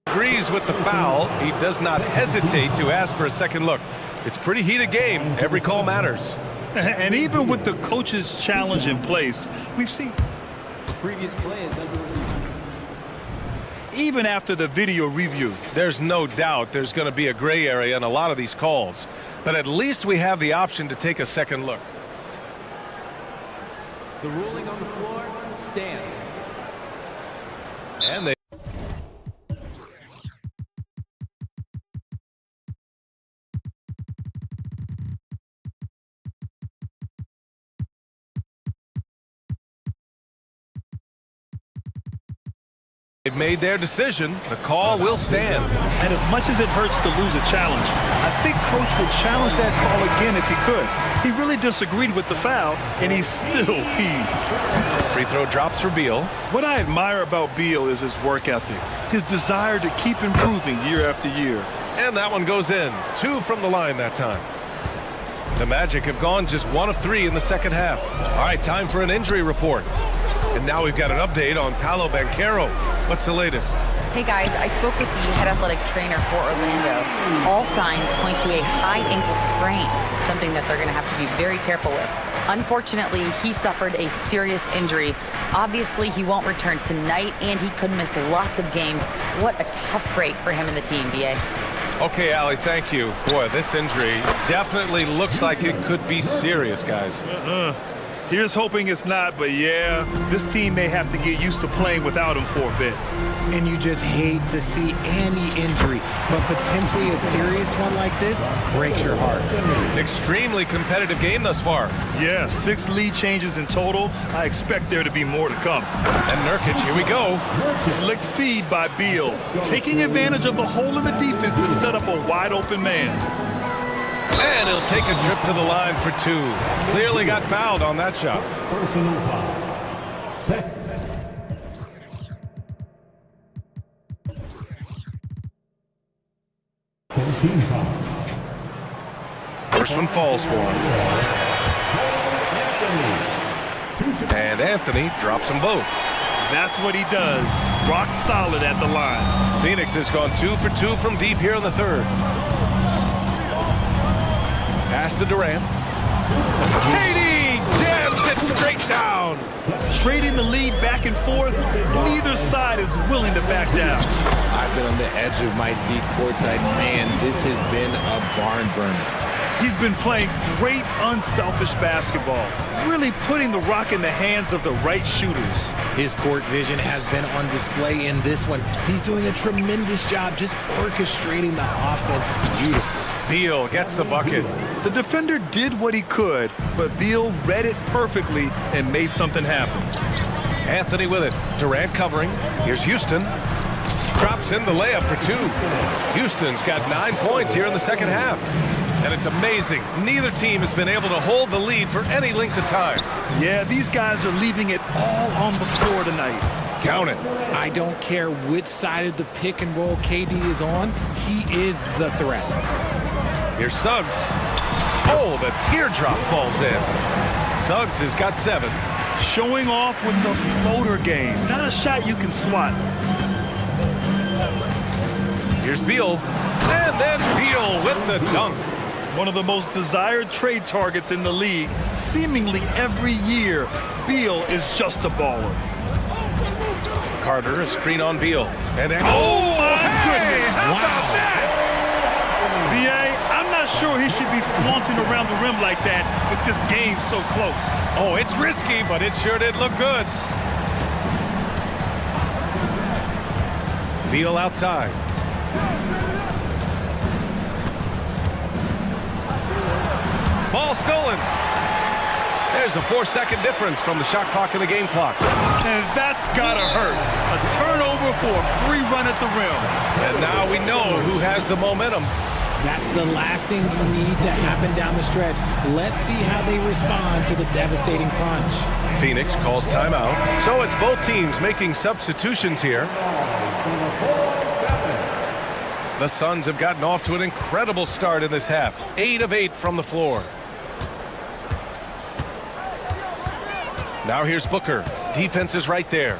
agrees with the foul. He does not hesitate to ask for a second look. It's a pretty heated game. Every call matters. And even with the coach's challenge in place, we've seen The previous play is under review. Even after the video review. There's no doubt there's going to be a gray area in a lot of these calls. But at least we have the option to take a second look. The ruling on the floor stands. And they They've made their decision. The call will stand. And as much as it hurts to lose a challenge, I think Coach would challenge that call again if he could. He really disagreed with the foul, and he's still peeved. Free throw drops for Beal. What I admire about Beal is his work ethic, his desire to keep improving year after year. And that one goes in. 2 from the line that time. The Magic have gone just 1 of 3 in the second half. All right, time for an injury report. And now we've got an update on Paolo Banchero. What's the latest? Hey guys, I spoke with the head athletic trainer for Orlando. All signs point to a high ankle sprain, something that they're going to have to be very careful with. Unfortunately, he suffered a serious injury. Obviously, he won't return tonight, and he could miss lots of games. What a tough break for him and the team, BA. Okay, Allie, thank you. Boy, this injury definitely looks like it could be serious, guys. Here's hoping it's not, but yeah, this team may have to get used to playing without him for a bit. And you just hate to see any injury, but potentially a serious one like this breaks your heart. Extremely competitive game thus far. Yeah, 6 lead changes in total. I expect there to be more to come. And Nurkic, here we go. Slick feed by Beal, taking advantage of the hole in the defense to set up a wide open man. And he'll take a trip to the line for 2. Clearly got fouled on that shot. Personal foul. Set. First one falls for him. And Anthony drops them both. That's what he does. Rock solid at the line. Phoenix has gone 2 for 2 from deep here in the third. Pass to Durant. KD jams it straight down. trading the lead back and forth. Neither side is willing to back down. I've been on the edge of my seat courtside. Man, this has been a barn burner. He's been playing great, unselfish basketball, really putting the rock in the hands of the right shooters. His court vision has been on display in this one. He's doing a tremendous job just orchestrating the offense beautifully. Beal gets the bucket. The defender did what he could, but Beal read it perfectly and made something happen. Anthony with it. Durant covering. Here's Houston. Drops in the layup for two. Houston's got 9 points here in the second half. And it's amazing. Neither team has been able to hold the lead for any length of time. Yeah, these guys are leaving it all on the floor tonight. Count it. I don't care which side of the pick and roll KD is on. He is the threat. Here's Suggs. Oh, the teardrop falls in. Suggs has got 7. Showing off with the floater game. Not a shot you can swat. Here's Beal. And then Beal with the dunk. One of the most desired trade targets in the league. Seemingly every year, Beal is just a baller. Carter, a screen on Beal. And then, oh my goodness! How about that? B.A., I'm not sure he should be flaunting around the rim like that with this game so close. Oh, it's risky, but it sure did look good. Beal outside. Ball stolen. There's a 4-second difference from the shot clock and the game clock. And that's gotta hurt. A turnover for a free run at the rim. And now we know who has the momentum. That's the last thing you need to happen down the stretch. Let's see how they respond to the devastating punch. Phoenix calls timeout. So it's both teams making substitutions here. The Suns have gotten off to an incredible start in this half. 8 of 8 from the floor. Now here's Booker. Defense is right there.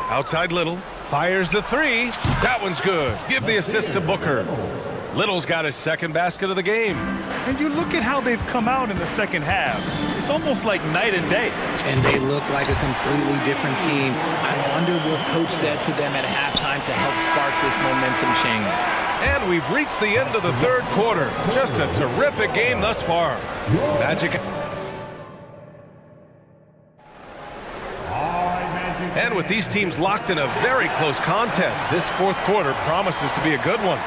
Outside Little. Fires the 3. That one's good. Give the assist to Booker. Little's got his second basket of the game. And you look at how they've come out in the second half. It's almost like night and day. And they look like a completely different team. I wonder what coach said to them at halftime to help spark this momentum change. And we've reached the end of the third quarter. Just a terrific game thus far. Magic. And with these teams locked in a very close contest, this fourth quarter promises to be a good one.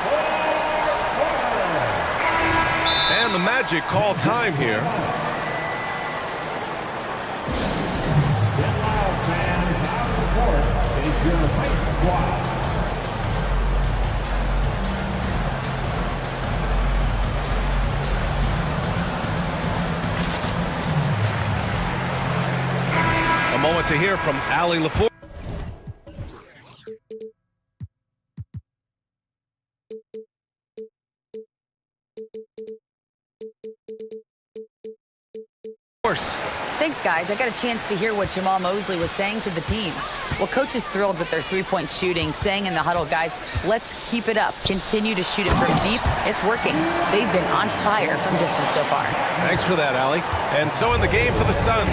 And the Magic call time here. A moment to hear from Allie LaFleur. Thanks, guys. I got a chance to hear what Jamal Mosley was saying to the team. Well, coach is thrilled with their three-point shooting, saying in the huddle, guys, let's keep it up. Continue to shoot it from deep. It's working. They've been on fire from distance so far. Thanks for that, Allie. And so in the game for the Suns,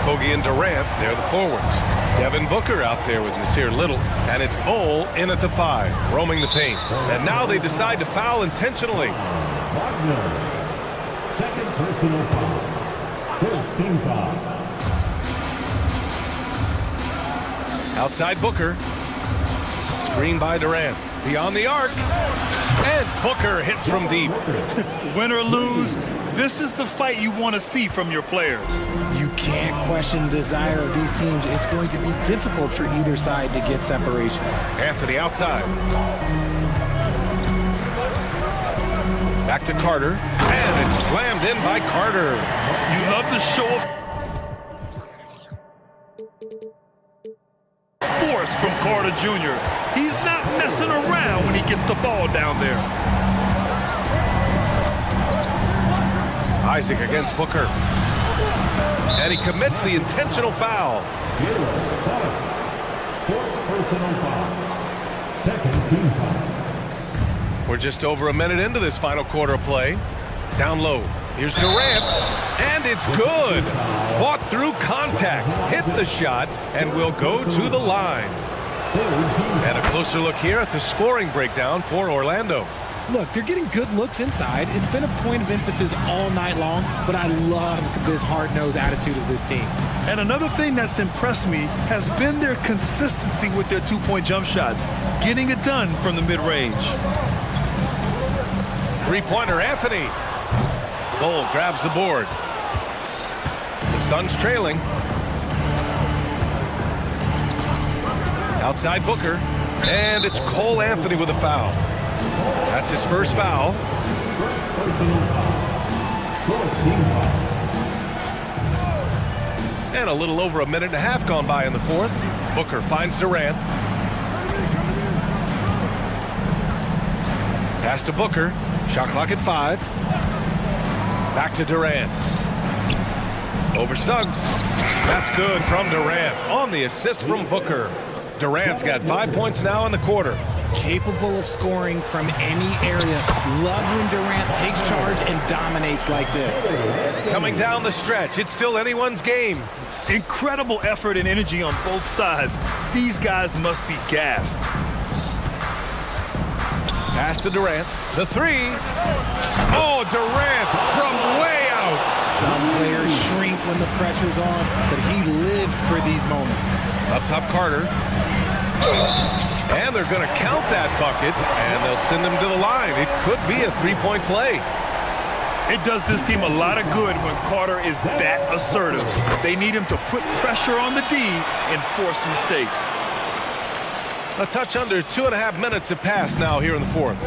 Kogi and Durant, they're the forwards. Devin Booker out there with Nasir Little. And it's Bol in at the 5, roaming the paint. And now they decide to foul intentionally. Second personal foul. First team foul. Outside Booker. Screen by Durant. Beyond the arc. And Booker hits from deep. Win or lose, this is the fight you want to see from your players. You can't question the desire of these teams. It's going to be difficult for either side to get separation. Anthony outside. Back to Carter. And it's slammed in by Carter. You love the show of force from Carter Jr. He's not messing around when he gets the ball down there. Isaac against Booker. And he commits the intentional foul. Fourth personal foul. Second team foul. We're just over a minute into this final quarter of play. Down low. Here's Durant, and it's good. Fought through contact, hit the shot, and will go to the line. And a closer look here at the scoring breakdown for Orlando. Look, they're getting good looks inside. It's been a point of emphasis all night long, but I love this hard-nosed attitude of this team. And another thing that's impressed me has been their consistency with their two-point jump shots, getting it done from the mid-range. Three-pointer, Anthony. Bull grabs the board. The Suns trailing. Outside Booker. And it's Cole Anthony with a foul. That's his first foul. And a little over a minute and a half gone by in the fourth. Booker finds Durant. Pass to Booker. Shot clock at 5. Back to Durant. Over Suggs. That's good from Durant on the assist from Booker. Durant's got 5 points now in the quarter. Capable of scoring from any area. Love when Durant takes charge and dominates like this. Coming down the stretch, it's still anyone's game. Incredible effort and energy on both sides. These guys must be gassed. Pass to Durant. The three. Oh, Durant from way out. Some players shrink when the pressure's on, but he lives for these moments. Up top, Carter. And they're going to count that bucket, and they'll send him to the line. It could be a three-point play. It does this team a lot of good when Carter is that assertive. They need him to put pressure on the D and force mistakes. A touch under 2.5 minutes have passed now here in the fourth.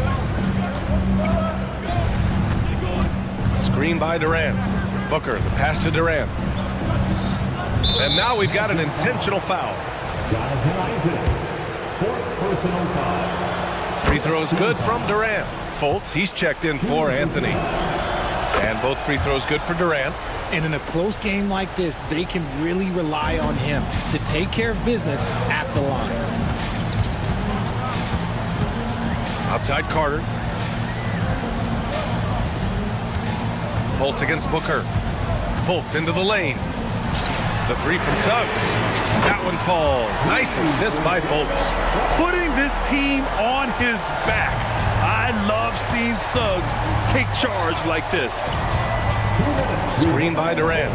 Screen by Durant. Booker, the pass to Durant. And now we've got an intentional foul. Free throws good from Durant. Fultz, he's checked in for Anthony. And both free throws good for Durant. And in a close game like this, they can really rely on him to take care of business at the line. Outside Carter. Fultz against Booker. Fultz into the lane. The three from Suggs. That one falls. Nice assist by Fultz. Putting this team on his back. I love seeing Suggs take charge like this. Screen by Durant.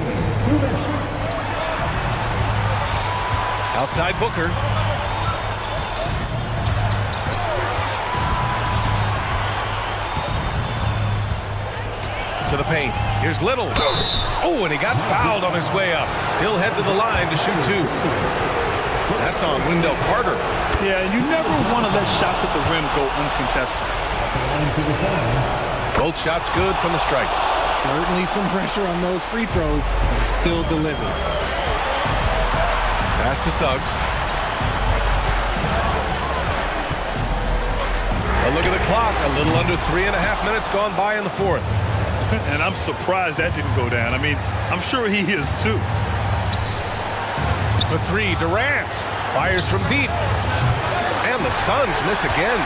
Outside Booker. To the paint. Here's Little. Oh, and he got fouled on his way up. He'll head to the line to shoot two. That's on Wendell Carter. Yeah, you never want to let shots at the rim go uncontested. Both shots good from the stripe. Certainly some pressure on those free throws, but still delivered. Pass to Suggs. A look at the clock. A little under 3.5 minutes gone by in the fourth. And I'm surprised that didn't go down. I mean, I'm sure he is too. For three, Durant fires from deep. And the Suns miss again.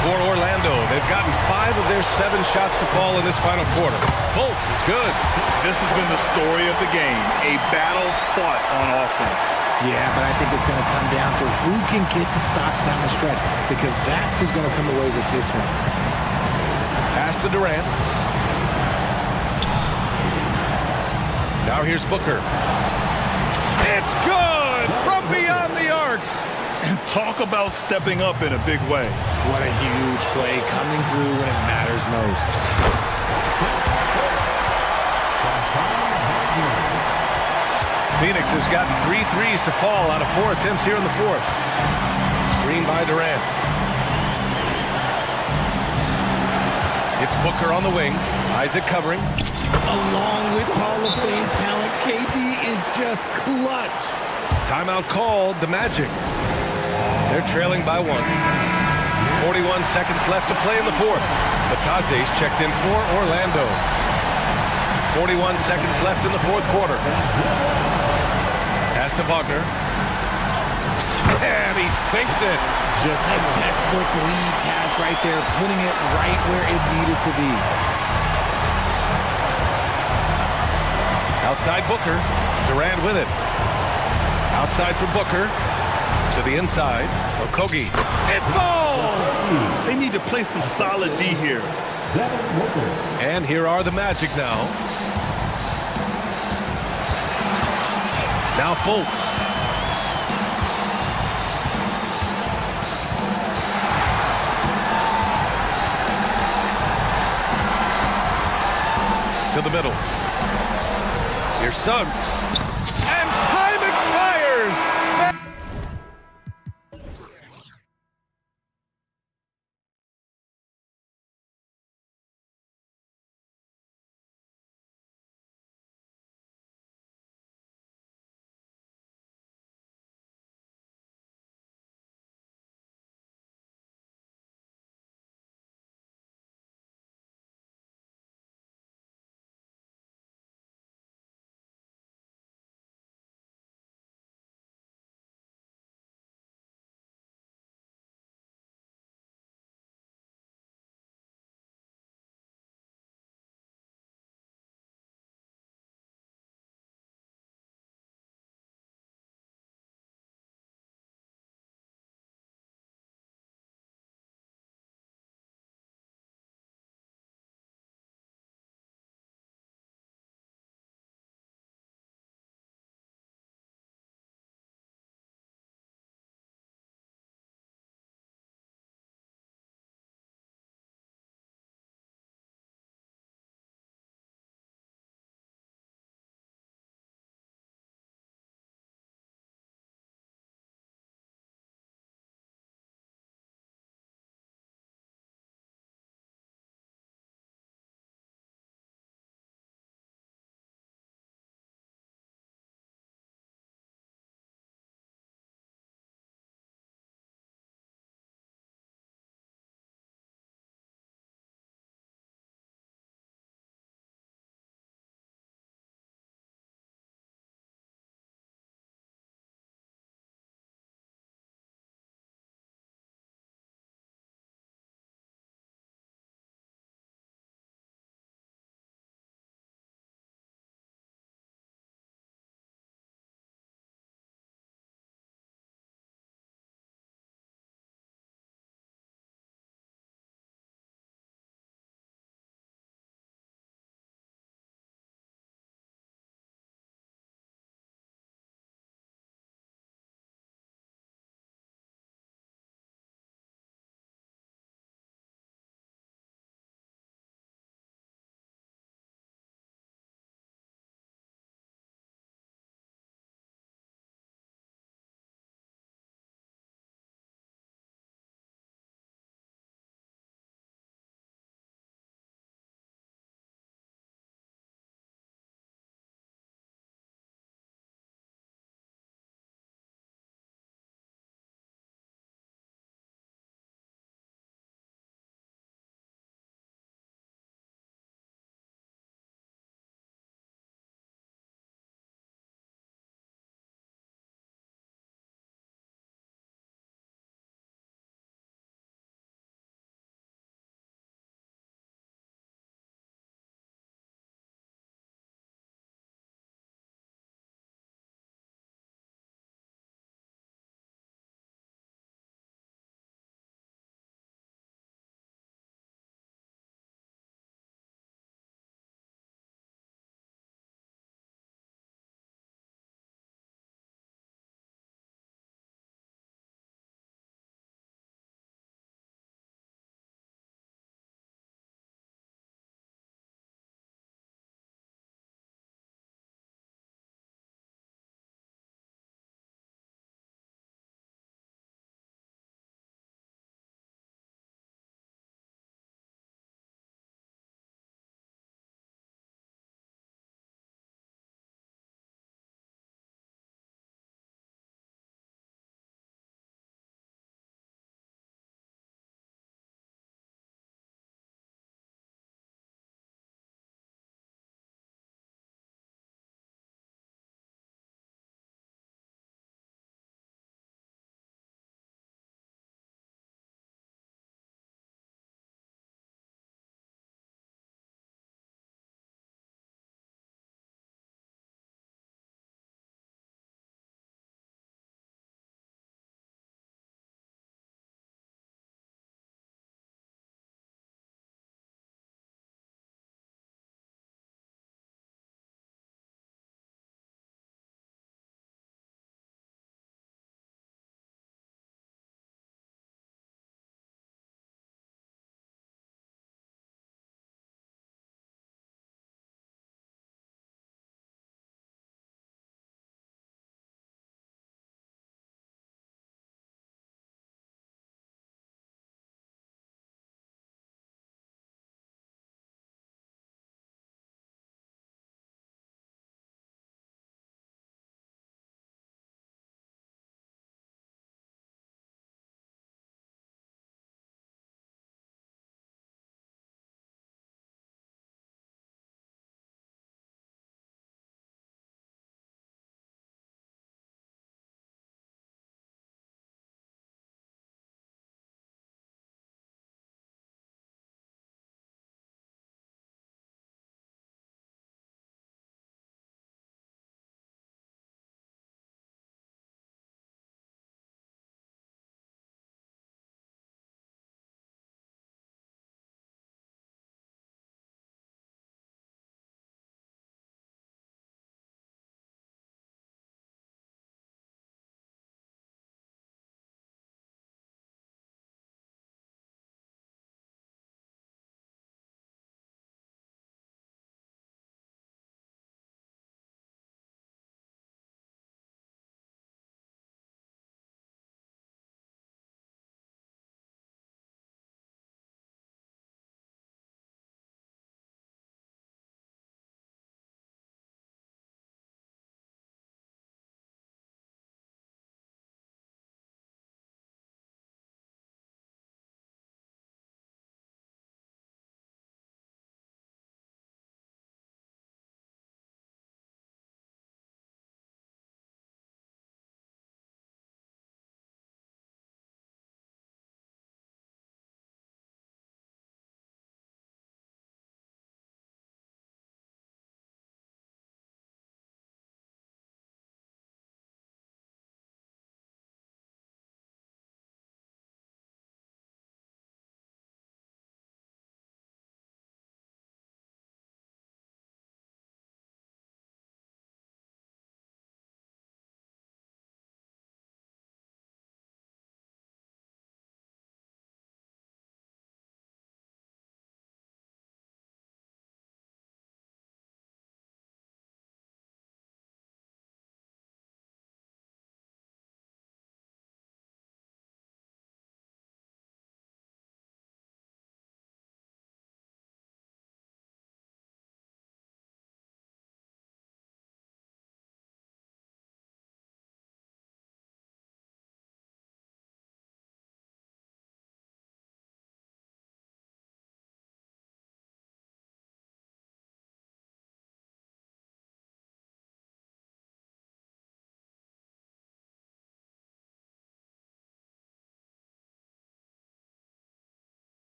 For Orlando, they've gotten 5 of their 7 shots to fall in this final quarter. Fultz is good. This has been the story of the game. A battle fought on offense. Yeah, but I think it's going to come down to who can get the stops down the stretch, because that's who's going to come away with this one. Pass to Durant. Now here's Booker. It's good from beyond the arc. And talk about stepping up in a big way. What a huge play coming through when it matters most. Phoenix has gotten 3 threes to fall out of 4 attempts here in the fourth. Screen by Durant. It's Booker on the wing. Isaac covering. Along with Hall of Fame talent, KD is just clutch. Timeout called, the Magic. They're trailing by 1. 41 seconds left to play in the fourth. Batase's checked in for Orlando. 41 seconds left in the fourth quarter. Pass to Wagner. And he sinks it. Just a textbook lead pass right there, putting it right where it needed to be. Outside Booker. Durant with it. Outside for Booker. To the inside. Okogie. It falls! They need to play some solid D here. And here are the Magic now. Now Fultz. To the middle. Here's Suggs.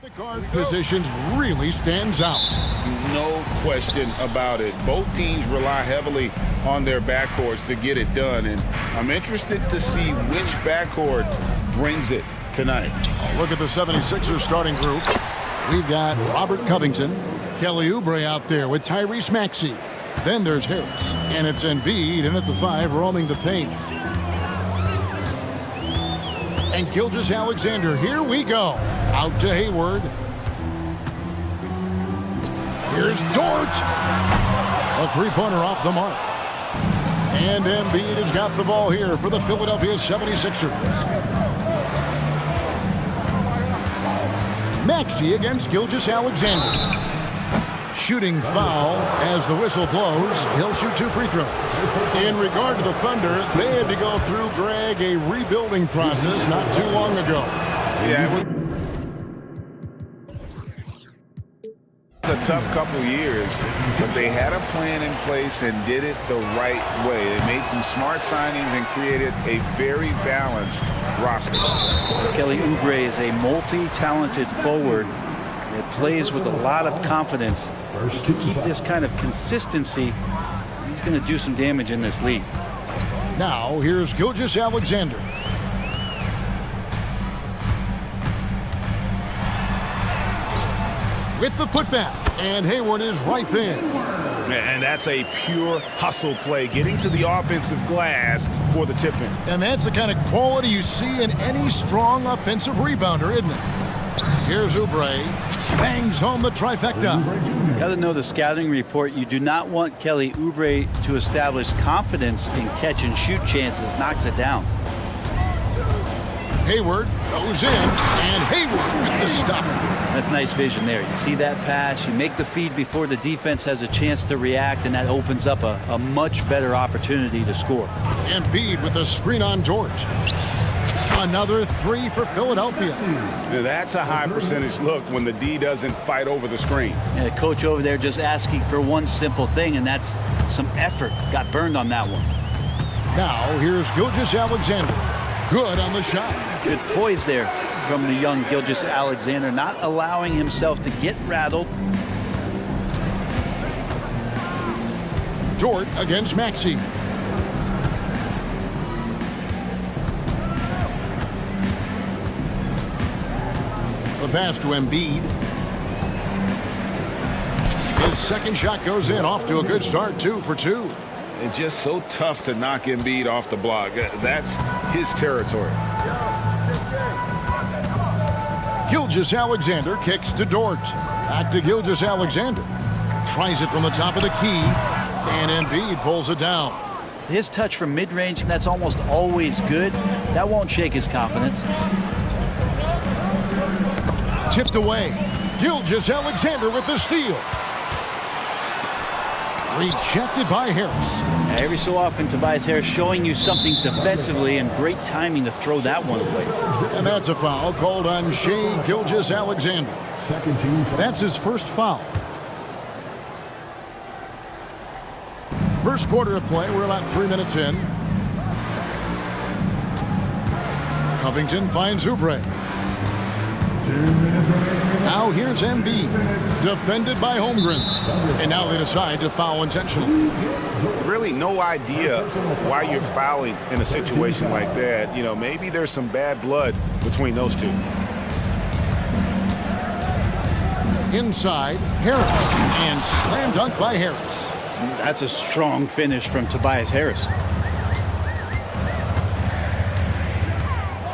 The guard positions really stands out. No question about it. Both teams rely heavily on their backcourts to get it done, and I'm interested to see which backcourt brings it tonight. Look at the 76ers starting group. We've got Robert Covington, Kelly Oubre out there with Tyrese Maxey. Then there's Harris, and it's Embiid in at the 5 roaming the paint. And Gilgeous-Alexander, here we go. Out to Hayward. Here's Dort. A three-pointer off the mark. And Embiid has got the ball here for the Philadelphia 76ers. Maxey against Gilgeous-Alexander. Shooting foul as the whistle blows. He'll shoot 2 free throws. In regard to the Thunder, they had to go through, Greg, a rebuilding process not too long ago. Yeah, a tough couple years, but they had a plan in place and did it the right way. They made some smart signings and created a very balanced roster. Kelly Oubre is a multi-talented forward that plays with a lot of confidence. To keep this kind of consistency, he's going to do some damage in this league. Now, here's Gilgeous-Alexander. With the putback, and Hayward is right there. And that's a pure hustle play, getting to the offensive glass for the tip-in. And that's the kind of quality you see in any strong offensive rebounder, isn't it? Here's Oubre, bangs home the trifecta. Got to know the scouting report. You do not want Kelly Oubre to establish confidence in catch-and-shoot chances. Knocks it down. Hayward goes in, and Hayward with the stuff. That's nice vision there. You see that pass, you make the feed before the defense has a chance to react, and that opens up a much better opportunity to score. Embiid with a screen on George. Another 3 for Philadelphia. That's a high percentage look when the D doesn't fight over the screen. Yeah, coach over there just asking for one simple thing, and that's some effort. Got burned on that one. Now here's Gilgeous-Alexander. Good on the shot. Good poise there from the young Gilgeous-Alexander, not allowing himself to get rattled. Dort against Maxey. The pass to Embiid. His second shot goes in, off to a good start, 2 for 2. It's just so tough to knock Embiid off the block. That's his territory. Gilgeous-Alexander kicks to Dort. Back to Gilgeous-Alexander. Tries it from the top of the key, and Embiid pulls it down. His touch from mid-range, that's almost always good. That won't shake his confidence. Tipped away. Gilgeous-Alexander with the steal. Rejected by Harris. Every so often, Tobias Harris showing you something defensively, and great timing to throw that one away. And that's a foul called on Shai Gilgeous-Alexander. That's his first foul. First quarter of play, we're about 3 minutes in. Covington finds Oubre. Now here's Embiid, defended by Holmgren. And now they decide to foul intentionally. Really no idea why you're fouling in a situation like that. You know, maybe there's some bad blood between those two. Inside, Harris, and slam dunk by Harris. That's a strong finish from Tobias Harris.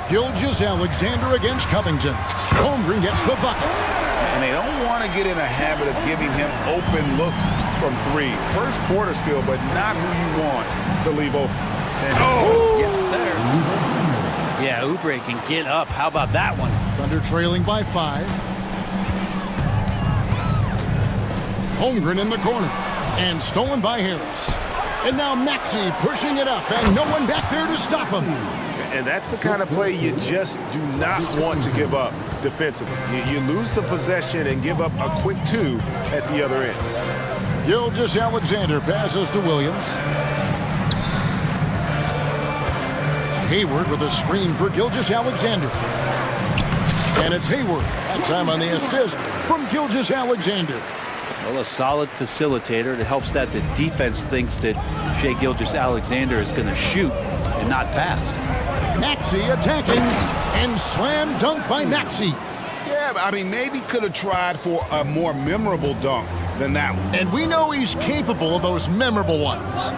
Gilgeous-Alexander against Covington. Holmgren gets the bucket. And they don't want to get in a habit of giving him open looks from 3. First quarter still, but not who you want to leave open. And yes, sir. Yeah, Oubre can get up. How about that one? Thunder trailing by 5. Holmgren in the corner. And stolen by Harris. And now Maxey pushing it up, and no one back there to stop him. And that's the kind of play you just do not want to give up defensively. You lose the possession and give up a quick 2 at the other end. Gilgeous-Alexander passes to Williams. Hayward with a screen for Gilgeous-Alexander. And it's Hayward. That time on the assist from Gilgeous-Alexander. Well, a solid facilitator. It helps that the defense thinks that Shai Gilgeous-Alexander is going to shoot and not pass. Maxey attacking, and slam dunk by Maxey. Yeah, I mean, maybe could have tried for a more memorable dunk than that one. And we know he's capable of those memorable ones.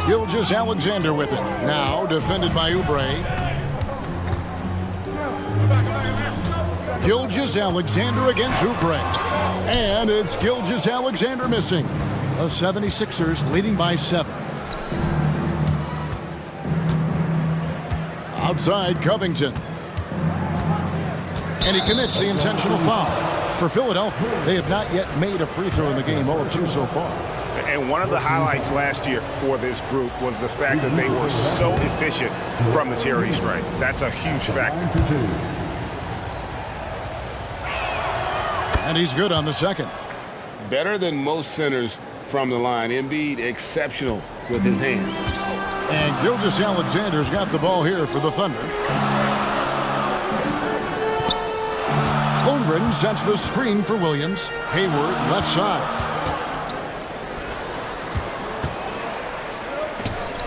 Gilgeous-Alexander with it. Now defended by Oubre. Gilgeous-Alexander against Oubre. And it's Gilgeous-Alexander missing. The 76ers leading by 7. Outside Covington. And he commits the intentional foul. For Philadelphia, they have not yet made a free throw in the game, 0 of 2 so far. And one of the highlights last year for this group was the fact that they were so efficient from the charity stripe. That's a huge factor. And he's good on the second. Better than most centers from the line. Embiid exceptional with his hands. And Gilgeous-Alexander's got the ball here for the Thunder. Holmgren sets the screen for Williams. Hayward left side.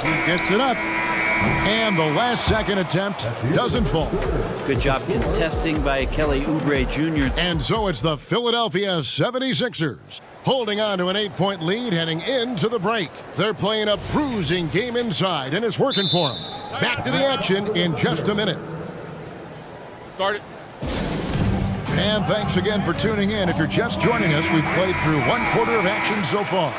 He gets it up. And the last second attempt doesn't fall. Good job contesting by Kelly Oubre Jr. And so it's the Philadelphia 76ers holding on to an 8-point lead heading into the break. They're playing a bruising game inside, and it's working for them. Back to the action in just a minute. Start it. And thanks again for tuning in. If you're just joining us, we've played through 1/4 of action so far.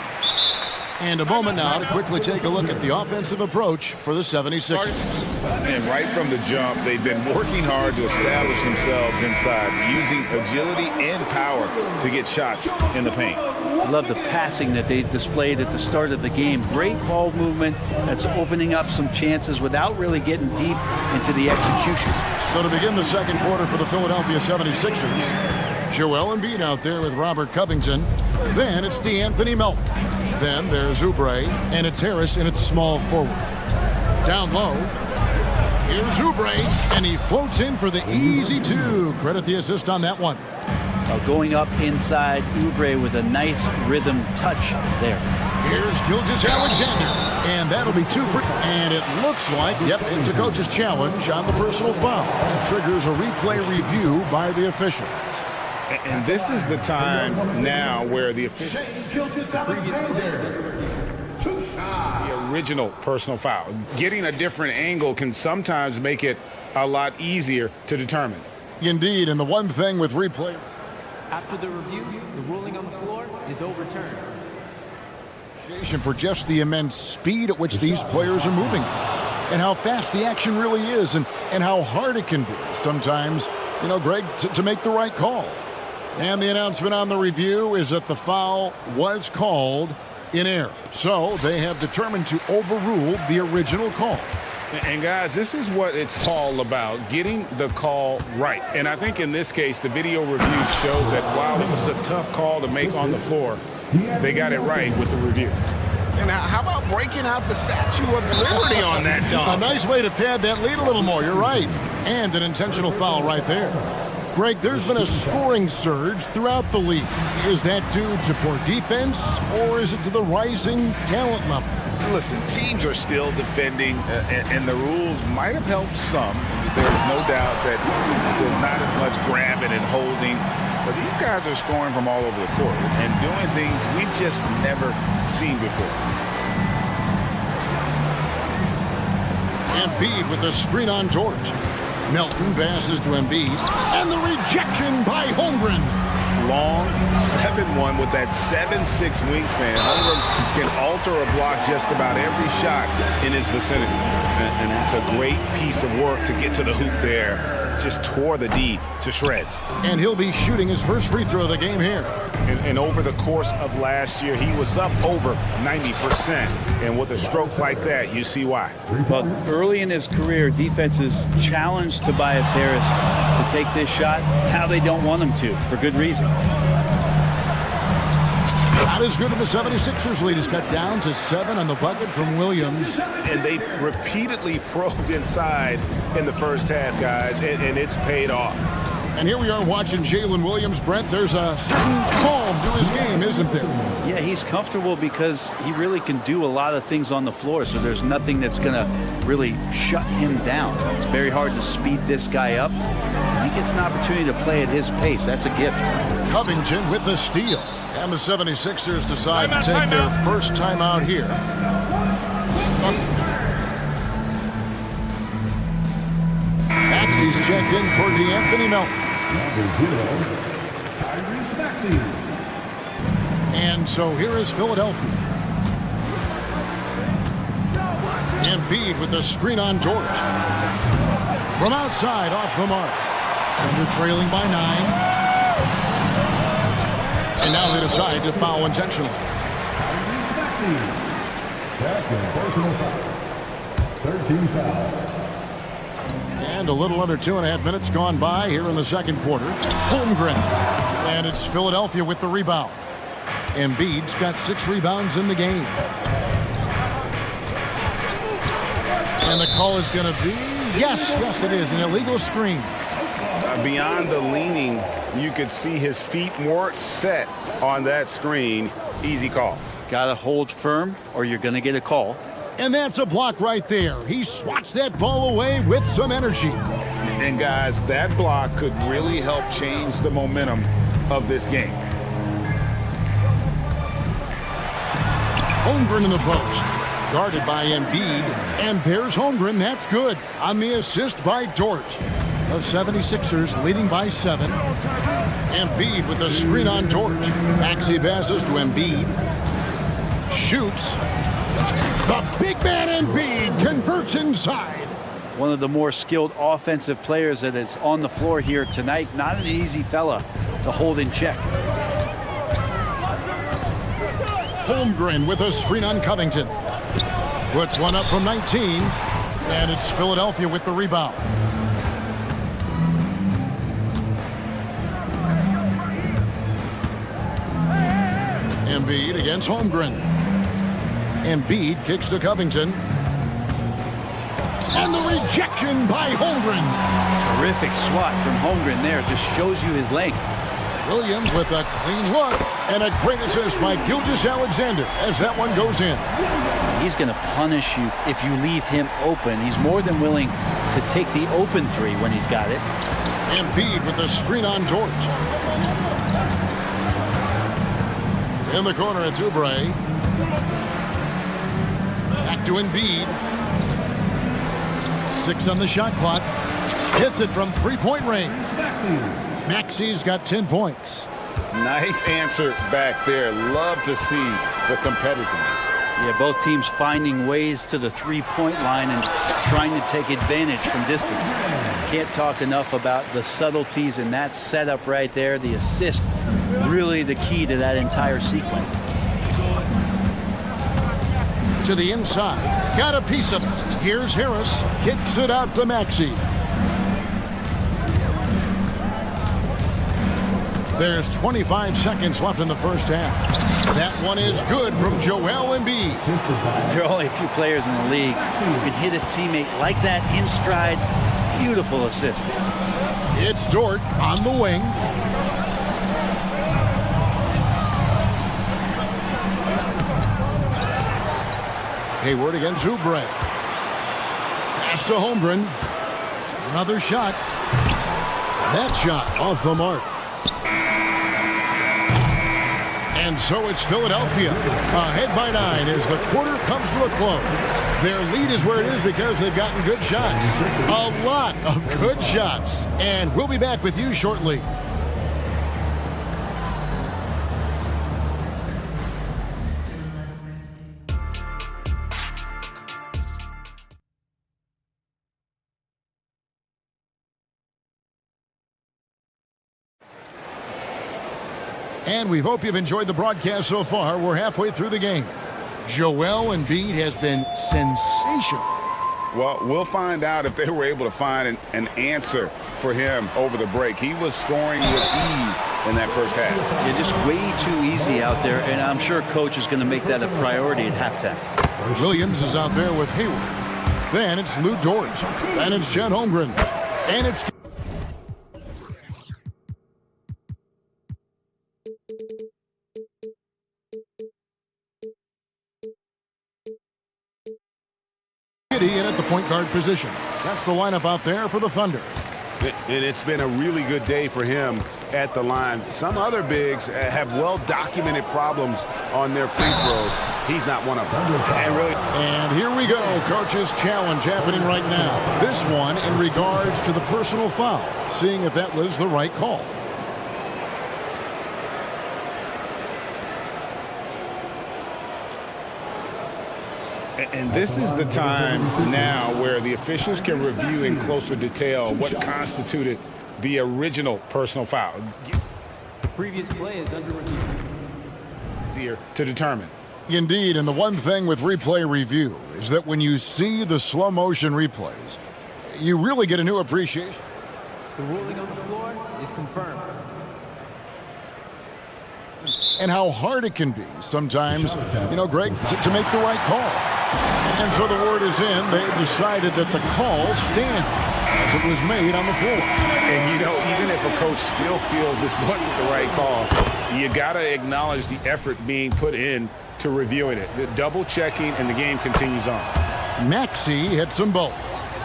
And a moment now to quickly take a look at the offensive approach for the 76ers. And right from the jump, they've been working hard to establish themselves inside, using agility and power to get shots in the paint. Love the passing that they displayed at the start of the game. Great ball movement that's opening up some chances without really getting deep into the execution. So to begin the second quarter for the Philadelphia 76ers, Joel Embiid out there with Robert Covington. Then it's DeAnthony Melton. Then there's Oubre, and it's Harris in its small forward. Down low, here's Oubre, and he floats in for the easy 2. Credit the assist on that one. Going up inside, Oubre with a nice rhythm touch there. Here's Gilgeous-Alexander, and that'll be 2 for... And it looks like, yep, it's a coach's challenge on the personal foul. That triggers a replay review by the official. And this is the time now where the original personal foul. Getting a different angle can sometimes make it a lot easier to determine. Indeed, and the one thing with replay... After the review, the ruling on the floor is overturned. For just the immense speed at which these players are moving and how fast the action really is and how hard it can be sometimes, you know, Greg, to make the right call. And the announcement on the review is that the foul was called in error. So they have determined to overrule the original call. And guys, this is what it's all about, getting the call right. And I think in this case, the video review showed that while it was a tough call to make on the floor, they got it right with the review. And how about breaking out the Statue of Liberty on that dunk? A nice way to pad that lead a little more. You're right. And an intentional foul right there. Greg, there's been a scoring surge throughout the league. Is that due to poor defense, or is it to the rising talent level? Listen, teams are still defending, and the rules might have helped some. There's no doubt that there's not as much grabbing and holding. But these guys are scoring from all over the court and doing things we've just never seen before. Embiid with the screen on George. Melton passes to Embiid, and the rejection by Holmgren. Long 7-1 with that 7'6" wingspan. Holmgren can alter a block just about every shot in his vicinity. And that's a great piece of work to get to the hoop there. Just tore the D to shreds. And he'll be shooting his first free throw of the game here. And over the course of last year, he was up over 90%. And with a stroke like that, you see why. Well, early in his career, defenses challenged Tobias Harris to take this shot. Now they don't want him to, for good reason. Not as good in the 76ers lead. Is cut down to 7 on the bucket from Williams. And they've repeatedly probed inside in the first half, guys, and it's paid off. And here we are watching Jalen Williams. Brent, there's a certain calm to his game, isn't there? Yeah, he's comfortable because he really can do a lot of things on the floor, so there's nothing that's going to really shut him down. It's very hard to speed this guy up. He gets an opportunity to play at his pace. That's a gift. Covington with the steal. And the 76ers decide to take their first timeout here. Maxey's checked in for DeAnthony Melton. And so here is Philadelphia. Embiid with the screen on George. From outside, off the mark. And they're trailing by 9. And now they decide to foul intentionally. Second personal foul. 13 foul. And a little under 2.5 minutes gone by here in the second quarter. Holmgren. And it's Philadelphia with the rebound. Embiid's got 6 rebounds in the game. And the call is going to be, yes, it is, an illegal screen. Beyond the leaning, you could see his feet more set on that screen. Easy call. Got to hold firm or you're going to get a call. And that's a block right there. He swats that ball away with some energy. And guys, that block could really help change the momentum of this game. Holmgren in the post. Guarded by Embiid. And there's Holmgren. That's good on the assist by George. The 76ers leading by 7. Embiid with the screen on George. Maxey passes to Embiid. Shoots. The big man Embiid converts inside. One of the more skilled offensive players that is on the floor here tonight. Not an easy fella to hold in check. Holmgren with a screen on Covington. Puts one up from 19. And it's Philadelphia with the rebound. Embiid against Holmgren. Embiid kicks to Covington. And the rejection by Holmgren. Terrific swat from Holmgren there. Just shows you his length. Williams with a clean look. And a great assist by Gilgeous-Alexander as that one goes in. He's going to punish you if you leave him open. He's more than willing to take the open 3 when he's got it. Embiid with the screen on George. In the corner, it's Oubre. Back to Embiid. 6 on the shot clock. Hits it from 3-point range. Maxey's got 10 points. Nice answer back there. Love to see the competitiveness. Yeah, both teams finding ways to the 3-point line and trying to take advantage from distance. Can't talk enough about the subtleties in that setup right there. The assist, really the key to that entire sequence. To the inside. Got a piece of it. Here's Harris. Kicks it out to Maxey. There's 25 seconds left in the first half. That one is good from Joel Embiid. There are only a few players in the league who can hit a teammate like that in stride. Beautiful assist. It's Dort on the wing. Hayward against Oubre. Pass to Holmgren. Another shot. That shot off the mark. And so it's Philadelphia ahead by 9 as the quarter comes to a close. Their lead is where it is because they've gotten good shots. A lot of good shots. And we'll be back with you shortly. And we hope you've enjoyed the broadcast so far. We're halfway through the game. Joel Embiid has been sensational. Well, we'll find out if they were able to find an answer for him over the break. He was scoring with ease in that first half. Yeah, just way too easy out there, and I'm sure coach is going to make that a priority at halftime. Williams is out there with Hayward. Then it's Lou Dort. Then it's Chet Holmgren. And it's in at the point guard position. That's the lineup out there for the Thunder. And it's been a really good day for him at the line. Some other bigs have well-documented problems on their free throws. He's not one of them. And here we go. Coach's challenge happening right now. This one in regards to the personal foul. Seeing if that was the right call. And this is the time now where the officials can review in closer detail what constituted the original personal foul. The previous play is under review. Easier to determine. Indeed, and the one thing with replay review is that when you see the slow motion replays, you really get a new appreciation. The ruling on the floor is confirmed. And how hard it can be sometimes, you know, Greg, to make the right call. And so the word is in. They decided that the call stands as it was made on the floor. And, you know, even if a coach still feels this wasn't the right call, you got to acknowledge the effort being put in to reviewing it. The double checking, and the game continues on. Maxey hits them both.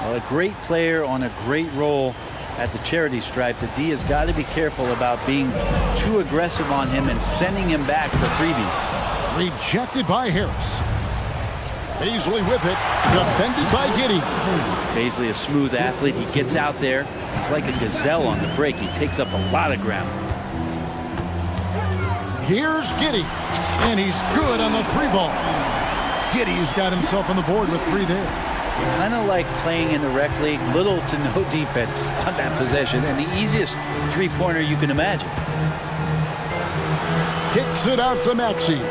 Well, a great player on a great roll at the charity stripe. The D has got to be careful about being too aggressive on him and sending him back for freebies. Rejected by Harris. Beasley with it, defended by Giddey. Beasley, a smooth athlete. He gets out there. He's like a gazelle on the break. He takes up a lot of ground. Here's Giddey, and he's good on the three ball. Giddey's got himself on the board with three there. Kind of like playing in the rec league, little to no defense on that possession, and the easiest three-pointer you can imagine. Kicks it out to Maxey.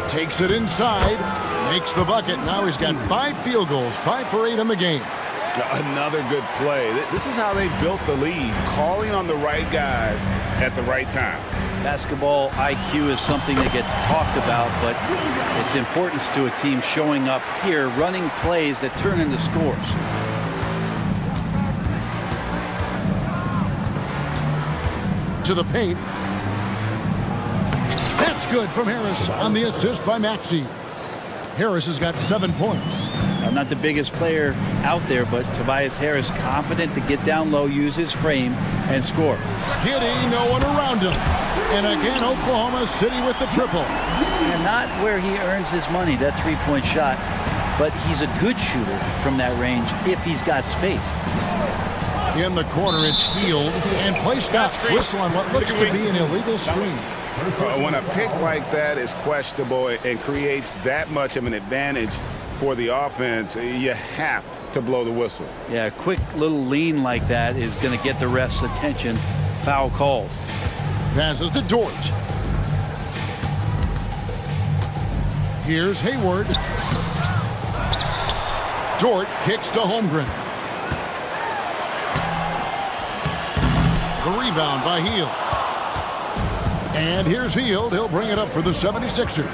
Takes it inside, makes the bucket. Now he's got 5 field goals, 5 for 8 in the game. Another good play. This is how they built the lead, calling on the right guys at the right time. Basketball IQ is something that gets talked about, but its importance to a team showing up here, running plays that turn into scores. To the paint. That's good from Harris on the assist by Maxey. Harris has got 7 points. Not the biggest player out there, but Tobias Harris confident to get down low, use his frame, and score. Giddey, no one around him. And again, Oklahoma City with the triple. And not where he earns his money, that three-point shot, but he's a good shooter from that range if he's got space. In the corner, it's Healed, and play stop. Whistle on what looks to be an illegal screen. When a pick like that is questionable and creates that much of an advantage for the offense, you have to blow the whistle. Yeah, a quick little lean like that is going to get the ref's attention. Foul called. Passes to Dort. Here's Hayward. Dort kicks to Holmgren. The rebound by Hield. And here's Hield. He'll bring it up for the 76ers.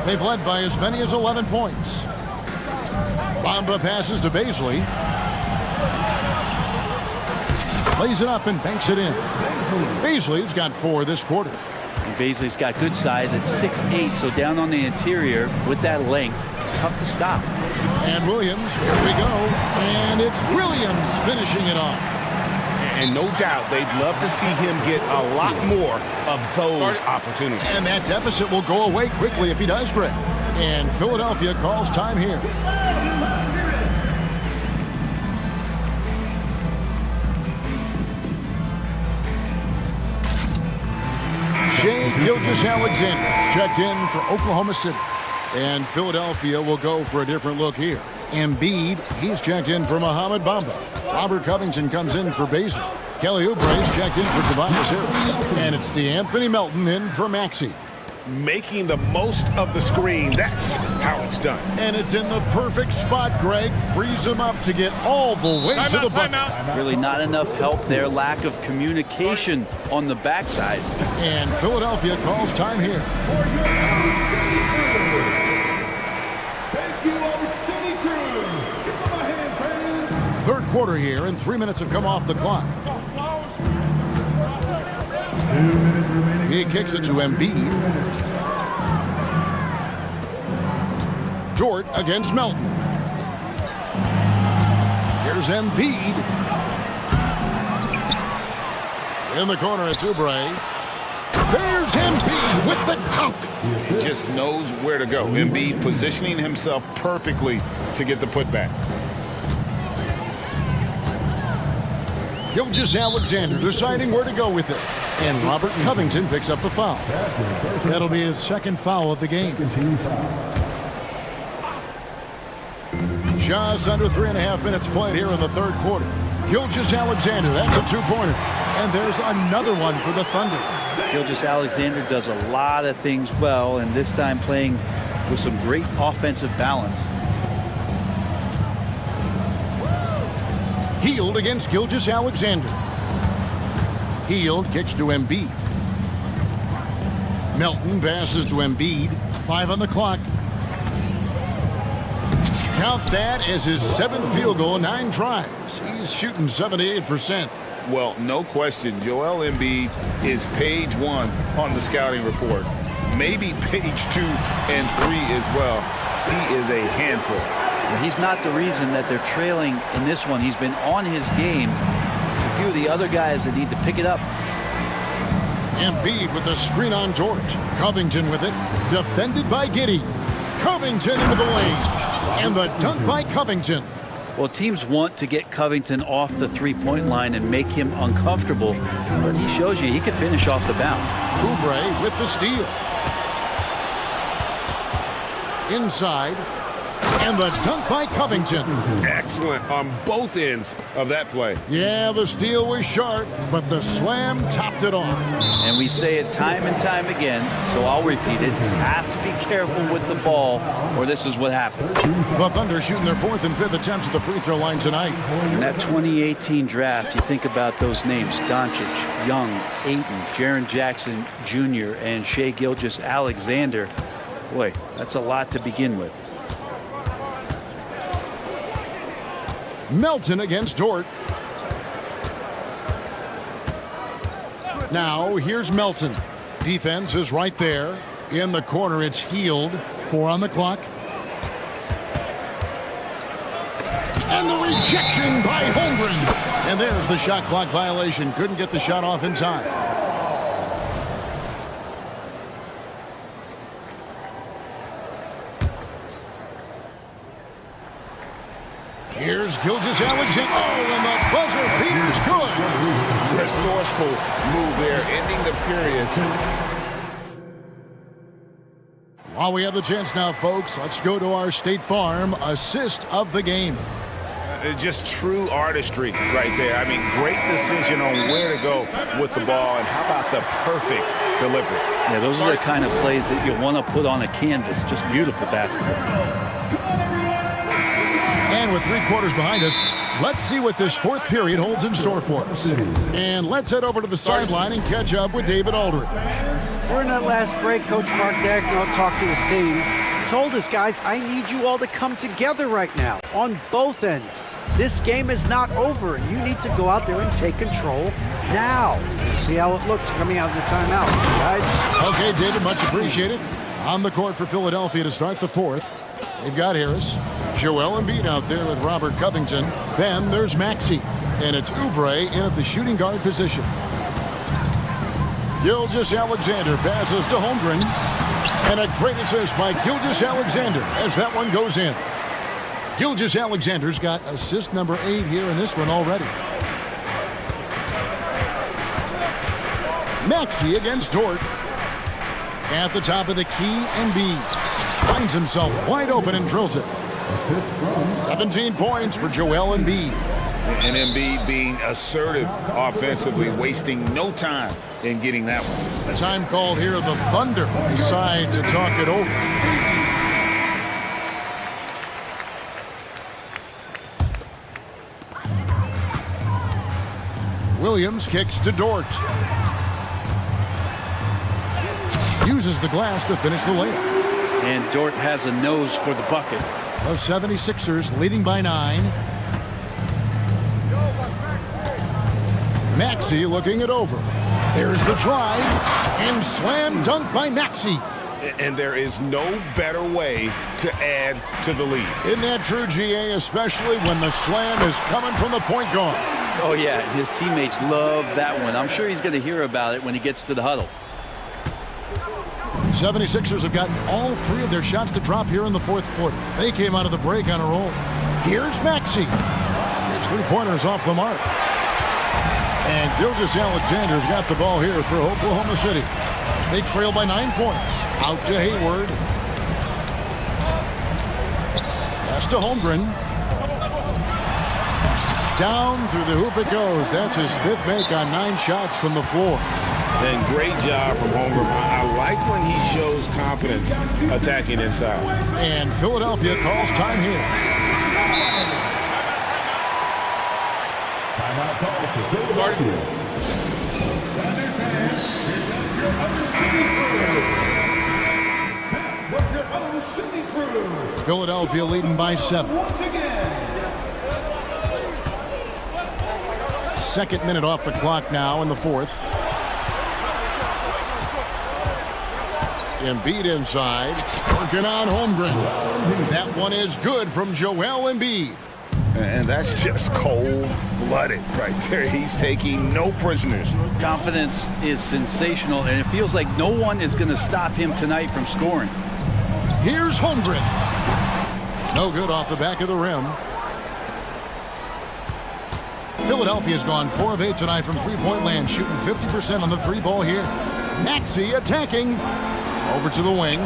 They've led by as many as 11 points. Bamba passes to Beasley. Lays it up and banks it in. Beasley's got 4 this quarter. And Beasley's got good size at 6'8", so down on the interior with that length, tough to stop. And Williams, here we go. And it's Williams finishing it off. And no doubt they'd love to see him get a lot more of those opportunities. And that deficit will go away quickly if he does, Greg. And Philadelphia calls time here. Shai Gilgeous-Alexander checked in for Oklahoma City. And Philadelphia will go for a different look here. Embiid, he's checked in for Mohamed Bamba. Robert Covington comes in for Beasley. Kelly Oubre's checked in for Tobias Harris. And it's DeAnthony Melton in for Maxey. making the most of the screen. That's how it's done. And it's in the perfect spot, Greg. Frees him up to get all the way to the bucket. Really not enough help there. Lack of communication on the backside. And Philadelphia calls time here. Third quarter here, and 3 minutes have come off the clock. He kicks it to Embiid. Dort against Melton. Here's Embiid. In the corner, it's Oubre. There's Embiid with the dunk. He just knows where to go. Embiid positioning himself perfectly to get the putback. Gilgeous-Alexander deciding where to go with it. And Robert Covington picks up the foul. That'll be his second foul of the game. Just under 3.5 minutes played here in the third quarter. Gilgeous-Alexander, that's a two-pointer. And there's another one for the Thunder. Gilgeous-Alexander does a lot of things well, and this time playing with some great offensive balance. Hield against Gilgeous-Alexander. Hield kicks to Embiid. Melton passes to Embiid. 5 on the clock. Count that as his 7th field goal, 9 tries. He's shooting 78%. Well, no question, Joel Embiid is page 1 on the scouting report. Maybe page 2 and 3 as well. He is a handful. He's not the reason that they're trailing in this one. He's been on his game. It's a few of the other guys that need to pick it up. Embiid with a screen on George. Covington with it. Defended by Giddey. Covington into the lane. And the dunk by Covington. Well, teams want to get Covington off the three-point line and make him uncomfortable. But he shows you he can finish off the bounce. Oubre with the steal. Inside. And the dunk by Covington. Excellent on both ends of that play. Yeah, the steal was sharp, but the slam topped it off. And we say it time and time again, so I'll repeat it. You have to be careful with the ball, or this is what happens. The Thunder shooting their 4th and 5th attempts at the free throw line tonight. In that 2018 draft, you think about those names: Doncic, Young, Ayton, Jaren Jackson Jr., and Shai Gilgeous-Alexander. Boy, that's a lot to begin with. Melton against Dort. Now, here's Melton. Defense is right there. In the corner, it's Hield. 4 on the clock. And the rejection by Holmgren. And there's the shot clock violation. Couldn't get the shot off in time. Here's Gilgeous-Alexander. Oh, and the buzzer beater's good. Resourceful move there, ending the period. While we have the chance now, folks, let's go to our State Farm assist of the game. Just true artistry right there. I mean, great decision on where to go with the ball, and how about the perfect delivery? Yeah, those are the kind of plays that you want to put on a canvas. Just beautiful basketball. And with 3 quarters behind us, let's see what this 4th period holds in store for us. And let's head over to the sideline and catch up with David Aldridge. During that last break, Coach Mark Daigneault talked to his team, told his guys, I need you all to come together right now on both ends. This game is not over, and you need to go out there and take control now. See how it looks coming out of the timeout, guys. Okay, David, much appreciated. On the court for Philadelphia to start the 4th. They've got Harris. Joel Embiid out there with Robert Covington. Then there's Maxey. And it's Oubre in at the shooting guard position. Gilgeous-Alexander passes to Holmgren. And a great assist by Gilgeous-Alexander as that one goes in. Gilgeous-Alexander's got assist number 8 here in this one already. Maxey against Dort. At the top of the key, Embiid finds himself wide open and drills it. 17 points for Joel Embiid. And Embiid being assertive offensively, wasting no time in getting that one. Time called here. The Thunder decide to talk it over. Williams kicks to Dort. Uses the glass to finish the layup. And Dort has a nose for the bucket. The 76ers leading by 9. Maxey looking it over. There's the drive, and slam dunk by Maxey. And there is no better way to add to the lead. Isn't that true, GA, especially when the slam is coming from the point guard? Oh, yeah, his teammates love that one. I'm sure he's going to hear about it when he gets to the huddle. The 76ers have gotten all 3 of their shots to drop here in the fourth quarter. They came out of the break on a roll. Here's Maxey. His 3-pointers off the mark. And Gilgeous-Alexander's got the ball here for Oklahoma City. They trail by 9 points. Out to Hayward. Pass to Holmgren. Down through the hoop it goes. That's his 5th make on 9 shots from the floor. And great job from Holmgren. I like when he shows confidence attacking inside. And Philadelphia calls time here. Timeout call for Philadelphia. Thunder fans, your host, Sydney Crew. Philadelphia leading by 7. Once again. 2nd minute off the clock now in the 4th. Embiid inside, working on Holmgren. That one is good from Joel Embiid. And that's just cold-blooded right there. He's taking no prisoners. Confidence is sensational, and it feels like no one is going to stop him tonight from scoring. Here's Holmgren. No good off the back of the rim. Philadelphia's gone 4 of 8 tonight from three-point land, shooting 50% on the 3 ball here. Maxey attacking. Over to the wing.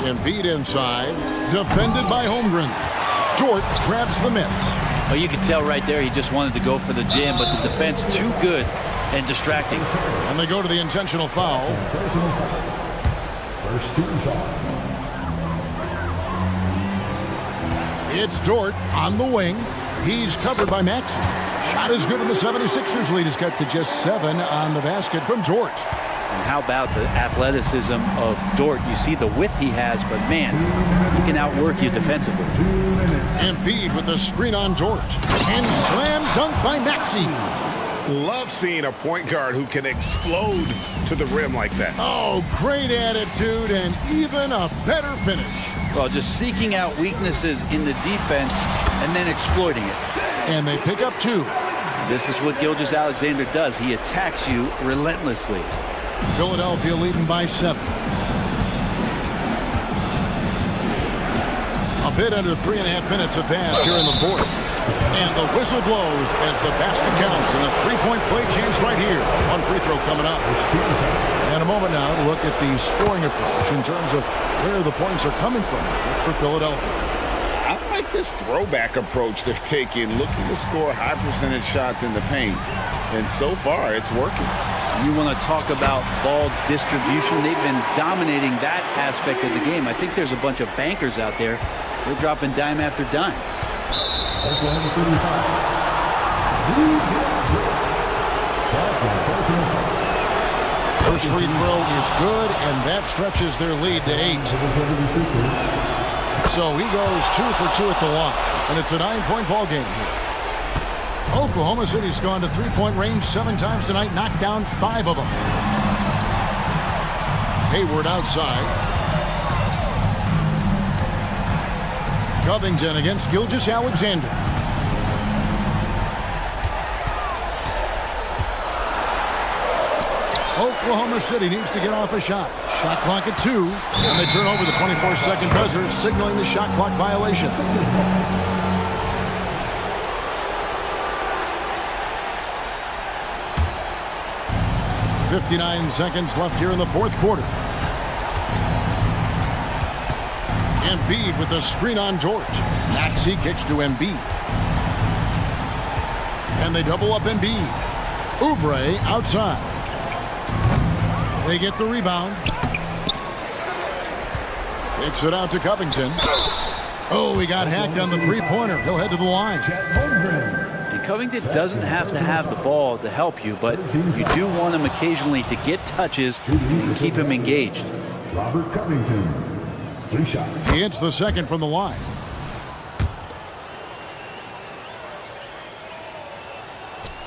Embiid inside. Defended by Holmgren. Dort grabs the miss. Oh, you could tell right there he just wanted to go for the jam, but the defense too good and distracting. And they go to the intentional foul. First team foul. It's Dort on the wing. He's covered by Maxey. Shot is good, and the 76ers lead is cut to just 7 on the basket from Dort. And how about the athleticism of Dort? You see the width he has, but man, he can outwork you defensively. Embiid with the screen on Dort. And slam dunk by Maxey. Love seeing a point guard who can explode to the rim like that. Oh, great attitude and even a better finish. Well, just seeking out weaknesses in the defense and then exploiting it. And they pick up 2. This is what Gilgeous-Alexander does. He attacks you relentlessly. Philadelphia leading by 7. A bit under 3.5 minutes have passed here in the 4th. And the whistle blows as the basket counts, and a 3-point play chance right here. One free throw coming up. And a moment now to look at the scoring approach in terms of where the points are coming from for Philadelphia. I like this throwback approach they're taking, looking to score high percentage shots in the paint. And so far, it's working. You want to talk about ball distribution. They've been dominating that aspect of the game. I think there's a bunch of bankers out there. They're dropping dime after dime. Oklahoma City foul. First free throw is good, and that stretches their lead to 8. So he goes 2 for 2 at the line, and it's a 9-point ball game here. Oklahoma City's gone to 3-point range 7 times tonight, knocked down 5 of them. Hayward outside. Covington against Gilgeous-Alexander. Oklahoma City needs to get off a shot. Shot clock at 2, and they turn over the 24-second buzzer, signaling the shot clock violation. 59 seconds left here in the 4th quarter. Embiid with the screen on George. Maxey kicks to Embiid. And they double up Embiid. Oubre outside. They get the rebound. Kicks it out to Covington. Oh, he got hacked on the three-pointer. He'll head to the line. And Covington doesn't have to have the ball to help you, but you do want him occasionally to get touches and keep him engaged. Robert Covington, 3 shots. He hits the second from the line.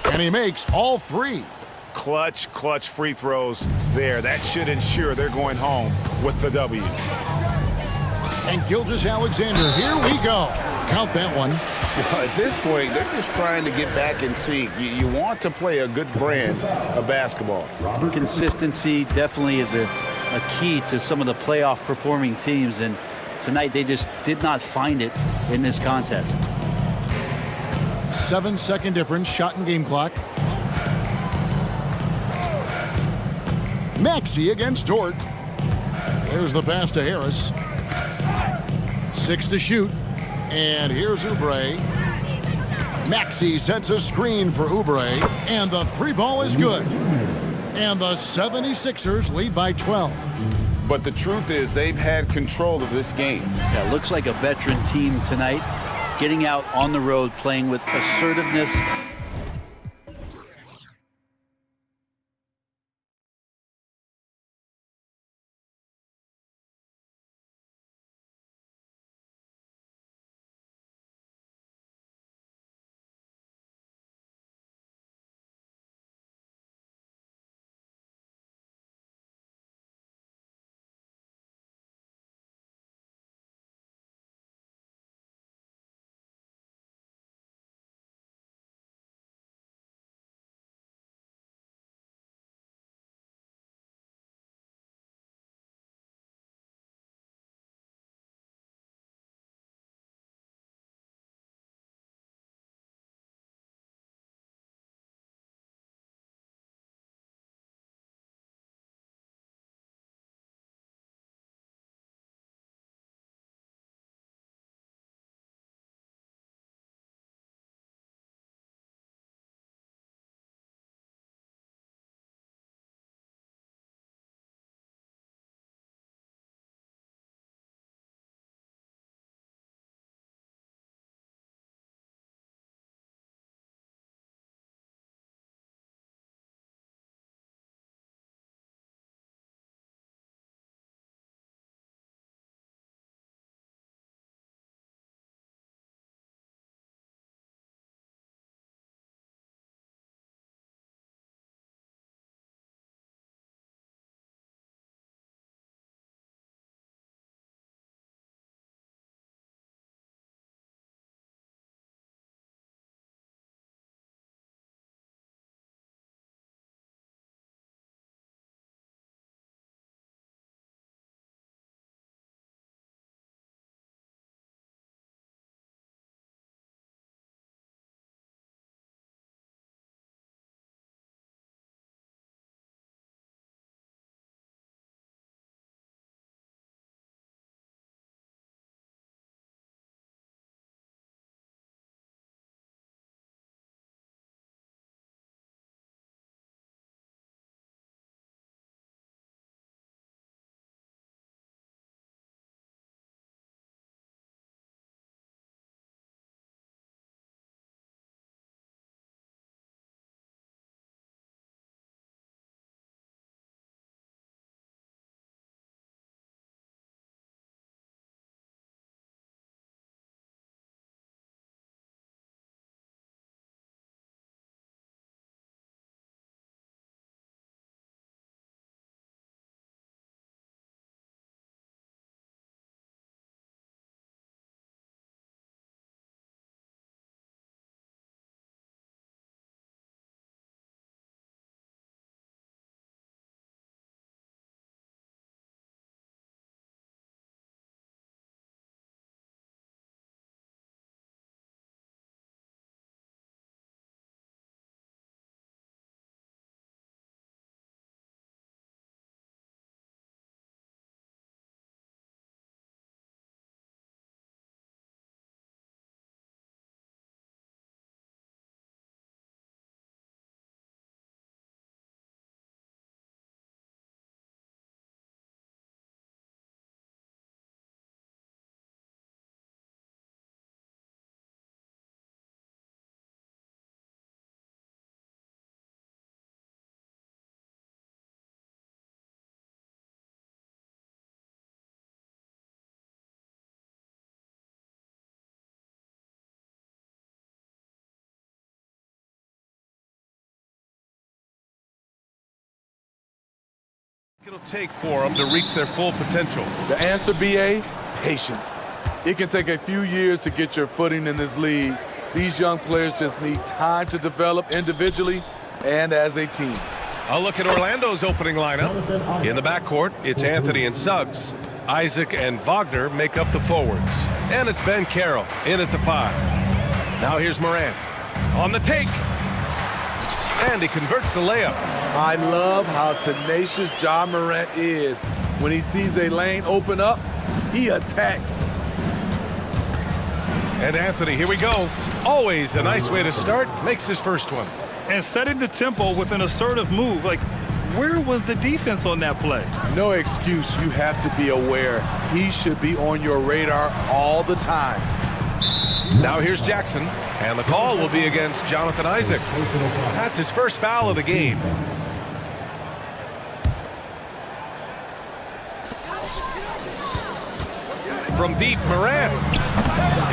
And he makes all 3. Clutch free throws there. That should ensure they're going home with the W. And Gilgeous-Alexander, here we go. Count that one. At this point, they're just trying to get back in sync. You want to play a good brand of basketball. Consistency definitely is a key to some of the playoff performing teams, and tonight they just did not find it in this contest. 7-second difference, shot and game clock. Maxey against Dort. There's the pass to Harris. 6 to shoot. And here's Oubre. Maxey sets a screen for Oubre. And the 3-ball is good. And the 76ers lead by 12. But the truth is they've had control of this game. Yeah, looks like a veteran team tonight, getting out on the road, playing with assertiveness It'll take for them to reach their full potential. The answer, BA, patience. It can take a few years to get your footing in this league. These young players just need time to develop individually and as a team. A look at Orlando's opening lineup. In the backcourt, it's Anthony and Suggs. Isaac and Wagner make up the forwards. And it's Ben Carroll in at the 5. Now here's Morant on the take. And he converts the layup. I love how tenacious John Morant is. When he sees a lane open up, he attacks. And Anthony, here we go. Always a nice way to start. Makes his first one. And setting the tempo with an assertive move. Like, where was the defense on that play? No excuse. You have to be aware. He should be on your radar all the time. Now here's Jackson, and the call will be against Jonathan Isaac. That's his first foul of the game. From deep, Morant.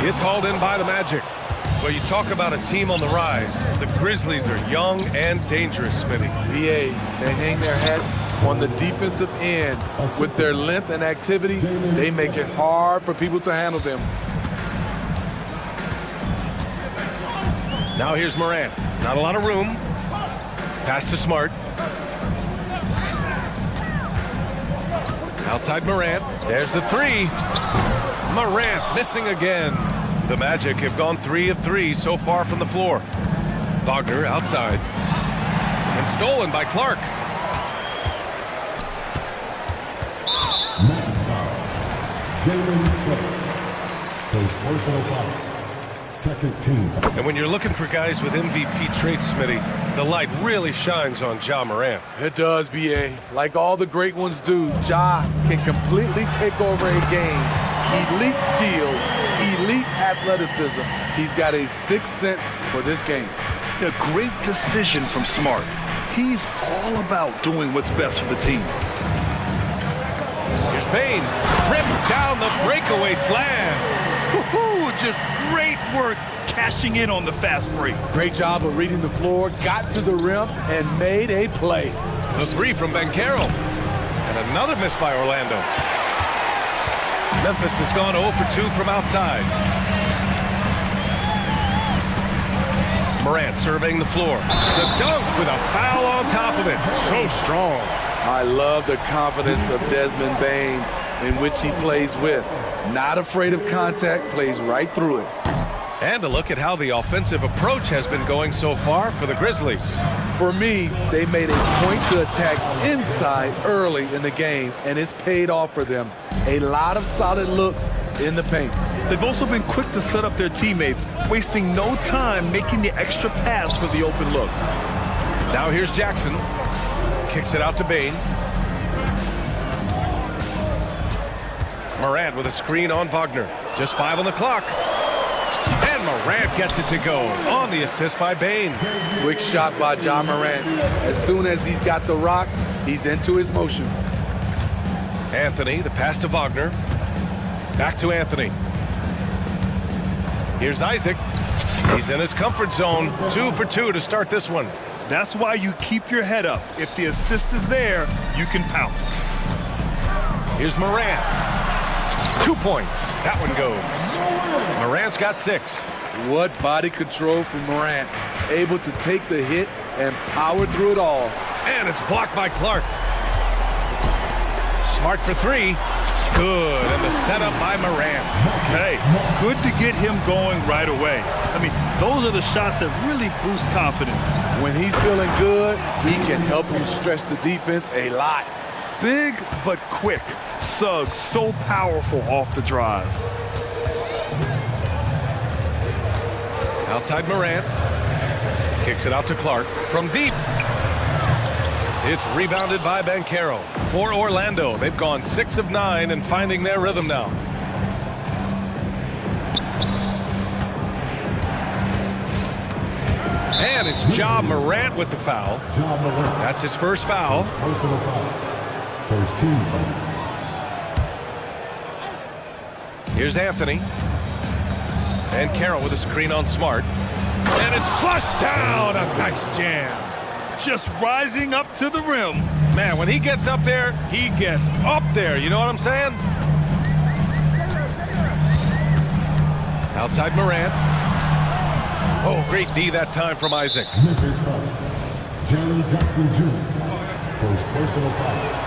It's hauled in by the Magic. Well, you talk about a team on the rise. The Grizzlies are young and dangerous, Smitty. BA, they hang their hats on the defensive end. With their length and activity, they make it hard for people to handle them. Now here's Morant. Not a lot of room. Pass to Smart. Outside Morant. There's the 3. Morant missing again. The Magic have gone 3 of 3 so far from the floor. Wagner outside. And stolen by Clark. Max foul. Galen Fletcher. First personal foul. Second team. And when you're looking for guys with MVP traits, Smitty, the light really shines on Ja Morant. It does, BA. Like all the great ones do, Ja can completely take over a game. Elite skills, elite athleticism. He's got a sixth sense for this game. A great decision from Smart. He's all about doing what's best for the team. Here's Payne. Rips down the breakaway slam. Woo-hoo, just great work cashing in on the fast break. Great job of reading the floor, got to the rim, and made a play. The 3 from Ben Carroll. And another miss by Orlando. Memphis has gone 0 for 2 from outside. Morant surveying the floor. The dunk with a foul on top of it. So strong. I love the confidence of Desmond Bane in which he plays with. Not afraid of contact, plays right through it. And a look at how the offensive approach has been going so far for the Grizzlies. For me, they made a point to attack inside early in the game, and it's paid off for them. A lot of solid looks in the paint. They've also been quick to set up their teammates, wasting no time making the extra pass for the open look. Now here's Jackson. Kicks it out to Bane. Morant with a screen on Wagner. Just 5 on the clock. And Morant gets it to go on the assist by Bane. Quick shot by John Morant. As soon as he's got the rock, he's into his motion. Anthony, the pass to Wagner. Back to Anthony. Here's Isaac. He's in his comfort zone. 2 for 2 to start this one. That's why you keep your head up. If the assist is there, you can pounce. Here's Morant. 2 points. That one goes. Morant's got 6. What body control from Morant. Able to take the hit and power through it all. And it's blocked by Clark. Smart for 3. Good. And the setup by Morant. Hey, good to get him going right away. I mean, those are the shots that really boost confidence. When he's feeling good, he can help you stretch the defense a lot. Big but quick. Suggs so powerful off the drive. Outside Morant. Kicks it out to Clark from deep. It's rebounded by Ben Carroll. For Orlando, they've gone 6 of 9 and finding their rhythm now. And it's Ja Morant with the foul. That's his first foul. Personal foul. First team foul. Here's Anthony. And Carroll with a screen on Smart. And it's flushed down. A nice jam. just rising up to the rim. Man, when he gets up there, he gets up there. You know what I'm saying? Outside Morant. Oh, great D that time from Isaac. Memphis fouls. Jerry Jackson Jr. First personal foul.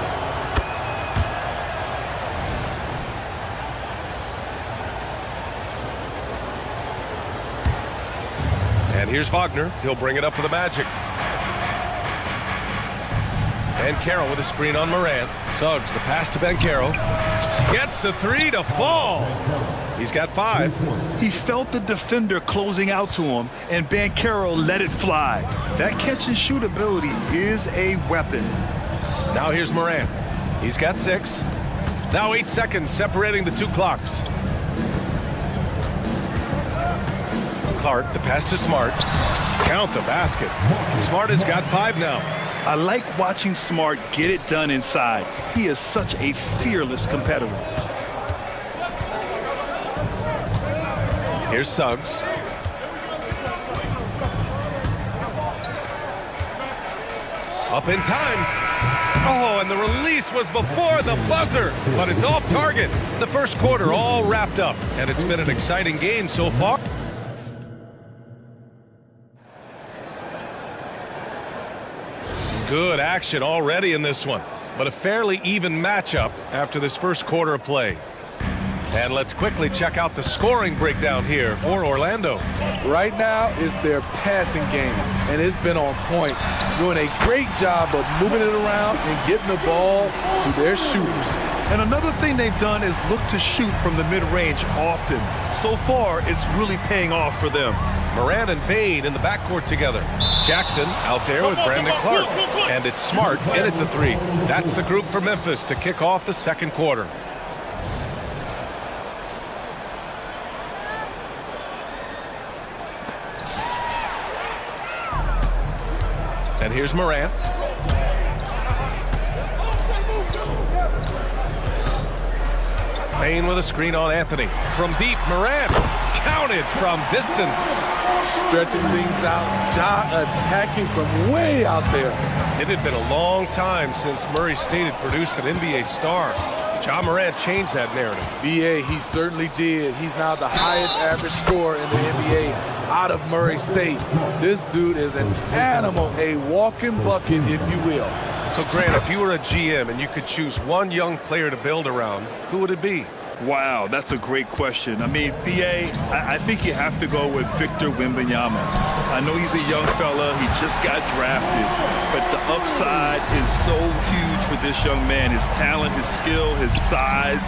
And here's Wagner. He'll bring it up for the Magic. Bankero with a screen on Morant. Suggs the pass to Bankero. Gets the three to fall. He's got 5. He felt the defender closing out to him, and Bankero let it fly. That catch and shoot ability is a weapon. Now here's Morant. He's got 6. Now 8 seconds separating the 2 clocks. Clark, the pass to Smart. Count the basket. Smart has got 5 now. I like watching Smart get it done inside. He is such a fearless competitor. Here's Suggs. Up in time. Oh, and the release was before the buzzer, but it's off target. The first quarter all wrapped up, and it's been an exciting game so far. Good action already in this one, but a fairly even matchup after this first quarter of play. And let's quickly check out the scoring breakdown here for Orlando. Right now, it's their passing game, and it's been on point, doing a great job of moving it around and getting the ball to their shooters. And another thing they've done is look to shoot from the mid-range often. So far, it's really paying off for them. Morant and Bain in the backcourt together. Jackson out there with Brandon Clark. And it's Smart in at the 3. That's the group for Memphis to kick off the second quarter. And here's Morant. Bain with a screen on Anthony. From deep, Morant counted from distance. Stretching things out, Ja attacking from way out there. It had been a long time since Murray State had produced an NBA star. Ja Morant changed that narrative. BA, he certainly did. He's now the highest average scorer in the NBA out of Murray State. This dude is an animal, a walking bucket, if you will. So, Grant, if you were a GM and you could choose one young player to build around, who would it be? Wow, that's a great question. I mean, BA, I think you have to go with Victor Wembanyama. I know he's a young fella. He just got drafted. But the upside is so huge for this young man. His talent, his skill, his size.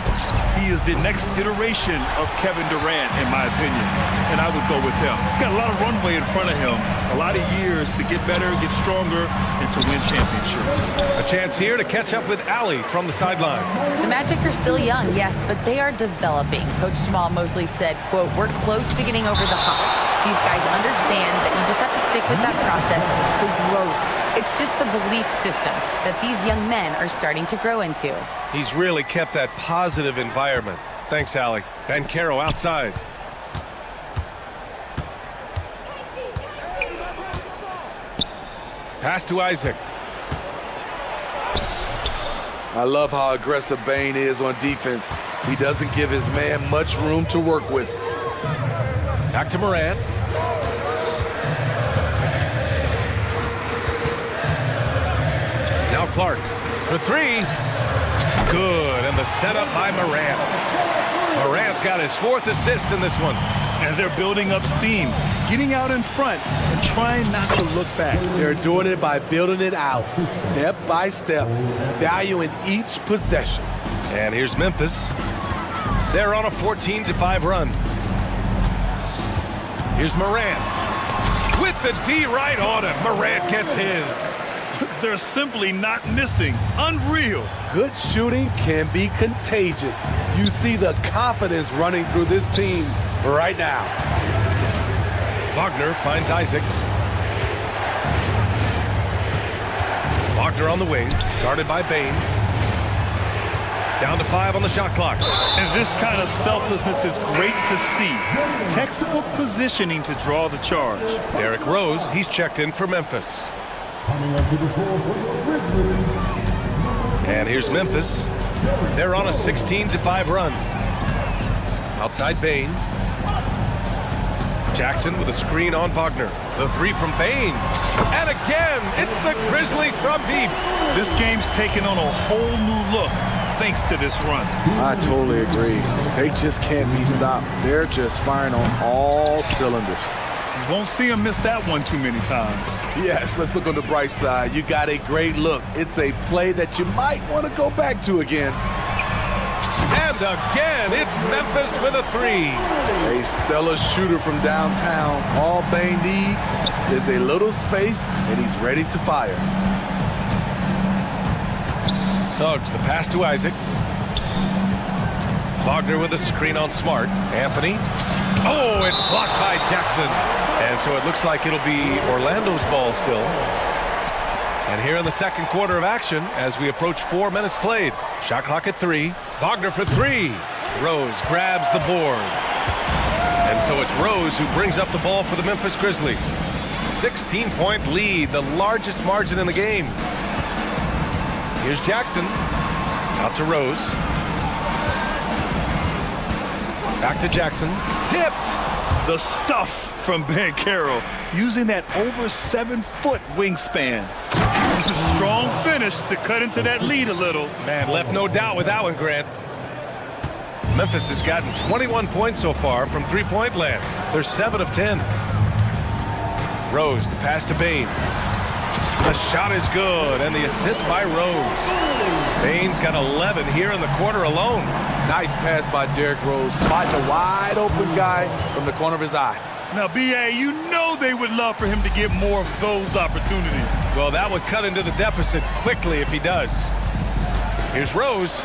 He is the next iteration of Kevin Durant, in my opinion. And I would go with him. He's got a lot of runway in front of him. A lot of years to get better, get stronger, and to win championships. A chance here to catch up with Allie from the sideline. The Magic are still young, yes, but they are developing. Coach Jamal Mosley said, quote, "We're close to getting over the hump. These guys understand that you just have to stick with that process, the growth. It's just the belief system that these young men are starting to grow into." He's really kept that positive environment. Thanks, Allie. Bankero outside. Pass to Isaac. I love how aggressive Bain is on defense. He doesn't give his man much room to work with. Back to Morant. Now Clark for 3. Good, and the setup by Morant. Morant's got his 4th assist in this one. And they're building up steam, getting out in front and trying not to look back. They're doing it by building it out, step by step, valuing each possession. And here's Memphis. They're on a 14-5 run. Here's Morant. With the D right on him, Morant gets his. They're simply not missing. Unreal. Good shooting can be contagious. You see the confidence running through this team right now. Wagner finds Isaac. Wagner on the wing, guarded by Bain. Down to 5 on the shot clock. And this kind of selflessness is great to see. Textbook positioning to draw the charge. Derrick Rose, he's checked in for Memphis. Coming onto the floor for your Grizzlies. And here's Memphis. They're on a 16-5 run. Outside Bain. Jackson with a screen on Wagner. The three from Bain. And again, it's the Grizzlies from deep. This game's taken on a whole new look thanks to this run. I totally agree. They just can't be stopped. They're just firing on all cylinders. You won't see them miss that one too many times. Yes, let's look on the bright side. You got a great look. It's a play that you might want to go back to again. And again, it's Memphis with a three. A stellar shooter from downtown. All Bain needs is a little space, and he's ready to fire. Suggs, the pass to Isaac. Wagner with a screen on Smart. Anthony. Oh, it's blocked by Jackson. And so it looks like it'll be Orlando's ball still. And here in the second quarter of action, as we approach 4 minutes played. Shot clock at 3. Wagner for 3. Rose grabs the board. And so it's Rose who brings up the ball for the Memphis Grizzlies. 16-point lead, the largest margin in the game. Here's Jackson. Out to Rose. Back to Jackson. Tipped. The stuff from Ben Carroll, using that over 7-foot wingspan. Strong finish to cut into that lead a little. Man, left no doubt with that one, Grant. Memphis has gotten 21 points so far from three-point land. They're 7 of 10. Rose, the pass to Bain. The shot is good, and the assist by Rose. Bain's got 11 here in the quarter alone. Nice pass by Derrick Rose, spotting a wide open guy from the corner of his eye. Now, B.A., you know they would love for him to get more of those opportunities. Well, that would cut into the deficit quickly if he does. Here's Rose.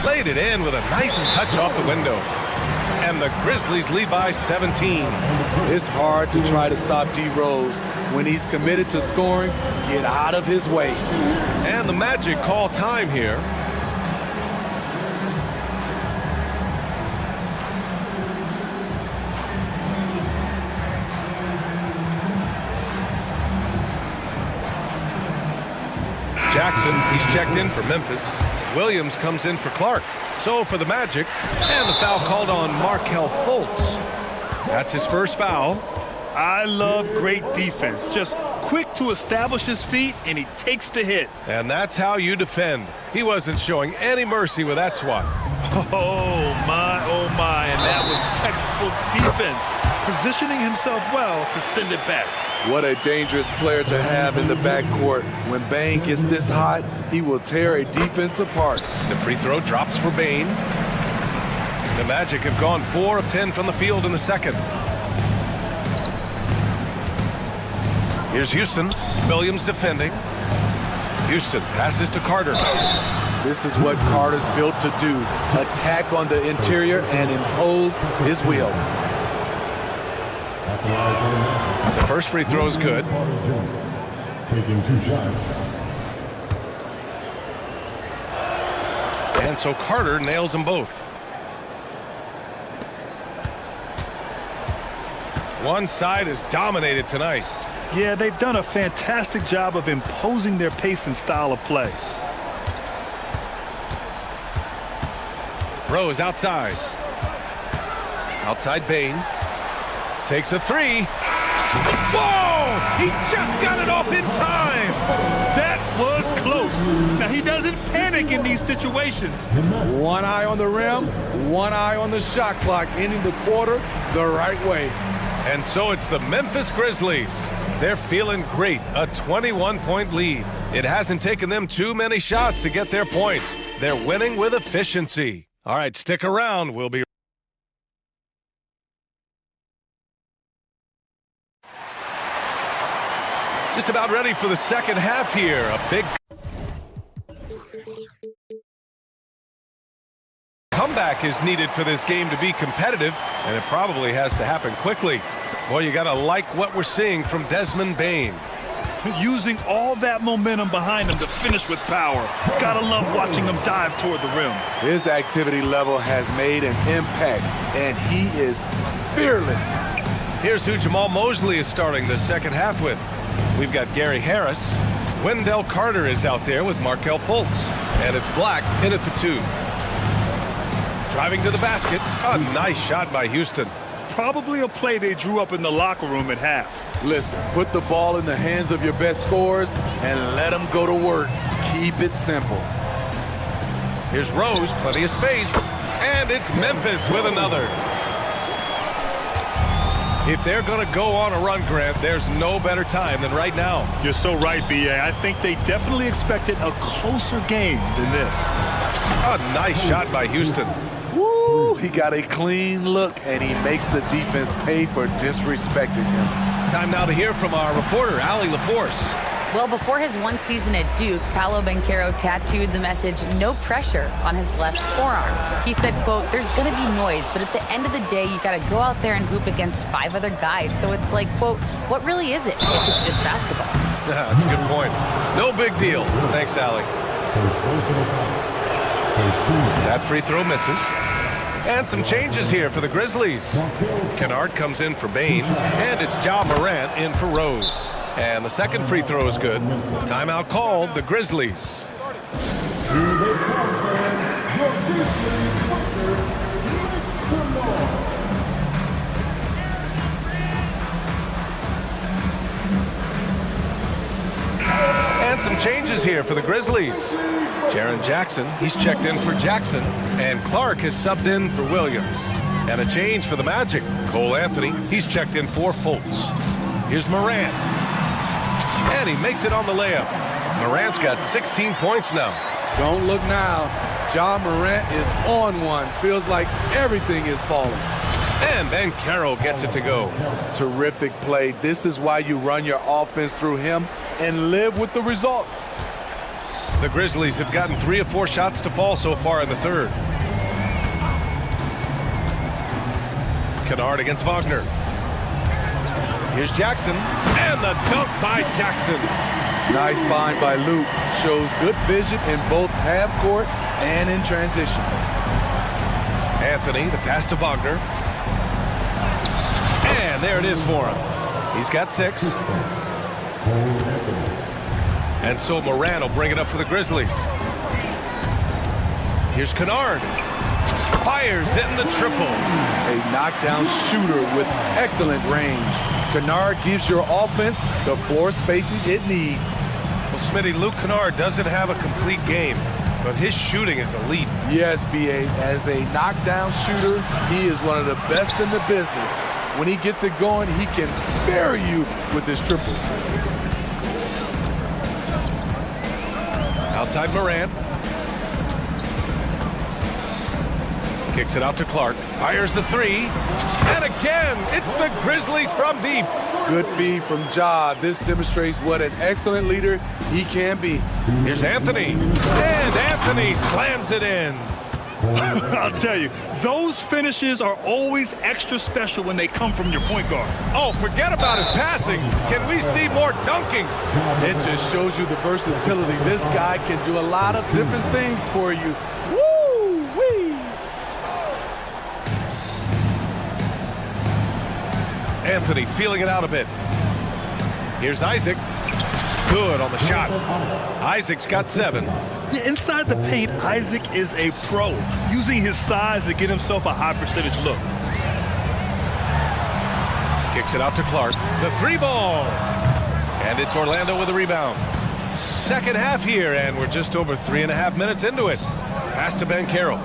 Laid it in with a nice touch off the window. And the Grizzlies lead by 17. It's hard to try to stop D. Rose. When he's committed to scoring, get out of his way. And the Magic call time here. Jackson, he's checked in for Memphis. Williams comes in for Clark. So for the Magic, and the foul called on Markelle Fultz. That's his first foul. I love great defense. Just quick to establish his feet, and he takes the hit. And that's how you defend. He wasn't showing any mercy with that swat. Oh my, and that was textbook defense. Positioning himself well to send it back. What a dangerous player to have in the backcourt. When Bain gets this hot, he will tear a defense apart. The free throw drops for Bain. The Magic have gone 4 of 10 from the field in the second. Here's Houston. Williams defending. Houston passes to Carter. This is what Carter's built to do. Attack on the interior and impose his will. The first free throw is good. Taking 2 shots. And so Carter nails them both. One side is dominated tonight. Yeah, they've done a fantastic job of imposing their pace and style of play. Rose outside. Outside Bain. Takes a 3. Whoa! He just got it off in time! That was close. Now, he doesn't panic in these situations. One eye on the rim, one eye on the shot clock, ending the quarter the right way. And so it's the Memphis Grizzlies. They're feeling great, a 21-point lead. It hasn't taken them too many shots to get their points. They're winning with efficiency. All right, stick around. We'll be just about ready for the second half here. A big comeback is needed for this game to be competitive, and it probably has to happen quickly. Boy, you gotta like what we're seeing from Desmond Bain. Using all that momentum behind him to finish with power. Gotta love watching him dive toward the rim. His activity level has made an impact, and he is fearless. Here's who Jamal Mosley is starting the second half with. We've got Gary Harris. Wendell Carter is out there with Markelle Fultz. And it's Black in at the 2. Driving to the basket. A nice shot by Houston. Probably a play they drew up in the locker room at half. Listen, put the ball in the hands of your best scorers and let them go to work. Keep it simple. Here's Rose, plenty of space. And it's Memphis with another. If they're going to go on a run, Grant, there's no better time than right now. You're so right, B.A. I think they definitely expected a closer game than this. A nice shot by Houston. Woo! He got a clean look, and he makes the defense pay for disrespecting him. Time now to hear from our reporter, Allie LaForce. Well, before his one season at Duke, Paolo Banchero tattooed the message, "No pressure," on his left forearm. He said, quote, "There's going to be noise, but at the end of the day, you got to go out there and hoop against 5 other guys. So it's like, quote, what really is it if it's just basketball?" Yeah, that's a good point. No big deal. Thanks, Allie. That free throw misses. And some changes here for the Grizzlies. Kennard comes in for Bain, and it's Ja Morant in for Rose. And the second free throw is good. Timeout called, the Grizzlies. And some changes here for the Grizzlies. Jaren Jackson, he's checked in for Jackson. And Clark has subbed in for Williams. And a change for the Magic. Cole Anthony, he's checked in for Fultz. Here's Morant. And he makes it on the layup. Morant's got 16 points now. Don't look now. Ja Morant is on one. Feels like everything is falling. And Banchero gets it to go. Terrific play. This is why you run your offense through him and live with the results. The Grizzlies have gotten 3 of 4 shots to fall so far in the third. Kennard against Wagner. Here's Jackson, and the dunk by Jackson. Nice find by Luke. Shows good vision in both half court and in transition. Anthony, the pass to Wagner. And there it is for him. He's got 6. And so Morant will bring it up for the Grizzlies. Here's Kennard. Fires in the triple. A knockdown shooter with excellent range. Kennard gives your offense the floor spacing it needs. Well, Smitty, Luke Kennard doesn't have a complete game, but his shooting is elite. Yes, B.A. As a knockdown shooter, he is one of the best in the business. When he gets it going, he can bury you with his triples. Outside Morant. Kicks it out to Clark. Fires the 3. And again, it's the Grizzlies from deep. Good feed from Ja. This demonstrates what an excellent leader he can be. Here's Anthony. And Anthony slams it in. I'll tell you, those finishes are always extra special when they come from your point guard. Oh, forget about his passing. Can we see more dunking? It just shows you the versatility. This guy can do a lot of different things for you. Woo-wee! Anthony feeling it out a bit. Here's Isaac. Good on the shot. Isaac's got 7. Yeah, inside the paint, Isaac is a pro, using his size to get himself a high percentage look. Kicks it out to Clark. The 3 ball. And it's Orlando with a rebound. Second half here, and we're just over 3.5 minutes into it. Pass to Banchero.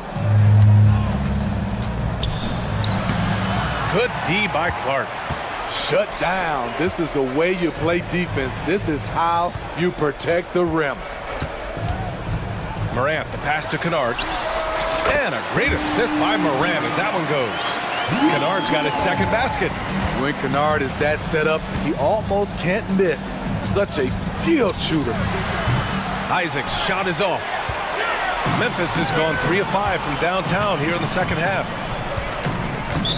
Good D by Clark. Shut down. This is the way you play defense. This is how you protect the rim. Morant, the pass to Kennard. And a great assist by Morant as that one goes. Kennard's got his second basket. When Kennard is that set up, he almost can't miss. Such a skilled shooter. Isaac's shot is off. Memphis has gone 3 of 5 from downtown here in the second half.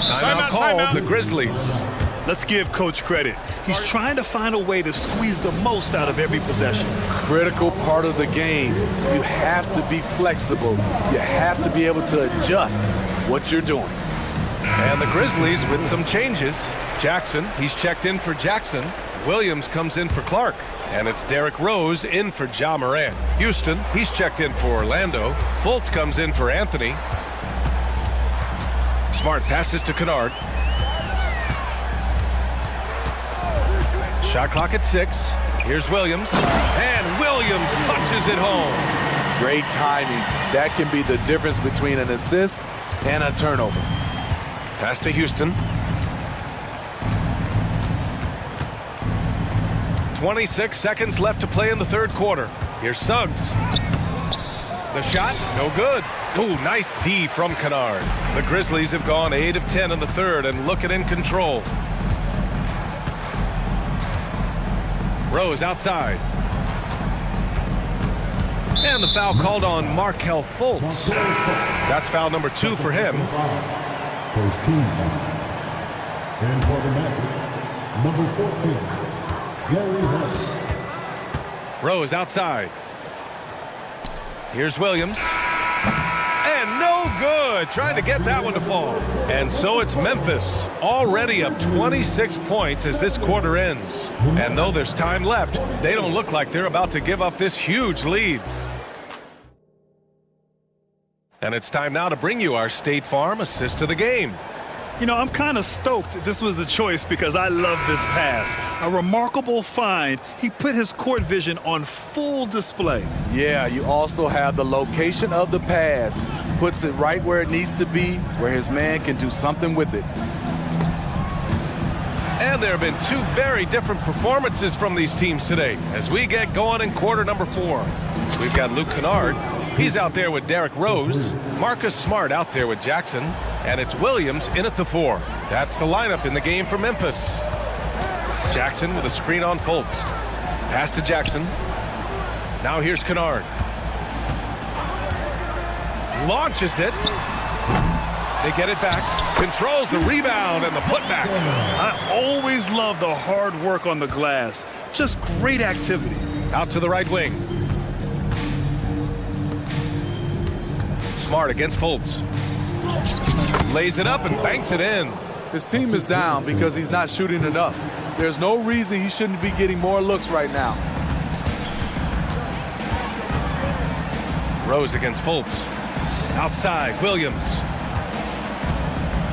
Timeout called, the Grizzlies. Let's give Coach credit. He's trying to find a way to squeeze the most out of every possession. Critical part of the game. You have to be flexible. You have to be able to adjust what you're doing. And the Grizzlies with some changes. Jackson, he's checked in for Jackson. Williams comes in for Clark. And it's Derrick Rose in for Ja Morant. Houston, he's checked in for Orlando. Fultz comes in for Anthony. Smart passes to Kennard. Shot clock at 6. Here's Williams. And Williams punches it home. Great timing. That can be the difference between an assist and a turnover. Pass to Houston. 26 seconds left to play in the third quarter. Here's Suggs. The shot, no good. Ooh, nice D from Kennard. The Grizzlies have gone 8 of 10 in the third and looking in control. Rose outside. And the foul called on Markelle Fultz. That's foul number 2 for him. First team foul. And for the Magic, number 14. Rose outside. Here's Williams. And no good. Trying to get that one to fall. And so it's Memphis, already up 26 points as this quarter ends. And though there's time left, they don't look like they're about to give up this huge lead. And it's time now to bring you our State Farm assist of the game. You know, I'm kind of stoked this was a choice because I love this pass. A remarkable find. He put his court vision on full display. Yeah, you also have the location of the pass. Puts it right where it needs to be, where his man can do something with it. And there have been 2 very different performances from these teams today as we get going in quarter number 4. We've got Luke Kennard. He's out there with Derrick Rose. Marcus Smart out there with Jackson. And it's Williams in at the 4. That's the lineup in the game for Memphis. Jackson with a screen on Fultz. Pass to Jackson. Now here's Kennard. Launches it. They get it back. Controls the rebound and the putback. I always love the hard work on the glass. Just great activity. Out to the right wing. Smart against Fultz. Lays it up and banks it in. His team is down because he's not shooting enough. There's no reason he shouldn't be getting more looks right now. Rose against Fultz. Outside, Williams.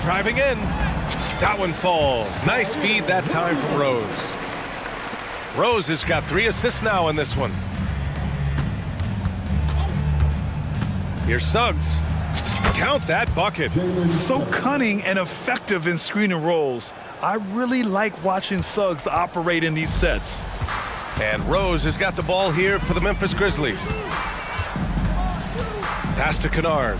Driving in. That one falls. Nice feed that time from Rose. Rose has got 3 assists now in this one. Here's Suggs. Count that bucket. So cunning and effective in screen and rolls. I really like watching Suggs operate in these sets. And Rose has got the ball here for the Memphis Grizzlies. Pass to Kennard.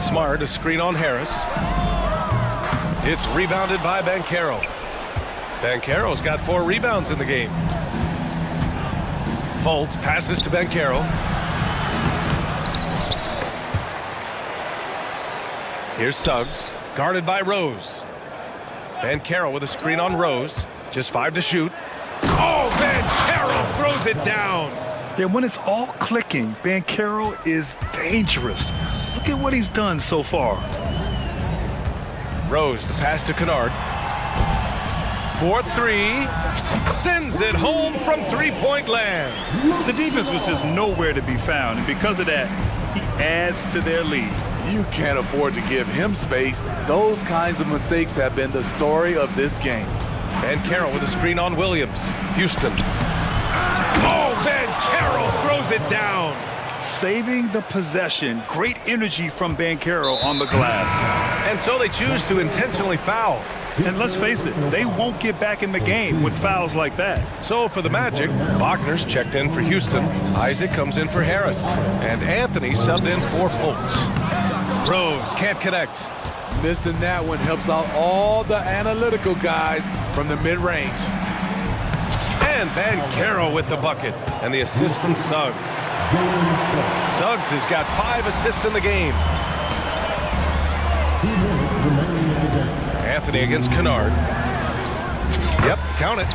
Smart, a screen on Harris. It's rebounded by Banchero. Banchero's got 4 rebounds in the game. Fultz passes to Banchero. Here's Suggs, guarded by Rose. Banchero with a screen on Rose. Just 5 to shoot. Oh, Banchero throws it down. Yeah, when it's all clicking, Banchero is dangerous. Look at what he's done so far. Rose, the pass to Kennard. 4-3. Sends it home from three-point land. The defense was just nowhere to be found, and because of that, he adds to their lead. You can't afford to give him space. Those kinds of mistakes have been the story of this game. Banchero with a screen on Williams. Houston. Oh, Banchero throws it down. Saving the possession. Great energy from Banchero on the glass. And so they choose to intentionally foul. And let's face it, they won't get back in the game with fouls like that. So for the Magic, Wagner's checked in for Houston. Isaac comes in for Harris. And Anthony subbed in for Fultz. Rose can't connect. Missing that one helps out all the analytical guys from the mid-range. And Banchero with the bucket. And the assist from Suggs. Suggs has got 5 assists in the game. Anthony against Kennard. Yep, count it.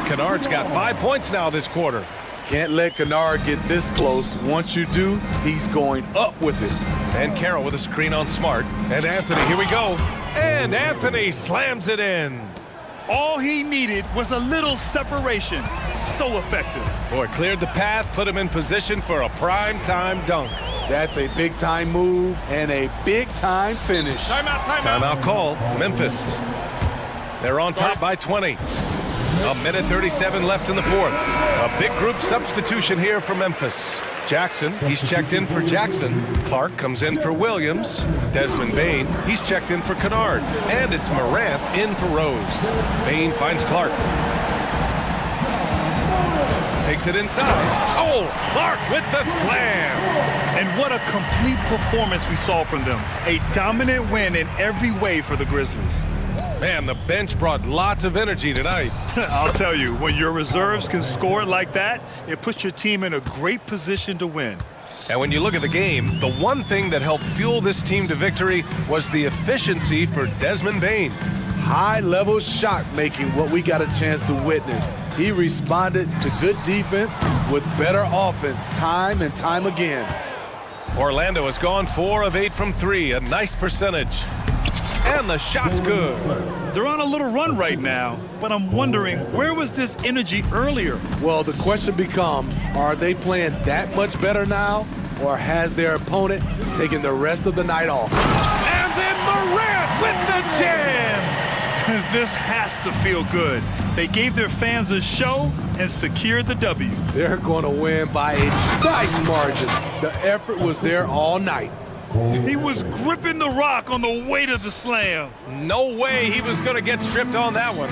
Kennard's got 5 points now this quarter. Can't let Kennard get this close. Once you do, he's going up with it. Banchero with a screen on Smart. And Anthony, here we go. And Anthony slams it in. All he needed was a little separation. So effective. Boy, cleared the path, put him in position for a prime-time dunk. That's a big-time move and a big-time finish. Timeout call, Memphis. They're on top by 20. A minute 37 left in the fourth. A big group substitution here for Memphis. Jackson, he's checked in for Jackson. Clark comes in for Williams. Desmond Bain, he's checked in for Kennard. And it's Morant in for Rose. Bain finds Clark. Takes it inside. Oh, Clark with the slam. And what a complete performance we saw from them. A dominant win in every way for the Grizzlies. Man, the bench brought lots of energy tonight. I'll tell you, when your reserves can score like that, it puts your team in a great position to win. And when you look at the game, the one thing that helped fuel this team to victory was the efficiency for Desmond Bain. High-level shot making, what we got a chance to witness. He responded to good defense with better offense time and time again. Orlando has gone 4 of 8 from 3, a nice percentage. And the shot's good. They're on a little run right now, but I'm wondering, where was this energy earlier? Well, the question becomes, are they playing that much better now, or has their opponent taken the rest of the night off? And then Morant with the jam! This has to feel good. They gave their fans a show and secured the W. They're going to win by a nice margin. The effort was there all night. He was gripping the rock on the way to the slam. No way he was going to get stripped on that one.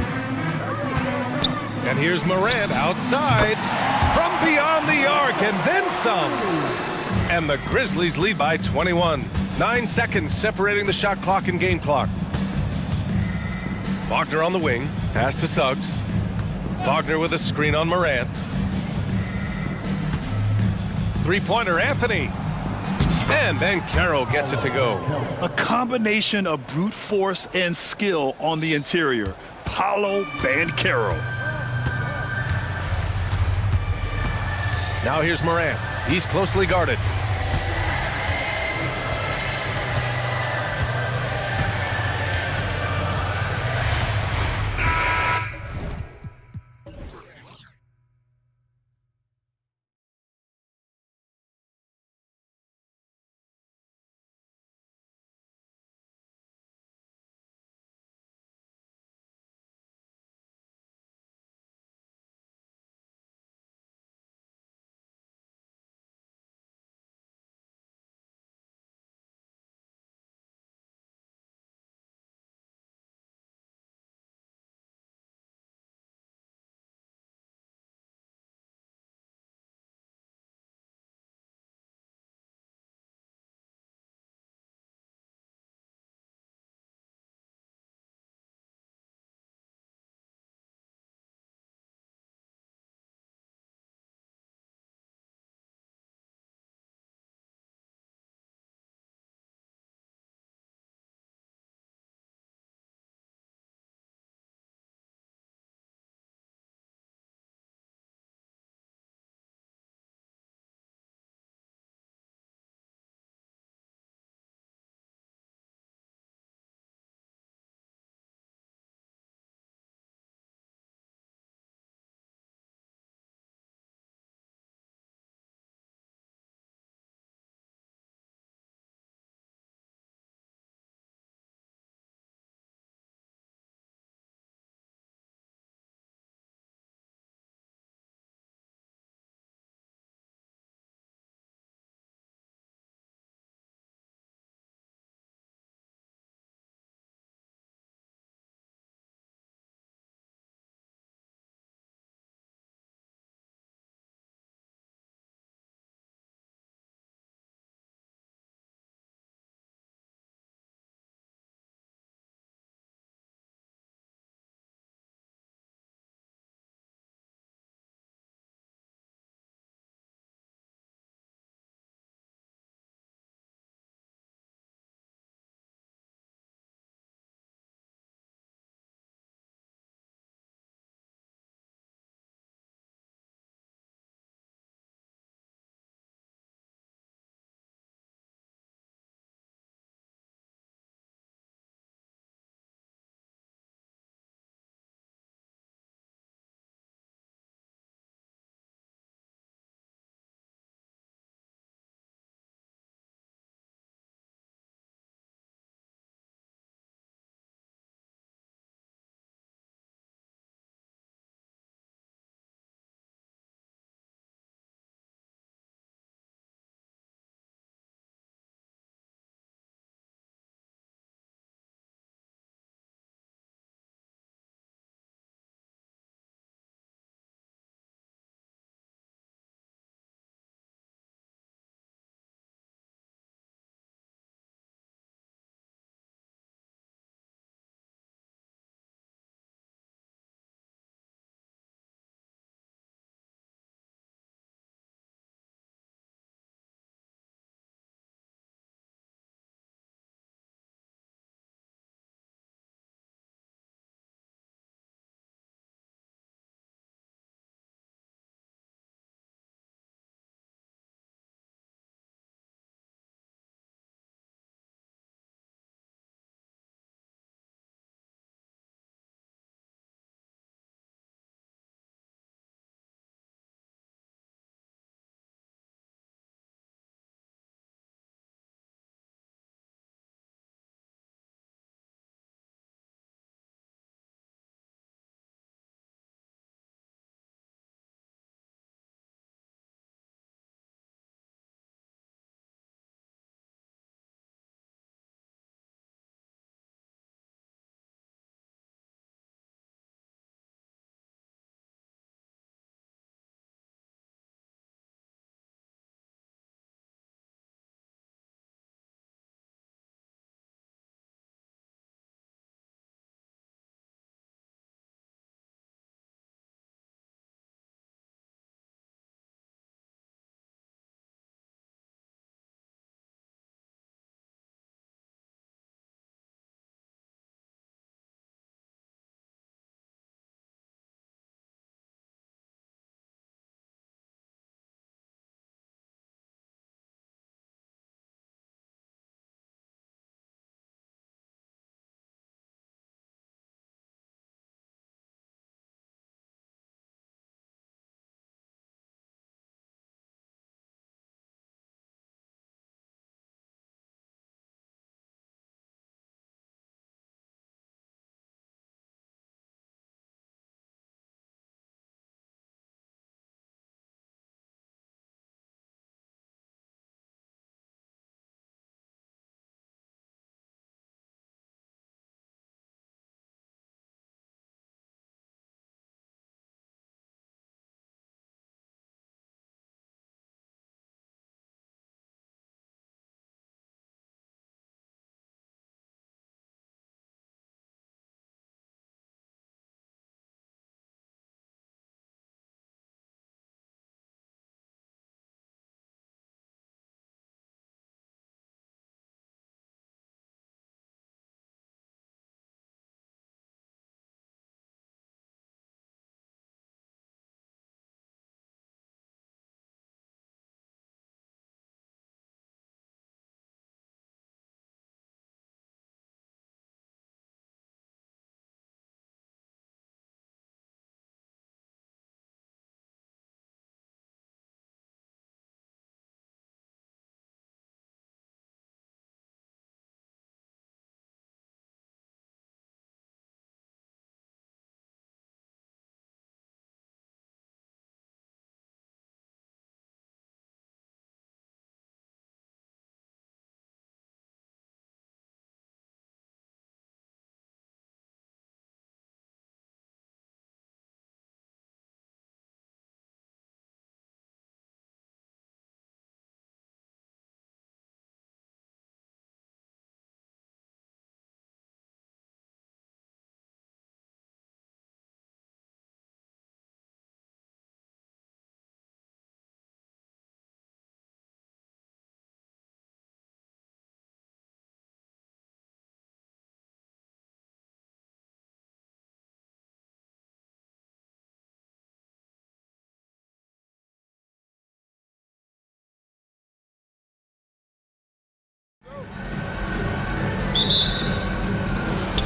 And here's Morant outside from beyond the arc and then some. And the Grizzlies lead by 21. 9 seconds separating the shot clock and game clock. Wagner on the wing. Pass to Suggs. Wagner with a screen on Morant. Three-pointer Anthony. And then Carroll gets it to go. A combination of brute force and skill on the interior. Paolo Banchero. Now here's Morant. He's closely guarded.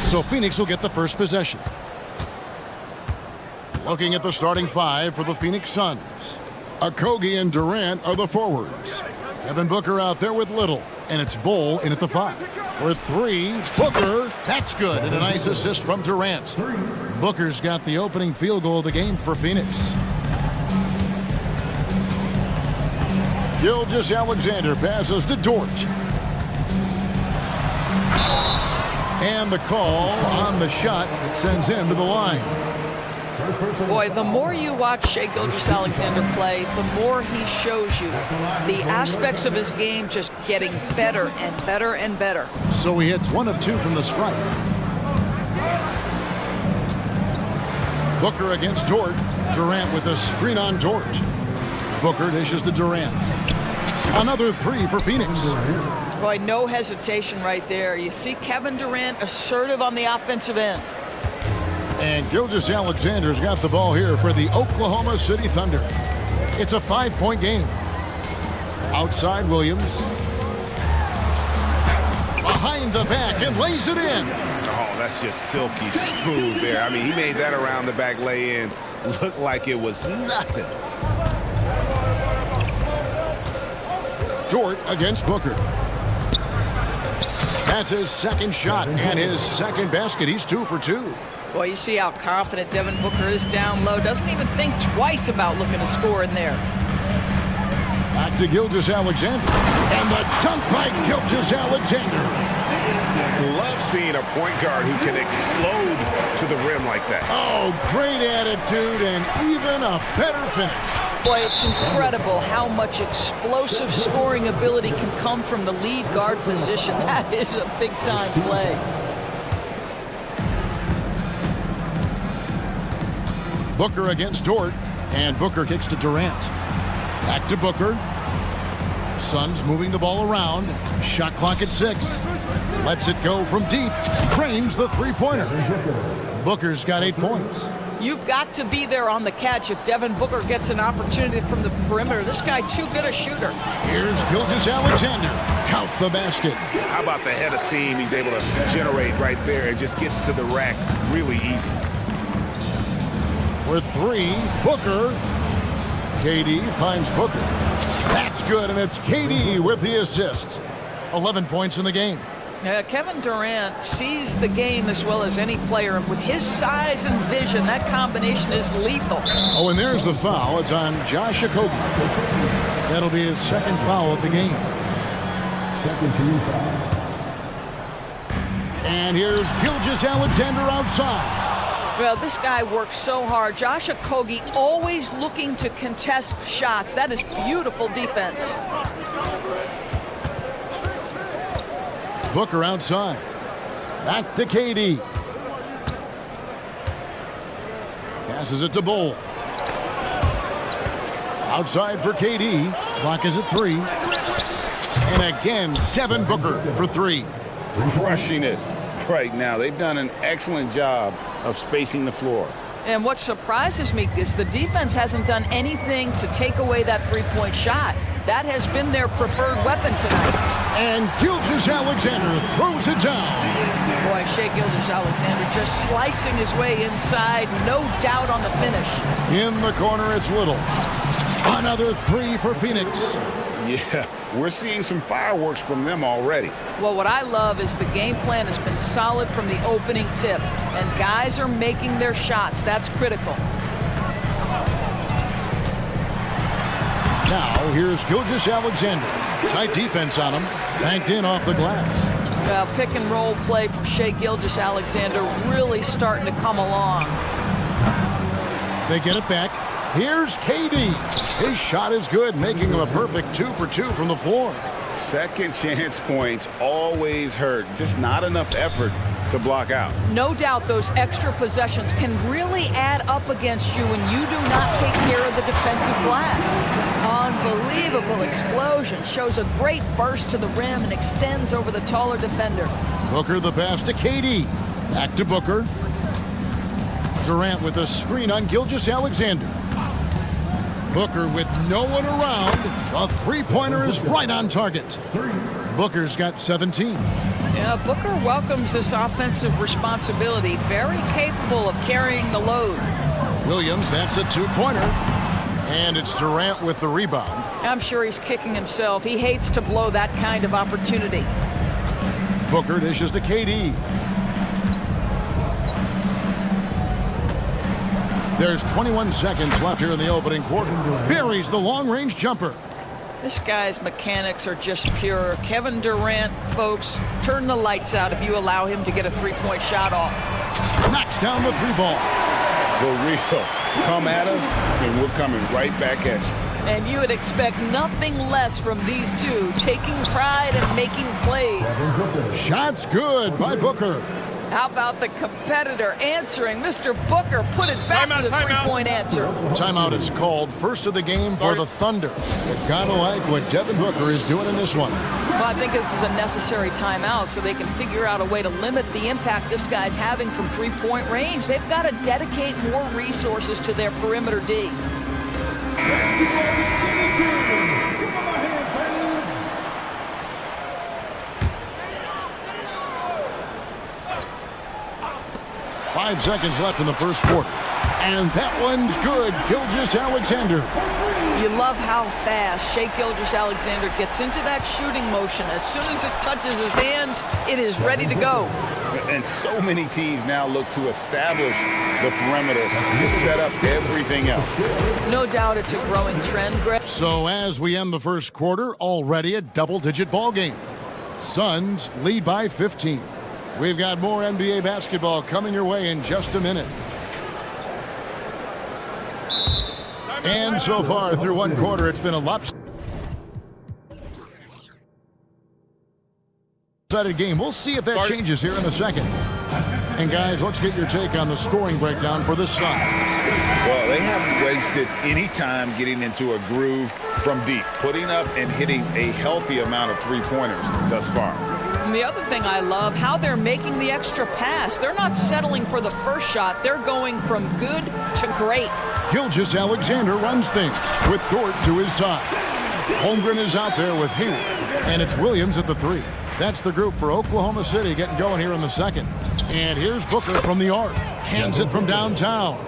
So Phoenix will get the first possession. Looking at the starting five for the Phoenix Suns. Okogie and Durant are the forwards. Devin Booker out there with Little, and it's Bull in at the 5. For 3, Booker, that's good, and a nice assist from Durant. Booker's got the opening field goal of the game for Phoenix. Gilgeous-Alexander passes to Dort. And the call on the shot that sends him to the line. Boy, the more you watch Shai Gilgeous-Alexander play, the more he shows you the aspects of his game just getting better and better and better. So he hits 1 of 2 from the stripe. Booker against Dort. Durant with a screen on Dort. Booker dishes to Durant. Another 3 for Phoenix. Boy, no hesitation right there. You see Kevin Durant assertive on the offensive end. And Gilgeous-Alexander's got the ball here for the Oklahoma City Thunder. It's a 5-point game. Outside Williams. Behind the back and lays it in. Oh, that's just silky smooth there. I mean, he made that around the back lay-in look like it was nothing. Dort against Booker. That's his second shot and his second basket. He's 2 for 2. Boy, you see how confident Devin Booker is down low. Doesn't even think twice about looking to score in there. Back to Gilgeous-Alexander. And the dunk by Gilgeous-Alexander. Love seeing a point guard who can explode to the rim like that. Oh, great attitude and even a better finish. Boy, it's incredible how much explosive scoring ability can come from the lead guard position. That is a big-time play. Booker against Dort, and Booker kicks to Durant. Back to Booker. Suns moving the ball around. Shot clock at 6. Lets it go from deep. Frames the three-pointer. Booker's got 8 points. You've got to be there on the catch if Devin Booker gets an opportunity from the perimeter. This guy too good a shooter. Here's Gilgeous-Alexander. Count the basket. How about the head of steam he's able to generate right there? It just gets to the rack really easy. With 3, Booker. KD finds Booker. That's good, and it's KD with the assist. 11 points in the game. Kevin Durant sees the game as well as any player, and with his size and vision, that combination is lethal. Oh, and there's the foul. It's on Josh Okogie. That'll be his second foul of the game. Second team foul. And here's Gilgeous-Alexander outside. Well, this guy works so hard. Josh Okogie always looking to contest shots. That is beautiful defense. Booker outside. Back to KD. Passes it to Bull. Outside for KD. Clock is at 3. And again, Devin Booker for 3. Crushing it right now. They've done an excellent job of spacing the floor. And what surprises me is the defense hasn't done anything to take away that three-point shot. That has been their preferred weapon tonight. And Gilgeous-Alexander throws it down. Boy, Shai Gilgeous-Alexander just slicing his way inside. No doubt on the finish. In the corner, it's Little. Another 3 for Phoenix. Yeah, we're seeing some fireworks from them already. Well, what I love is the game plan has been solid from the opening tip, and guys are making their shots. That's critical. Now, here's Gilgeous-Alexander. Tight defense on him. Banked in off the glass. Well, pick and roll play from Shai Gilgeous-Alexander really starting to come along. They get it back. Here's KD. His shot is good, making him a perfect 2 for 2 from the floor. Second chance points always hurt. Just not enough effort to block out. No doubt those extra possessions can really add up against you when you do not take care of the defensive glass. Unbelievable explosion. Shows a great burst to the rim and extends over the taller defender. Booker the pass to KD. Back to Booker. Durant with a screen on Gilgeous-Alexander. Booker with no one around. A three-pointer is right on target. Booker's got 17. Yeah, Booker welcomes this offensive responsibility. Very capable of carrying the load. Williams, that's a two-pointer. And it's Durant with the rebound. I'm sure he's kicking himself. He hates to blow that kind of opportunity. Booker dishes to KD. There's 21 seconds left here in the opening quarter. Buries the long-range jumper. This guy's mechanics are just pure. Kevin Durant, folks, turn the lights out if you allow him to get a three-point shot off. Knocks down the three ball. The real. Come at us, and we're coming right back at you. And you would expect nothing less from these two, taking pride and making plays. Shots good by Booker. How about the competitor answering? Mr. Booker put it back to the three-point answer. Timeout is called. First of the game for the Thunder. They've got to like what Devin Booker is doing in this one. Well, I think this is a necessary timeout so they can figure out a way to limit the impact this guy's having from three-point range. They've got to dedicate more resources to their perimeter D. 5 seconds left in the first quarter. And that one's good. Gilgeous-Alexander. You love how fast Shai Gilgeous-Alexander gets into that shooting motion. As soon as it touches his hands, it is ready to go. And so many teams now look to establish the perimeter to set up everything else. No doubt it's a growing trend, Greg. So as we end the first quarter, already a double-digit ball game. Suns lead by 15. We've got more NBA basketball coming your way in just a minute. And so far through one quarter, it's been a lopsided game. We'll see if that changes here in a second. And guys, let's get your take on the scoring breakdown for the Suns. Well, they haven't wasted any time getting into a groove from deep, putting up and hitting a healthy amount of three-pointers thus far. And the other thing I love, how they're making the extra pass. They're not settling for the first shot. They're going from good to great. Gilgeous-Alexander runs things with Dort to his side. Holmgren is out there with Hayward, and it's Williams at the three. That's the group for Oklahoma City getting going here in the second. And here's Booker from the arc. Cans it from downtown.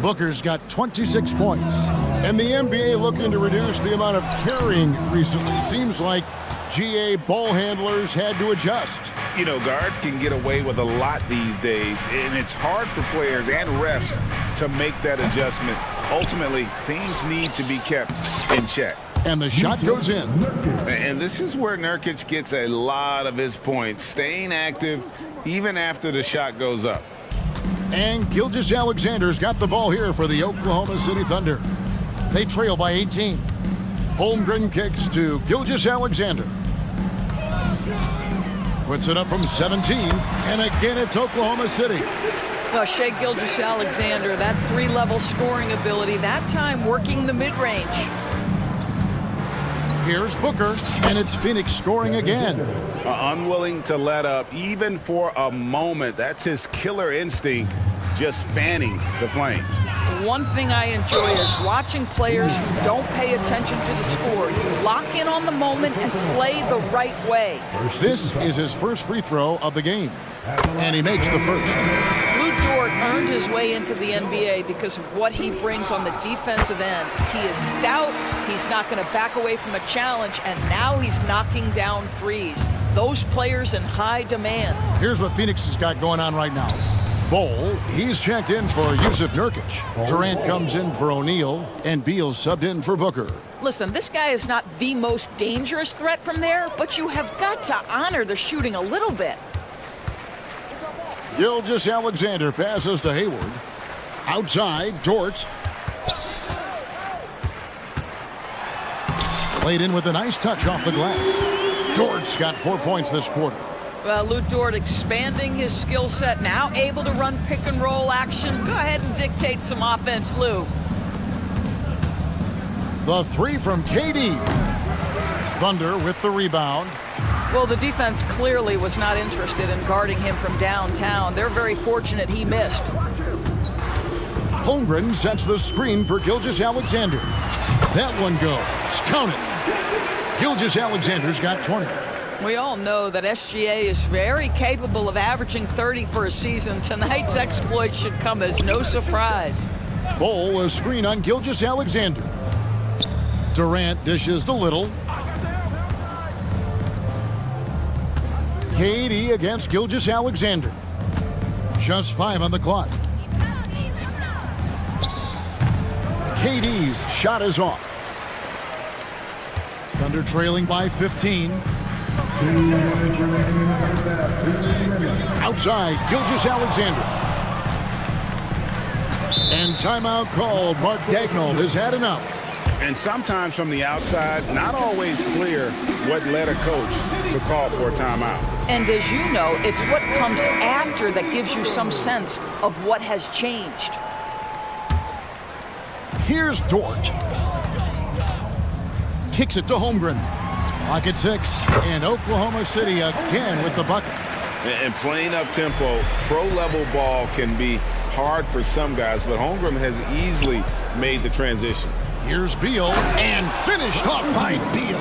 Booker's got 26 points. And the NBA looking to reduce the amount of carrying recently. Seems like GA ball handlers had to adjust. You know, guards can get away with a lot these days, and it's hard for players and refs to make that adjustment. Ultimately, things need to be kept in check. And the shot goes in. And this is where Nurkic gets a lot of his points, staying active even after the shot goes up. And Gilgeous-Alexander's got the ball here for the Oklahoma City Thunder. They trail by 18. Holmgren kicks to Gilgeous-Alexander. Puts it up from 17, and again it's Oklahoma City. Well, Shai Gilgeous-Alexander, that three-level scoring ability, that time working the mid-range. Here's Booker, and it's Phoenix scoring again. Unwilling to let up, even for a moment. That's his killer instinct, just fanning the flames. One thing I enjoy is watching players who don't pay attention to the score. You lock in on the moment and play the right way. This is his first free throw of the game, and he makes the first. Lou Dort earned his way into the NBA because of what he brings on the defensive end. He is stout, he's not going to back away from a challenge, and now he's knocking down threes. Those players in high demand. Here's what Phoenix has got going on right now. Bol, he's checked in for Yusuf Nurkic. Durant comes in for O'Neal, and Beal subbed in for Booker. Listen, this guy is not the most dangerous threat from there, but you have got to honor the shooting a little bit. Gilgeous-Alexander passes to Hayward. Outside, Dort. Played in with a nice touch off the glass. Dort's got 4 points this quarter. Well, Lou Dort expanding his skill set, now able to run pick and roll action. Go ahead and dictate some offense, Lou. The three from KD. Thunder with the rebound. Well, the defense clearly was not interested in guarding him from downtown. They're very fortunate he missed. Holmgren sets the screen for Gilgeous-Alexander. That one goes. Count it. Gilgeous-Alexander's got 20. We all know that SGA is very capable of averaging 30 for a season. Tonight's exploit should come as no surprise. Bowl, a screen on Gilgeous-Alexander. Durant dishes to Little. KD against Gilgeous-Alexander. Just 5 on the clock. KD's shot is off. Thunder trailing by 15. Outside, Gilgeous-Alexander. And timeout called. Mark Daigneault has had enough. And sometimes from the outside, not always clear what led a coach to call for a timeout. And as you know, it's what comes after that gives you some sense of what has changed. Here's Dort. Kicks it to Holmgren. Clock at 6, and Oklahoma City again with the bucket. And playing up tempo, pro-level ball can be hard for some guys, but Holmgren has easily made the transition. Here's Beal, and finished off by Beal.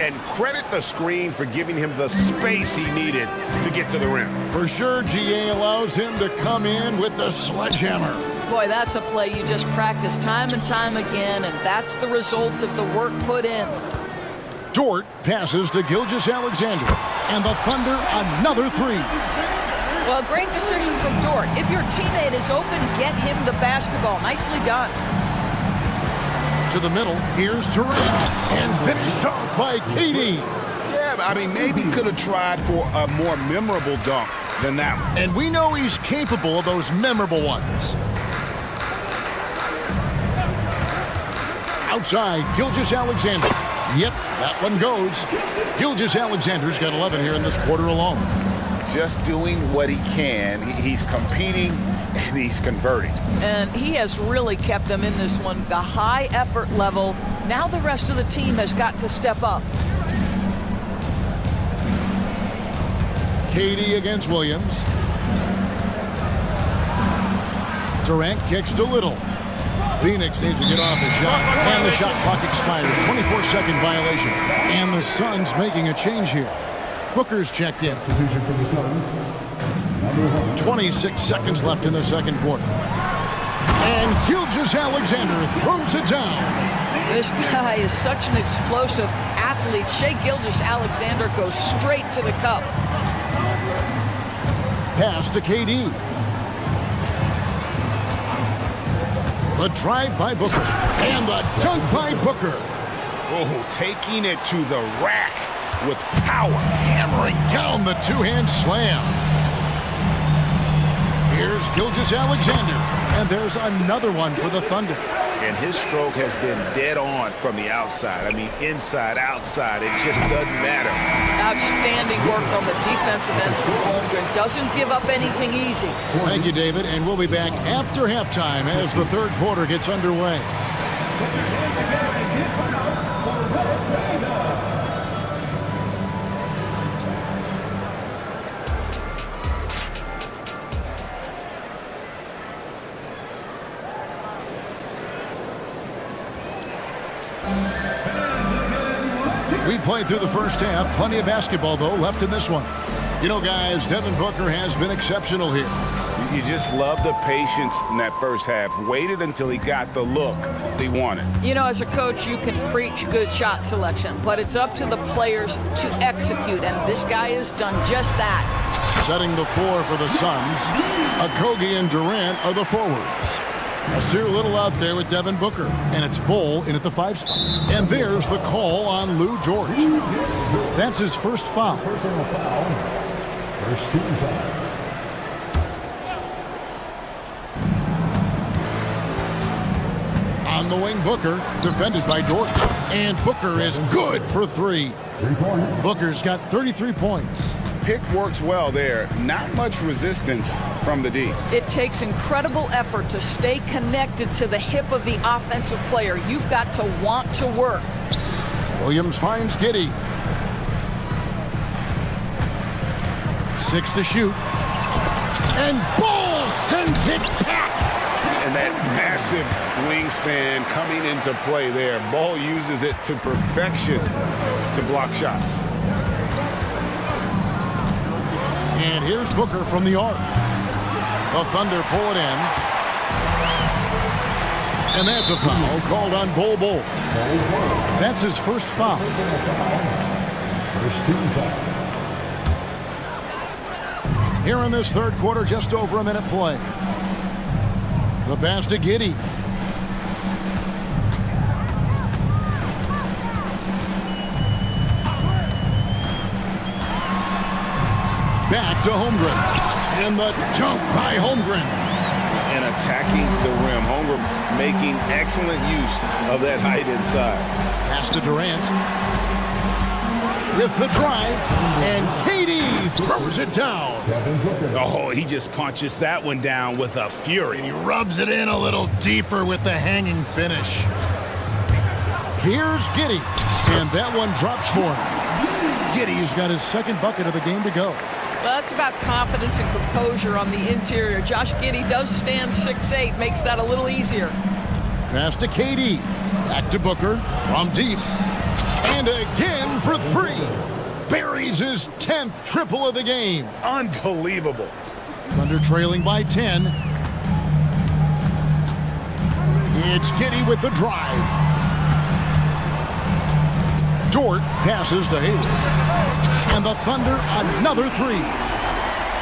And credit the screen for giving him the space he needed to get to the rim. For sure, GA allows him to come in with the sledgehammer. Boy, that's a play you just practice time and time again, and that's the result of the work put in. Dort passes to Gilgeous-Alexander, and the Thunder another 3. Well, great decision from Dort. If your teammate is open, get him the basketball. Nicely done. To the middle, here's Durant, and finished off by KD. Yeah, I mean, maybe could have tried for a more memorable dunk than that one. And we know he's capable of those memorable ones. Outside, Gilgeous-Alexander. Yep, that one goes. Gilgeous-Alexander's got 11 here in this quarter alone. Just doing what he can. He's competing and he's converting. And he has really kept them in this one. The high effort level. Now the rest of the team has got to step up. KD against Williams. Durant kicks to Little. Phoenix needs to get off his shot, and the shot clock expires. 24-second violation, and the Suns making a change here. Booker's checked in. 26 seconds left in the second quarter. And Gilgeous-Alexander throws it down. This guy is such an explosive athlete. Shai Gilgeous-Alexander goes straight to the cup. Pass to KD. The drive by Booker, and the dunk by Booker. Oh, taking it to the rack with power. Hammering down the two-hand slam. Here's Gilgeous-Alexander, and there's another one for the Thunder. And his stroke has been dead on from the outside. I mean, inside, outside, it just doesn't matter. Outstanding work on the defensive end from Holmgren. Doesn't give up anything easy. Thank you, David, and we'll be back after halftime as the third quarter gets underway. We played through the first half. Plenty of basketball, though, left in this one. You know, guys, Devin Booker has been exceptional here. You just love the patience in that first half. Waited until he got the look he wanted. You know, as a coach, you can preach good shot selection, but it's up to the players to execute, and this guy has done just that. Setting the floor for the Suns, Okogie and Durant are the forwards. Nasir Little out there with Devin Booker, and it's Bull in at the 5 spot. And there's the call on Lou George. That's his first foul. Personal foul. First team foul. On the wing, Booker, defended by Dort. And Booker is good for 3. 3 points. Booker's got 33 points. Pick works well there. Not much resistance from the D. It takes incredible effort to stay connected to the hip of the offensive player. You've got to want to work. Williams finds Giddey. 6 to shoot. And Bull sends it back. And that massive wingspan coming into play there. Ball uses it to perfection to block shots. And here's Booker from the arc. The Thunder pull it in. And that's a foul called on Bol Bol. That's his first foul. First team foul. Here in this third quarter, just over a minute play. The pass to Giddey. Back to Holmgren. And the jump by Holmgren. And attacking the rim. Holmgren making excellent use of that height inside. Pass to Durant. With the drive. And KD throws it down. Oh, he just punches that one down with a fury. And he rubs it in a little deeper with the hanging finish. Here's Giddey. And that one drops for him. Giddey's got his second bucket of the game to go. Well, that's about confidence and composure on the interior. Josh Giddey does stand 6'8", makes that a little easier. Pass to KD. Back to Booker from deep. And again for three. Buries his 10th triple of the game. Unbelievable. Thunder trailing by 10. It's Giddey with the drive. Dort passes to Hayward. And the Thunder another three.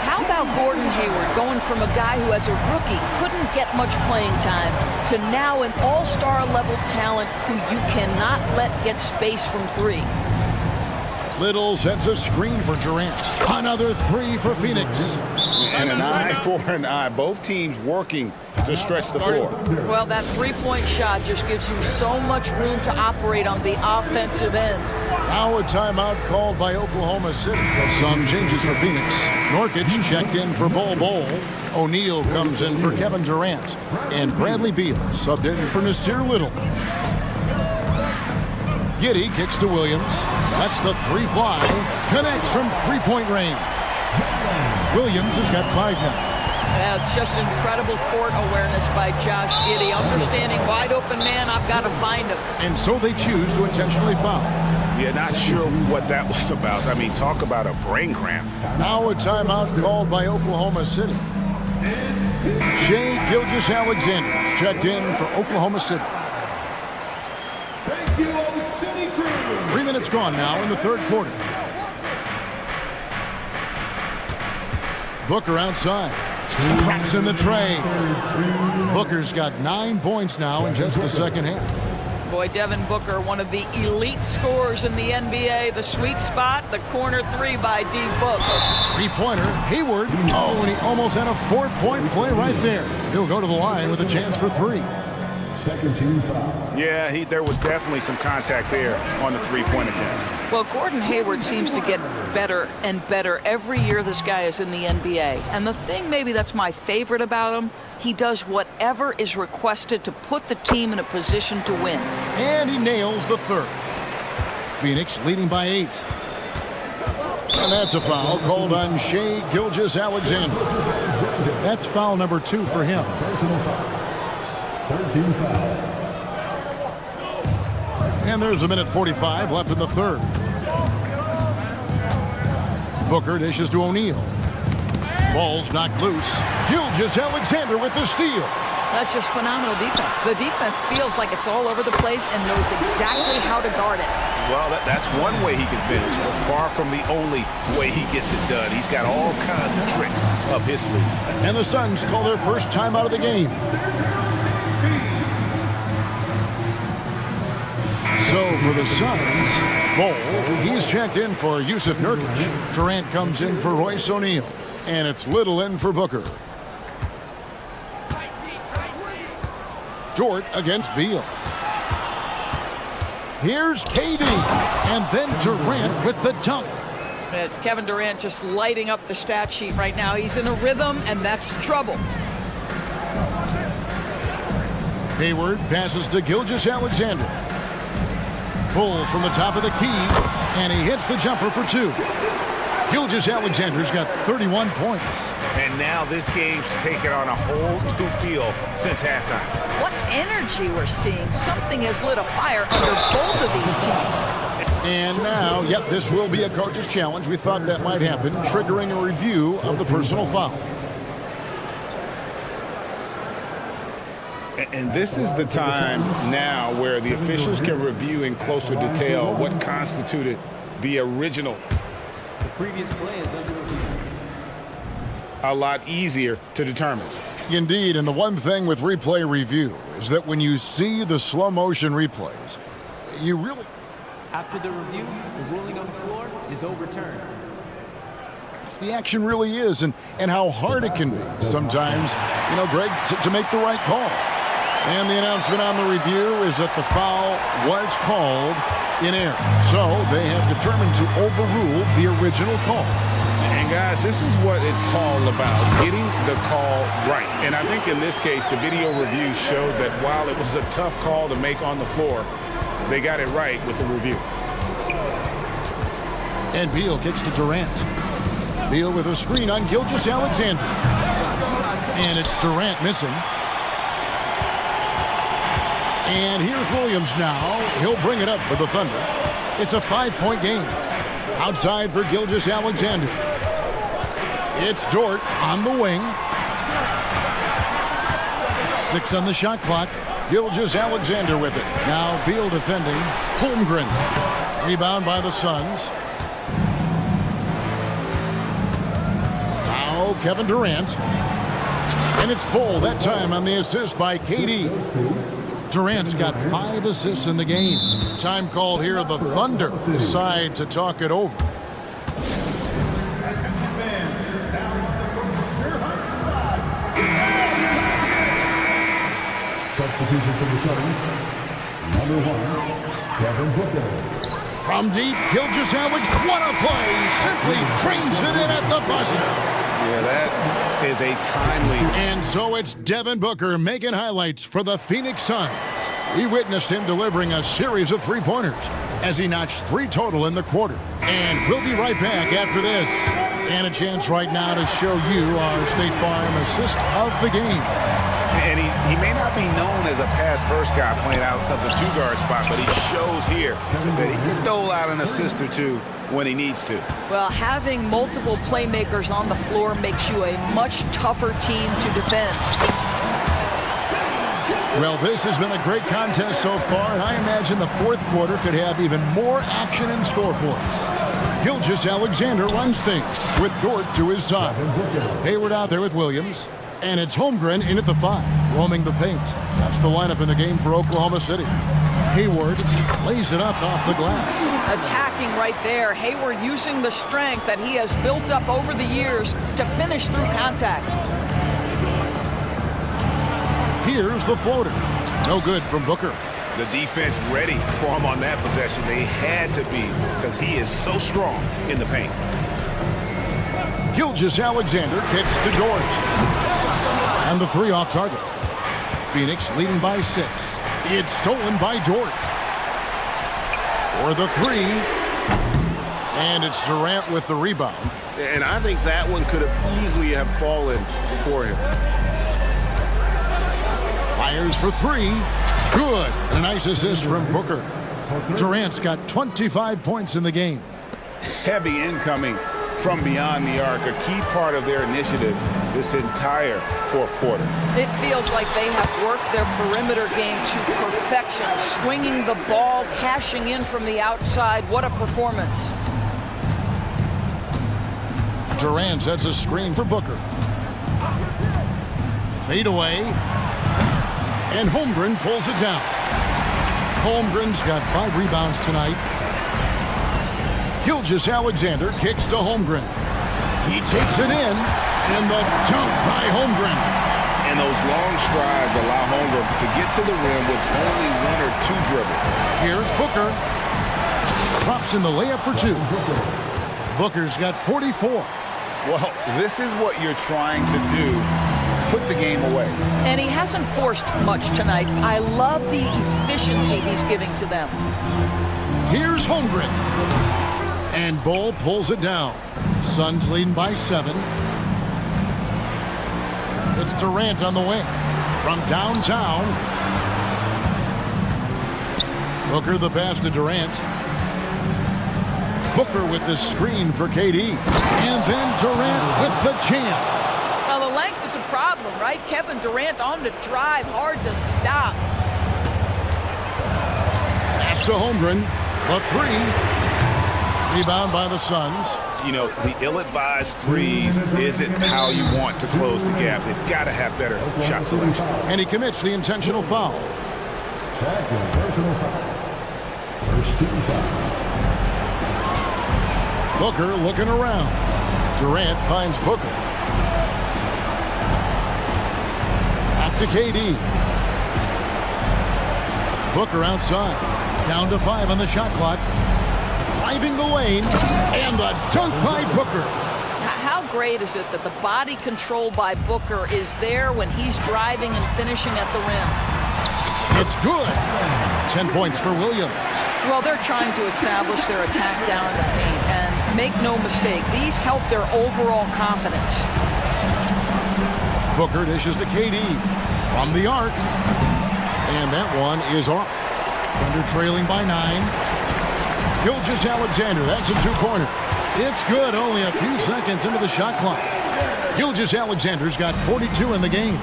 How about Gordon Hayward going from a guy who as a rookie couldn't get much playing time to now an all-star level talent who you cannot let get space from three? Little sends a screen for Durant. Another three for Phoenix. And an eye for an eye. Both teams working to stretch the floor. Well, that three-point shot just gives you so much room to operate on the offensive end. Now a timeout called by Oklahoma City. Some changes for Phoenix. Norkic checked in for Bol Bol. O'Neal comes in for Kevin Durant. And Bradley Beal subbed in for Nasir Little. Giddey kicks to Williams. That's the three fly. Connects from three-point range. Williams has got 5 now. Yeah, it's just incredible court awareness by Josh Giddey. Understanding wide open man, I've got to find him. And so they choose to intentionally foul. Yeah, not sure what that was about. I mean, talk about a brain cramp. Now a timeout called by Oklahoma City. Shai Gilgeous-Alexander checked in for Oklahoma City. 3 minutes gone now in the third quarter. Booker outside. Traps in the tray. Booker's got 9 points now in just the second half. Boy, Devin Booker, one of the elite scorers in the NBA. The sweet spot, the corner three by D. Book. Three-pointer, Hayward. Oh, and he almost had a 4-point play right there. He'll go to the line with a chance for three. Second team foul. Yeah, there was definitely some contact there on the three-point attempt. Well, Gordon Hayward seems to get better and better every year this guy is in the NBA. And the thing maybe that's my favorite about him, he does whatever is requested to put the team in a position to win. And he nails the third. Phoenix leading by 8. And that's a foul called on Shai Gilgeous-Alexander. That's foul number 2 for him. Personal foul. 13 foul. And there's a minute 45 left in the third. Booker dishes to O'Neal. Ball's knocked loose. Gilgeous-Alexander with the steal. That's just phenomenal defense. The defense feels like it's all over the place and knows exactly how to guard it. Well, that's one way he can finish, but far from the only way he gets it done. He's got all kinds of tricks up his sleeve. And the Suns call their first timeout of the game. So for the Suns, Bol, he's checked in for Yusuf Nurkic. Durant comes in for Royce O'Neal. And it's Little in for Booker. Dort against Beal. Here's KD. And then Durant with the dunk. Kevin Durant just lighting up the stat sheet right now. He's in a rhythm, and that's trouble. Hayward passes to Gilgeous-Alexander. Pulls from the top of the key, and he hits the jumper for 2. Gilgeous-Alexander's got 31 points. And now this game's taken on a whole new feel since halftime. What energy we're seeing. Something has lit a fire under both of these teams. And now, yep, this will be a coach's challenge. We thought that might happen, triggering a review of the personal foul. And this is the time now where the officials can review in closer detail what constituted the original. The previous play is under review. A lot easier to determine. Indeed, and the one thing with replay review is that when you see the slow motion replays, you really... After the review, the ruling on the floor is overturned. The action really is, and how hard it can be sometimes, you know, Greg, to make the right call. And the announcement on the review is that the foul was called in error. So they have determined to overrule the original call. And guys, this is what it's all about, getting the call right. And I think in this case, the video review showed that while it was a tough call to make on the floor, they got it right with the review. And Beal kicks to Durant. Beal with a screen on Gilgeous-Alexander. And it's Durant missing. And here's Williams now. He'll bring it up for the Thunder. It's a 5-point game. Outside for Gilgeous-Alexander. It's Dort on the wing. 6 on the shot clock. Gilgeous-Alexander with it. Now Beal defending. Holmgren. Rebound by the Suns. Now Kevin Durant. And it's Bull that time on the assist by KD. Durant's got 5 assists in the game. Time called here. The Thunder decide to talk it over. Substitution for the Suns. Number 1, Devin Booker. From deep, Gilgeous-Alexander. What a play! Simply drains it in at the buzzer. Yeah, that is a timely. And so it's Devin Booker making highlights for the Phoenix Suns. We witnessed him delivering a series of three-pointers as he notched 3 total in the quarter. And we'll be right back after this. And a chance right now to show you our State Farm assist of the game. And he may not be known as a pass-first guy playing out of the 2-guard spot, but he shows here that he can dole out an assist or 2 when he needs to. Well, having multiple playmakers on the floor makes you a much tougher team to defend. Well, this has been a great contest so far, and I imagine the fourth quarter could have even more action in store for us. Gilgeous-Alexander runs things with Dort to his side. Hayward out there with Williams. And it's Holmgren in at the 5, roaming the paint. That's the lineup in the game for Oklahoma City. Hayward lays it up off the glass. Attacking right there. Hayward using the strength that he has built up over the years to finish through contact. Here's the floater. No good from Booker. The defense ready for him on that possession. They had to be because he is so strong in the paint. Gilgeous-Alexander kicks to Dort. And the 3 off target. Phoenix leading by 6. It's stolen by Dort. For the 3. And it's Durant with the rebound. And I think that one could have easily have fallen for him. Fires for 3. Good. And a nice assist from Booker. Durant's got 25 points in the game. Heavy incoming from beyond the arc, a key part of their initiative this entire fourth quarter. It feels like they have worked their perimeter game to perfection, swinging the ball, cashing in from the outside. What a performance. Durant sets a screen for Booker. Fade away. And Holmgren pulls it down. Holmgren's got 5 rebounds tonight. Gilgeous-Alexander kicks to Holmgren. He takes it in, and the dunk by Holmgren. And those long strides allow Holmgren to get to the rim with only 1 or 2 dribbles. Here's Booker. Drops in the layup for 2. Booker's got 44. Well, this is what you're trying to do. Put the game away. And he hasn't forced much tonight. I love the efficiency he's giving to them. Here's Holmgren. And Bull pulls it down. Suns leading by 7. It's Durant on the wing. From downtown. Booker the pass to Durant. Booker with the screen for KD. And then Durant with the jam. Now, the length is a problem, right? Kevin Durant on the drive, hard to stop. Pass to Holmgren. The three. Rebound by the Suns. You know, the ill-advised threes isn't how you want to close the gap. They've got to have better shot selection. And he commits the intentional foul. Second personal foul. First team foul. Booker looking around. Durant finds Booker. Back to KD. Booker outside. Down to 5 on the shot clock. Driving the lane. And the dunk by Booker. How great is it that the body control by Booker is there when he's driving and finishing at the rim? It's good. 10 points for Williams. Well, they're trying to establish their attack down in the paint. And make no mistake, these help their overall confidence. Booker dishes to KD from the arc. And that one is off. Thunder trailing by 9. Gilgeous-Alexander, that's a two-pointer. It's good, only a few seconds into the shot clock. Gilgeous-Alexander's got 42 in the game.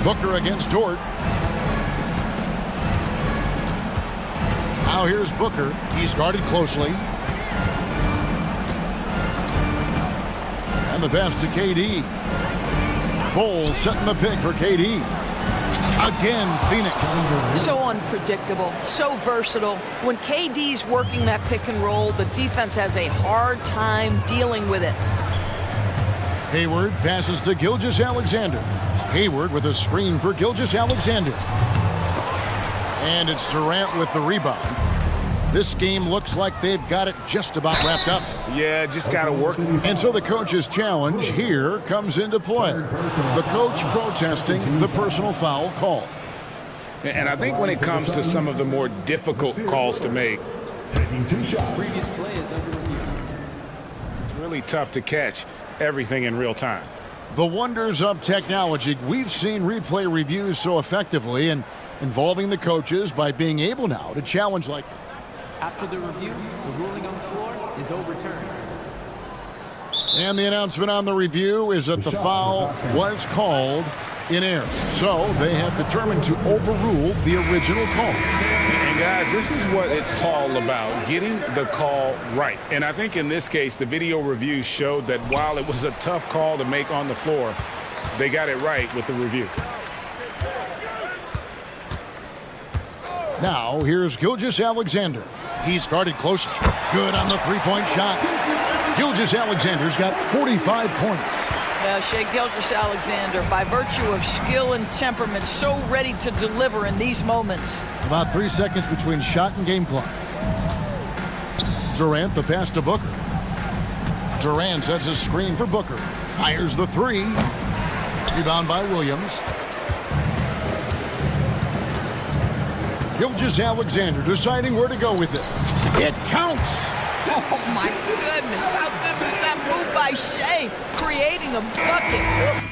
Booker against Dort. Now here's Booker. He's guarded closely. And the pass to KD. Bowles setting the pick for KD. Again, Phoenix. So unpredictable, so versatile. When KD's working that pick and roll, the defense has a hard time dealing with it. Hayward passes to Gilgeous-Alexander. Hayward with a screen for Gilgeous-Alexander. And it's Durant with the rebound. This game looks like they've got it just about wrapped up. Yeah, just got to work. And so the coach's challenge here comes into play. The coach protesting the personal foul call. And I think when it comes to some of the more difficult calls to make, Previous play is under review. it's really tough to catch everything in real time. The wonders of technology. We've seen replay reviews so effectively and involving the coaches by being able now to challenge like After the review, the ruling on the floor is overturned. And the announcement on the review is that the foul was called in error. So they have determined to overrule the original call. And guys, this is what it's all about, getting the call right. And I think in this case, the video review showed that while it was a tough call to make on the floor, they got it right with the review. Now, here's Gilgeous-Alexander. He's guarded close. Good on the three-point shot. Gilgeous-Alexander's got 45 points. Yeah, Shai Gilgeous-Alexander, by virtue of skill and temperament, so ready to deliver in these moments. About 3 seconds between shot and game clock. Durant, the pass to Booker. Durant sets a screen for Booker. Fires the three. Rebound by Williams. Gilgeous-Alexander deciding where to go with it. It counts! Oh, my goodness. How good was that move by Shai, creating a bucket?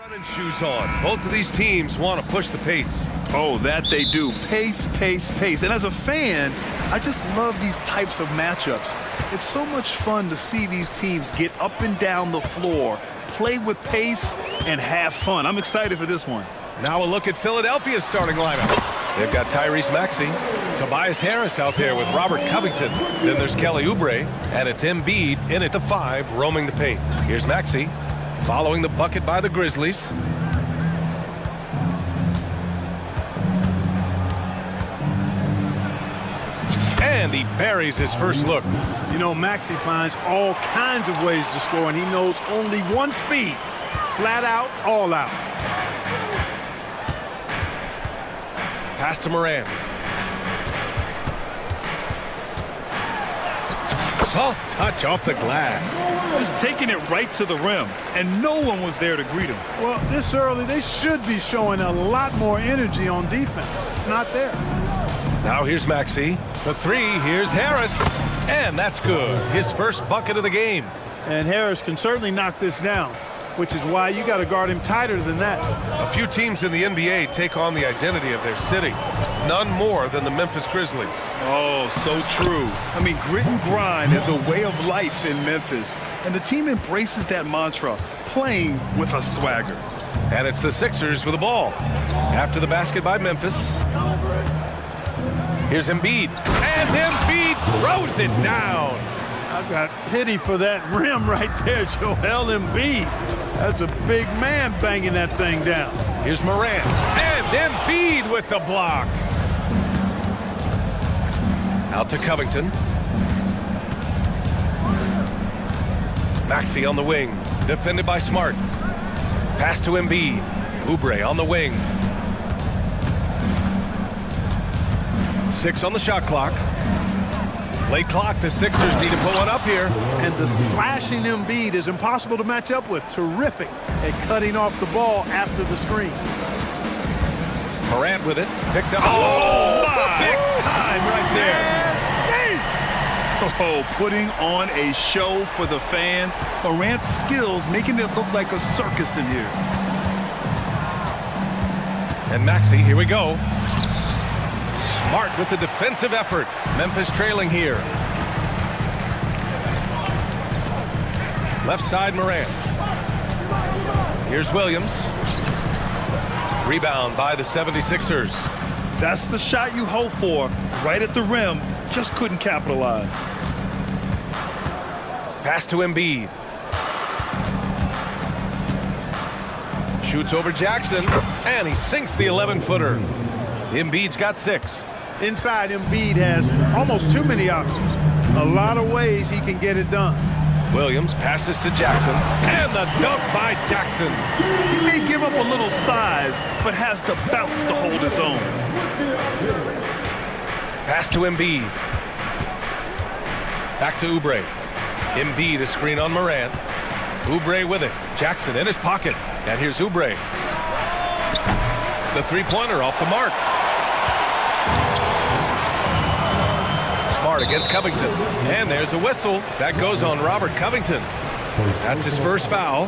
Running shoes on. Both of these teams want to push the pace. Oh, that they do. Pace, pace, pace. And as a fan, I just love these types of matchups. It's so much fun to see these teams get up and down the floor, play with pace, and have fun. I'm excited for this one. Now a look at Philadelphia's starting lineup. They've got Tyrese Maxey, Tobias Harris out there with Robert Covington. Then there's Kelly Oubre, and it's Embiid in at the 5, roaming the paint. Here's Maxey, following the bucket by the Grizzlies. And he buries his first look. You know, Maxey finds all kinds of ways to score, and he knows only one speed. Flat out, all out. Pass to Moran. Soft touch off the glass. Just taking it right to the rim, and no one was there to greet him. Well, this early, they should be showing a lot more energy on defense. It's not there. Now here's Maxey. The 3, here's Harris. And that's good. His first bucket of the game. And Harris can certainly knock this down, which is why you got to guard him tighter than that. A few teams in the NBA take on the identity of their city. None more than the Memphis Grizzlies. Oh, so true. I mean, grit and grind is a way of life in Memphis. And the team embraces that mantra, playing with a swagger. And it's the Sixers with the ball. After the basket by Memphis. Here's Embiid. And Embiid throws it down. I've got pity for that rim right there, Joel Embiid. That's a big man banging that thing down. Here's Moran. And Embiid with the block. Out to Covington. Maxey on the wing. Defended by Smart. Pass to Embiid. Oubre on the wing. 6 on the shot clock. Late clock, the Sixers need to put one up here. And the slashing Embiid is impossible to match up with. Terrific at cutting off the ball after the screen. Morant with it. Picked up. Oh, my. Big time right there. Oh, putting on a show for the fans. Morant's skills making it look like a circus in here. And Maxey, here we go. Smart with the defensive effort. Memphis trailing here. Left side, Moran. Here's Williams. Rebound by the 76ers. That's the shot you hope for. Right at the rim. Just couldn't capitalize. Pass to Embiid. Shoots over Jackson. And he sinks the 11-footer. Embiid's got 6. Inside, Embiid has almost too many options. A lot of ways he can get it done. Williams passes to Jackson. And the dunk by Jackson. He may give up a little size, but has the bounce to hold his own. Pass to Embiid. Back to Oubre. Embiid a screen on Morant. Oubre with it. Jackson in his pocket. And here's Oubre. The three-pointer off the mark. Smart against Covington. And there's a whistle. That goes on Robert Covington. That's his first foul.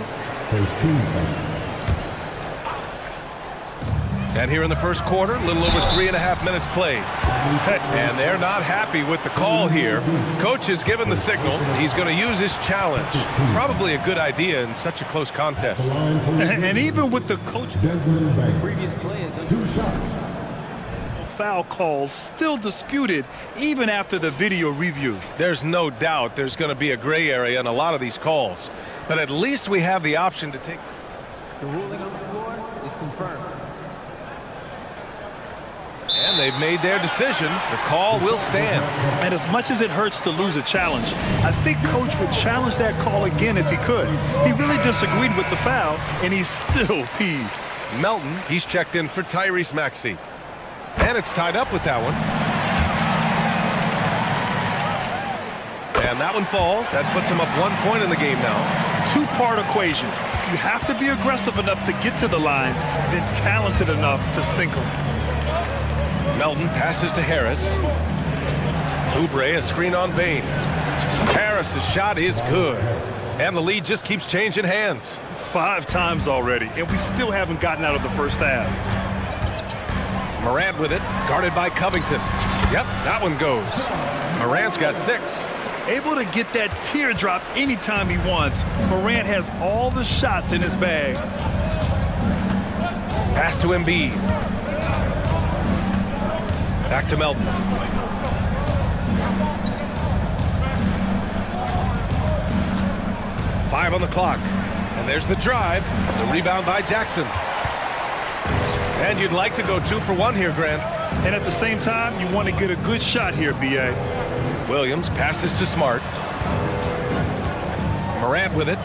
And here in the first quarter, a little over 3.5 minutes played. And they're not happy with the call here. Coach has given the signal. He's going to use his challenge. Probably a good idea in such a close contest. And even with the coach, Previous play is 2 shots. foul calls still disputed even after the video review. There's no doubt there's going to be a gray area in a lot of these calls. But at least we have the option to take. the ruling on the floor is confirmed. And they've made their decision. The call will stand. And as much as it hurts to lose a challenge, I think Coach would challenge that call again if he could. He really disagreed with the foul, and he's still peeved. Melton, he's checked in for Tyrese Maxey. And it's tied up with that one. And that one falls. That puts him up 1 point in the game now. Two-part equation. You have to be aggressive enough to get to the line, then talented enough to sink them. Melton passes to Harris. Oubre, a screen on Bain. Harris's shot is good. And the lead just keeps changing hands. 5 times already, and we still haven't gotten out of the first half. Morant with it, guarded by Covington. Yep, that one goes. Morant's got 6. Able to get that teardrop anytime he wants. Morant has all the shots in his bag. Pass to Embiid. Back to Melton. Five on the clock. And there's the drive. The rebound by Jackson. And you'd like to go 2 for 1 here, Grant. And at the same time, you want to get a good shot here, B.A. Williams passes to Smart. Morant with it.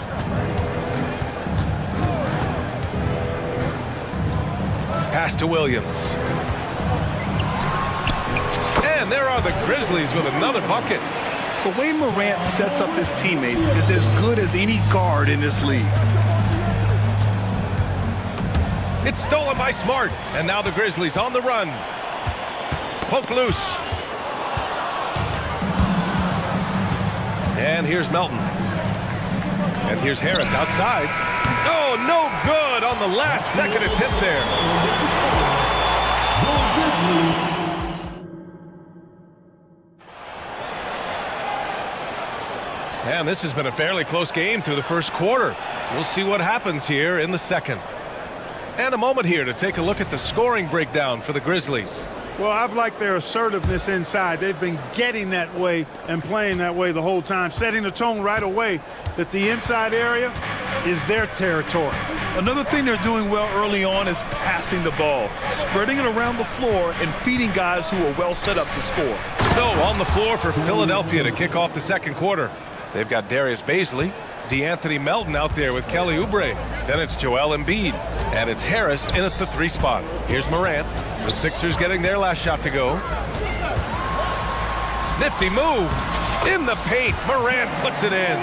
Pass to Williams. And there are the Grizzlies with another bucket. The way Morant sets up his teammates is as good as any guard in this league. It's stolen by Smart. And now the Grizzlies on the run. Poke loose. And here's Melton. And here's Harris outside. Oh, no good on the last second attempt there. And this has been a fairly close game through the first quarter. We'll see what happens here in the second. And a moment here to take a look at the scoring breakdown for the Grizzlies. Well, I've liked their assertiveness inside. They've been getting that way and playing that way the whole time, setting the tone right away that the inside area is their territory. Another thing they're doing well early on is passing the ball, spreading it around the floor and feeding guys who are well set up to score. So on the floor for Philadelphia to kick off the second quarter. They've got Darius Bazley, DeAnthony Melton out there with Kelly Oubre. Then it's Joel Embiid. And it's Harris in at the 3 spot. Here's Morant. The Sixers getting their last shot to go. Nifty move. In the paint. Morant puts it in.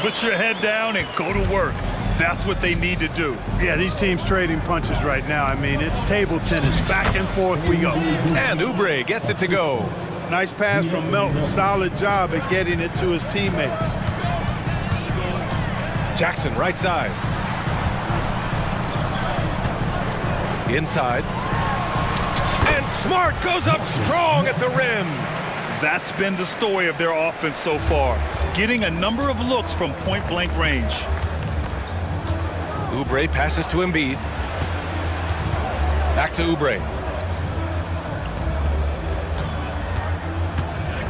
Put your head down and go to work. That's what they need to do. Yeah, these teams trading punches right now. I mean, it's table tennis. Back and forth we go. And Oubre gets it to go. Nice pass from Melton. Solid job at getting it to his teammates. Jackson right side. Inside. And Smart goes up strong at the rim. That's been the story of their offense so far. Getting a number of looks from point-blank range. Oubre passes to Embiid. Back to Oubre.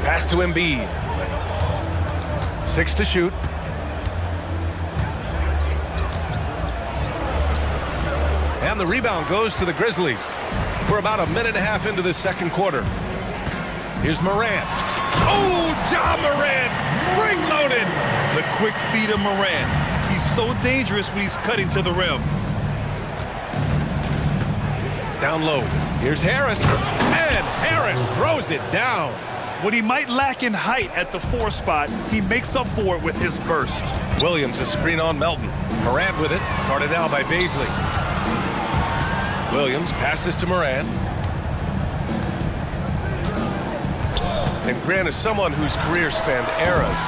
Pass to Embiid. 6 to shoot. And the rebound goes to the Grizzlies. We're about a minute and a half into this second quarter. Here's Morant. Oh, Ja Morant, spring-loaded. The quick feed of Morant. He's so dangerous when he's cutting to the rim. Down low. Here's Harris. And Harris throws it down. What he might lack in height at the 4 spot, he makes up for it with his burst. Williams a screen on Melton. Morant with it, guarded now by Bazley. Williams passes to Morant. And Grant is someone whose career spanned eras.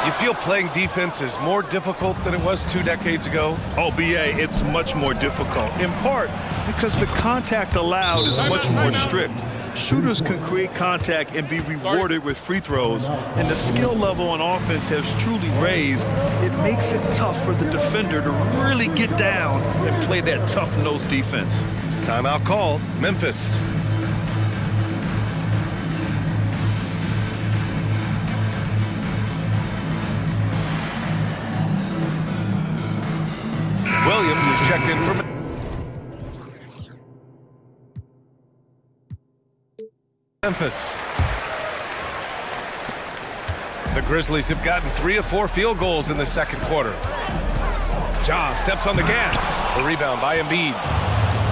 You feel playing defense is more difficult than it was 2 decades ago? Oh, B.A., it's much more difficult, in part because the contact allowed is much more strict. Shooters can create contact and be rewarded with free throws, and the skill level on offense has truly raised. It makes it tough for the defender to really get down and play that tough-nosed defense. Timeout called. Memphis. Williams is checked in for Memphis. The Grizzlies have gotten 3 of 4 field goals in the second quarter. Ja steps on the gas. The rebound by Embiid.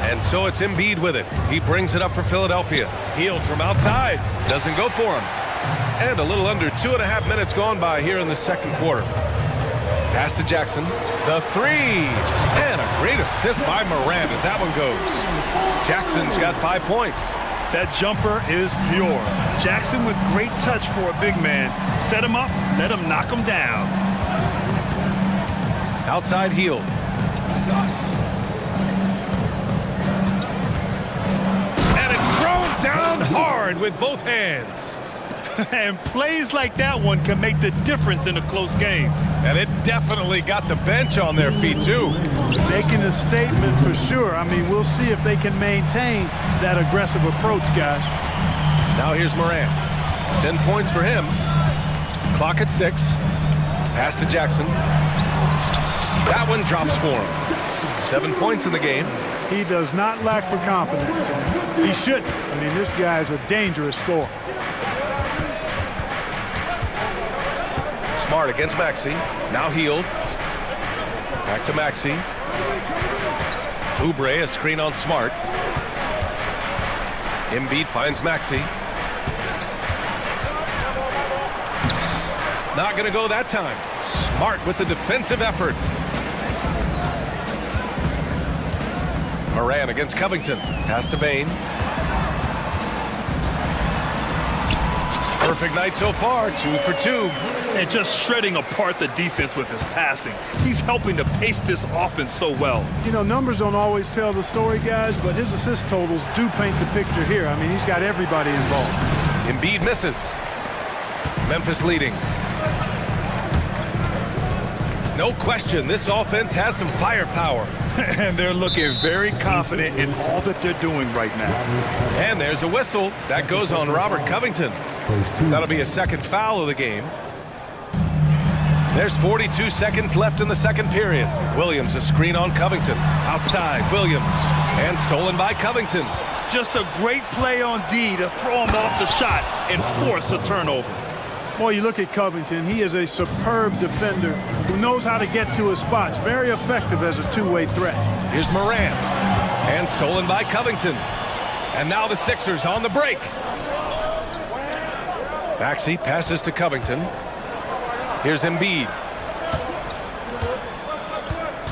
And so it's Embiid with it. He brings it up for Philadelphia. Healed from outside. Doesn't go for him. And a little under 2.5 minutes gone by here in the second quarter. Pass to Jackson. The 3. And a great assist by Morant as that one goes. Jackson's got 5 points. That jumper is pure. Jackson with great touch for a big man. Set him up, let him knock him down. Outside heel. And it's thrown down hard with both hands. And plays like that one can make the difference in a close game. And it definitely got the bench on their feet, too. Making a statement for sure. I mean, we'll see if they can maintain that aggressive approach, guys. Now here's Moran. 10 points for him. Clock at 6. Pass to Jackson. That one drops for him. 7 points in the game. He does not lack for confidence. He shouldn't. I mean, this guy is a dangerous scorer. Smart against Maxey. Now healed. Back to Maxey. Oubre, a screen on Smart. Embiid finds Maxey. Not going to go that time. Smart with the defensive effort. Moran against Covington. Pass to Bane. Perfect night so far, 2 for 2. And just shredding apart the defense with his passing. He's helping to pace this offense so well. You know, numbers don't always tell the story, guys, but his assist totals do paint the picture here. I mean, he's got everybody involved. Embiid misses. Memphis leading. No question, this offense has some firepower. And they're looking very confident in all that they're doing right now. And there's a whistle. That goes on Robert Covington. That'll be a second foul of the game. There's 42 seconds left in the second period. Williams, a screen on Covington. Outside, Williams. And stolen by Covington. Just a great play on D to throw him off the shot and force a turnover. Boy, you look at Covington. He is a superb defender who knows how to get to his spots. Very effective as a two-way threat. Here's Moran. And stolen by Covington. And now the Sixers on the break. Maxey passes to Covington. Here's Embiid.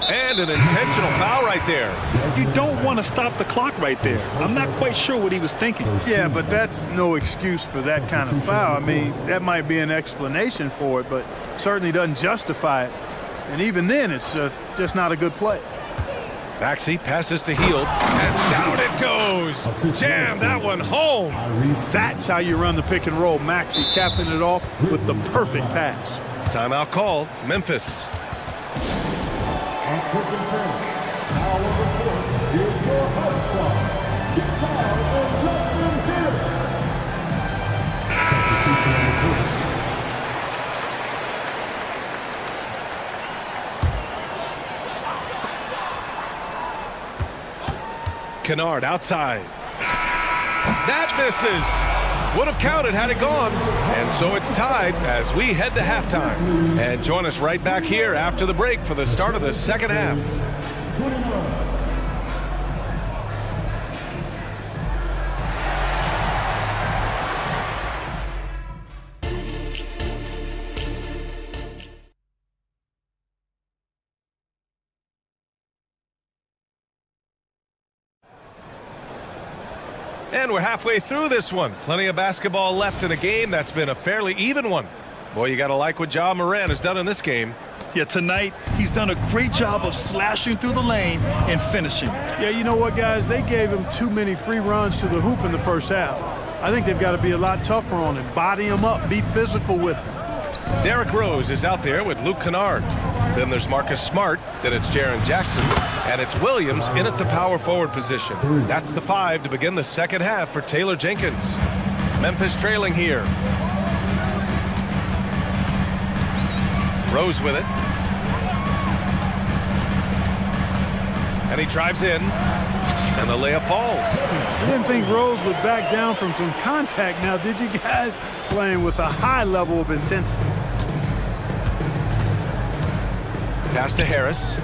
And an intentional foul right there. You don't want to stop the clock right there. I'm not quite sure what he was thinking. Yeah, but that's no excuse for that kind of foul. I mean, that might be an explanation for it, but certainly doesn't justify it. And even then, it's just not a good play. Maxey passes to Hield, and down it goes. Jam that one home. That's how you run the pick and roll. Maxey capping it off with the perfect pass. Timeout call, Memphis. Kennard outside. That misses. Would have counted had it gone. And so it's tied as we head to halftime. And join us right back here after the break for the start of the second half. And we're halfway through this one. Plenty of basketball left in a game that's been a fairly even one. Boy, you got to like what Ja Morant has done in this game. Yeah, tonight he's done a great job of slashing through the lane and finishing. Yeah, you know what, guys? They gave him too many free runs to the hoop in the first half. I think they've got to be a lot tougher on him. Body him up. Be physical with him. Derrick Rose is out there with Luke Kennard. Then there's Marcus Smart. Then it's Jaren Jackson. And it's Williams in at the power forward position. That's the 5 to begin the second half for Taylor Jenkins. Memphis trailing here. Rose with it. And he drives in. And the layup falls. I didn't think Rose would back down from some contact now, did you guys? Playing with a high level of intensity. Pass to Harris.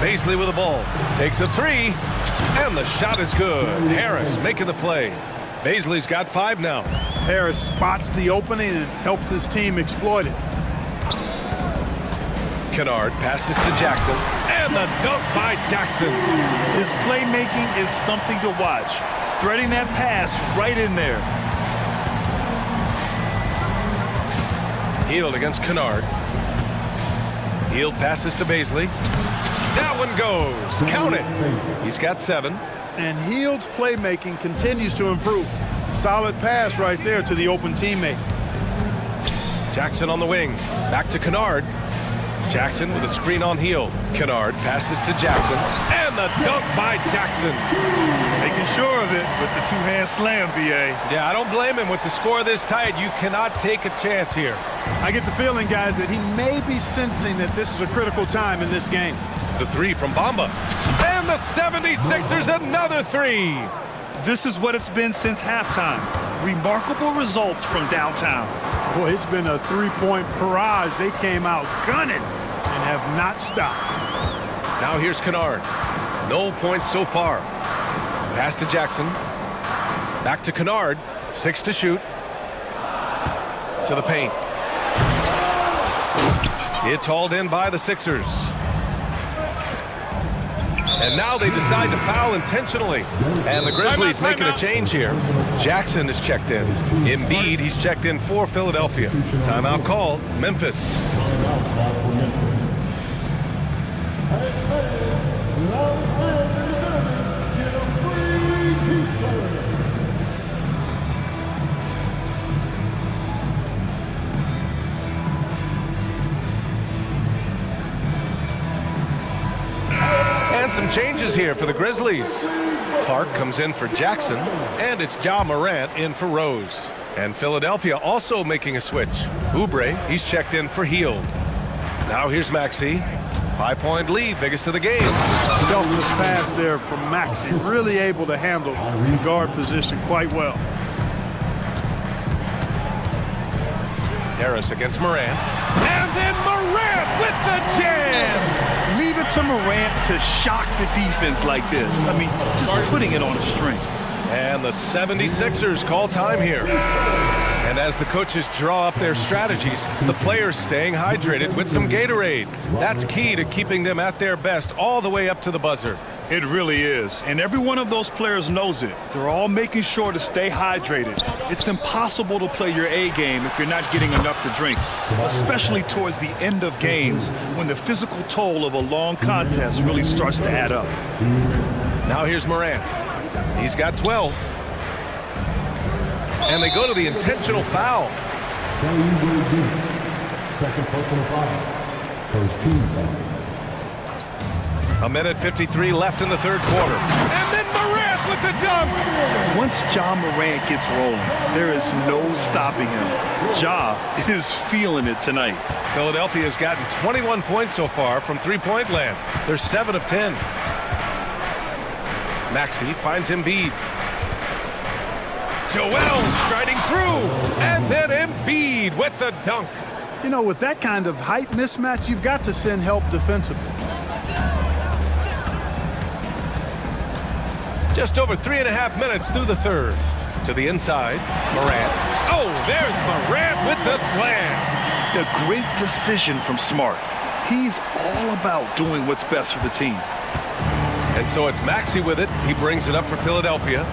Baisley with the ball. Takes a 3. And the shot is good. Harris making the play. Baisley's got 5 now. Harris spots the opening and helps his team exploit it. Kennard passes to Jackson. And the dunk by Jackson. His playmaking is something to watch. Threading that pass right in there. Heald against Kennard. Heald passes to Baisley. That one goes. Count it. He's got 7. And Heald's playmaking continues to improve. Solid pass right there to the open teammate. Jackson on the wing. Back to Kennard. Jackson with a screen on Heald. Kennard passes to Jackson. And the dunk by Jackson. Making sure of it with the two-hand slam, B.A. Yeah, I don't blame him. With the score this tight, you cannot take a chance here. I get the feeling, guys, that he may be sensing that this is a critical time in this game. The 3 from Bamba. And the 76ers another 3. This is what it's been since halftime. Remarkable results from downtown. Boy, it's been a three-point barrage. They came out gunning and have not stopped. Now here's Kennard. No points so far. Pass to Jackson. Back to Kennard. 6 to shoot. To the paint. It's hauled in by the Sixers. And now they decide to foul intentionally. And the Grizzlies making a change here. Jackson is checked in. Embiid, he's checked in for Philadelphia. Timeout called. Memphis. And some changes here for the Grizzlies. Clark comes in for Jackson, and it's Ja Morant in for Rose. And Philadelphia also making a switch. Oubre, he's checked in for Heald. Now here's Maxey. 5-point lead, biggest of the game. Selfless pass there from Maxey. Really able to handle the guard position quite well. Harris against Morant. And then Morant with the jam! Leave it to Morant to shock the defense like this. I mean, just putting it on a string. And the 76ers call time here. And as the coaches draw up their strategies, the players staying hydrated with some Gatorade. That's key to keeping them at their best all the way up to the buzzer. It really is. And every one of those players knows it. They're all making sure to stay hydrated. It's impossible to play your A game if you're not getting enough to drink, especially towards the end of games when the physical toll of a long contest really starts to add up. Now here's Morant. He's got 12. And they go to the intentional foul. Second personal foul. First team foul. A minute 53 left in the third quarter. And then Morant with the dunk. Once Ja Morant gets rolling, there is no stopping him. Ja is feeling it tonight. Philadelphia has gotten 21 points so far from three-point land. They're 7 of 10. Maxey finds Embiid. Joel striding through. And then Embiid with the dunk. You know, with that kind of height mismatch, you've got to send help defensively. Just over 3.5 minutes through the third. To the inside, Morant. Oh, there's Morant with the slam. A great decision from Smart. He's all about doing what's best for the team. And so it's Maxey with it. He brings it up for Philadelphia.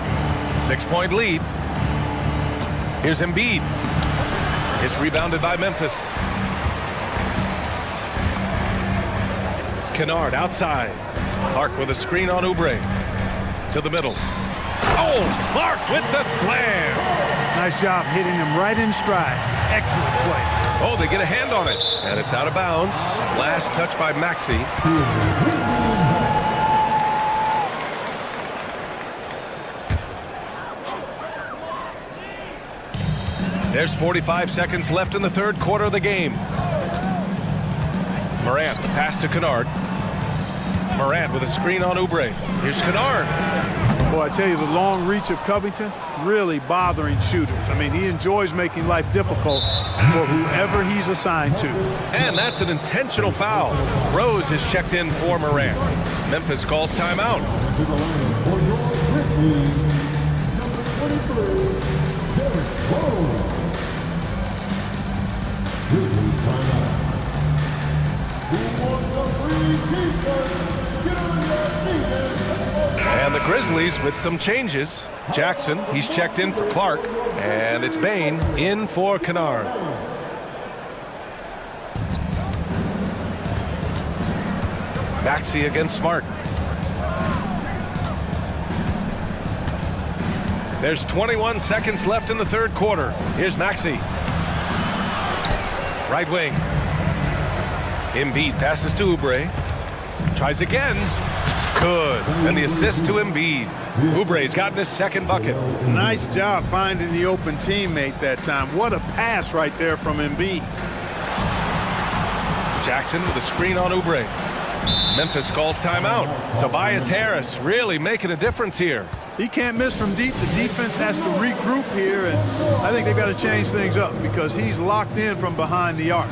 6-point lead. Here's Embiid. It's rebounded by Memphis. Kennard outside. Clark with a screen on Oubre. To the middle. Oh, Clark with the slam. Nice job hitting him right in stride. Excellent play. Oh, they get a hand on it. And it's out of bounds. Last touch by Maxey. There's 45 seconds left in the third quarter of the game. Morant, the pass to Kennard. Morant with a screen on Oubre. Here's Kennard. Boy, I tell you, the long reach of Covington, really bothering shooters. I mean, he enjoys making life difficult for whoever he's assigned to. And that's an intentional foul. Rose is checked in for Morant. Memphis calls timeout. And the Grizzlies with some changes. Jackson, he's checked in for Clark. And it's Bain in for Kennard. Maxey against Smart. There's 21 seconds left in the third quarter. Here's Maxey. Right wing. Embiid passes to Oubre. Tries again. Good. And the assist to Embiid. Oubre's gotten his second bucket. Nice job finding the open teammate that time. What a pass right there from Embiid. Jackson with a screen on Oubre. Memphis calls timeout. Tobias Harris really making a difference here. He can't miss from deep. The defense has to regroup here, and I think they've got to change things up because he's locked in from behind the arc.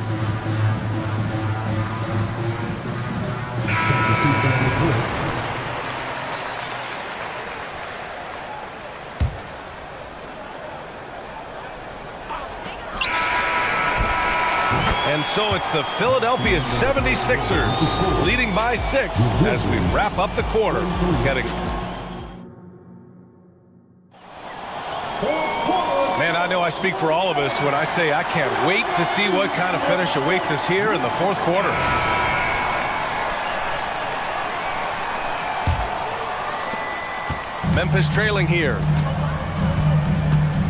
And so it's the Philadelphia 76ers leading by 6 as we wrap up the quarter. Man, I know I speak for all of us when I say I can't wait to see what kind of finish awaits us here in the fourth quarter. Memphis trailing here.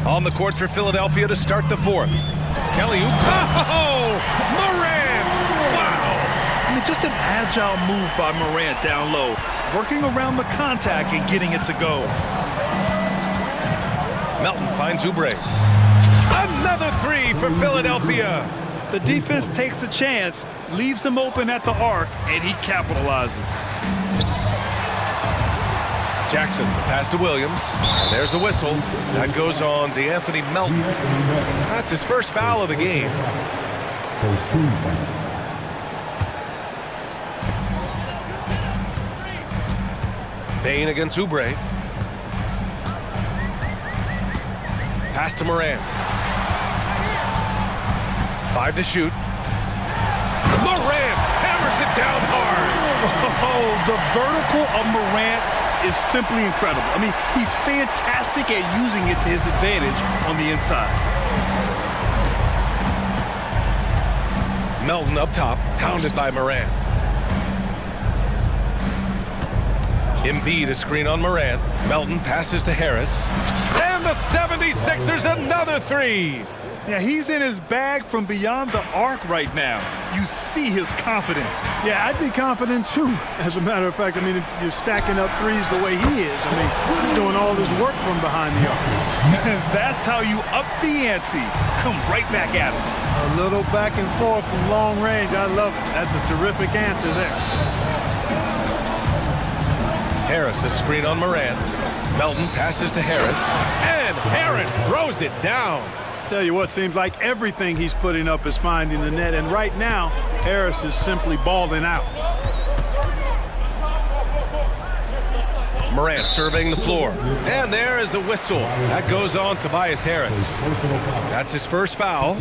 On the court for Philadelphia to start the fourth. Kelly Oubre. Oh, Morant! Wow! I mean, just an agile move by Morant down low, working around the contact and getting it to go. Melton finds Oubre. Another three for Philadelphia. The defense takes a chance, leaves him open at the arc, and he capitalizes. Jackson, pass to Williams. And there's a whistle. That goes on DeAnthony Melton. That's his first foul of the game. First team foul. Bain against Oubre. Pass to Morant. 5 to shoot. Morant hammers it down hard. Oh, the vertical of Morant is simply incredible. I mean, he's fantastic at using it to his advantage on the inside. Melton up top, pounded by Morant. Embiid a screen on Morant. Melton passes to Harris. And the 76ers another three. Yeah, he's in his bag from beyond the arc right now. You see his confidence. Yeah, I'd be confident too. As a matter of fact, I mean, if you're stacking up threes the way he is, I mean, he's doing all this work from behind the arc. That's how you up the ante. Come right back at him. A little back and forth from long range. I love it. That's a terrific answer there. Harris a screen on Morant. Melton passes to Harris. And Harris throws it down. Tell you what, seems like everything he's putting up is finding the net, and right now Harris is simply balling out. Morant surveying the floor, and there is a whistle that goes on Tobias Harris. That's his first foul,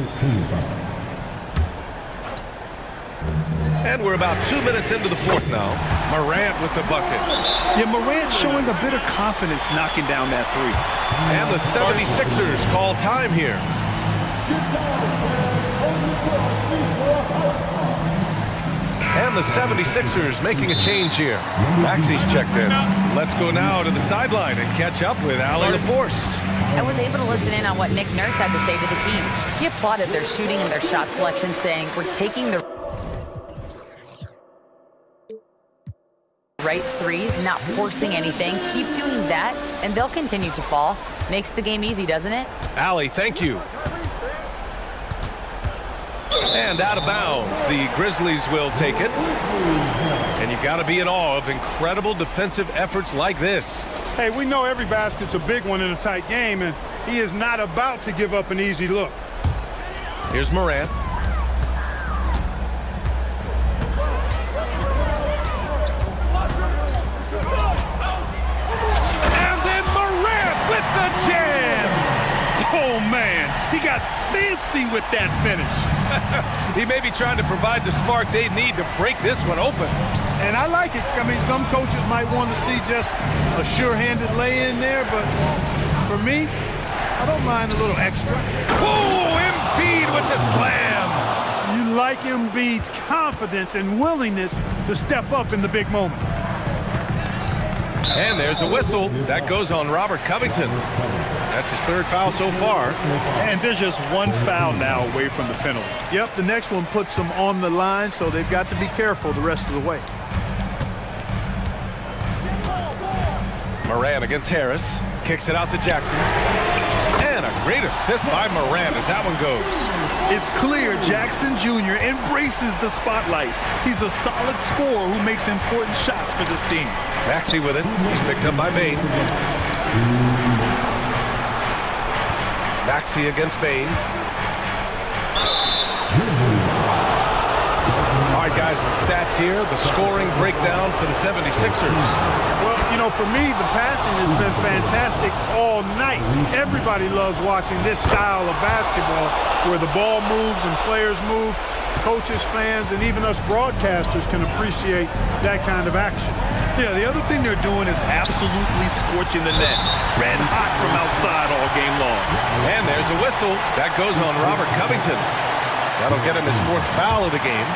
and we're about 2 minutes into the fourth now. Morant with the bucket. Yeah, Morant showing a bit of confidence knocking down that three. And the 76ers call time here. And the 76ers making a change here. Maxey's checked in. Let's go now to the sideline and catch up with Allie LaForce. I was able to listen in on what Nick Nurse had to say to the team. He applauded their shooting and their shot selection, saying, "We're taking the right threes, not forcing anything. Keep doing that, and they'll continue to fall." Makes the game easy, doesn't it? Allie, thank you. And out of bounds, the Grizzlies will take it. And you've got to be in awe of incredible defensive efforts like this. Hey, we know every basket's a big one in a tight game, and he is not about to give up an easy look. Here's Morant. And then Morant with the jam! Oh, man, he got fancy with that finish. He may be trying to provide the spark they need to break this one open. And I like it. I mean, some coaches might want to see just a sure-handed lay-in there, but for me, I don't mind a little extra. Whoa, Embiid with the slam. You like Embiid's confidence and willingness to step up in the big moment. And there's a whistle. That goes on Robert Covington. That's his third foul so far. And there's just one foul now away from the penalty. Yep, the next one puts them on the line, so they've got to be careful the rest of the way. Moran against Harris. Kicks it out to Jackson. And a great assist by Moran as that one goes. It's clear Jackson Jr. embraces the spotlight. He's a solid scorer who makes important shots for this team. Maxey with it. He's picked up by Bain. Maxey against Bain. All right, guys, some stats here. The scoring breakdown for the 76ers. Well, you know, for me, the passing has been fantastic all night. Everybody loves watching this style of basketball where the ball moves and players move. Coaches, fans, and even us broadcasters can appreciate that kind of action. Yeah, the other thing they're doing is absolutely scorching the net. Red hot from outside all game long. And there's a whistle. That goes on Robert Covington. That'll get him his fourth foul of the game.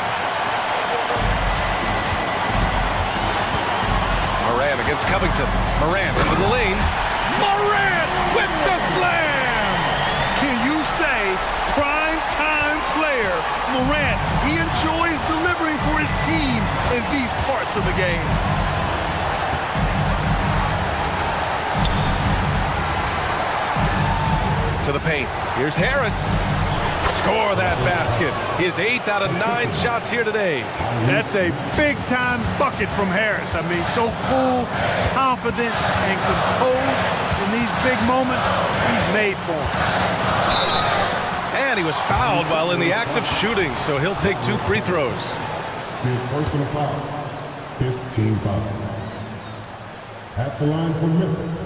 Moran against Covington. Moran into the lane. Moran with the slam! Can you say prime time player Moran? He enjoys delivering for his team in these parts of the game. To the paint. Here's Harris. Score that basket. His 8th out of 9 shots here today. That's a big-time bucket from Harris. I mean, so cool, confident, and composed in these big moments. He's made for them. And he was fouled while in the act of shooting, so he'll take 2 free throws. Personal foul. 15 foul. At the line for Memphis,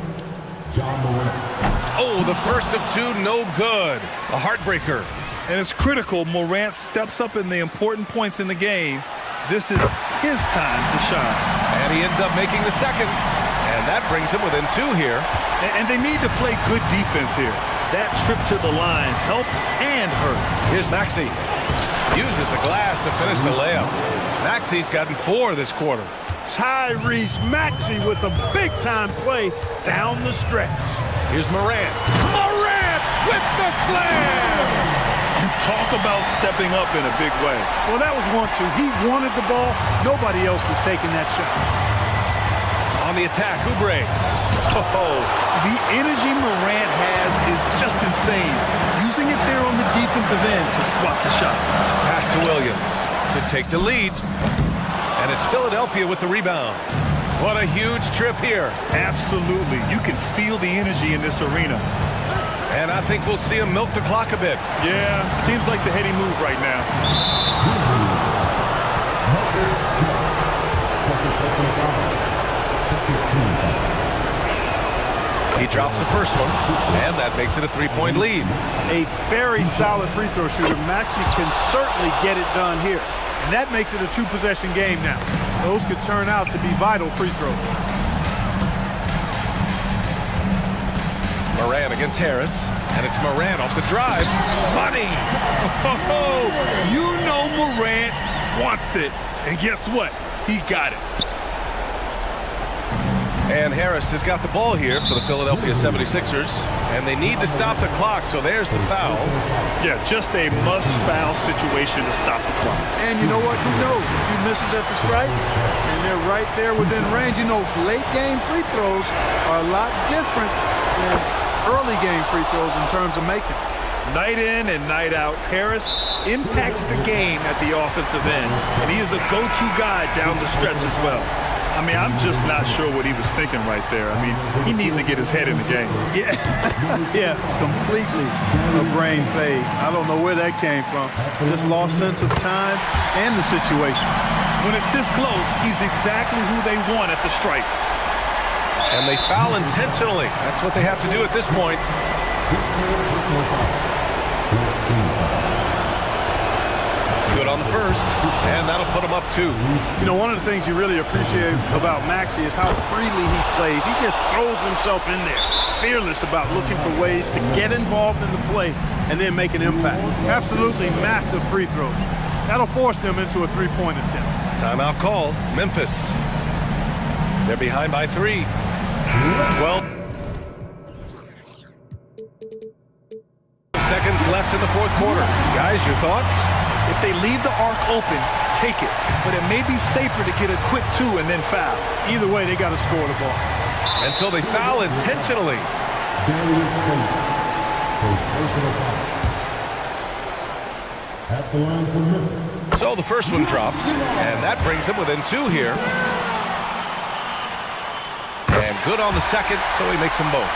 John Moran. Oh, the first of 2, no good. A heartbreaker. And it's critical Morant steps up in the important points in the game. This is his time to shine. And he ends up making the second. And that brings him within 2 here. And they need to play good defense here. That trip to the line helped and hurt. Here's Maxey. Uses the glass to finish the layup. Maxey's gotten 4 this quarter. Tyrese Maxey with a big-time play down the stretch. Here's Moran. Moran with the slam! And talk about stepping up in a big way. Well, that was 1-2. He wanted the ball. Nobody else was taking that shot. On the attack, Oubre. Oh, the energy Morant has is just insane. Using it there on the defensive end to swat the shot. Pass to Williams to take the lead. And it's Philadelphia with the rebound. What a huge trip here. Absolutely. You can feel the energy in this arena. And I think we'll see him milk the clock a bit. Yeah, seems like the heady move right now. He drops the first one, and that makes it a 3-point lead. A very solid free throw shooter. Maxey can certainly get it done here. And that makes it a 2-possession game now. Those could turn out to be vital free throws. Moran against Harris, and it's Moran off the drive. Money! Oh, you know Morant wants it. And guess what? He got it. And Harris has got the ball here for the Philadelphia 76ers, and they need to stop the clock, so there's the foul. Yeah, just a must-foul situation to stop the clock. And you know what? Who knows? A few misses at the stripe, and they're right there within range. You know, late-game free throws are a lot different than early-game free throws in terms of making. Night in and night out, Harris impacts the game at the offensive end, and he is a go-to guy down the stretch as well. I mean, I'm just not sure what he was thinking right there. I mean, he needs to get his head in the game. Yeah, yeah, completely a brain fade. I don't know where that came from. Just lost sense of time and the situation. When it's this close, he's exactly who they want at the stripe. And they foul intentionally. That's what they have to do at this point. Good on the first, and that'll put him up 2. You know, one of the things you really appreciate about Maxey is how freely he plays. He just throws himself in there, fearless about looking for ways to get involved in the play and then make an impact. Absolutely massive free throws. That'll force them into a three-point attempt. Timeout called. Memphis. They're behind by 3. 12 seconds left in the fourth quarter. Guys, your thoughts? If they leave the arc open, take it. But it may be safer to get a quick 2 and then foul. Either way, they got to score the ball. And so they foul intentionally. At the line for Memphis. So the first one drops, and that brings him within 2 here. And good on the second, so he makes them both.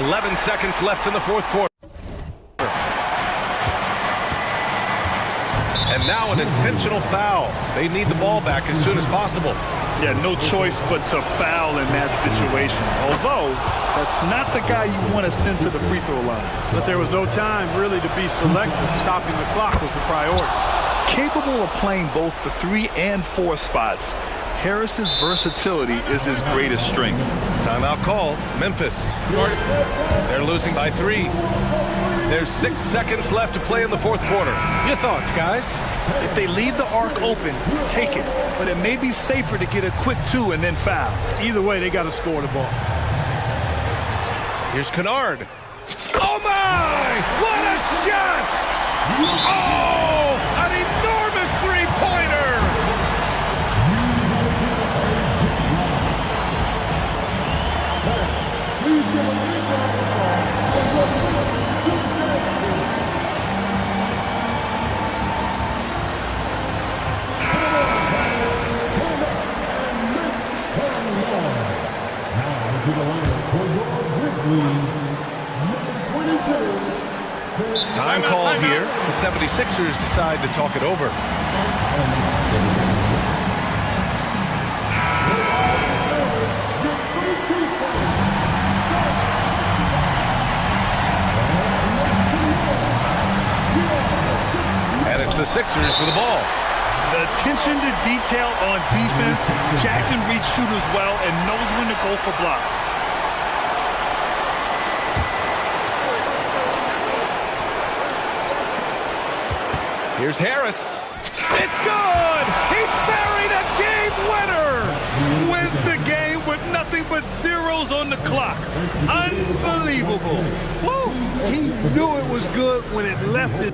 11 seconds left in the fourth quarter. And now an intentional foul. They need the ball back as soon as possible. Yeah, no choice but to foul in that situation. Although, that's not the guy you want to send to the free throw line. But there was no time really to be selective. Stopping the clock was the priority. Capable of playing both the 3 and 4 spots, Harris's versatility is his greatest strength. Timeout call. Memphis. They're losing by 3. There's 6 seconds left to play in the fourth quarter. Your thoughts, guys? If they leave the arc open, take it. But it may be safer to get a quick 2 and then foul. Either way, they got to score the ball. Here's Kennard. Oh my! What a shot! Oh! An enormous three-pointer! To the line for your Grizzlies, number 22. Time called here. The 76ers decide to talk it over. And it's the Sixers for the ball. The attention to detail on defense. Jackson reads shooters well and knows when to go for blocks. Here's Harris. It's good! He buried a game winner! Wins the game with nothing but zeros on the clock. Unbelievable. Woo! He knew it was good when it left it.